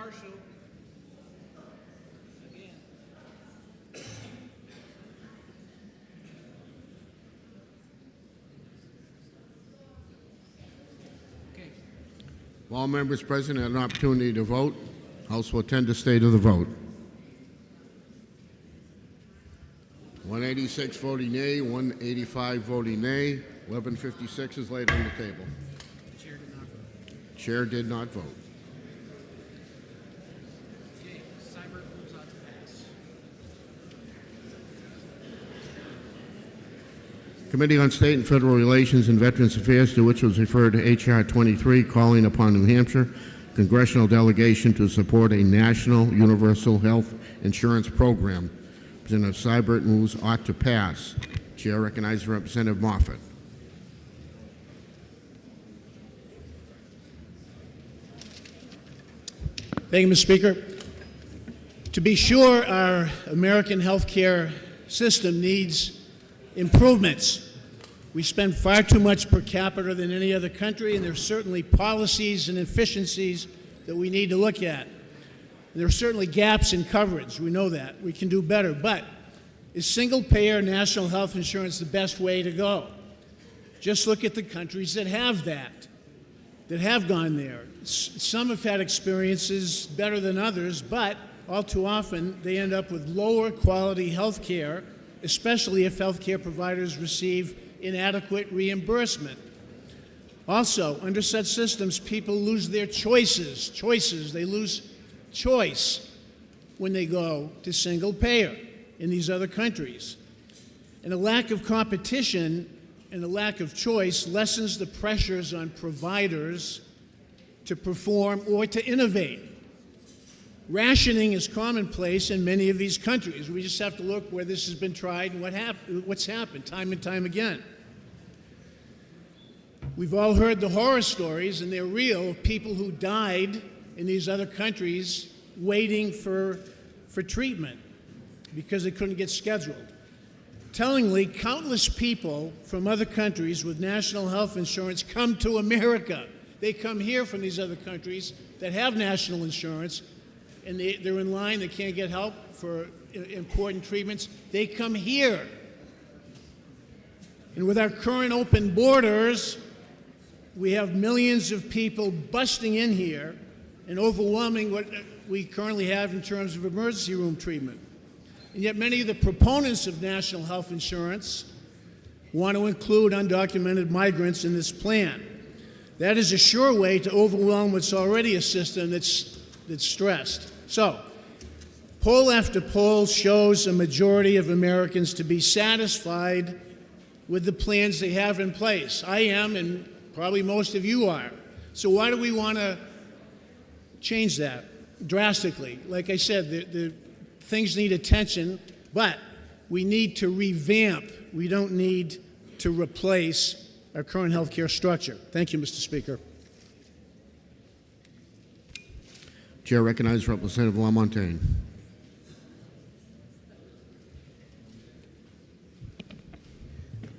Marshall. All members present had an opportunity to vote. House will attend the state of the vote. 186 voting nay, 185 voting nay, 1156 is laid on the table. Chair did not vote. Okay, Seibert moves on to pass. Committee on State and Federal Relations and Veterans Affairs, to which was referred to H.R. 23, calling upon New Hampshire congressional delegation to support a national universal health insurance program. Representative Seibert moves ought to pass. Chair recognizes Representative Moffett. Thank you, Mr. Speaker. To be sure, our American healthcare system needs improvements. We spend far too much per capita than any other country, and there's certainly policies and efficiencies that we need to look at. There are certainly gaps in coverage. We know that. We can do better. But is single-payer national health insurance the best way to go? Just look at the countries that have that have gone there. Some have had experiences better than others, but all too often they end up with lower quality health care, especially if health care providers receive inadequate reimbursement. Also, under such systems, people lose their choices. They lose choice when they go to single payer in these other countries. And a lack of competition and a lack of choice lessens the pressures on providers to perform or to innovate. Rationing is commonplace in many of these countries. We just have to look where this has been tried and what's happened time and time again. We've all heard the horror stories, and they're real, of people who died in these other countries waiting for treatment because they couldn't get scheduled. Tellingly, countless people from other countries with national health insurance come to America. They come here from these other countries that have national insurance, and they're in line, they can't get help for important treatments. They come here. And with our current open borders, we have millions of people busting in here and overwhelming what we currently have in terms of emergency room treatment. And yet many of the proponents of national health insurance want to include undocumented migrants in this plan. That is a sure way to overwhelm what's already a system that's stressed. So, poll after poll shows a majority of Americans to be satisfied with the plans they have in place. I am, and probably most of you are. So why do we want to change that drastically? Like I said, the things need attention, but we need to revamp. We don't need to replace our current healthcare structure. Thank you, Mr. Speaker. Chair recognizes Representative Lamontagne.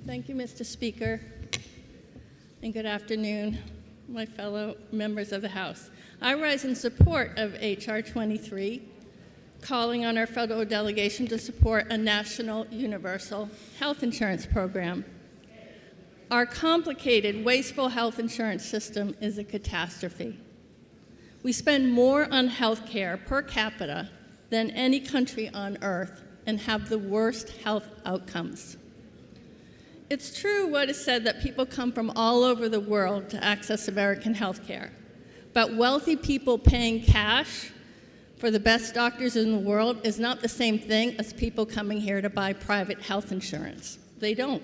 Thank you, Mr. Speaker, and good afternoon, my fellow members of the House. I rise in support of H.R. 23, calling on our federal delegation to support a national universal health insurance program. Our complicated, wasteful health insurance system is a catastrophe. We spend more on health care per capita than any country on earth and have the worst health outcomes. It's true what is said that people come from all over the world to access American health care, but wealthy people paying cash for the best doctors in the world is not the same thing as people coming here to buy private health insurance. They don't.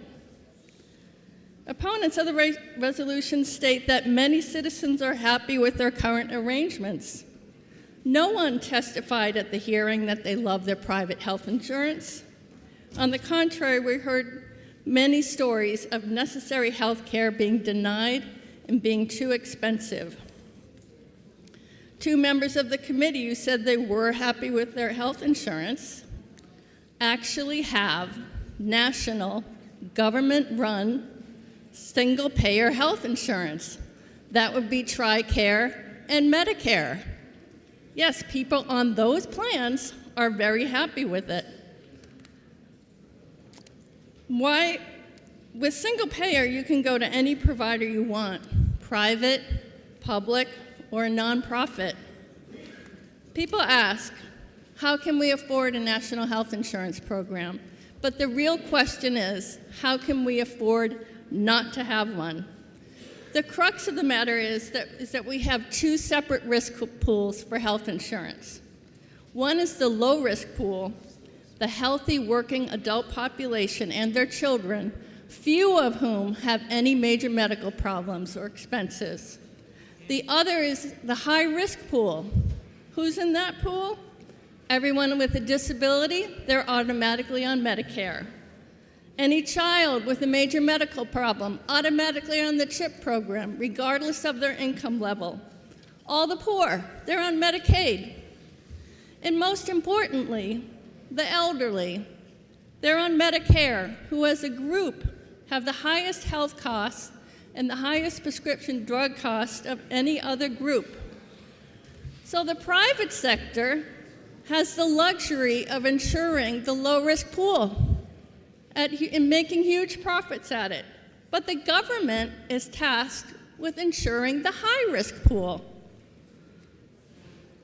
Opponents of the resolution state that many citizens are happy with their current arrangements. No one testified at the hearing that they love their private health insurance. On the contrary, we heard many stories of necessary health care being denied and being too expensive. Two members of the committee who said they were happy with their health insurance actually have national government-run single-payer health insurance. That would be TRICARE and Medicare. Yes, people on those plans are very happy with it. Why? With single payer, you can go to any provider you want, private, public, or a nonprofit. People ask, how can we afford a national health insurance program? But the real question is, how can we afford not to have one? The crux of the matter is that we have two separate risk pools for health insurance. One is the low-risk pool, the healthy working adult population and their children, few of whom have any major medical problems or expenses. The other is the high-risk pool. Who's in that pool? Everyone with a disability, they're automatically on Medicare. Any child with a major medical problem, automatically on the CHIP program, regardless of their income level. All the poor, they're on Medicaid. And most importantly, the elderly, they're on Medicare, who as a group have the highest health costs and the highest prescription drug costs of any other group. So the private sector has the luxury of insuring the low-risk pool and making huge profits at it. But the government is tasked with insuring the high-risk pool.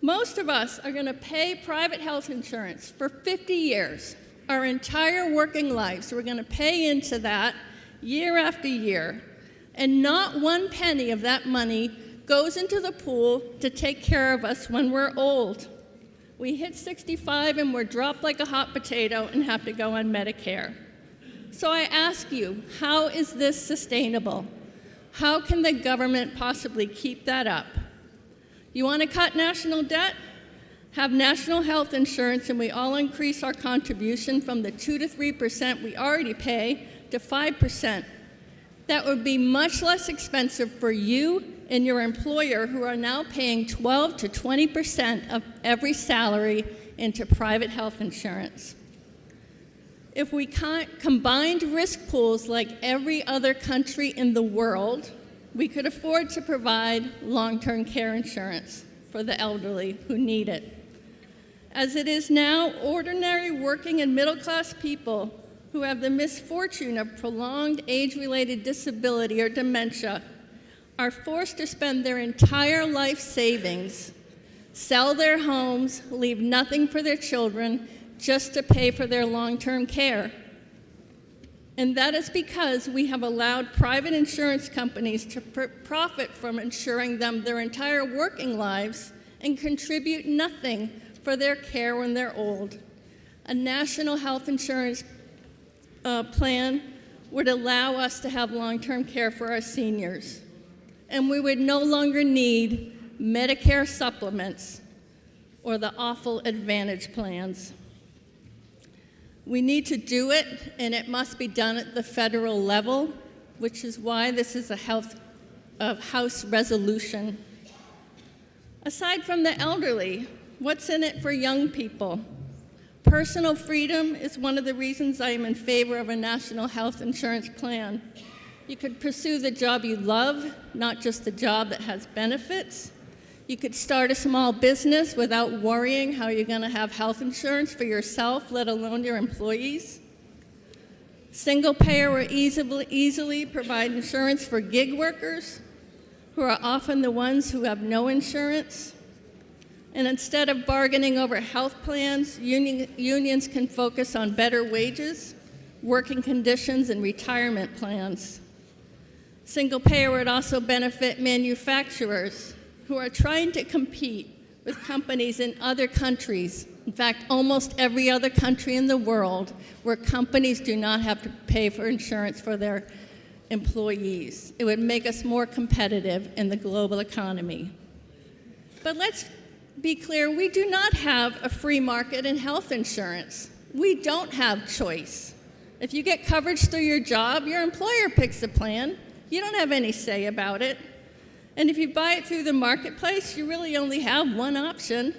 Most of us are going to pay private health insurance for 50 years, our entire working lives. We're going to pay into that year after year, and not one penny of that money goes into the pool to take care of us when we're old. We hit 65 and we're dropped like a hot potato and have to go on Medicare. So I ask you, how is this sustainable? How can the government possibly keep that up? You want to cut national debt? Have national health insurance and we all increase our contribution from the 2 to 3% we already pay to 5%. That would be much less expensive for you and your employer, who are now paying 12 to 20% of every salary into private health insurance. If we combined risk pools like every other country in the world, we could afford to provide long-term care insurance for the elderly who need it. As it is now, ordinary working and middle-class people who have the misfortune of prolonged age-related disability or dementia are forced to spend their entire life savings, sell their homes, leave nothing for their children, just to pay for their long-term care. And that is because we have allowed private insurance companies to profit from insuring them their entire working lives and contribute nothing for their care when they're old. A national health insurance plan would allow us to have long-term care for our seniors. And we would no longer need Medicare supplements or the awful Advantage plans. We need to do it, and it must be done at the federal level, which is why this is a House resolution. Aside from the elderly, what's in it for young people? Personal freedom is one of the reasons I am in favor of a national health insurance plan. You could pursue the job you love, not just the job that has benefits. You could start a small business without worrying how you're going to have health insurance for yourself, let alone your employees. Single payer will easily provide insurance for gig workers, who are often the ones who have no insurance. And instead of bargaining over health plans, unions can focus on better wages, working conditions, and retirement plans. Single payer would also benefit manufacturers who are trying to compete with companies in other countries. In fact, almost every other country in the world where companies do not have to pay for insurance for their employees. It would make us more competitive in the global economy. But let's be clear, we do not have a free market in health insurance. We don't have choice. If you get coverage through your job, your employer picks the plan. You don't have any say about it. And if you buy it through the marketplace, you really only have one option.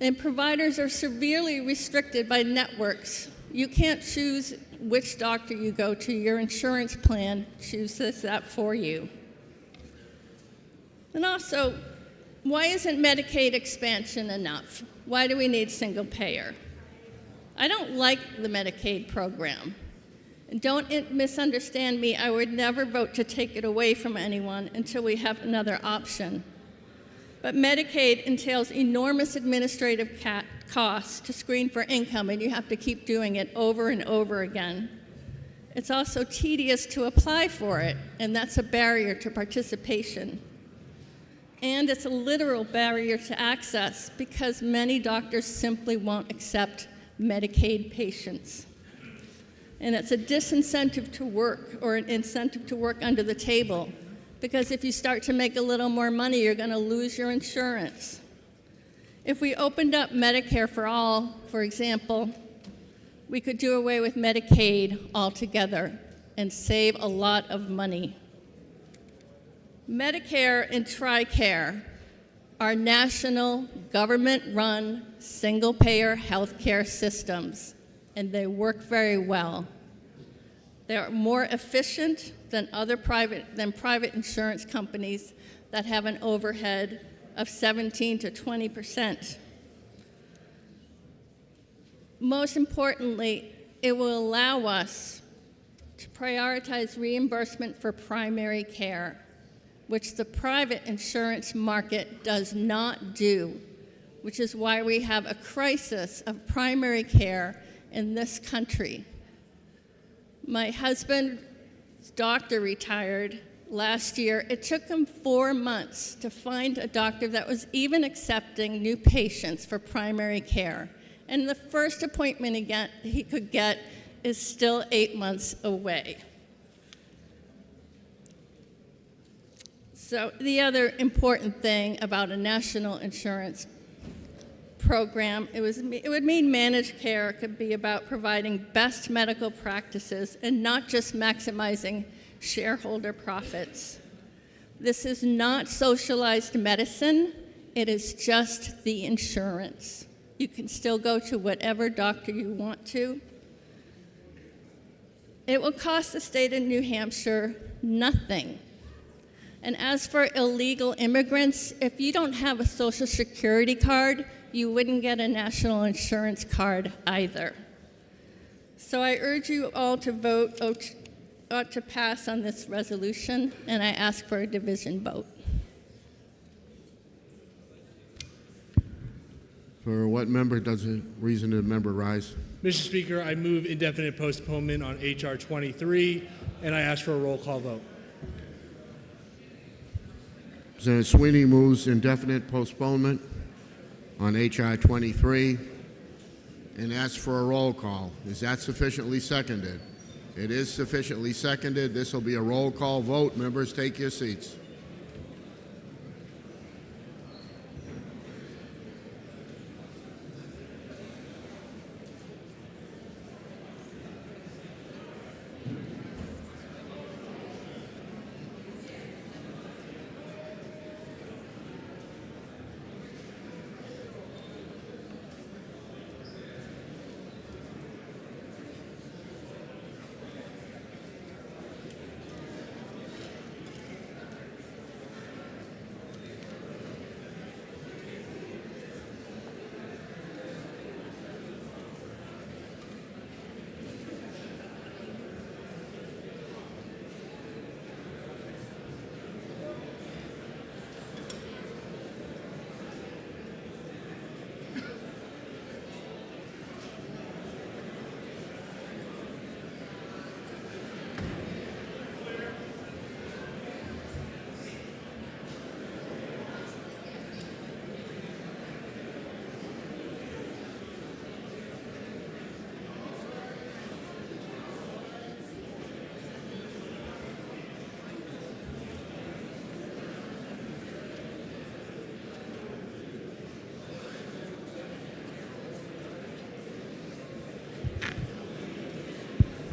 And providers are severely restricted by networks. You can't choose which doctor you go to. Your insurance plan chooses that for you. And also, Why isn't Medicaid expansion enough? Why do we need single payer? I don't like the Medicaid program. And don't misunderstand me, I would never vote to take it away from anyone until we have another option. But Medicaid entails enormous administrative costs to screen for income, and you have to keep doing it over and over again. It's also tedious to apply for it, and that's a barrier to participation. And it's a literal barrier to access because many doctors simply won't accept Medicaid patients. And it's a disincentive to work or an incentive to work under the table because if you start to make a little more money, you're going to lose your insurance. If we opened up Medicare for all, for example, we could do away with Medicaid altogether and save a lot of money. Medicare and TRICARE are national government-run single-payer healthcare systems, and they work very well. They're more efficient than private insurance companies that have an overhead of 17 to 20%. Most importantly, it will allow us to prioritize reimbursement for primary care, which the private insurance market does not do, which is why we have a crisis of primary care in this country. My husband's doctor retired last year. It took him 4 months to find a doctor that was even accepting new patients for primary care. And the first appointment he could get is still 8 months away. So the other important thing about a national insurance program, it would mean managed care could be about providing best medical practices and not just maximizing shareholder profits. This is not socialized medicine, it is just the insurance. You can still go to whatever doctor you want to. It will cost the state of New Hampshire nothing. And as for illegal immigrants, if you don't have a Social Security card, you wouldn't get a national insurance card either. So I urge you all to vote to pass on this resolution, and I ask for a division vote. For what member does the reasoned member rise? Mr. Speaker, I move indefinite postponement on H.R. 23, and I ask for a roll call vote. Representative Sweeney moves indefinite postponement on H.R. 23 and asks for a roll call. Is that sufficiently seconded? It is sufficiently seconded. This will be a roll call vote. Members, take your seats.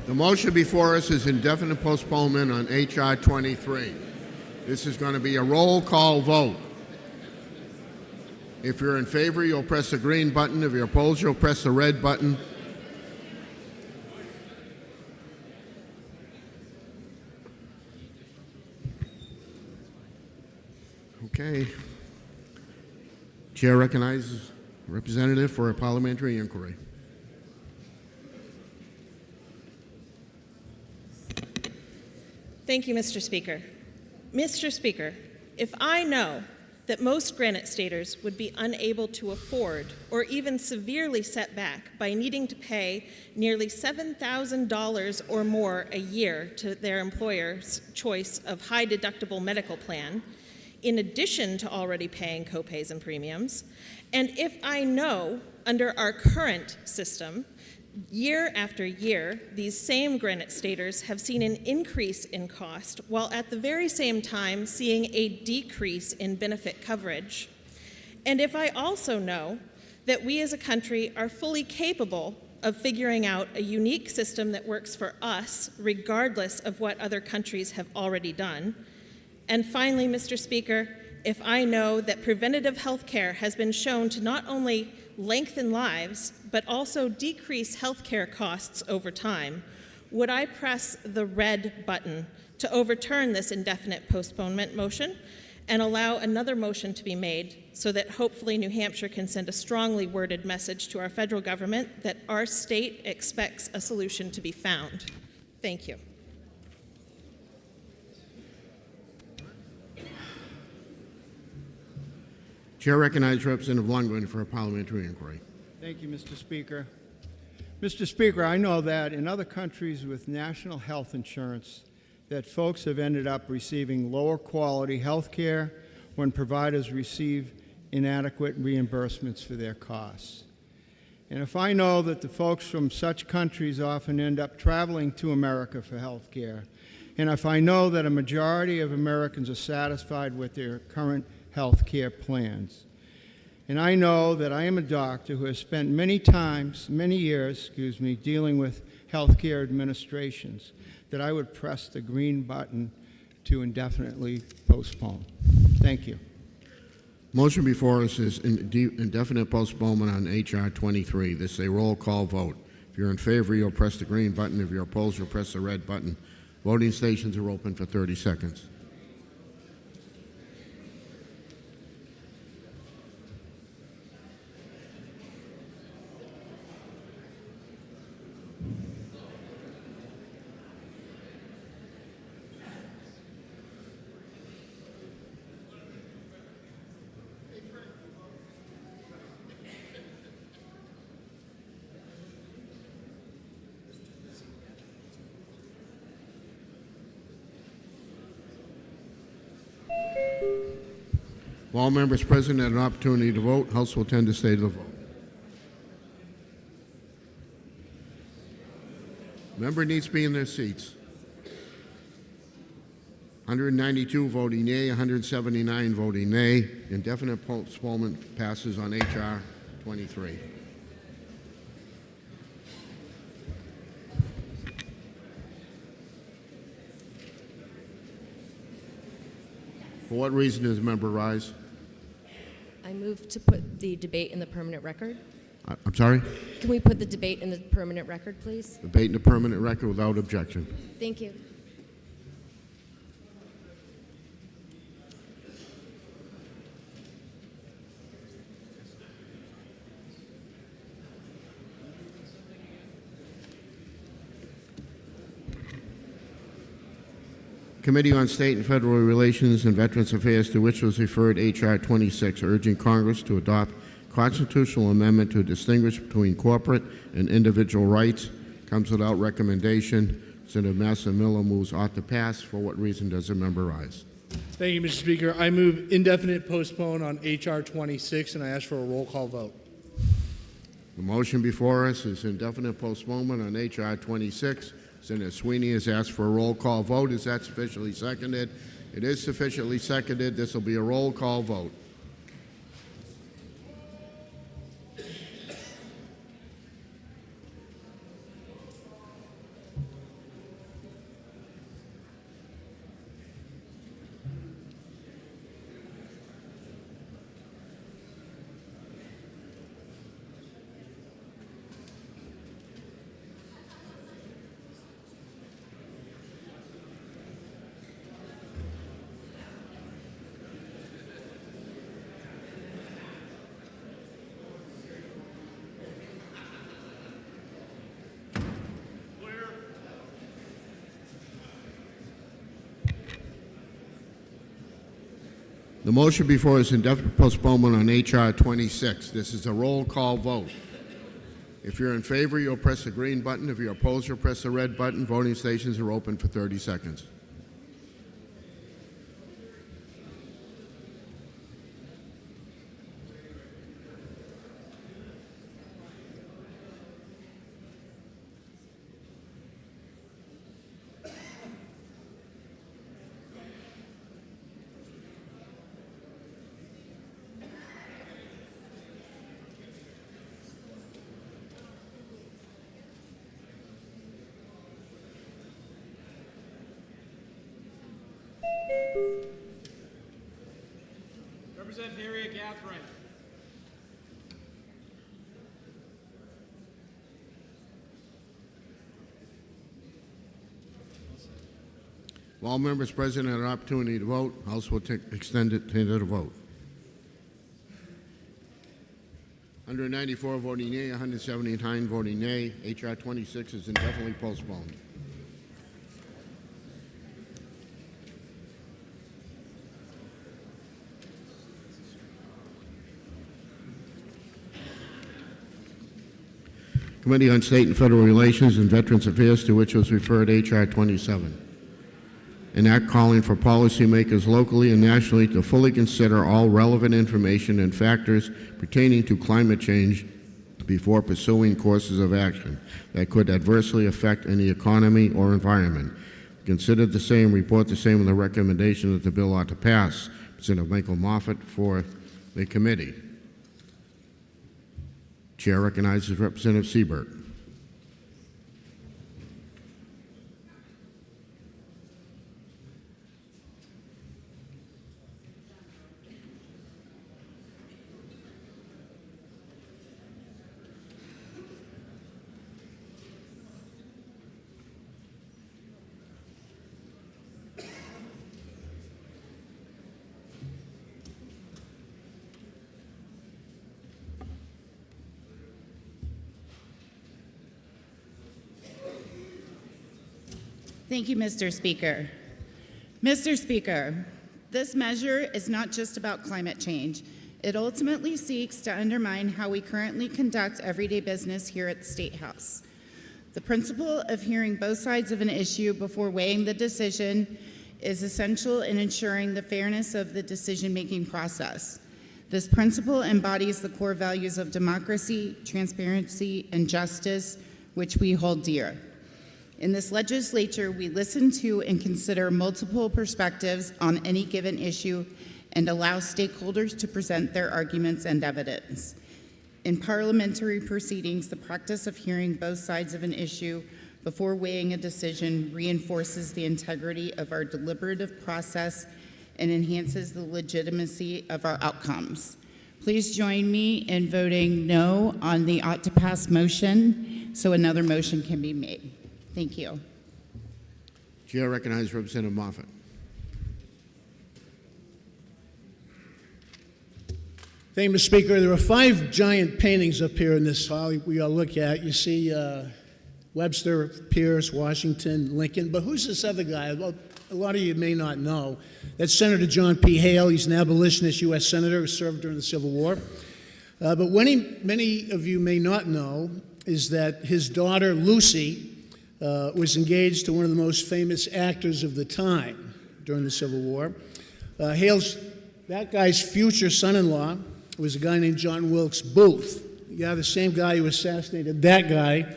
The motion before us is indefinite postponement on H.R. 23. This is going to be a roll call vote. If you're in favor, you'll press the green button. If you're opposed, you'll press the red button. Okay. Chair recognizes representative for a parliamentary inquiry. Thank you, Mr. Speaker. Mr. Speaker, if I know that most granite staters would be unable to afford or even severely set back by needing to pay nearly $7,000 or more a year to their employer's choice of high deductible medical plan, in addition to already paying copays and premiums, and if I know under our current system, year after year, these same granite staters have seen an increase in cost while at the very same time seeing a decrease in benefit coverage. And if I also know that we as a country are fully capable of figuring out a unique system that works for us, regardless of what other countries have already done. And finally, Mr. Speaker, if I know that preventative health care has been shown to not only lengthen lives, but also decrease health care costs over time, would I press the red button to overturn this indefinite postponement motion and allow another motion to be made so that hopefully New Hampshire can send a strongly worded message to our federal government that our state expects a solution to be found? Thank you. Chair recognizes Representative Lundgren for a parliamentary inquiry. Thank you, Mr. Speaker. Mr. Speaker, I know that in other countries with national health insurance, that folks have ended up receiving lower quality health care when providers receive inadequate reimbursements for their costs. And if I know that the folks from such countries often end up traveling to America for health care, and if I know that a majority of Americans are satisfied with their current health care plans, and I know that I am a doctor who has spent many years, dealing with healthcare administrations, that I would press the green button to indefinitely postpone. Thank you. Motion before us is indefinite postponement on H.R. 23. This is a roll call vote. If you're in favor, you'll press the green button. If you're opposed, you'll press the red button. Voting stations are open for 30 seconds. While all members present had an opportunity to vote, House will tend to stay to the vote. Member needs to be in their seats. 192 voting yea, 179 voting nay. Indefinite postponement passes on H.R. 23. For what reason does the member rise? I move to put the debate in the permanent record. I'm sorry? Can we put the debate in the permanent record, please? Debate in the permanent record without objection. Thank you. Committee on State and Federal Relations and Veterans Affairs, to which was referred H.R. 26, urging Congress to adopt constitutional amendment to distinguish between corporate and individual rights, comes without recommendation. Senator Massa Miller moves ought to pass. For what reason does the member rise? Thank you, Mr. Speaker. I move indefinite postpone on H.R. 26, and I ask for a roll call vote. The motion before us is indefinite postponement on H.R. 26. Senator Sweeney has asked for a roll call vote. Is that sufficiently seconded? It is sufficiently seconded. This will be a roll call vote. The motion before is indefinite postponement on H.R. 26. This is a roll call vote. If you're in favor, you'll press the green button. If you're opposed, you'll press the red button. Voting stations are open for 30 seconds. Representative Harriet Catherine. If all members present had an opportunity to vote, House will extend it to the vote. 194 voting yea, 179 voting nay. H.R. 26 is indefinitely postponed. Committee on State and Federal Relations and Veterans Affairs, to which was referred H.R. 27. An act calling for policymakers locally and nationally to fully consider all relevant information and factors pertaining to climate change before pursuing courses of action that could adversely affect any economy or environment. Consider the same, report the same, on the recommendation that the bill ought to pass. Representative Michael Moffett for the committee. Chair recognizes Representative Siebert. Thank you, Mr. Speaker. Mr. Speaker, this measure is not just about climate change. It ultimately seeks to undermine how we currently conduct everyday business here at the State House. The principle of hearing both sides of an issue before weighing the decision is essential in ensuring the fairness of the decision-making process. This principle embodies the core values of democracy, transparency, and justice, which we hold dear. In this legislature, we listen to and consider multiple perspectives on any given issue and allow stakeholders to present their arguments and evidence. In parliamentary proceedings, the practice of hearing both sides of an issue before weighing a decision reinforces the integrity of our deliberative process and enhances the legitimacy of our outcomes. Please join me in voting no on the ought to pass motion so another motion can be made. Thank you. Chair recognizes Representative Moffett. Thank you, Mr. Speaker. There are 5 giant paintings up here in this hall we all look at. You see Webster, Pierce, Washington, Lincoln. But who's this other guy? Well, a lot of you may not know. That's Senator John P. Hale. He's an abolitionist U.S. Senator who served during the Civil War. But what many of you may not know is that his daughter, Lucy, was engaged to one of the most famous actors of the time during the Civil War. That guy's future son-in-law was a guy named John Wilkes Booth. Yeah, the same guy who assassinated that guy,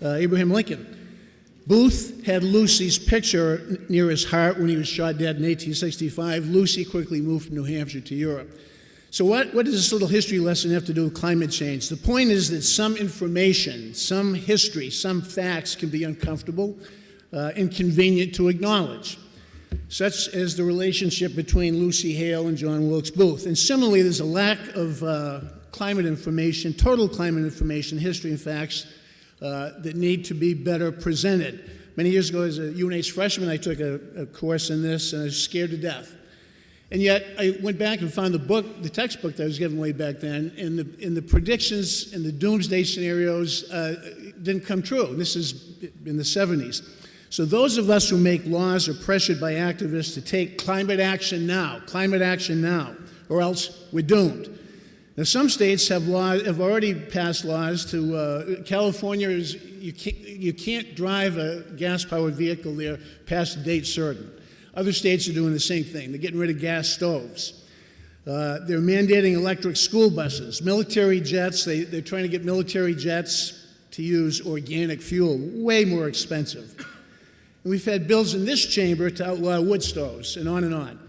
Abraham Lincoln. Booth had Lucy's picture near his heart when he was shot dead in 1865. Lucy quickly moved from New Hampshire to Europe. So what does this little history lesson have to do with climate change? The point is that some information, some history, some facts can be uncomfortable, inconvenient to acknowledge, such as the relationship between Lucy Hale and John Wilkes Booth. And similarly, there's a lack of climate information, total climate information, history and facts that need to be better presented. Many years ago, as a UNH freshman, I took a course in this, and I was scared to death. And yet, I went back and found the textbook that I was given way back then, and the predictions and the doomsday scenarios didn't come true. This is in the 70s. So those of us who make laws are pressured by activists to take climate action now, or else we're doomed. Now, some states have already passed laws to, California is, you can't drive a gas-powered vehicle there past a date certain. Other states are doing the same thing. They're getting rid of gas stoves. They're mandating electric school buses. Military jets, they're trying to get military jets to use organic fuel, way more expensive. And we've had bills in this chamber to outlaw wood stoves, and on and on.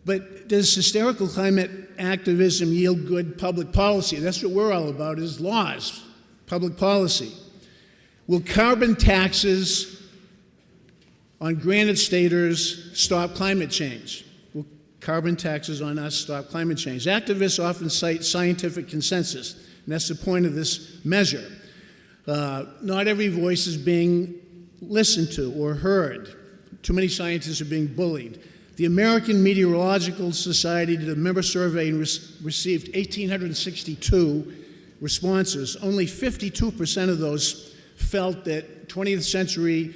But does hysterical climate activism yield good public policy? That's what we're all about, is laws, public policy. Will carbon taxes on granite staters stop climate change? Will carbon taxes on us stop climate change? Activists often cite scientific consensus, and that's the point of this measure. Not every voice is being listened to or heard. Too many scientists are being bullied. The American Meteorological Society did a member survey and received 1,862 responses. Only 52% of those felt that 20th century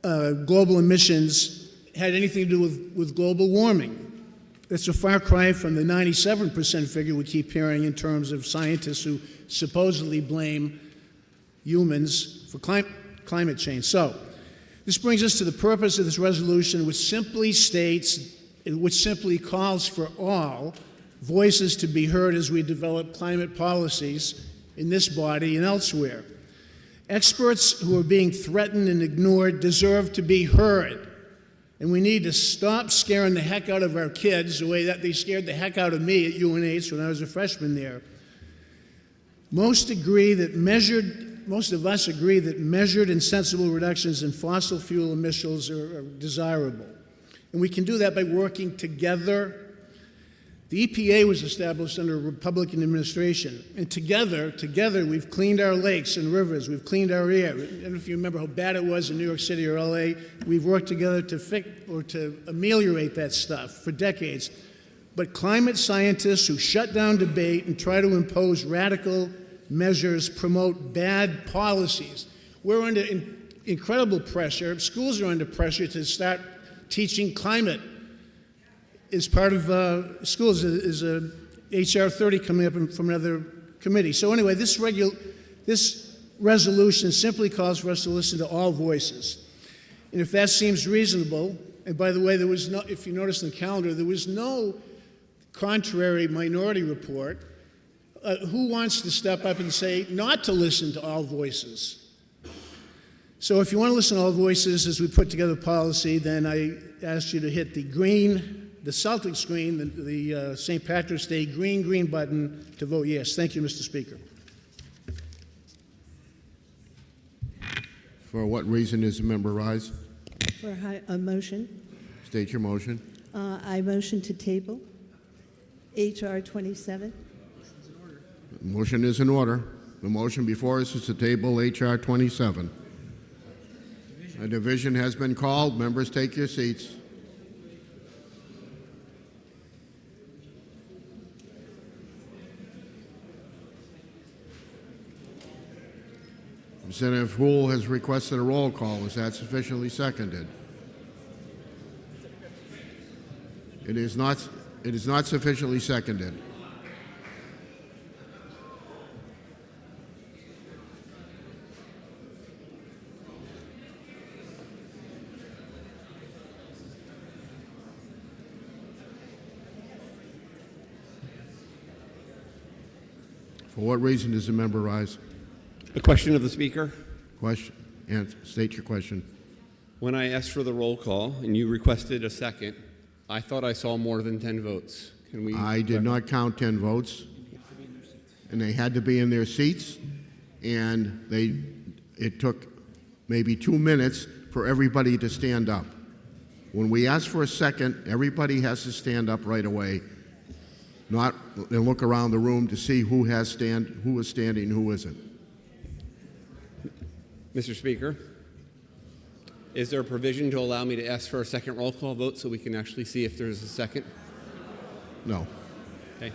global emissions had anything to do with global warming. That's a far cry from the 97% figure we keep hearing in terms of scientists who supposedly blame humans for climate change. So, this brings us to the purpose of this resolution, which simply calls for all voices to be heard as we develop climate policies in this body and elsewhere. Experts who are being threatened and ignored deserve to be heard. And we need to stop scaring the heck out of our kids the way that they scared the heck out of me at UNH when I was a freshman there. Most of us agree that measured and sensible reductions in fossil fuel emissions are desirable. And we can do that by working together. The EPA was established under a Republican administration, and together we've cleaned our lakes and rivers, we've cleaned our air. I don't know if you remember how bad it was in New York City or LA. We've worked together to ameliorate that stuff for decades. But climate scientists who shut down debate and try to impose radical measures promote bad policies. We're under incredible pressure. Schools are under pressure to start teaching climate as part of schools. Is a HR 30 coming up from another committee. So anyway, this resolution simply calls for us to listen to all voices. And if that seems reasonable, and by the way, there was no, if you notice in the calendar, there was no contrary minority report. Who wants to step up and say not to listen to all voices? So if you want to listen to all voices as we put together policy, then I ask you to hit the green, the Celtics green, the St. Patrick's Day green button to vote yes. Thank you, Mr. Speaker. For what reason does the member rise? For a motion. State your motion. I motion to table HR 27. Motion is in order. The motion before us is to table H.R. 27. A division has been called. Members, take your seats. Representative Houle has requested a roll call. Is that sufficiently seconded? It is not sufficiently seconded. For what reason does the member rise? A question of the Speaker. Question. And state your question. When I asked for the roll call and you requested a second, I thought I saw more than 10 votes. Can we? I did not count 10 votes, and they had to be in their seats, and it took maybe 2 minutes for everybody to stand up. When we ask for a second, everybody has to stand up right away, not and look around the room to see who is standing, who isn't. Mr. Speaker, is there a provision to allow me to ask for a second roll call vote so we can actually see if there's a second? No. Okay.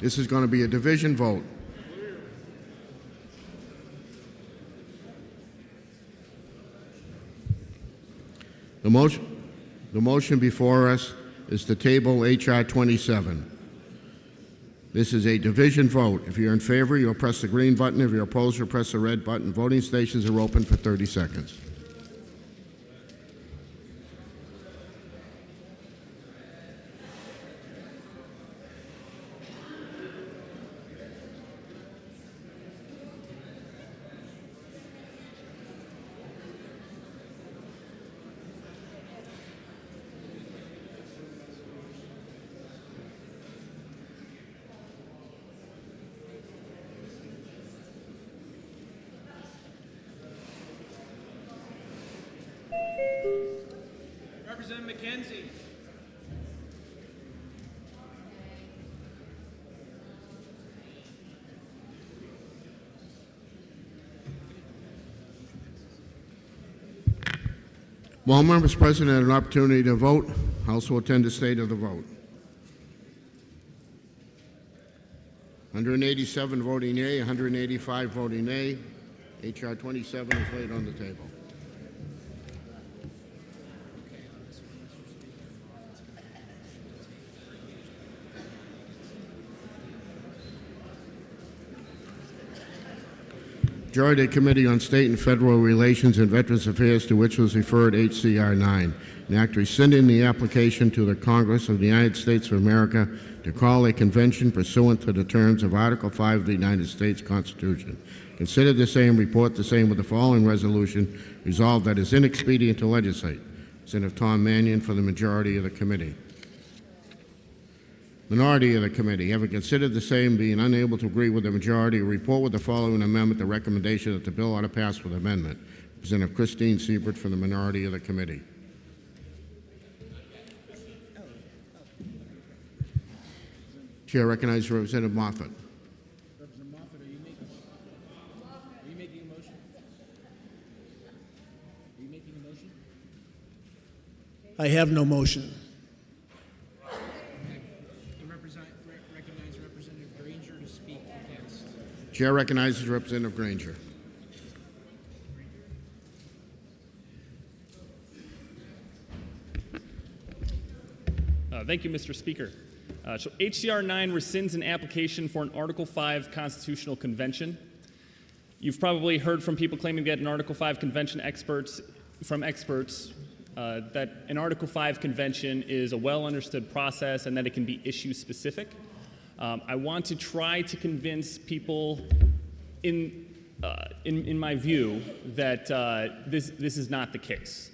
This is going to be a division vote. The motion before us is to table H.R. 27. This is a division vote. If you're in favor, you'll press the green button. If you're opposed, you'll press the red button. Voting stations are open for 30 seconds. Representative McKenzie. While members present had an opportunity to vote, House will attend the state of the vote. 187 voting yea, 185 voting nay. H.R. 27 is laid on the table. Majority Committee on State and Federal Relations and Veterans Affairs, to which was referred HCR 9, an act rescinding the application to the Congress of the United States of America to call a convention pursuant to the terms of Article 5 of the United States Constitution. Consider the same, report the same with the following resolution. Resolved that it is inexpedient to legislate. Senator Tom Mannion for the majority of the committee. Minority of the committee, having considered the same, being unable to agree with the majority, report with the following amendment the recommendation that the bill ought to pass with amendment. Representative Christine Siebert for the minority of the committee. Chair recognizes Representative Moffett. Representative Moffett, are you making a motion? Are you making a motion? I have no motion. Recognize Representative Granger to speak against. Chair recognizes Representative Granger. Thank you, Mr. Speaker. So HCR 9 rescinds an application for an Article 5 constitutional convention. You've probably heard from people claiming that an Article 5 convention experts that an Article 5 convention is a well-understood process and that it can be issue-specific. I want to try to convince people in my view that this is not the case.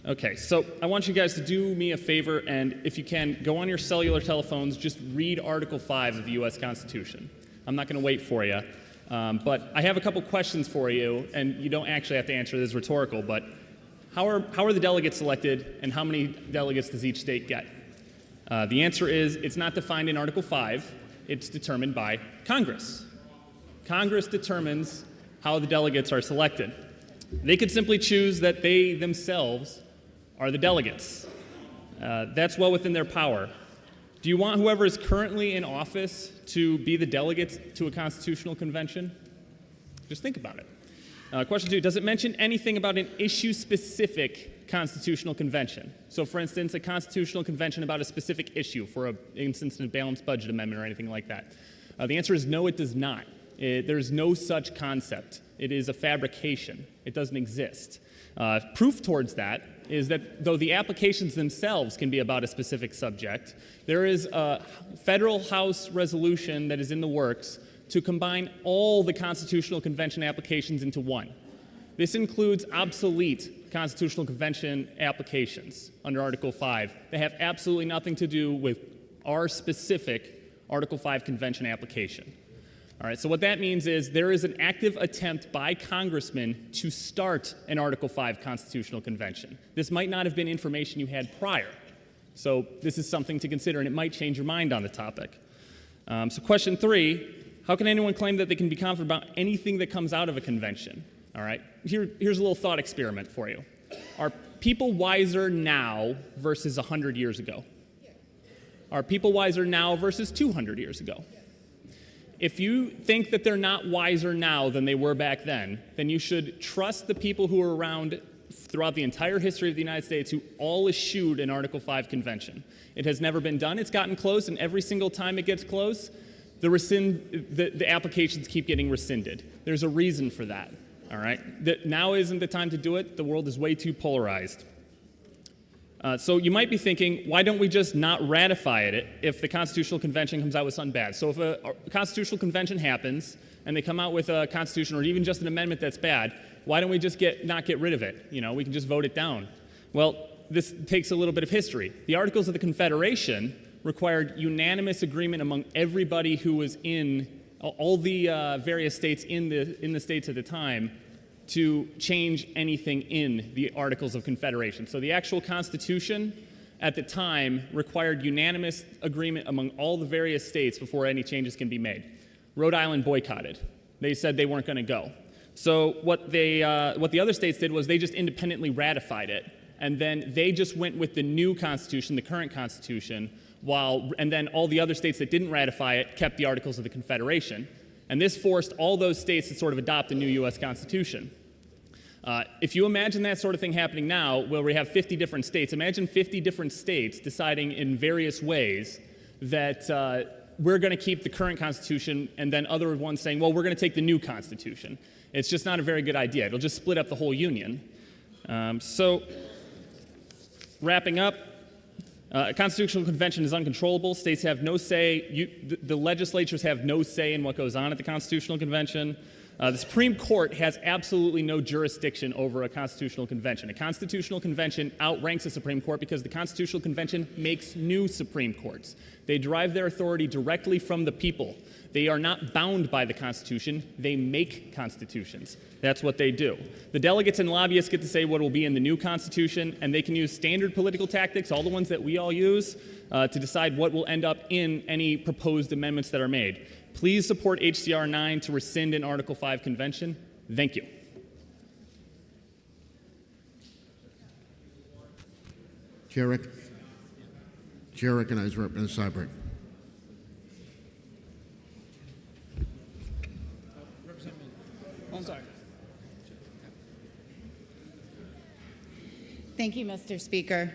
Okay, so I want you guys to do me a favor, and if you can, go on your cellular telephones, just read Article 5 of the U.S. Constitution. I'm not going to wait for you, but I have a couple questions for you, and you don't actually have to answer this rhetorical, but how are the delegates selected, and how many delegates does each state get? The answer is it's not defined in Article 5. It's determined by Congress. Congress determines how the delegates are selected. They could simply choose that they themselves are the delegates. That's well within their power. Do you want whoever is currently in office to be the delegates to a constitutional convention? Just think about it. Question 2, does it mention anything about an issue-specific constitutional convention? So, for instance, a constitutional convention about a specific issue, for instance, a balanced budget amendment or anything like that. The answer is no, it does not. There's no such concept. It is a fabrication. It doesn't exist. Proof towards that is that though the applications themselves can be about a specific subject, there is a federal House resolution that is in the works to combine all the Constitutional Convention applications into one. This includes obsolete Constitutional Convention applications under Article 5 that have absolutely nothing to do with our specific Article 5 Convention application. All right, so what that means is there is an active attempt by congressmen to start an Article 5 Constitutional Convention. This might not have been information you had prior, so this is something to consider, and it might change your mind on the topic. So question 3, how can anyone claim that they can be confident about anything that comes out of a convention? All right, here's a little thought experiment for you. Are people wiser now versus 100 years ago? Are people wiser now versus 200 years ago? If you think that they're not wiser now than they were back then you should trust the people who were around throughout the entire history of the United States who all eschewed an Article 5 convention. It has never been done. It's gotten close, and every single time it gets close, the applications keep getting rescinded. There's a reason for that, all right? Now isn't the time to do it. The world is way too polarized. So you might be thinking, why don't we just not ratify it if the Constitutional Convention comes out with something bad? So if a Constitutional Convention happens and they come out with a constitution or even just an amendment that's bad, why don't we just not get rid of it? You know, we can just vote it down. Well, this takes a little bit of history. The Articles of the Confederation required unanimous agreement among everybody who was in all the various states in the states at the time to change anything in the Articles of Confederation. So the actual Constitution at the time required unanimous agreement among all the various states before any changes can be made. Rhode Island boycotted. They said they weren't going to go. So what the other states did was they just independently ratified it, and then they just went with the new Constitution, the current Constitution, and then all the other states that didn't ratify it kept the Articles of the Confederation. And this forced all those states to sort of adopt the new U.S. Constitution. If you imagine that sort of thing happening now, where we have 50 different states, imagine 50 different states deciding in various ways that we're going to keep the current Constitution, and then other ones saying, well, we're going to take the new Constitution. It's just not a very good idea. It'll just split up the whole union. So, wrapping up, a constitutional convention is uncontrollable. States have no say. The legislatures have no say in what goes on at the Constitutional Convention. The Supreme Court has absolutely no jurisdiction over a constitutional convention. A constitutional convention outranks the Supreme Court because the Constitutional Convention makes new Supreme Courts. They derive their authority directly from the people. They are not bound by the Constitution. They make constitutions. That's what they do. The delegates and lobbyists get to say what will be in the new Constitution, and they can use standard political tactics, all the ones that we all use, to decide what will end up in any proposed amendments that are made. Please support HCR 9 to rescind an Article 5 convention. Thank you. Chair recognizes Representative Seibert. I'm sorry. Thank you, Mr. Speaker.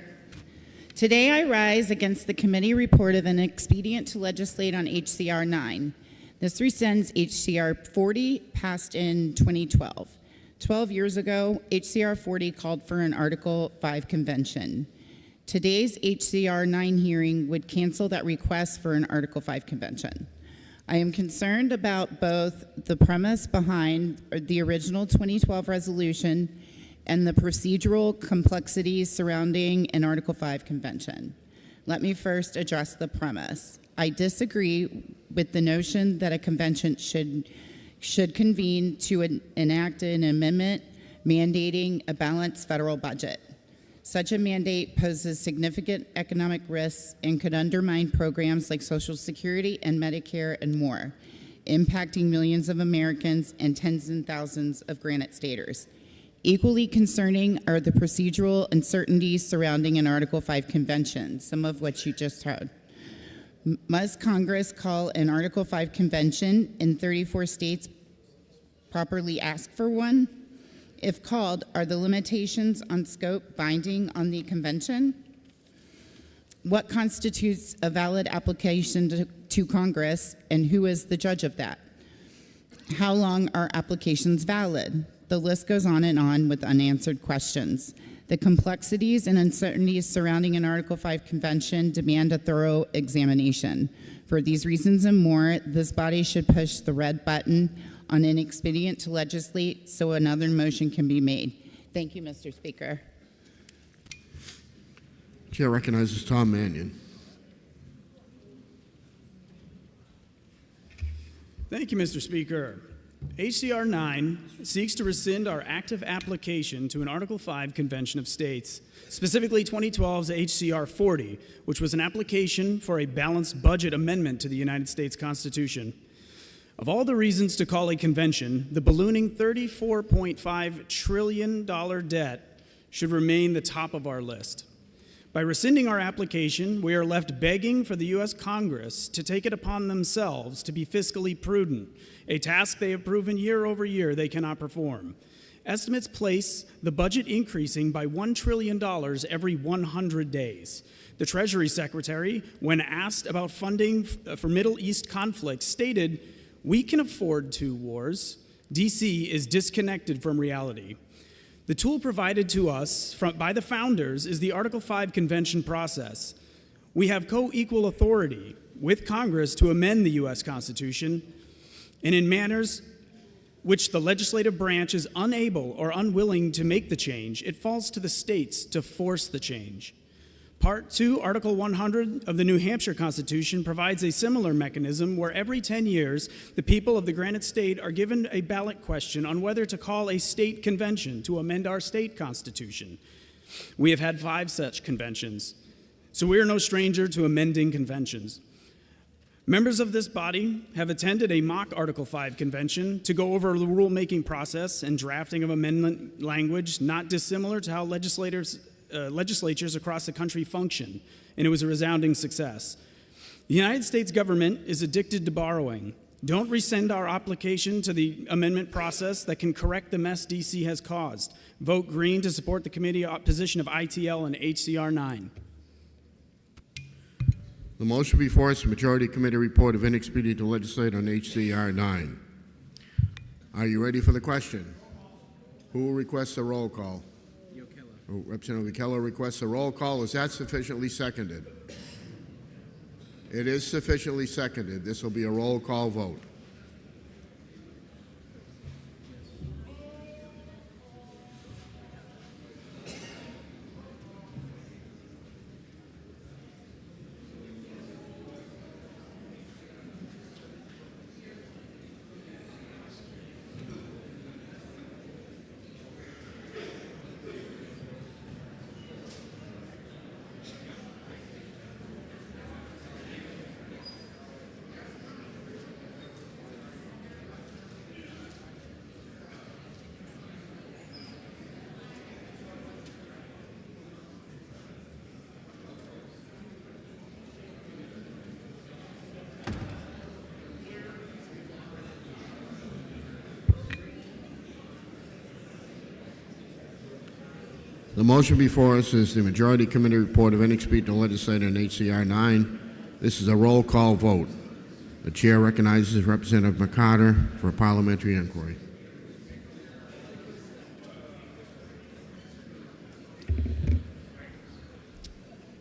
Today I rise against the committee report of an expedient to legislate on HCR 9. This rescinds HCR 40, passed in 2012. 12 years ago, HCR 40 called for an Article 5 convention. Today's HCR 9 hearing would cancel that request for an Article 5 convention. I am concerned about both the premise behind the original 2012 resolution and the procedural complexities surrounding an Article 5 convention. Let me first address the premise. I disagree with the notion that a convention should convene to enact an amendment mandating a balanced federal budget. Such a mandate poses significant economic risks and could undermine programs like Social Security and Medicare and more, impacting millions of Americans and tens and thousands of Granite Staters. Equally concerning are the procedural uncertainties surrounding an Article 5 convention, some of which you just heard. Must Congress call an Article 5 convention in 34 states properly ask for one? If called, are the limitations on scope binding on the convention? What constitutes a valid application to Congress, and who is the judge of that? How long are applications valid? The list goes on with unanswered questions. The complexities and uncertainties surrounding an Article 5 convention demand a thorough examination. For these reasons and more, this body should push the red button on an expedient to legislate so another motion can be made. Thank you, Mr. Speaker. Chair recognizes Tom Mannion. Thank you, Mr. Speaker. HCR 9 seeks to rescind our active application to an Article 5 Convention of States, specifically 2012's HCR 40, which was an application for a balanced budget amendment to the United States Constitution. Of all the reasons to call a convention, the ballooning $34.5 trillion debt should remain the top of our list. By rescinding our application, we are left begging for the U.S. Congress to take it upon themselves to be fiscally prudent, a task they have proven year over year they cannot perform. Estimates place the budget increasing by $1 trillion every 100 days. The Treasury Secretary, when asked about funding for Middle East conflict, stated, "We can afford 2 wars. DC is disconnected from reality." The tool provided to us by the founders is the Article 5 convention process. We have co-equal authority with Congress to amend the U.S. Constitution, and in manners which the legislative branch is unable or unwilling to make the change, it falls to the states to force the change. Part 2, Article 100 of the New Hampshire Constitution provides a similar mechanism where every 10 years, the people of the granite state are given a ballot question on whether to call a state convention to amend our state constitution. We have had 5 such conventions, so we are no stranger to amending conventions. Members of this body have attended a mock Article 5 convention to go over the rulemaking process and drafting of amendment language not dissimilar to how legislatures across the country function, and it was a resounding success. The United States government is addicted to borrowing. Don't rescind our application to the amendment process that can correct the mess DC has caused. Vote green to support the committee position of ITL and HCR 9. The motion before us, the Majority Committee report of inexpedient to legislate on HCR 9. Are you ready for the question? Who will request a roll call? Representative Keller requests a roll call. Is that sufficiently seconded? It is sufficiently seconded. This will be a roll call vote. The motion before us is the Majority Committee report of inexpedient to legislate on HCR 9. This is a roll call vote. The chair recognizes Representative McCarter for a parliamentary inquiry.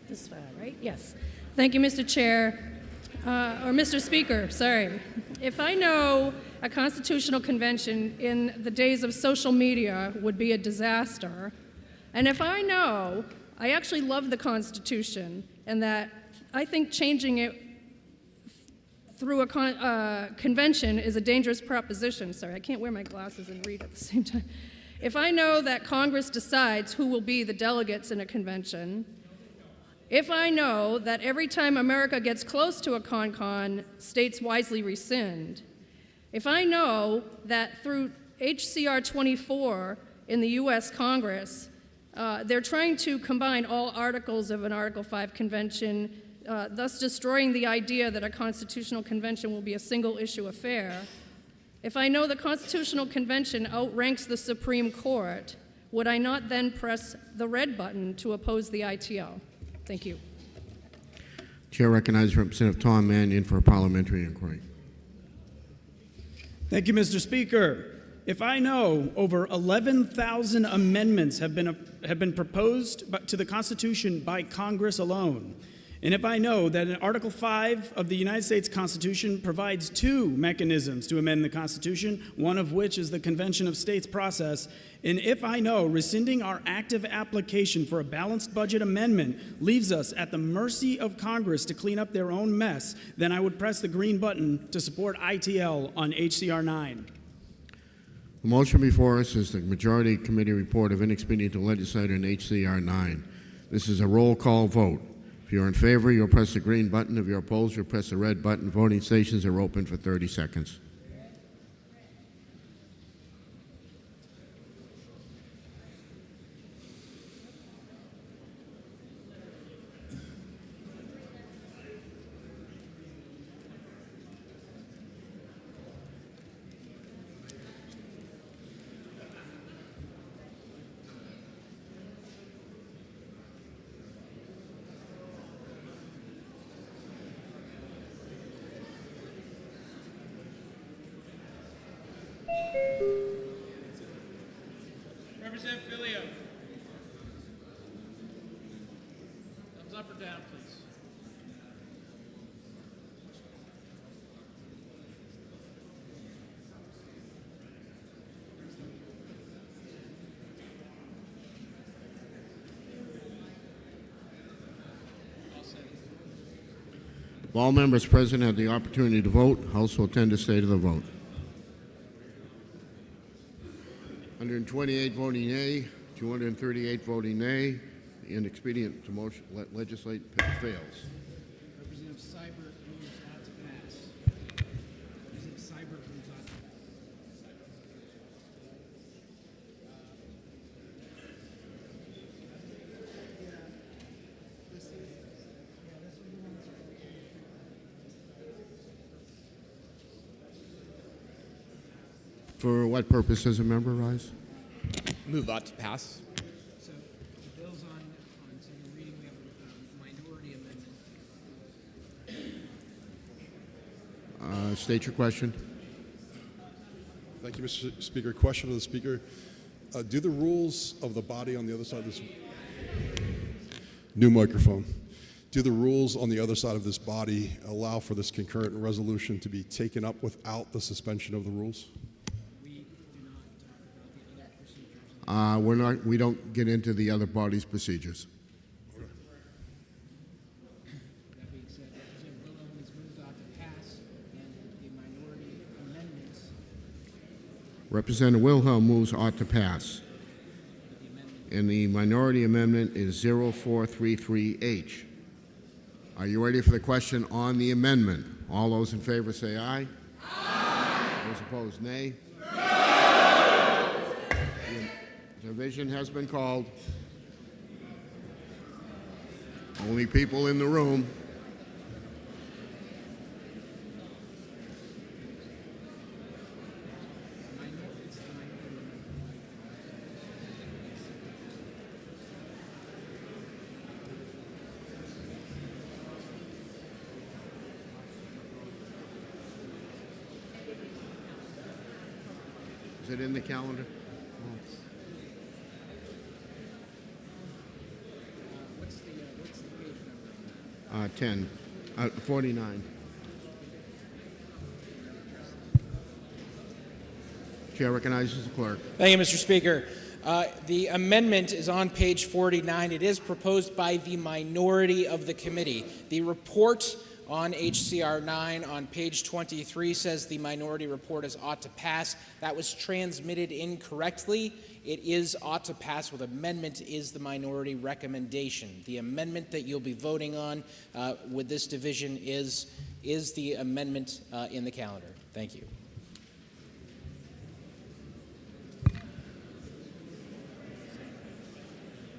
This file, right? Yes. Thank you, Mr. Chair, or Mr. Speaker, sorry. If I know a constitutional convention in the days of social media would be a disaster, and if I know I actually love the Constitution and that I think changing it through a convention is a dangerous proposition. Sorry, I can't wear my glasses and read at the same time. If I know that Congress decides who will be the delegates in a convention, if I know that every time America gets close to a con, states wisely rescind, if I know that through HCR 24 in the U.S. Congress, they're trying to combine all articles of an Article 5 convention, thus destroying the idea that a constitutional convention will be a single-issue affair. If I know the Constitutional Convention outranks the Supreme Court, would I not then press the red button to oppose the ITL? Thank you. Chair recognizes Representative Tom Mannion for a parliamentary inquiry. Thank you, Mr. Speaker. If I know over 11,000 amendments have been proposed to the Constitution by Congress alone, and if I know that in Article 5 of the United States Constitution provides 2 mechanisms to amend the Constitution, one of which is the Convention of States process, and if I know rescinding our active application for a balanced budget amendment leaves us at the mercy of Congress to clean up their own mess, then I would press the green button to support ITL on HCR 9. The motion before us is the Majority Committee report of inexpedient to legislate on HCR 9. This is a roll call vote. If you're in favor, you'll press the green button. If you're opposed, you'll press the red button. Voting stations are open for 30 seconds. Representative Filio. Thumbs up or down, please. If all members present had the opportunity to vote, House will tend to stay to the vote. 128 voting yea, 238 voting nay. The inexpedient to motion legislate fails. Representative Seibert moves on to pass. Representative Seibert moves on to For what purpose does a member rise? Move ought to pass. So the bill's on second reading. We have a minority amendment. State your question. Thank you, Mr. Speaker. Question to the Speaker. Do the rules of the body on the other side of this... New microphone. Do the rules on the other side of this body allow for this concurrent resolution to be taken up without the suspension of the rules? We don't get into the other body's procedures. That being said, Representative Willow has moved on to pass, and the minority amendments. Representative Wilhelm moves ought to pass. And the minority amendment is 0433H. Are you ready for the question on the amendment? All those in favor say aye. Aye. Those opposed, nay. Division has been called. Only people in the room. Is it in the calendar? What's the page number? 49. Chair recognizes the clerk. Thank you, Mr. Speaker. The amendment is on page 49. It is proposed by the minority of the committee. The report on HCR 9 on page 23 says the minority report is ought to pass. That was transmitted incorrectly. It is ought to pass with amendment is the minority recommendation. The amendment that you'll be voting on with this division is the amendment in the calendar. Thank you.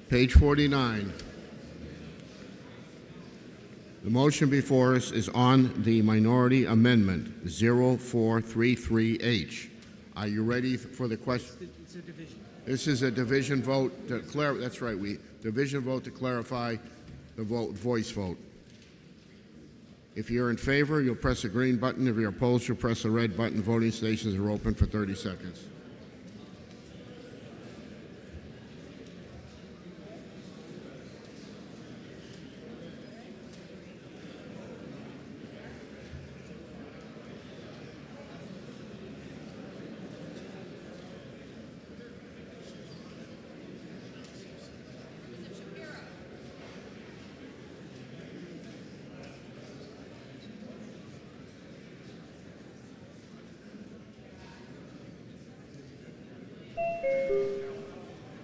Page 49. The motion before us is on the minority amendment, 0433H. Are you ready for the question? It's a division. This is a division vote to clarify. That's right. Division vote to clarify the voice vote. If you're in favor, you'll press the green button. If you're opposed, you'll press the red button. Voting stations are open for 30 seconds.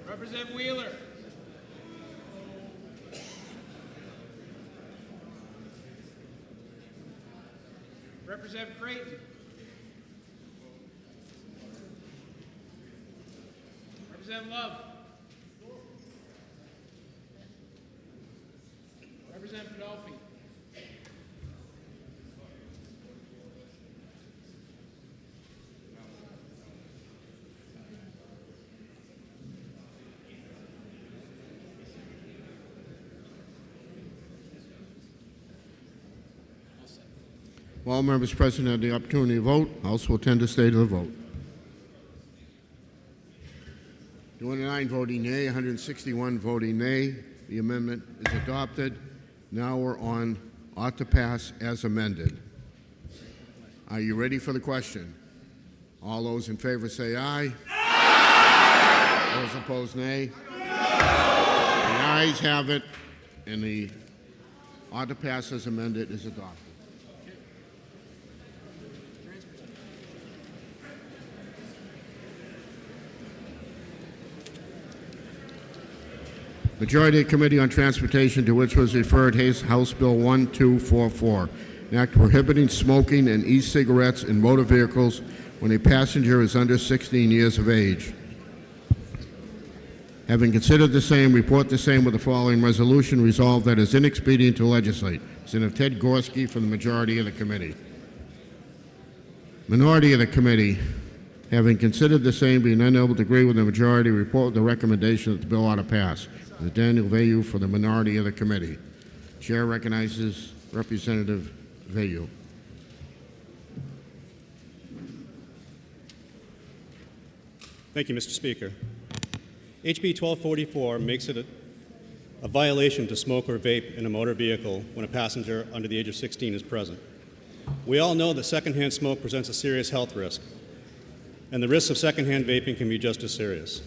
Representative Wheeler. Representative Creighton. Representative Love. Representative Fidolfi. All members present had the opportunity to vote. House will tend to stay to the vote. 29 voting nay, 161 voting nay. The amendment is adopted. Now we're on ought to pass as amended. Are you ready for the question? All those in favor say aye. Those opposed, nay. The ayes have it, and the ought to pass as amended is adopted. Majority Committee on Transportation, to which was referred House Bill 1244, an act prohibiting smoking and e-cigarettes in motor vehicles when a passenger is under 16 years of age. Having considered the same, report the same with the following resolution: resolved that it is inexpedient to legislate. Senator Ted Gorski from the majority of the committee. Minority of the committee, having considered the same, being unable to agree with the majority, report the recommendation that the bill ought to pass. Daniel Vayu for the minority of the committee. Chair recognizes Representative Vayu. Thank you, Mr. Speaker. HB 1244 makes it a violation to smoke or vape in a motor vehicle when a passenger under the age of 16 is present. We all know that secondhand smoke presents a serious health risk, and the risks of secondhand vaping can be just as serious.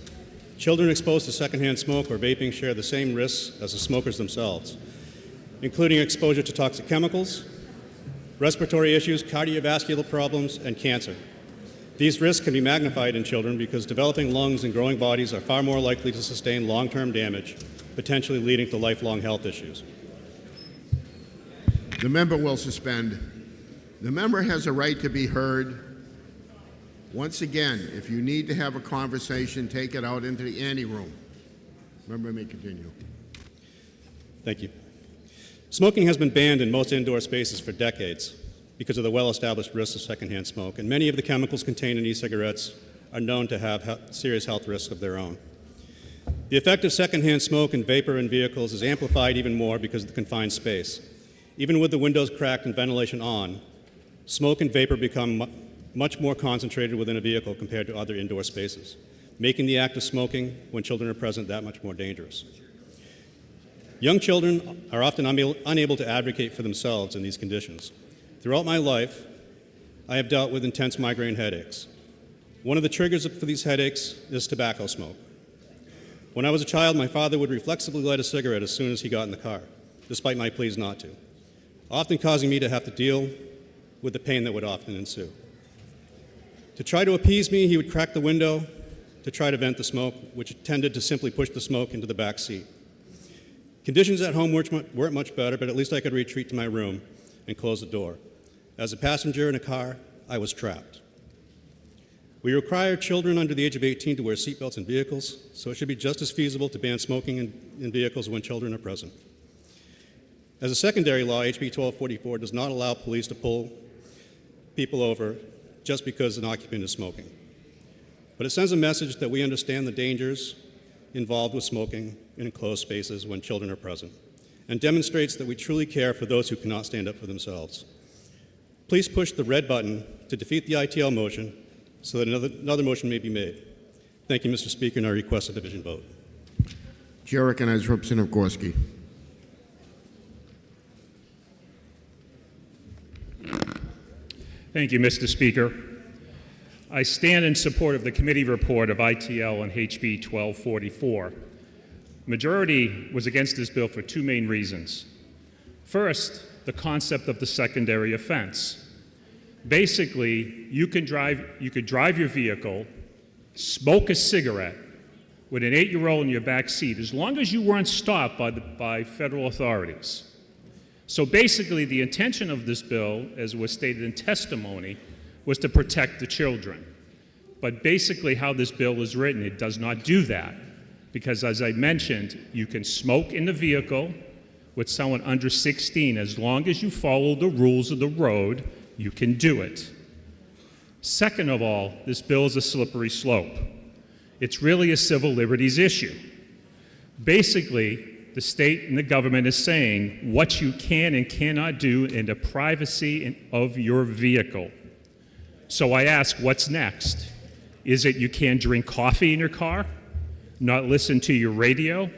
Children exposed to secondhand smoke or vaping share the same risks as the smokers themselves, including exposure to toxic chemicals, respiratory issues, cardiovascular problems, and cancer. These risks can be magnified in children because developing lungs and growing bodies are far more likely to sustain long-term damage, potentially leading to lifelong health issues. The member will suspend. The member has a right to be heard. Once again, if you need to have a conversation, take it out into the anteroom. Member may continue. Thank you. Smoking has been banned in most indoor spaces for decades because of the well-established risks of secondhand smoke, and many of the chemicals contained in e-cigarettes are known to have serious health risks of their own. The effect of secondhand smoke and vapor in vehicles is amplified even more because of the confined space. Even with the windows cracked and ventilation on, smoke and vapor become much more concentrated within a vehicle compared to other indoor spaces, making the act of smoking when children are present that much more dangerous. Young children are often unable to advocate for themselves in these conditions. Throughout my life, I have dealt with intense migraine headaches. One of the triggers for these headaches is tobacco smoke. When I was a child, my father would reflexively light a cigarette as soon as he got in the car, despite my pleas not to, often causing me to have to deal with the pain that would often ensue. To try to appease me, he would crack the window to try to vent the smoke, which tended to simply push the smoke into the back seat. Conditions at home weren't much better, but at least I could retreat to my room and close the door. As a passenger in a car, I was trapped. We require children under the age of 18 to wear seatbelts in vehicles, so it should be just as feasible to ban smoking in vehicles when children are present. As a secondary law, HB 1244 does not allow police to pull people over just because an occupant is smoking. But it sends a message that we understand the dangers involved with smoking in enclosed spaces when children are present, and demonstrates that we truly care for those who cannot stand up for themselves. Please push the red button to defeat the ITL motion so that another motion may be made. Thank you, Mr. Speaker, and I request a division vote. Chair recognizes Representative Gorski. Thank you, Mr. Speaker. I stand in support of the committee report of ITL and HB 1244. Majority was against this bill for two main reasons. First, the concept of the secondary offense. Basically, you could drive your vehicle, smoke a cigarette with an 8-year-old in your back seat, as long as you weren't stopped by federal authorities. So basically, the intention of this bill, as was stated in testimony, was to protect the children. But basically, how this bill is written, it does not do that. Because as I mentioned, you can smoke in the vehicle with someone under 16. As long as you follow the rules of the road, you can do it. Second of all, this bill is a slippery slope. It's really a civil liberties issue. Basically, the state and the government is saying what you can and cannot do in the privacy of your vehicle. So I ask, what's next? Is it you can't drink coffee in your car? not listen to your radio?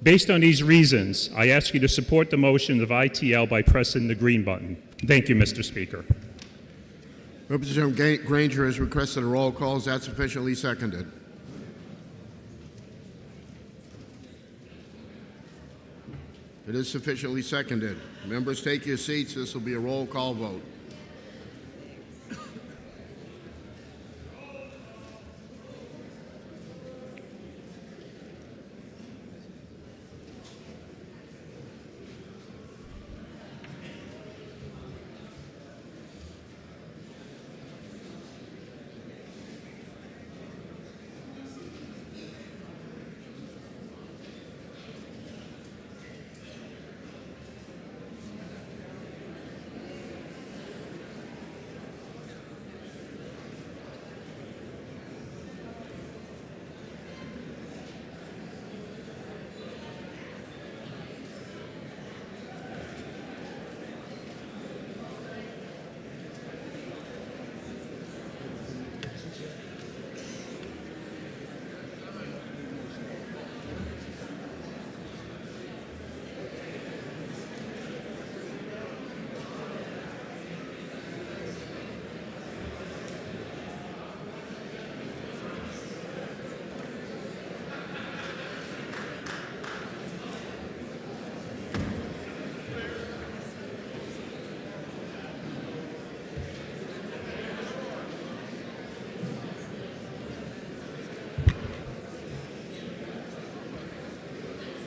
Based on these reasons, I ask you to support the motion of ITL by pressing the green button. Thank you, Mr. Speaker. Representative Granger has requested a roll call. Is that sufficiently seconded? It is sufficiently seconded. Members, take your seats. This will be a roll call vote.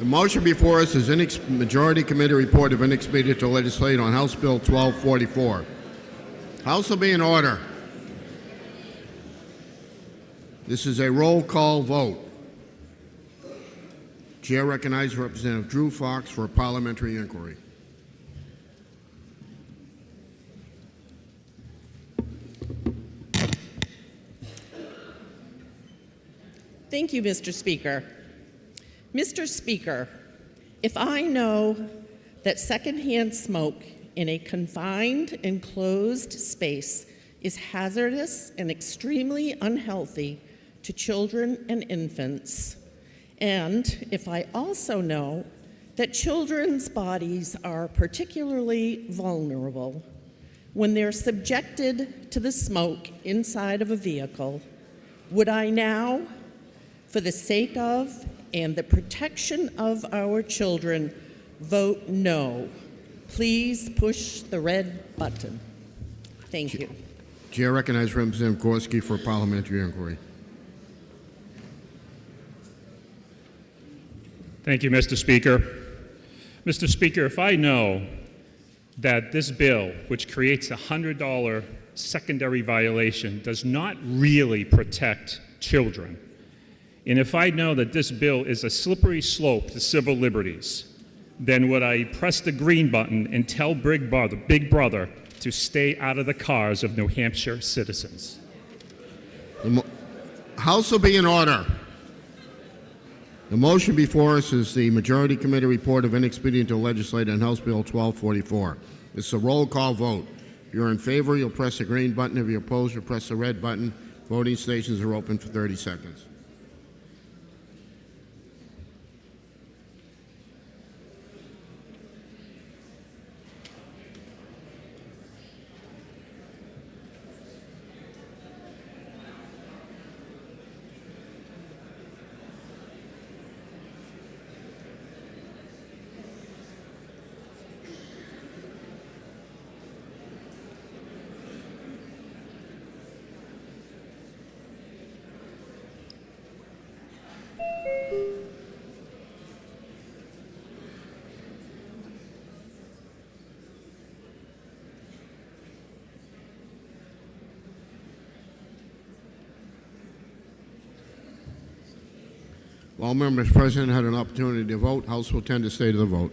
The motion before us is Majority Committee Report of Inexpedient to Legislate on House Bill 1244. House will be in order. This is a roll call vote. Chair recognizes Representative Drew Fox for a parliamentary inquiry. Thank you, Mr. Speaker. Mr. Speaker, if I know that secondhand smoke in a confined, enclosed space is hazardous and extremely unhealthy to children and infants, and if I also know that children's bodies are particularly vulnerable when they're subjected to the smoke inside of a vehicle, would I now, for the sake of and the protection of our children, vote no? Please push the red button. Thank you. Chair recognizes Representative Gorski for a parliamentary inquiry. Thank you, Mr. Speaker. Mr. Speaker, if I know that this bill, which creates a $100 secondary violation, does not really protect children, and if I know that this bill is a slippery slope to civil liberties, then would I press the green button and tell Big Brother to stay out of the cars of New Hampshire citizens? The House will be in order. The motion before us is the Majority Committee Report of Inexpedient to Legislate on House Bill 1244. It's a roll call vote. If you're in favor, you'll press the green button. If you're opposed, you'll press the red button. Voting stations are open for 30 seconds. All members present had an opportunity to vote. House will tend to stay to the vote.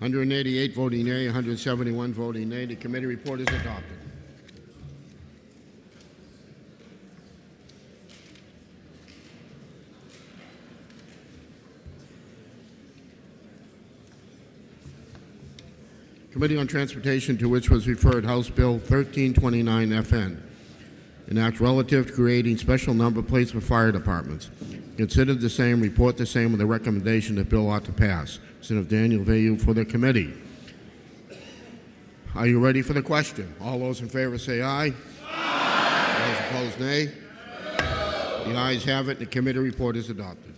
188 voting yea, 171 voting nay. The committee report is adopted. Committee on Transportation, to which was referred House Bill 1329 FN. An act relative to creating special number plates for fire departments. Considered the same, report the same with a recommendation that bill ought to pass. Senator Daniel Vayu for the committee. Are you ready for the question? All those in favor say aye. Aye. Those opposed, nay. The ayes have it. The committee report is adopted.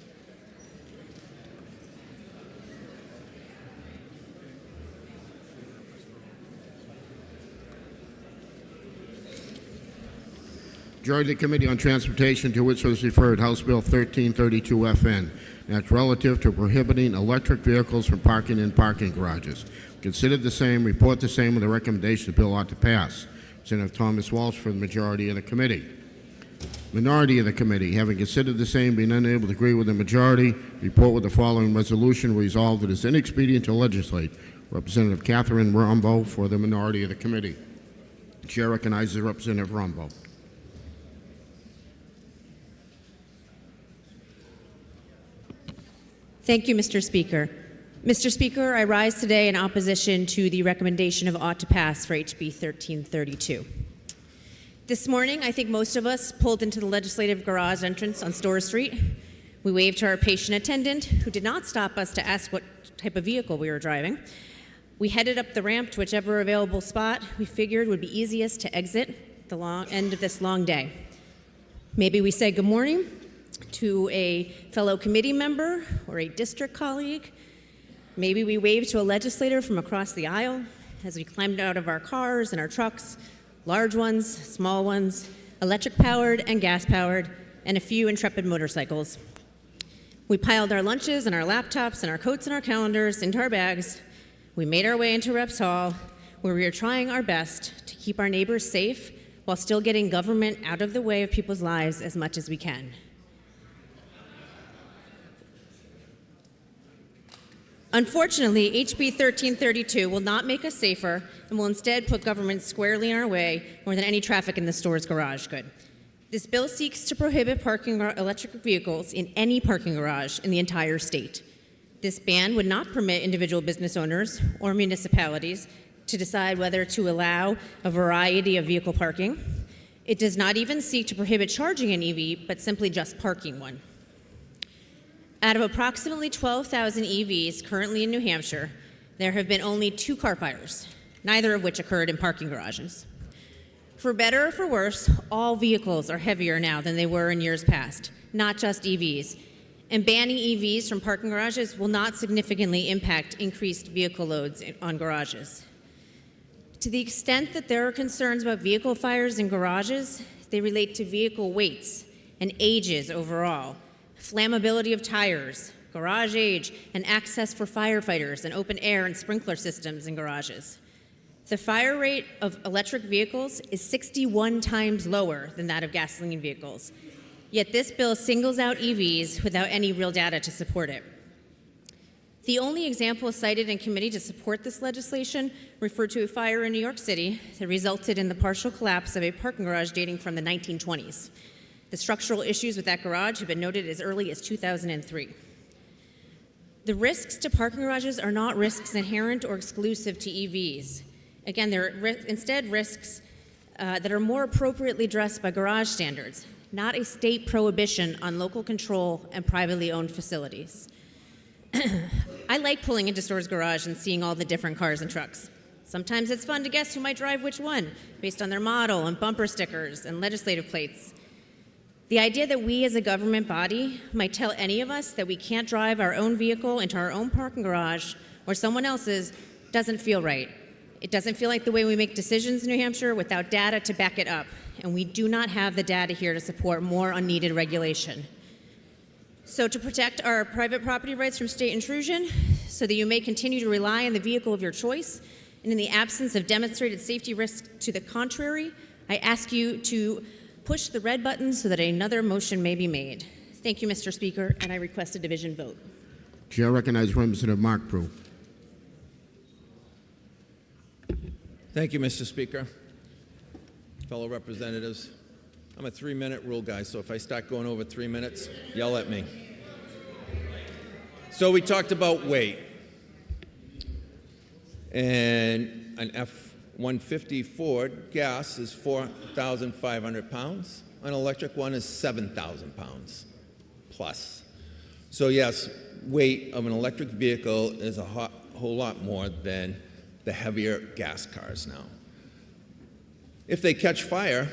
Majority of the Committee on Transportation, to which was referred House Bill 1332 FN. Act relative to prohibiting electric vehicles from parking in parking garages. Considered the same, report the same with a recommendation the bill ought to pass. Senator Thomas Walsh for the majority of the committee. Minority of the committee, having considered the same, being unable to agree with the majority, report with the following resolution: resolved that it is inexpedient to legislate. Representative Catherine Rombo for the minority of the committee. The chair recognizes Representative Rombo. Thank you, Mr. Speaker. Mr. Speaker, I rise today in opposition to the recommendation of ought to pass for HB 1332. This morning, I think most of us pulled into the legislative garage entrance on Store Street. We waved to our patient attendant, who did not stop us to ask what type of vehicle we were driving. We headed up the ramp to whichever available spot we figured would be easiest to exit the end of this long day. Maybe we said good morning to a fellow committee member or a district colleague. Maybe we waved to a legislator from across the aisle as we climbed out of our cars and our trucks, large ones, small ones, electric-powered and gas-powered, and a few intrepid motorcycles. We piled our lunches and our laptops and our coats and our calendars into our bags. We made our way into Reps Hall, where we are trying our best to keep our neighbors safe while still getting government out of the way of people's lives as much as we can. Unfortunately, HB 1332 will not make us safer and will instead put government squarely in our way more than any traffic in the store's garage could. This bill seeks to prohibit parking electric vehicles in any parking garage in the entire state. This ban would not permit individual business owners or municipalities to decide whether to allow a variety of vehicle parking. It does not even seek to prohibit charging an EV, but simply just parking one. Out of approximately 12,000 EVs currently in New Hampshire, there have been only 2 car fires, neither of which occurred in parking garages. For better or for worse, all vehicles are heavier now than they were in years past, not just EVs. And banning EVs from parking garages will not significantly impact increased vehicle loads on garages. To the extent that there are concerns about vehicle fires in garages, they relate to vehicle weights and ages overall, flammability of tires, garage age, and access for firefighters and open air and sprinkler systems in garages. The fire rate of electric vehicles is 61 times lower than that of gasoline vehicles. Yet this bill singles out EVs without any real data to support it. The only example cited in committee to support this legislation referred to a fire in New York City that resulted in the partial collapse of a parking garage dating from the 1920s. The structural issues with that garage have been noted as early as 2003. The risks to parking garages are not risks inherent or exclusive to EVs. Again, they're instead risks that are more appropriately addressed by garage standards, not a state prohibition on local control and privately owned facilities. I like pulling into Store's garage and seeing all the different cars and trucks. Sometimes it's fun to guess who might drive which one, based on their model and bumper stickers and legislative plates. The idea that we as a government body might tell any of us that we can't drive our own vehicle into our own parking garage or someone else's doesn't feel right. It doesn't feel like the way we make decisions in New Hampshire without data to back it up, and we do not have the data here to support more unneeded regulation. So to protect our private property rights from state intrusion, so that you may continue to rely on the vehicle of your choice, and in the absence of demonstrated safety risk to the contrary, I ask you to push the red button so that another motion may be made. Thank you, Mr. Speaker, and I request a division vote. Chair recognizes Representative Mark Prue. Thank you, Mr. Speaker. Fellow representatives, I'm a 3-minute rule guy, so if I start going over 3 minutes, yell at me. So we talked about weight and an 150 Ford gas is 4,500 pounds. An electric one is 7,000 pounds plus. So yes, weight of an electric vehicle is a whole lot more than the heavier gas cars now. If they catch fire,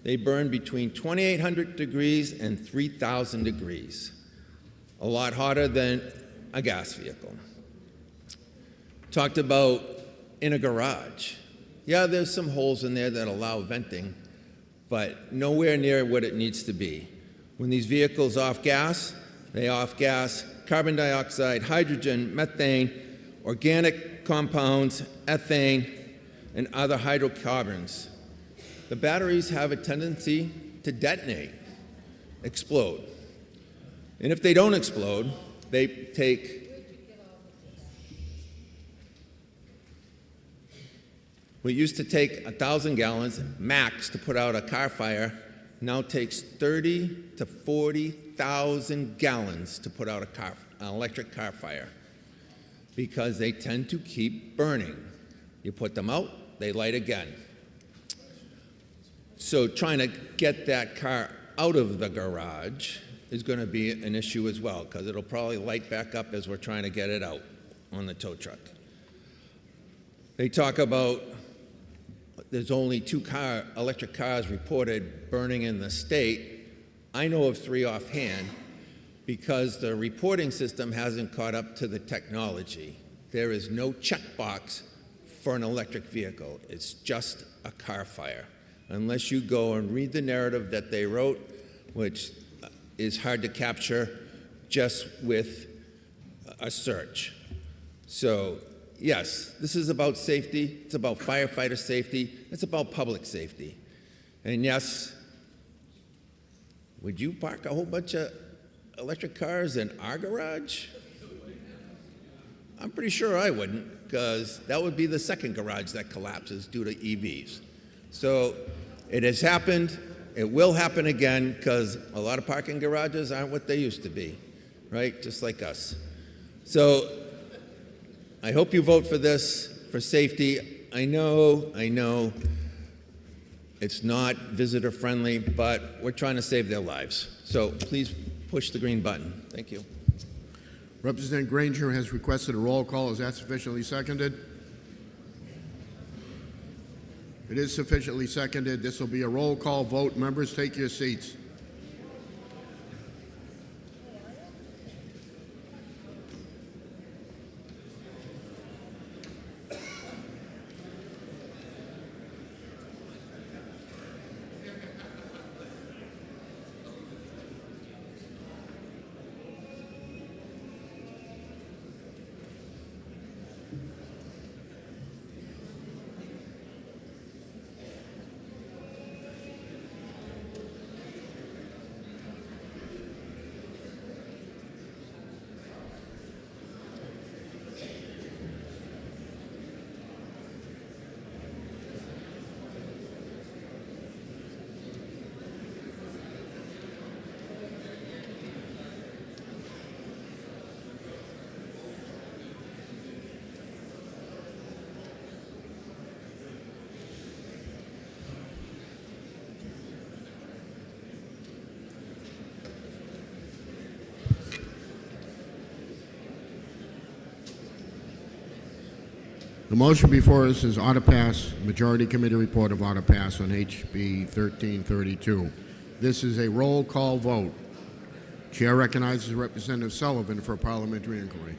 they burn between 2,800 degrees and 3,000 degrees, a lot hotter than a gas vehicle. Talked about in a garage. Yeah, there's some holes in there that allow venting, but nowhere near what it needs to be. When these vehicles off gas, they off gas carbon dioxide, hydrogen, methane, organic compounds, ethane, and other hydrocarbons. The batteries have a tendency to detonate, explode. And if they don't explode, they take what used to take 1,000 gallons max to put out a car fire now takes 30 to 40,000 gallons to put out an electric car fire because they tend to keep burning. You put them out, they light again. So trying to get that car out of the garage is going to be an issue as well because it'll probably light back up as we're trying to get it out on the tow truck. They talk about there's only 2 electric cars reported burning in the state. I know of 3 offhand because the reporting system hasn't caught up to the technology. There is no checkbox for an electric vehicle. It's just a car fire. Unless you go and read the narrative that they wrote, which is hard to capture just with a search. So yes, this is about safety. It's about firefighter safety. It's about public safety. And yes, would you park a whole bunch of electric cars in our garage? I'm pretty sure I wouldn't, because that would be the second garage that collapses due to EVs. So it has happened. It will happen again, because a lot of parking garages aren't what they used to be, right? Just like us. So I hope you vote for this for safety. I know it's not visitor friendly, but we're trying to save their lives. So please push the green button. Thank you. Representative Granger has requested a roll call. Is that sufficiently seconded? It is sufficiently seconded. This will be a roll call vote. Members, take your seats. The motion before us is ought to pass, Majority Committee report of ought to pass on HB 1332. This is a roll call vote. Chair recognizes Representative Sullivan for a parliamentary inquiry.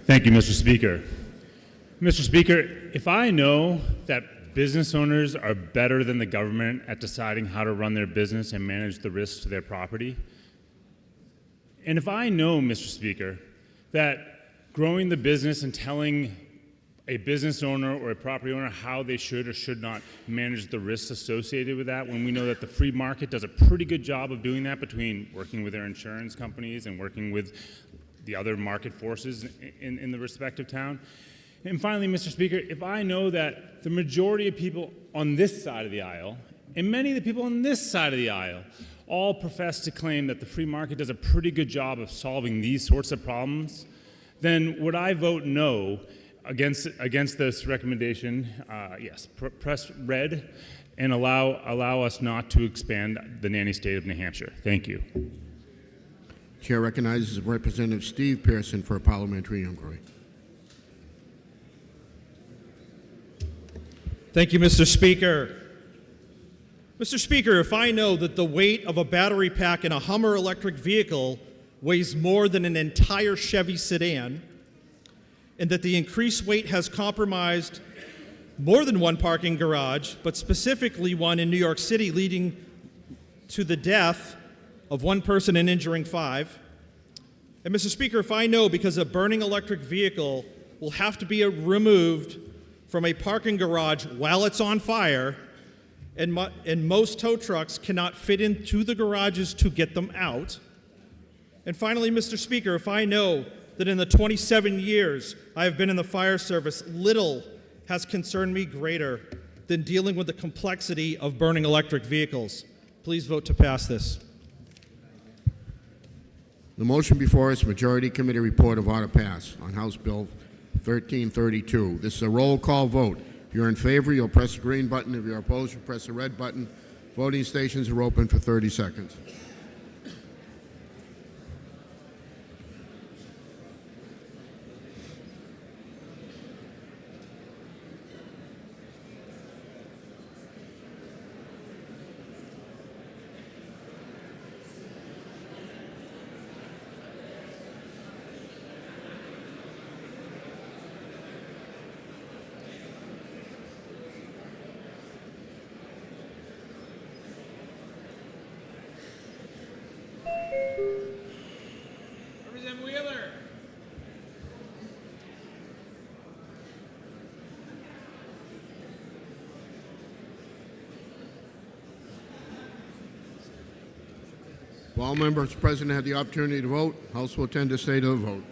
Thank you, Mr. Speaker. Mr. Speaker, if I know that business owners are better than the government at deciding how to run their business and manage the risks to their property, and if I know, Mr. Speaker, that growing the business and telling a business owner or a property owner how they should or should not manage the risks associated with that, when we know that the free market does a pretty good job of doing that between working with their insurance companies and working with the other market forces in the respective town. And finally, Mr. Speaker, if I know that the majority of people on this side of the aisle and many of the people on this side of the aisle all profess to claim that the free market does a pretty good job of solving these sorts of problems, then would I vote no against this recommendation? Yes. Press red and allow us not to expand the nanny state of New Hampshire. Thank you. Chair recognizes Representative Steve Pearson for a parliamentary inquiry. Thank you, Mr. Speaker. Mr. Speaker, if I know that the weight of a battery pack in a Hummer electric vehicle weighs more than an entire Chevy sedan, and that the increased weight has compromised more than one parking garage, but specifically one in New York City, leading to the death of one person and injuring 5. And Mr. Speaker, if I know because a burning electric vehicle will have to be removed from a parking garage while it's on fire, and most tow trucks cannot fit into the garages to get them out. And finally, Mr. Speaker, if I know that in the 27 years I have been in the fire service, little has concerned me greater than dealing with the complexity of burning electric vehicles. Please vote to pass this. The motion before us, Majority Committee report of order pass on House Bill 1332. This is a roll call vote. If you're in favor, you'll press the green button. If you're opposed, you'll press the red button. Voting stations are open for 30 seconds. Representative Wheeler. If all members present had the opportunity to vote, House will attend to state of the vote.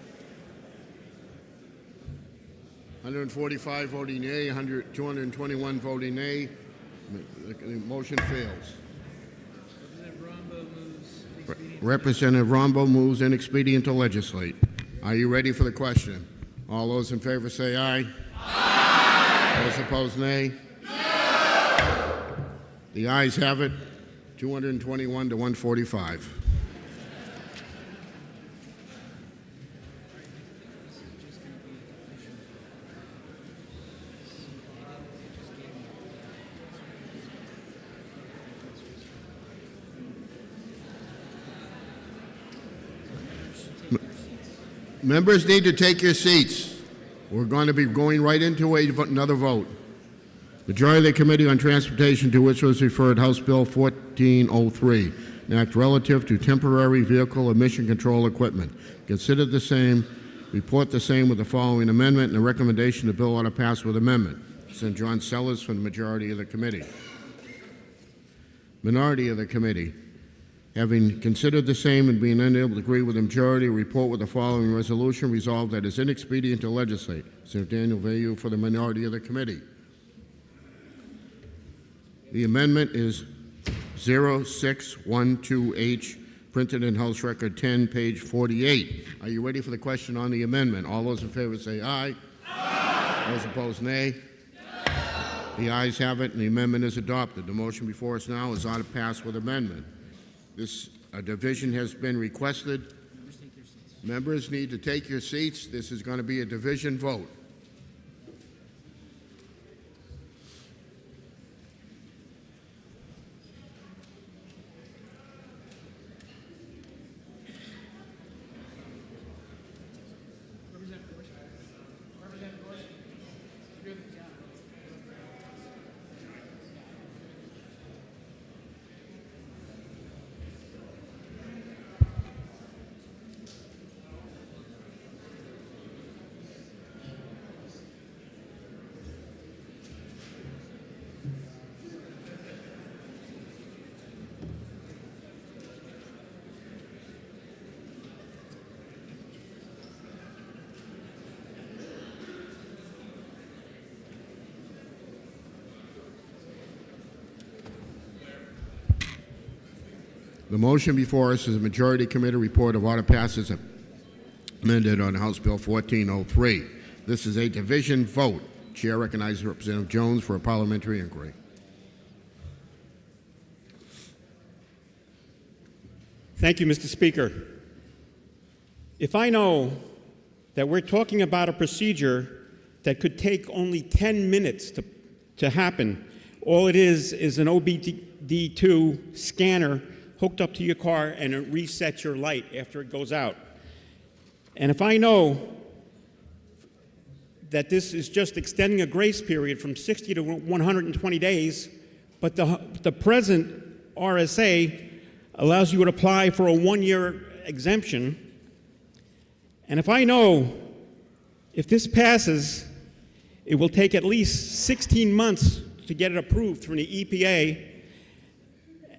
145 voting yea, 221 voting nay. The motion fails. Representative Rombo moves inexpedient to legislate. Are you ready for the question? All those in favor say aye. Aye. Those opposed, nay. No. The ayes have it. 221 to 145. Members need to take your seats. We're going to be going right into another vote. Majority of the Committee on Transportation, to which was referred House Bill 1403, an act relative to temporary vehicle emission control equipment. Consider the same, report the same with the following amendment, and the recommendation the bill ought to pass with amendment. Senator John Sellers from the majority of the committee. Minority of the committee. Having considered the same and being unable to agree with the majority, report with the following resolution: resolved that it is inexpedient to legislate. Senator Daniel Vayu for the minority of the committee. The amendment is 0612H, printed in House Record 10, page 48. Are you ready for the question on the amendment? All those in favor say aye. Aye. Those opposed, nay. No. The ayes have it, and the amendment is adopted. The motion before us now is ought to pass with amendment. A division has been requested. Members need to take your seats. This is going to be a division vote. The motion before us is a majority committee report of order passes amended on House Bill 1403. This is a division vote. Chair recognizes Representative Jones for a parliamentary inquiry. Thank you, Mr. Speaker. If I know that we're talking about a procedure that could take only 10 minutes to happen, all it is an OBD2 scanner hooked up to your car and it resets your light after it goes out. And if I know that this is just extending a grace period from 60 to 120 days, but the present RSA allows you to apply for a 1-year exemption, and if I know if this passes, it will take at least 16 months to get it approved through the EPA,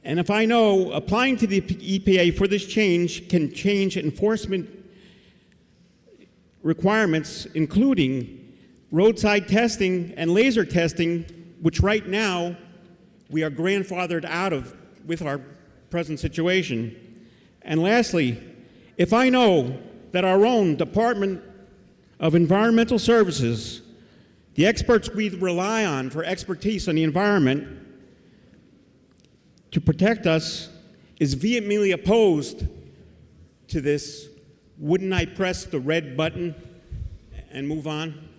and if I know applying to the EPA for this change can change enforcement requirements, including roadside testing and laser testing, which right now we are grandfathered out of with our present situation. And lastly, if I know that our own Department of Environmental Services, the experts we rely on for expertise on the environment to protect us, is vehemently opposed to this, wouldn't I press the red button and move on?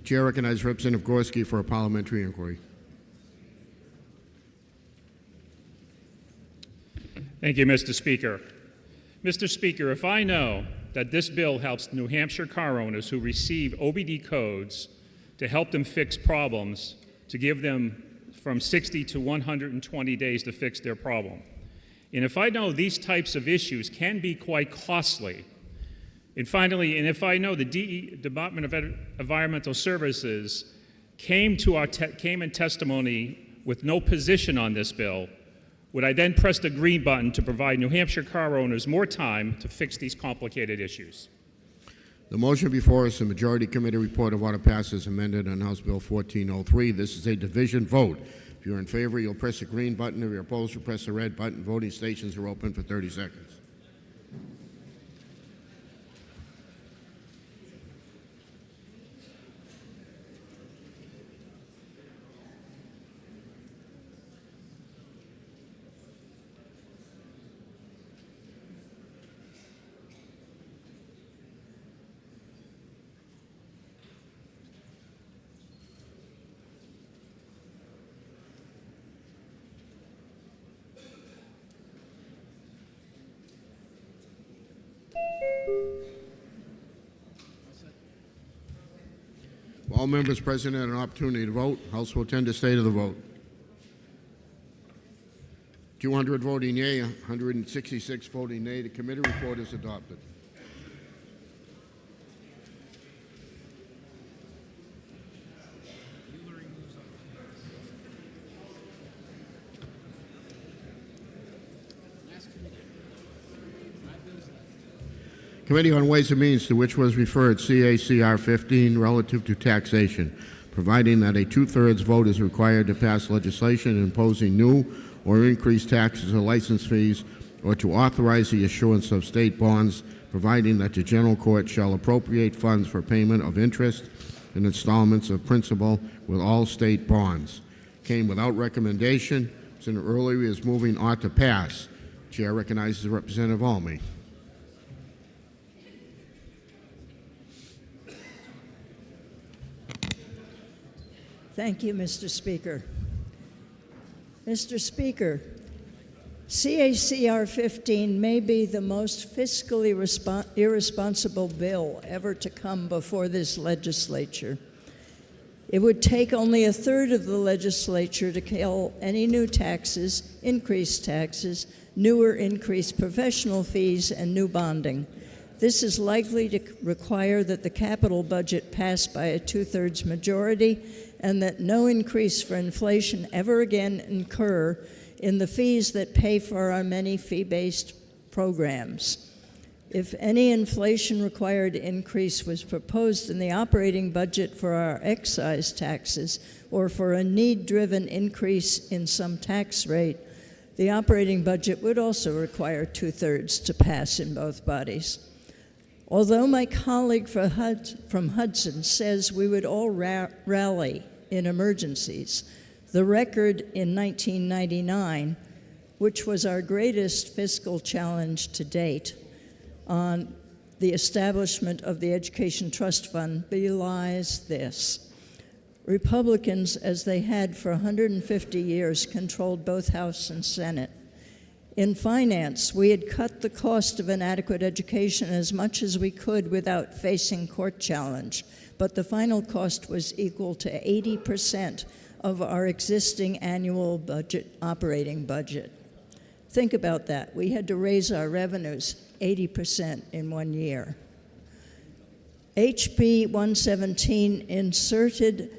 Chair recognizes Representative Gorski for a parliamentary inquiry. Thank you, Mr. Speaker. Mr. Speaker, if I know that this bill helps New Hampshire car owners who receive OBD codes to help them fix problems, to give them from 60 to 120 days to fix their problem, and if I know these types of issues can be quite costly, and finally, and if I know the Department of Environmental Services came in testimony with no position on this bill, would I then press the green button to provide New Hampshire car owners more time to fix these complicated issues? The motion before us, the Majority Committee report of order passes amended on House Bill 1403. This is a division vote. If you're in favor, you'll press the green button. If you're opposed, you'll press the red button. Voting stations are open for 30 seconds. All members present had an opportunity to vote. House will tend to stay to the vote. 200 voting yea, 166 voting nay. The committee report is adopted. Committee on Ways and Means, to which was referred CACR 15 relative to taxation, providing that a 2/3 vote is required to pass legislation imposing new or increased taxes or license fees, or to authorize the issuance of state bonds, providing that the General Court shall appropriate funds for payment of interest and installments of principal with all state bonds. Came without recommendation. Senator Early is moving ought to pass. Chair recognizes Representative Almy. Thank you, Mr. Speaker. Mr. Speaker, CACR 15 may be the most fiscally irresponsible bill ever to come before this legislature. It would take only 1/3 of the legislature to kill any new taxes, increased taxes, new or increased professional fees, and new bonding. This is likely to require that the capital budget pass by a 2/3 majority, and that no increase for inflation ever again incur in the fees that pay for our many fee-based programs. If any inflation-required increase was proposed in the operating budget for our excise taxes, or for a need-driven increase in some tax rate, The operating budget would also require 2/3 to pass in both bodies. Although my colleague from Hudson says we would all rally in emergencies, the record in 1999, which was our greatest fiscal challenge to date, on the establishment of the Education Trust Fund belies this. Republicans, as they had for 150 years, controlled both House and Senate. In finance, we had cut the cost of an adequate education as much as we could without facing court challenge, but the final cost was equal to 80% of our existing annual operating budget. Think about that. We had to raise our revenues 80% in 1 year. HB 117 inserted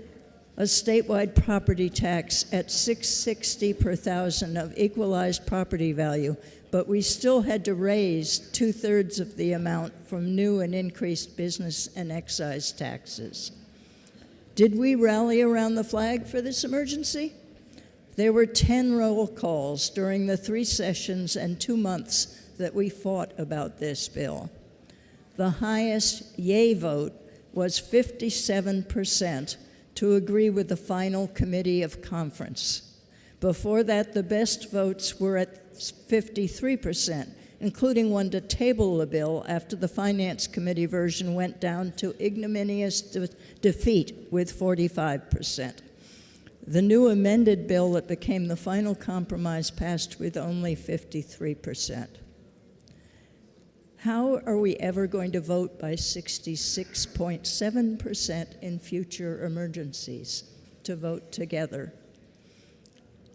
a statewide property tax at $660 per thousand of equalized property value, but we still had to raise 2/3 of the amount from new and increased business and excise taxes. Did we rally around the flag for this emergency? There were 10 roll calls during the 3 sessions and 2 months that we fought about this bill. The highest yay vote was 57% to agree with the final committee of conference. Before that, the best votes were at 53%, including one to table the bill after the Finance Committee version went down to ignominious defeat with 45%. The new amended bill that became the final compromise passed with only 53%. How are we ever going to vote by 66.7% in future emergencies to vote together?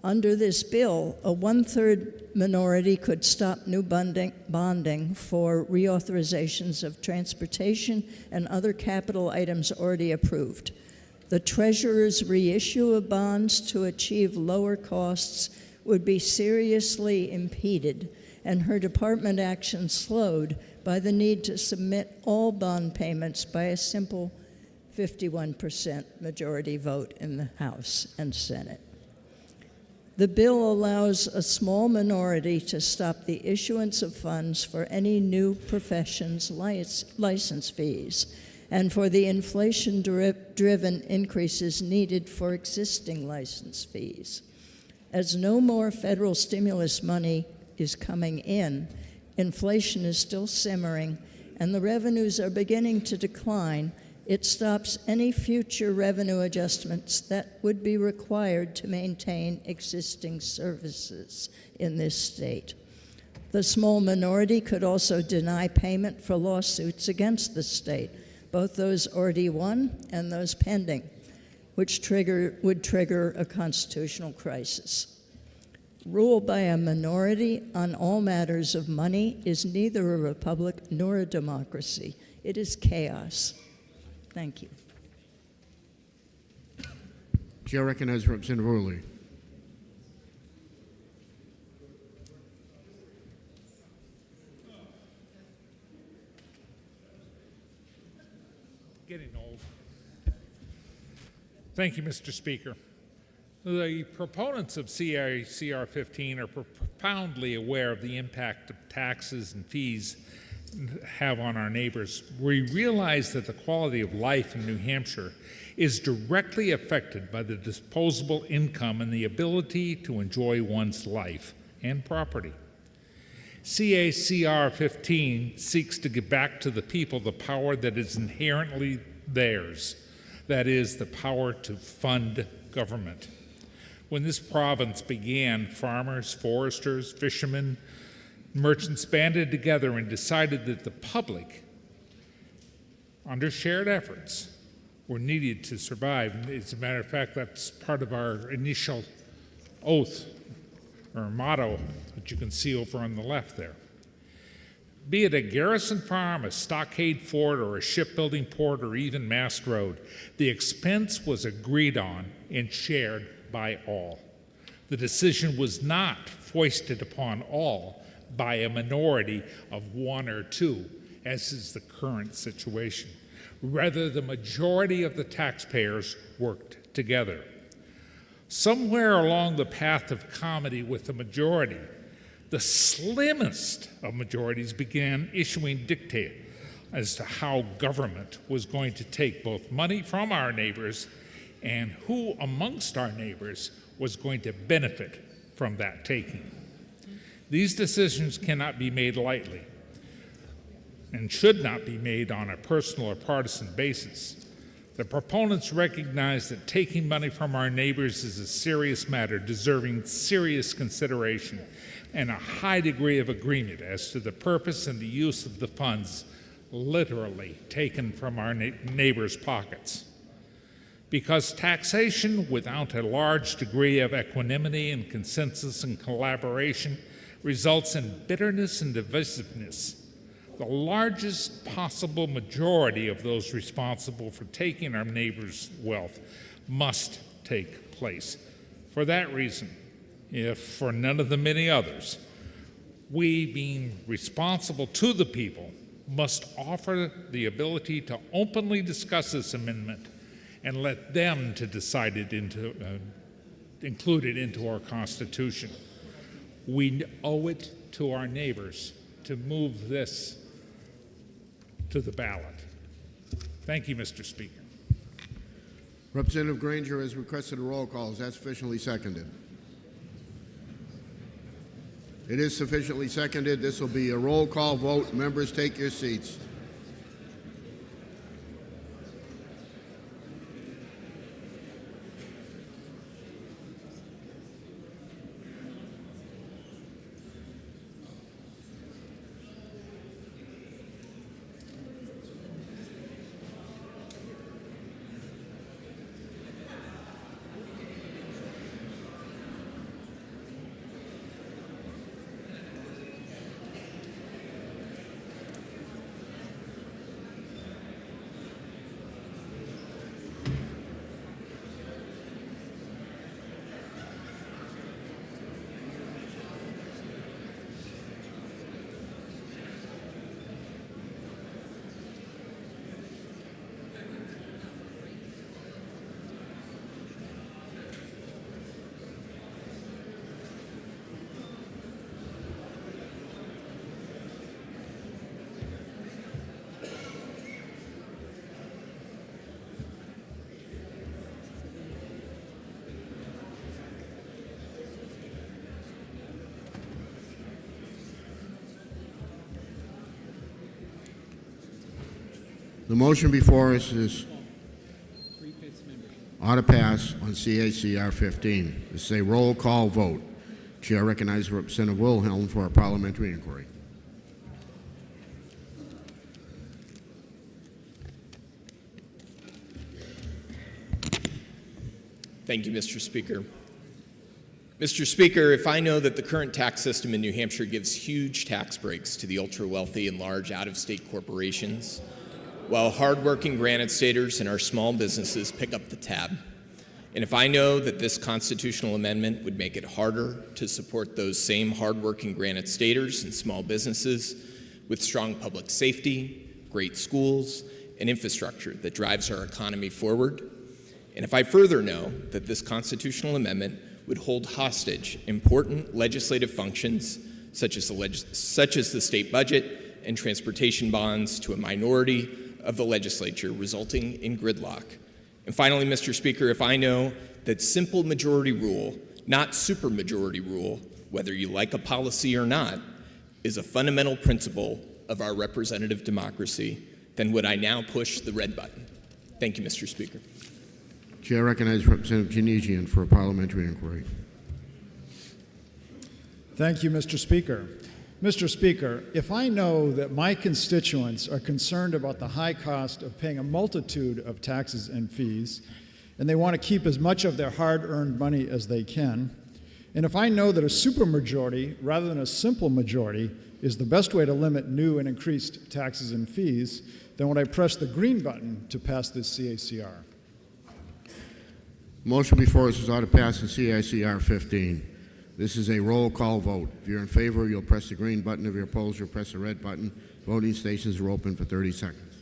Under this bill, a 1/3 minority could stop new bonding for reauthorizations of transportation and other capital items already approved. The treasurer's reissue of bonds to achieve lower costs would be seriously impeded, and her department action slowed by the need to submit all bond payments by a simple 51% majority vote in the House and Senate. The bill allows a small minority to stop the issuance of funds for any new professions' license fees and for the inflation-driven increases needed for existing license fees. As no more federal stimulus money is coming in, inflation is still simmering, and the revenues are beginning to decline, it stops any future revenue adjustments that would be required to maintain existing services in this state. The small minority could also deny payment for lawsuits against the state, both those already won and those pending, which would trigger a constitutional crisis. Rule by a minority on all matters of money is neither a republic nor a democracy. It is chaos. Thank you. Chair recognizes Representative Rowley. Getting old. Thank you, Mr. Speaker. The proponents of CACR 15 are profoundly aware of the impact of taxes and fees have on our neighbors. We realize that the quality of life in New Hampshire is directly affected by the disposable income and the ability to enjoy one's life and property. CACR 15 seeks to give back to the people the power that is inherently theirs, that is, the power to fund government. When this province began, farmers, foresters, fishermen, merchants banded together and decided that the public, under shared efforts, were needed to survive. As a matter of fact, that's part of our initial oath or motto that you can see over on the left there. Be it a garrison farm, a stockade fort, or a shipbuilding port, or even Mast Road, the expense was agreed on and shared by all. The decision was not foisted upon all by a minority of 1 or 2, as is the current situation. Rather, the majority of the taxpayers worked together. Somewhere along the path of comedy with the majority, the slimmest of majorities began issuing dictate as to how government was going to take both money from our neighbors and who amongst our neighbors was going to benefit from that taking. These decisions cannot be made lightly and should not be made on a personal or partisan basis. The proponents recognize that taking money from our neighbors is a serious matter, deserving serious consideration and a high degree of agreement as to the purpose and the use of the funds literally taken from our neighbors' pockets. Because taxation without a large degree of equanimity and consensus and collaboration results in bitterness and divisiveness. The largest possible majority of those responsible for taking our neighbors' wealth must take place. For that reason, if for none of the many others, we, being responsible to the people, must offer the ability to openly discuss this amendment and let them to decide it include it into our Constitution. We owe it to our neighbors to move this to the ballot. Thank you, Mr. Speaker. Representative Granger has requested a roll call. Is that sufficiently seconded? It is sufficiently seconded. This will be a roll call vote. Members, take your seats. The motion before us is ought to pass on CACR 15. This is a roll call vote. Chair recognizes Representative Wilhelm for a parliamentary inquiry. Thank you, Mr. Speaker. Mr. Speaker, if I know that the current tax system in New Hampshire gives huge tax breaks to the ultra-wealthy and large out-of-state corporations, while hardworking Granite Staters and our small businesses pick up the tab, and if I know that this constitutional amendment would make it harder to support those same hardworking Granite Staters and small businesses with strong public safety, great schools, and infrastructure that drives our economy forward, and if I further know that this constitutional amendment would hold hostage important legislative functions such as the state budget and transportation bonds to a minority of the legislature, resulting in gridlock. And finally, Mr. Speaker, if I know that simple majority rule, not supermajority rule, whether you like a policy or not, is a fundamental principle of our representative democracy, then would I now push the red button? Thank you, Mr. Speaker. Chair recognizes Representative Janesian for a parliamentary inquiry. Thank you, Mr. Speaker. Mr. Speaker, if I know that my constituents are concerned about the high cost of paying a multitude of taxes and fees, and they want to keep as much of their hard-earned money as they can, and if I know that a supermajority rather than a simple majority is the best way to limit new and increased taxes and fees, then would I press the green button to pass this CACR? Motion before us is ought to pass in CACR 15. This is a roll call vote. If you're in favor, you'll press the green button. If you're opposed, you'll press the red button. Voting stations are open for 30 seconds.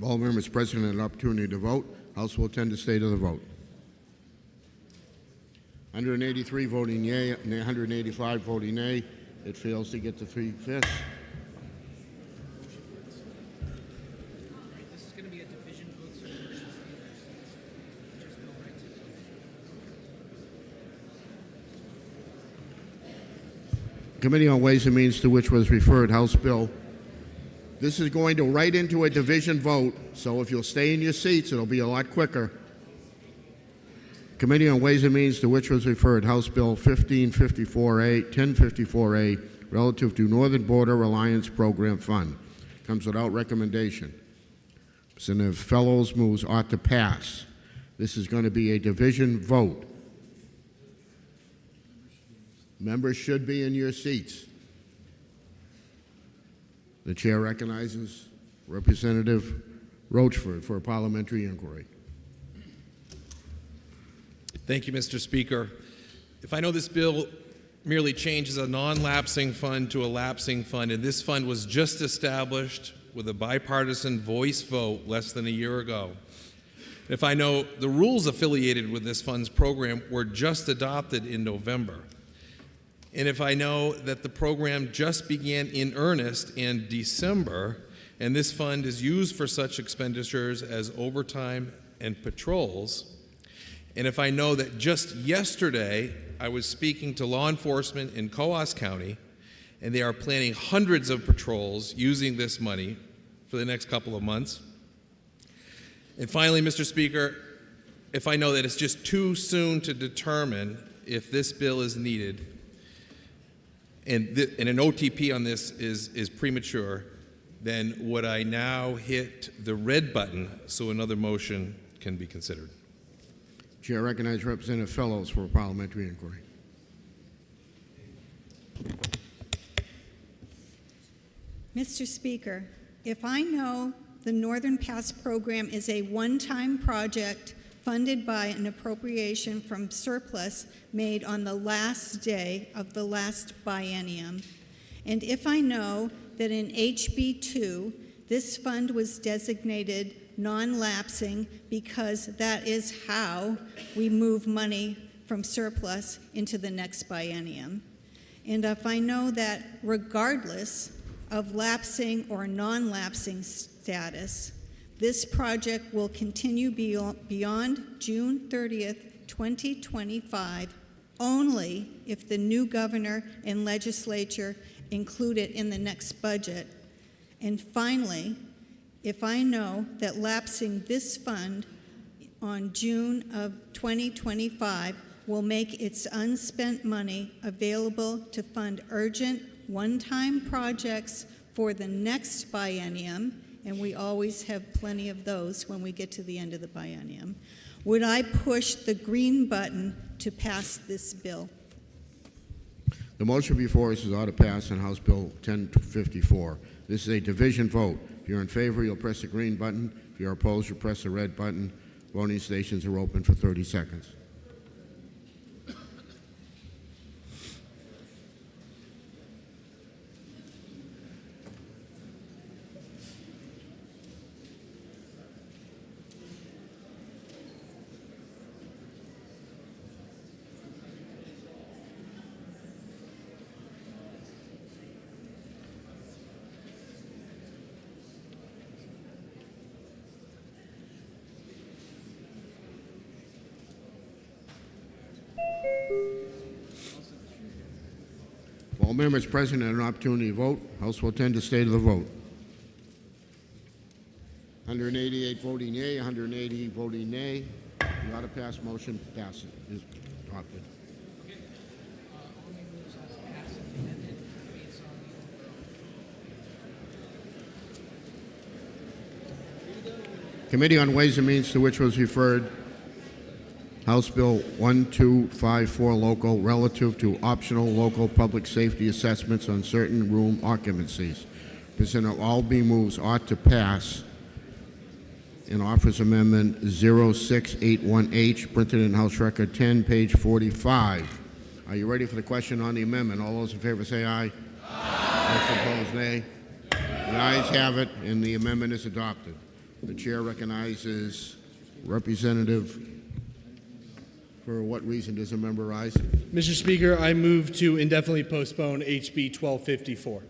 All members present had an opportunity to vote. House will attend to state of the vote. 183 voting yea, 185 voting nay. It fails to get to 3/5. This is going to be a division vote, so we should just go right to Committee on Ways and Means, to which was referred House Bill. This is going to right into a division vote, so if you'll stay in your seats, it'll be a lot quicker. Committee on Ways and Means, to which was referred House Bill 1554A, 1054A, relative to Northern Border Alliance Program Fund. Comes without recommendation. Representative Fellows moves ought to pass. This is going to be a division vote. Members should be in your seats. The chair recognizes Representative Rochford for a parliamentary inquiry. Thank you, Mr. Speaker. If I know this bill merely changes a non-lapsing fund to a lapsing fund, and this fund was just established with a bipartisan voice vote less than a year ago. If I know the rules affiliated with this fund's program were just adopted in November, and if I know that the program just began in earnest in December, and this fund is used for such expenditures as overtime and patrols, and if I know that just yesterday I was speaking to law enforcement in Coos County, and they are planning hundreds of patrols using this money for the next couple of months. And finally, Mr. Speaker, if I know that it's just too soon to determine if this bill is needed, and an OTP on this is premature, then would I now hit the red button so another motion can be considered? Chair recognizes Representative Fellows for a parliamentary inquiry. Mr. Speaker, if I know the Northern Pass program is a one-time project funded by an appropriation from surplus made on the last day of the last biennium, and if I know that in HB 2, this fund was designated non-lapsing because that is how we move money from surplus into the next biennium. And if I know that regardless of lapsing or non-lapsing status, this project will continue beyond June 30th, 2025, only if the new governor and legislature include it in the next budget. And finally, if I know that lapsing this fund on June of 2025 will make its unspent money available to fund urgent one-time projects for the next biennium, and we always have plenty of those when we get to the end of the biennium, would I push the green button to pass this bill? The motion before us is ought to pass on House Bill 1054. This is a division vote. If you're in favor, you'll press the green button. If you're opposed, you'll press the red button. Voting stations are open for 30 seconds. All members present had an opportunity to vote. House will attend to state of the vote. 188 voting yea, 180 voting nay. The ought to pass motion passes. Is adopted. Committee on Ways and Means, to which was referred House Bill 1254 local relative to optional local public safety assessments on certain room occupancies. Representative Albee moves ought to pass and offers amendment 0681H, printed in House Record 10, page 45. Are you ready for the question on the amendment? All those in favor say aye. Aye. Those opposed, nay. The ayes have it, and the amendment is adopted. The chair recognizes Representative. For what reason does a member rise? Mr. Speaker, I move to indefinitely postpone HB 1254.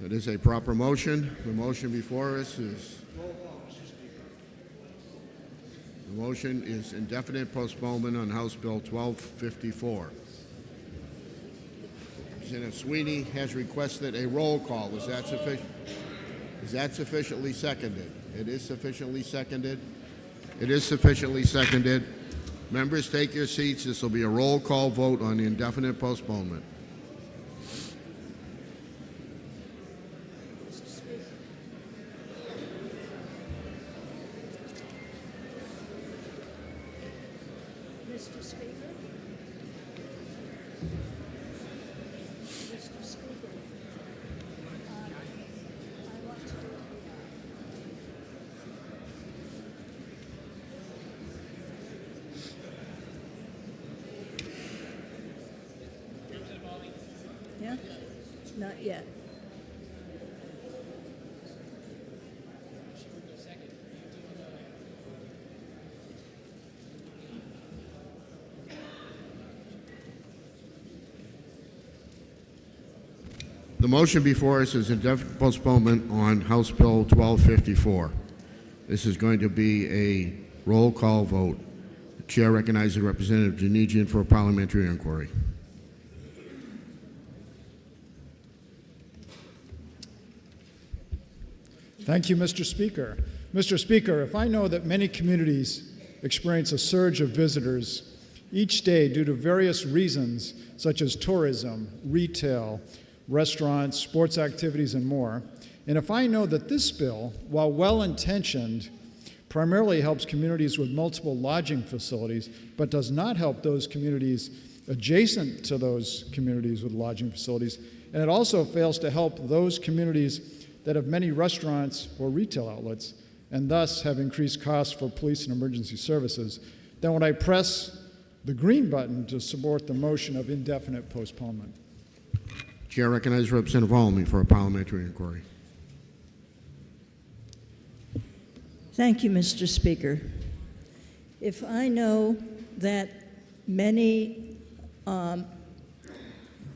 It is a proper motion. The motion before us is... The motion is indefinite postponement on House Bill 1254. Representative Sweeney has requested a roll call. Is that sufficient? Is that sufficiently seconded? It is sufficiently seconded. It is sufficiently seconded. Members, take your seats. This will be a roll call vote on the indefinite postponement. Mr. Speaker? Mr. Speaker? I want to... Yeah? Not yet. The motion before us is indefinite postponement on House Bill 1254. This is going to be a roll call vote. The chair recognizes Representative Janigian for a parliamentary inquiry. Thank you, Mr. Speaker. Mr. Speaker, if I know that many communities experience a surge of visitors each day due to various reasons such as tourism, retail, restaurants, sports activities, and more, and if I know that this bill, while well-intentioned, primarily helps communities with multiple lodging facilities, but does not help those communities adjacent to those communities with lodging facilities, and it also fails to help those communities that have many restaurants or retail outlets and thus have increased costs for police and emergency services, then would I press the green button to support the motion of indefinite postponement? Chair recognizes Representative Wallner for a parliamentary inquiry. Thank you, Mr. Speaker. If I know that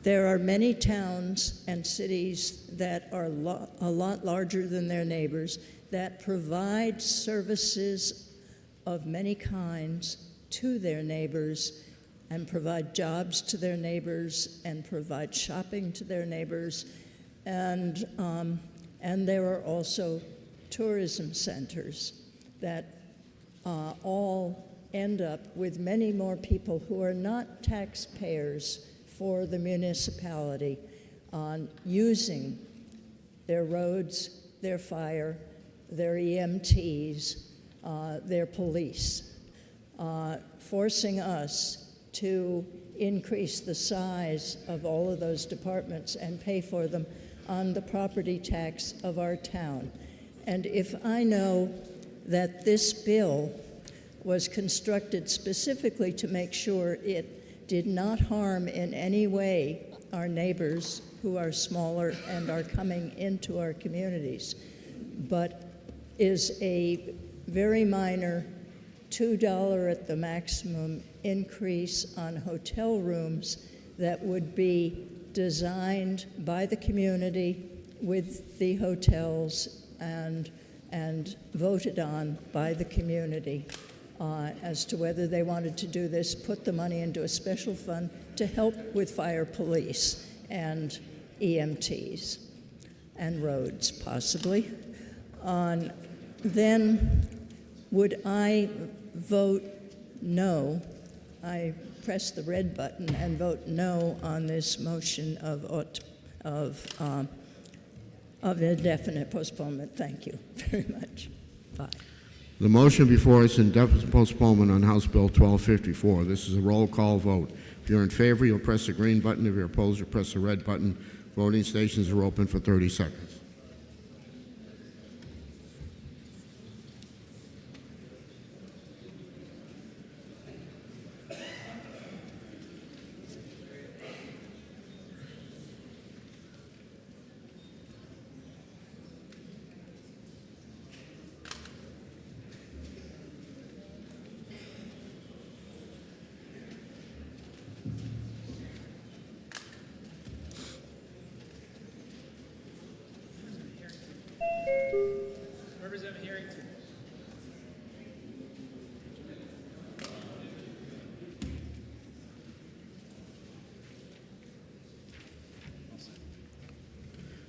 there are many towns and cities that are a lot larger than their neighbors that provide services of many kinds to their neighbors and provide jobs to their neighbors and provide shopping to their neighbors, and there are also tourism centers that all end up with many more people who are not taxpayers for the municipality using their roads, their fire, their EMTs, their police, forcing us to increase the size of all of those departments and pay for them on the property tax of our town. And if I know that this bill was constructed specifically to make sure it did not harm in any way our neighbors who are smaller and are coming into our communities, but is a very minor $2 at the maximum increase on hotel rooms that would be designed by the community with the hotels and voted on by the community as to whether they wanted to do this, put the money into a special fund to help with fire police and EMTs and roads, possibly. Then would I vote no? I press the red button and vote no on this motion of indefinite postponement. Thank you very much. Bye. The motion before us is indefinite postponement on House Bill 1254. This is a roll call vote. If you're in favor, you'll press the green button. If you're opposed, you'll press the red button. Voting stations are open for 30 seconds.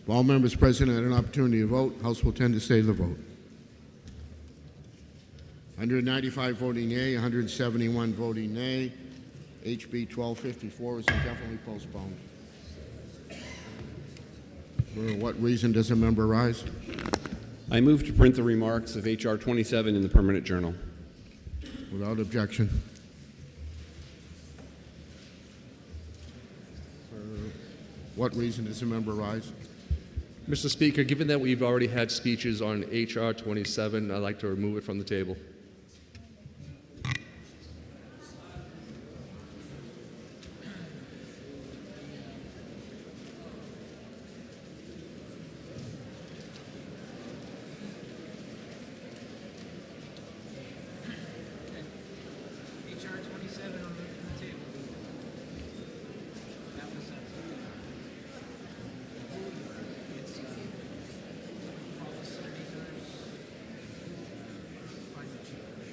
If all members present had an opportunity to vote, House will tend to stay the vote. 195 voting yea, 171 voting nay. HB 1254 is indefinitely postponed. For what reason does a member rise? I move to print the remarks of H.R. 27 in the Permanent Journal. Without objection. For what reason does a member rise? Mr. Speaker, given that we've already had speeches on H.R. 27, I'd like to remove it from the table. HR 27 on the table. That was it's policy makers. Climate change.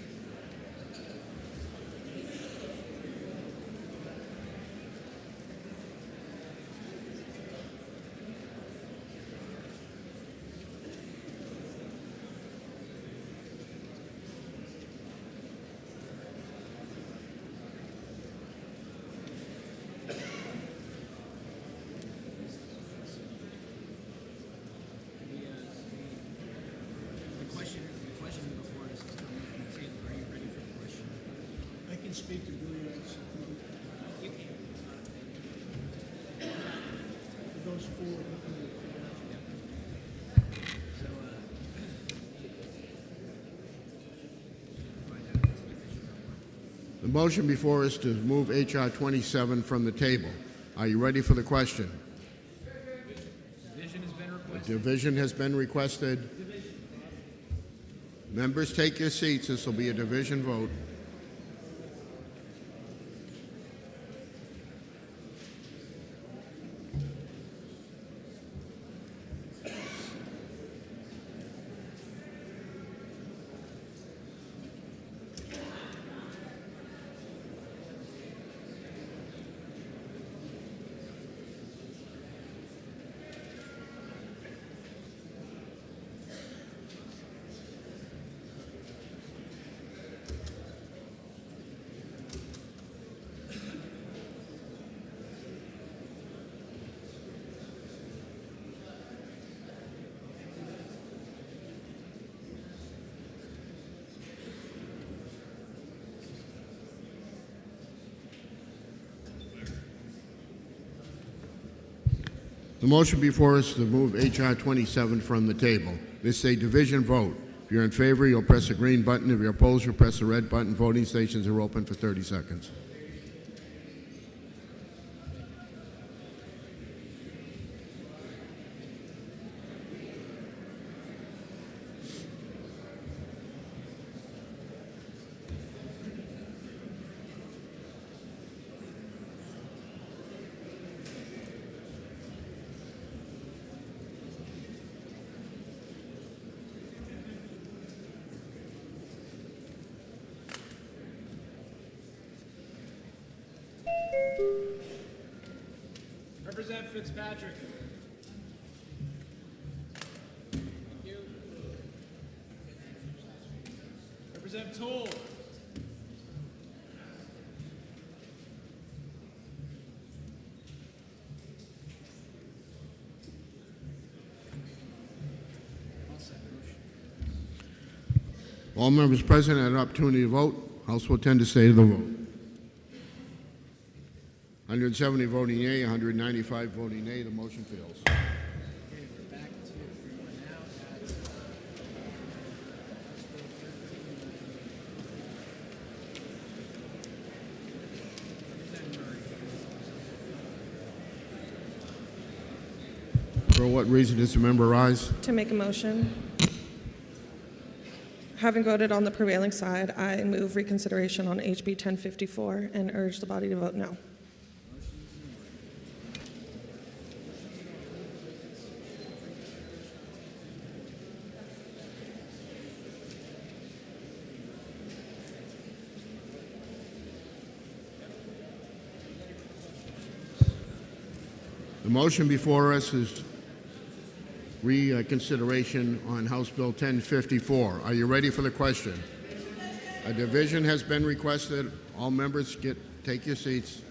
The question before us is coming from the table. Are you ready for the question? I can speak to Bouillard's. You can. For those four. So, The motion before us to move H.R. 27 from the table. Are you ready for the question? division has been requested. Division has been requested. Members, take your seats. This will be a division vote. The motion before us is to move H.R. 27 from the table. This is a division vote. If you're in favor, you'll press the green button. If you're opposed, you'll press the red button. Voting stations are open for 30 seconds. Representative Fitzpatrick. Thank you. Representative Toll. All members present had an opportunity to vote. House will tend to stay to the vote. 170 voting yea, 195 voting nay. The motion fails. Okay, we're back to where we're now at. For what reason does the member rise? To make a motion. Having voted on the prevailing side, I move reconsideration on HB 1054 and urge the body to vote no. The motion before us is reconsideration on House Bill 1054. Are you ready for the question? A division has been requested. All members take your seats.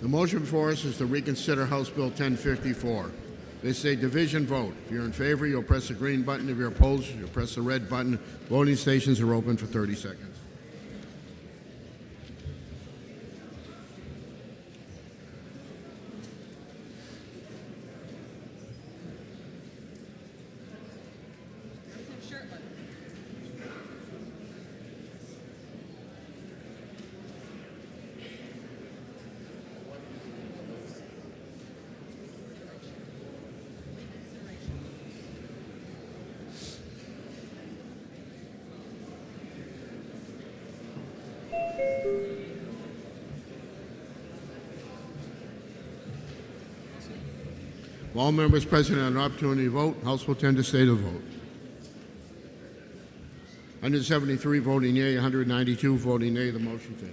The motion before us is to reconsider House Bill 1054. This is a division vote. If you're in favor, you'll press the green button. If you're opposed, you'll press the red button. Voting stations are open for 30 seconds. If all members present have an opportunity to vote, House will tend to stay to vote. 173 voting yea, 192 voting nay. The motion fails.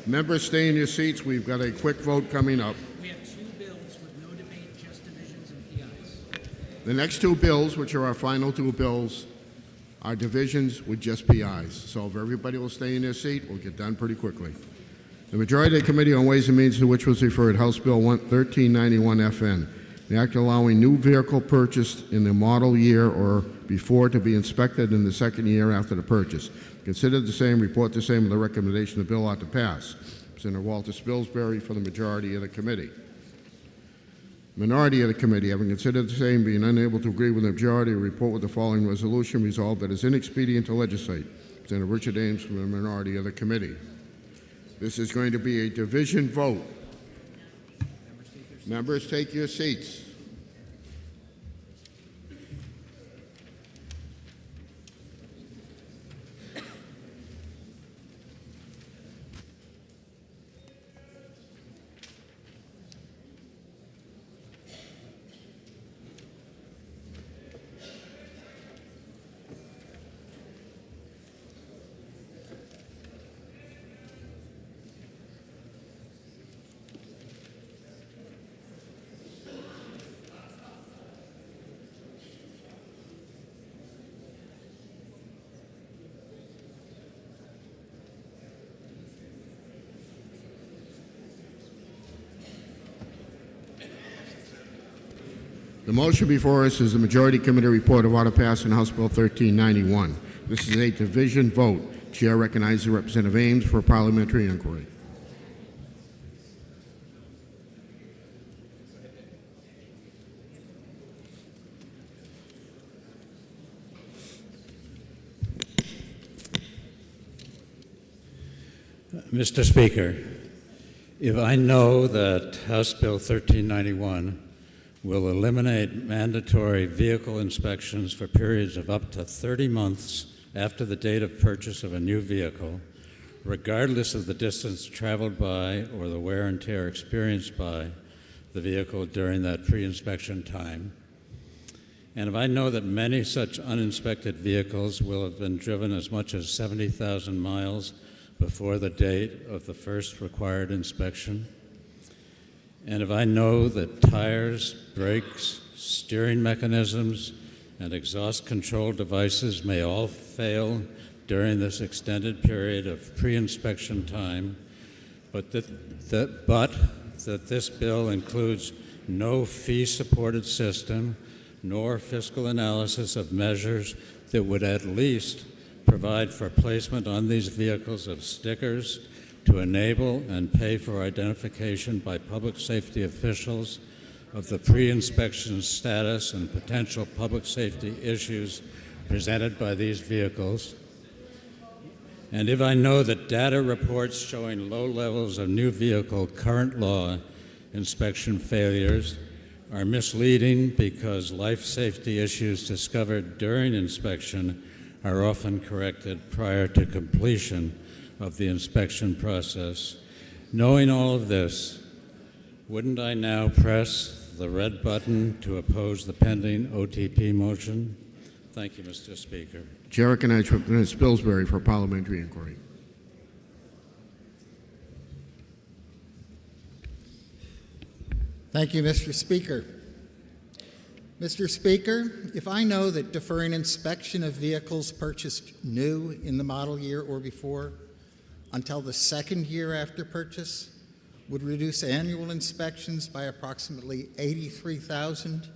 Members, stay in your seats. We've got a quick vote coming up. We have two bills with no debate, just divisions and PIs. The next two bills, which are our final two bills, are divisions with just PIs. So if everybody will stay in their seat, we'll get done pretty quickly. The majority of the Committee on Ways and Means, to which was referred, House Bill 1391 FN, the act allowing new vehicle purchased in the model year or before to be inspected in the second year after the purchase. Consider the same, report the same, with the recommendation the bill ought to pass. Senator Walter Spilsbury for the majority of the committee. Minority of the committee, having considered the same, being unable to agree with the majority, report with the following resolution: resolved that it is inexpedient to legislate. Senator Richard Ames from the minority of the committee. This is going to be a division vote. Members, take your seats. The motion before us is the Majority Committee report of ought to pass in House Bill 1391. This is a division vote. Chair recognizes Representative Ames for a parliamentary inquiry. Mr. Speaker, if I know that House Bill 1391 will eliminate mandatory vehicle inspections for periods of up to 30 months after the date of purchase of a new vehicle, regardless of the distance traveled by or the wear and tear experienced by the vehicle during that pre-inspection time, and if I know that many such uninspected vehicles will have been driven as much as 70,000 miles before the date of the first required inspection, and if I know that tires, brakes, steering mechanisms, and exhaust control devices may all fail during this extended period of pre-inspection time, but that this bill includes no fee-supported system nor fiscal analysis of measures that would at least provide for placement on these vehicles of stickers to enable and pay for identification by public safety officials of the pre-inspection status and potential public safety issues presented by these vehicles. And if I know that data reports showing low levels of new vehicle current law inspection failures are misleading because life safety issues discovered during inspection are often corrected prior to completion of the inspection process. Knowing all of this, wouldn't I now press the red button to oppose the pending OTP motion? Thank you, Mr. Speaker. Chair recognizes Representative Spilsbury for parliamentary inquiry. Thank you, Mr. Speaker. Mr. Speaker, if I know that deferring inspection of vehicles purchased new in the model year or before until the second year after purchase would reduce annual inspections by approximately 83,000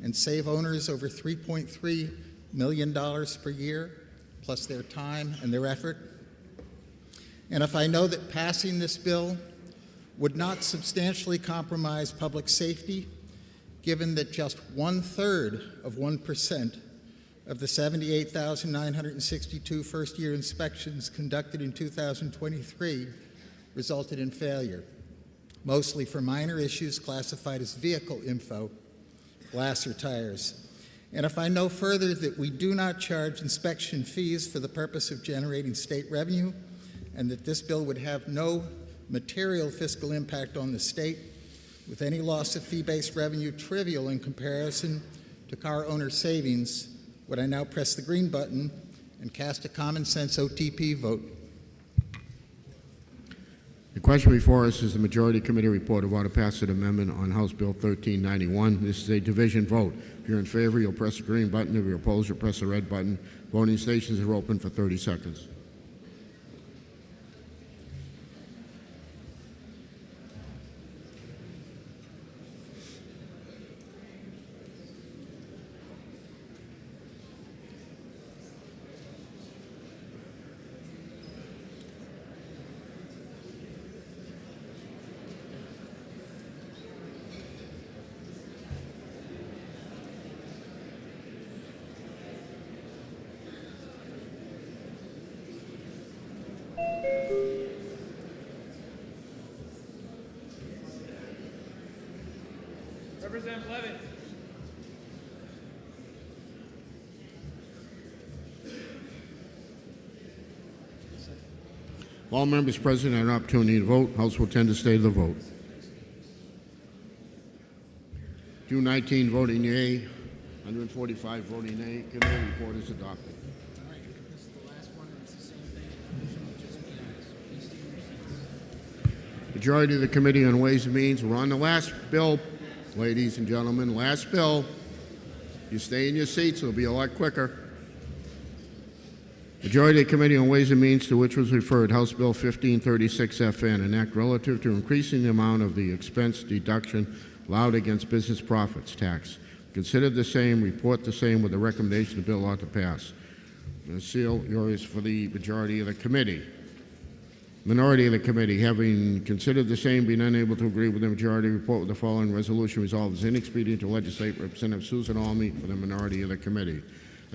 and save owners over $3.3 million per year, plus their time and their effort. And if I know that passing this bill would not substantially compromise public safety, given that just 1% of the 78,962 first-year inspections conducted in 2023 resulted in failure, mostly for minor issues classified as vehicle info, glass or tires. And if I know further that we do not charge inspection fees for the purpose of generating state revenue, and that this bill would have no material fiscal impact on the state, with any loss of fee-based revenue trivial in comparison to car owner savings, would I now press the green button and cast a common sense OTP vote? The question before us is the Majority Committee report of order pass an amendment on House Bill 1391. This is a division vote. If you're in favor, you'll press the green button. If you're opposed, you'll press the red button. Voting stations are open for 30 seconds. Representative Levitt. All members present had an opportunity to vote. House will tend to stay the vote. 219 voting yea, 145 voting nay. Committee report is adopted. Majority of the Committee on Ways and Means. We're on the last bill, ladies and gentlemen. Last bill. You stay in your seats, it'll be a lot quicker. Majority of the Committee on Ways and Means, to which was referred House Bill 1536FN, an act relative to increasing the amount of the expense deduction allowed against business profits tax. Consider the same, report the same with the recommendation the bill ought to pass. Seal yours for the majority of the committee. Minority of the committee, having considered the same, being unable to agree with the majority, report with the following resolution resolved as inexpedient to legislate. Representative Susan Almy for the minority of the committee.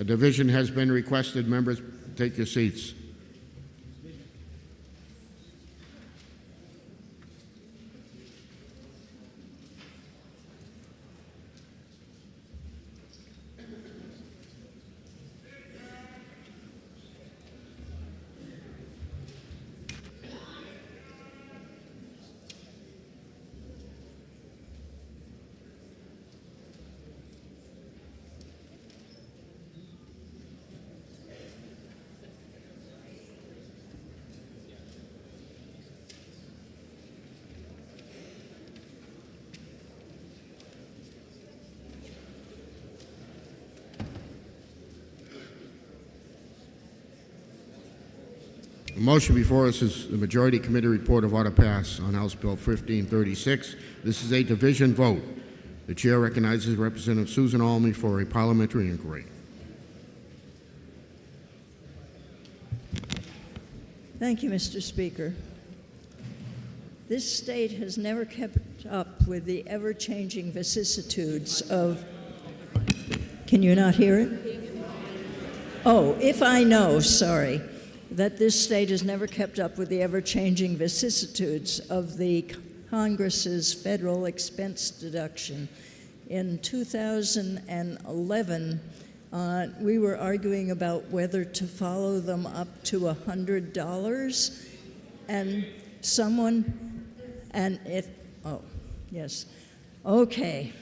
A division has been requested. Members, take your seats. The motion before us is the Majority Committee report of order pass on House Bill 1536. This is a division vote. The chair recognizes Representative Susan Almy for a parliamentary inquiry. Thank you, Mr. Speaker. This state has never kept up with the ever-changing vicissitudes of... Can you not hear it? Oh, if I know, sorry, that this state has never kept up with the ever-changing vicissitudes of the Congress's federal expense deduction. In 2011, we were arguing about whether to follow them up to $100, and someone, and it, oh, yes, okay,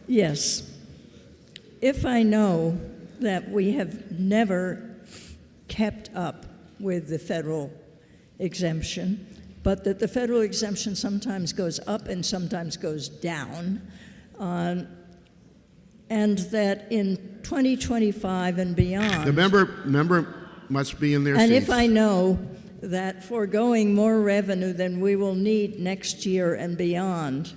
yes. If I know that we have never kept up with the federal exemption, but that the federal exemption sometimes goes up and sometimes goes down, and that in 2025 and beyond... The member must be in their And seats. if I know that foregoing more revenue than we will need next year and beyond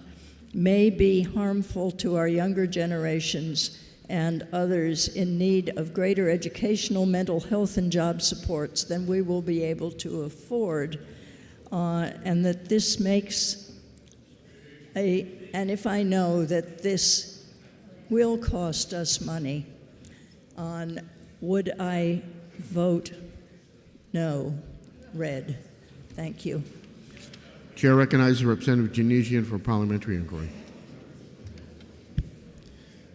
may be harmful to our younger generations and others in need of greater educational, mental health, and job supports than we will be able to afford, and that this makes and if I know that this will cost us money, would I vote no, red? Thank you. Chair recognizes Representative Janesian for parliamentary inquiry.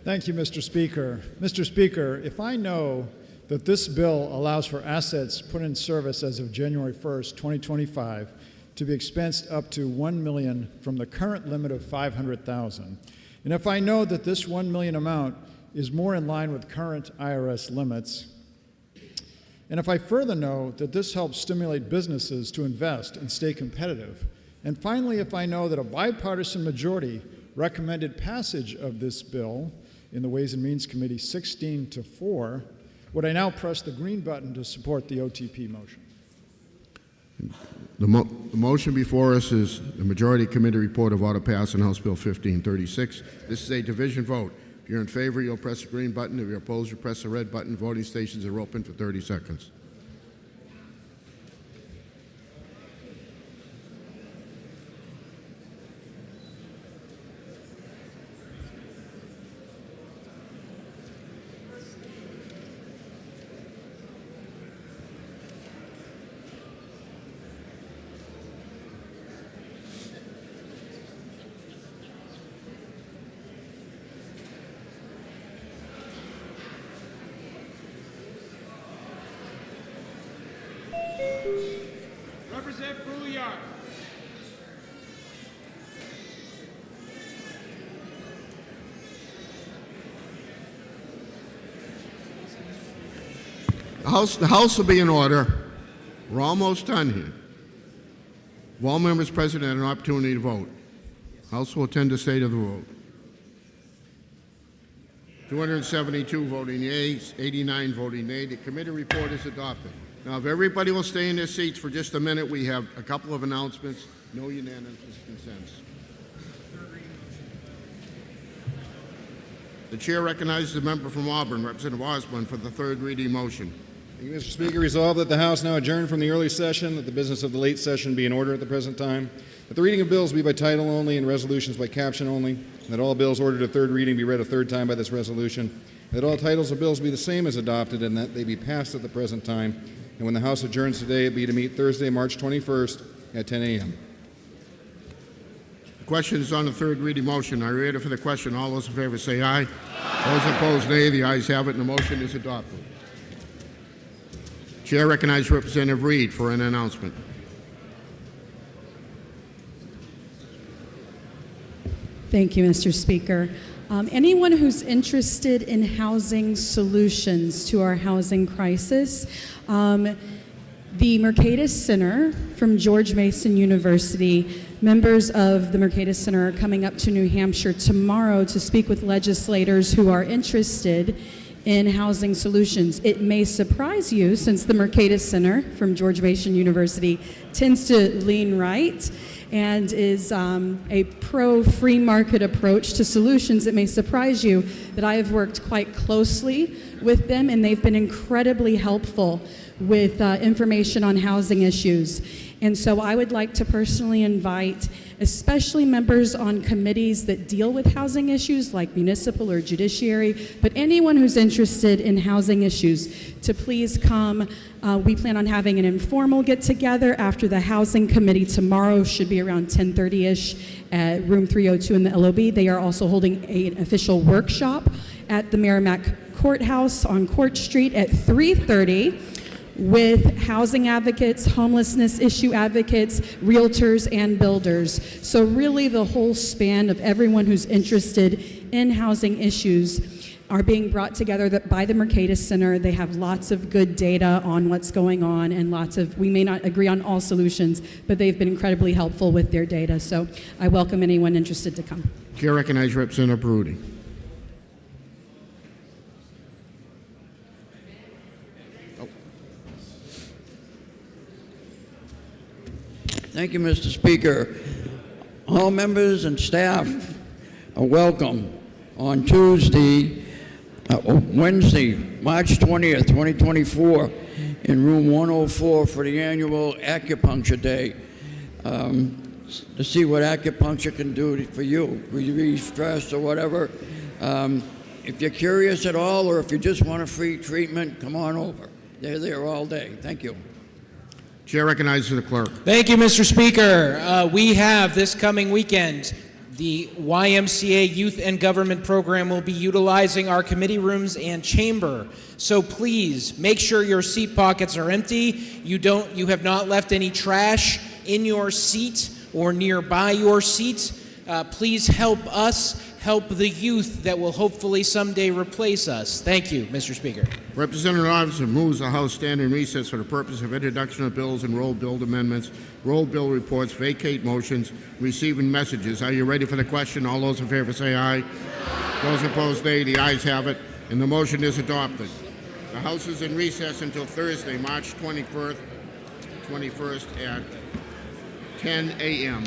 Thank you, Mr. Speaker. Mr. Speaker, if I know that this bill allows for assets put in service as of January 1st, 2025, to be expensed up to $1 million from the current limit of $500,000, and if I know that this $1 million amount is more in line with current IRS limits, and if I further know that this helps stimulate businesses to invest and stay competitive, and finally, if I know that a bipartisan majority recommended passage of this bill in the Ways and Means Committee 16-4, would I now press the green button to support the OTP motion? The motion before us is the Majority Committee report of order pass on House Bill 1536. This is a division vote. If you're in favor, you'll press the green button. If you're opposed, you press the red button. Voting stations are open for 30 seconds. Representative Brouillard. The House will be in order. We're almost done here. Will all members present had an opportunity to vote? House will attend the state of the vote. 272 voting yeas, 89 voting nay. The committee report is adopted. Now, if everybody will stay in their seats for just a minute, we have a couple of announcements. No unanimous consents. The chair recognizes the member from Auburn, Representative Osborne, for the third reading motion. Thank you, Mr. Speaker. Resolved that the House now adjourn from the early session, that the business of the late session be in order at the present time, that the reading of bills be by title only and resolutions by caption only, and that all bills ordered a third reading be read a third time by this resolution, and that all titles of bills be the same as adopted and that they be passed at the present time, and when the House adjourns today, it be to meet Thursday, March 21st at 10 a.m. The question is on the third reading motion. Are you ready for the question? All those in favor say aye. Those opposed, nay. The ayes have it, and the motion is adopted. Chair recognizes Representative Reed for an announcement. Thank you, Mr. Speaker. Anyone who's interested in housing solutions to our housing crisis, the Mercatus Center from George Mason University, members of the Mercatus Center are coming up to New Hampshire tomorrow to speak with legislators who are interested in housing solutions. It may surprise you, since the Mercatus Center from George Mason University tends to lean right and is a pro-free market approach to solutions. It may surprise you that I have worked quite closely with them, and they've been incredibly helpful with information on housing issues. And so I would like to personally invite, especially members on committees that deal with housing issues like municipal or judiciary, but anyone who's interested in housing issues, to please come. We plan on having an informal get-together after the housing committee tomorrow. Should be around 10:30-ish at room 302 in the LOB. They are also holding an official workshop at the Merrimack Courthouse on Court Street at 3:30 with housing advocates, homelessness issue advocates, realtors, and builders. So really the whole span of everyone who's interested in housing issues are being brought together by the Mercatus Center. They have lots of good data on what's going on, and we may not agree on all solutions, but they've been incredibly helpful with their data. So I welcome anyone interested to come. Chair recognizes Representative Baruti. Thank you, Mr. Speaker. All members and staff are welcome on Wednesday, March 20th, 2024, in room 104 for the annual Acupuncture Day, to see what acupuncture can do for you, relieve stress or whatever. If you're curious at all, or if you just want a free treatment, come on over. They're there all day. Thank you. Chair recognizes the clerk. Thank you, Mr. Speaker. We have this coming weekend, the YMCA Youth and Government Program will be utilizing our committee rooms and chamber. So please make sure your seat pockets are empty. You have not left any trash in your seat or nearby your seat. Please help us help the youth that will hopefully someday replace us. Thank you, Mr. Speaker. Representative Iverson moves the House stand in recess for the purpose of introduction of bills and roll bill amendments, roll bill reports, vacate motions, receiving messages. Are you ready for the question? All those in favor say aye. Those opposed, nay. The ayes have it, and the motion is adopted. The House is in recess until Thursday, March 21st at 10 a.m.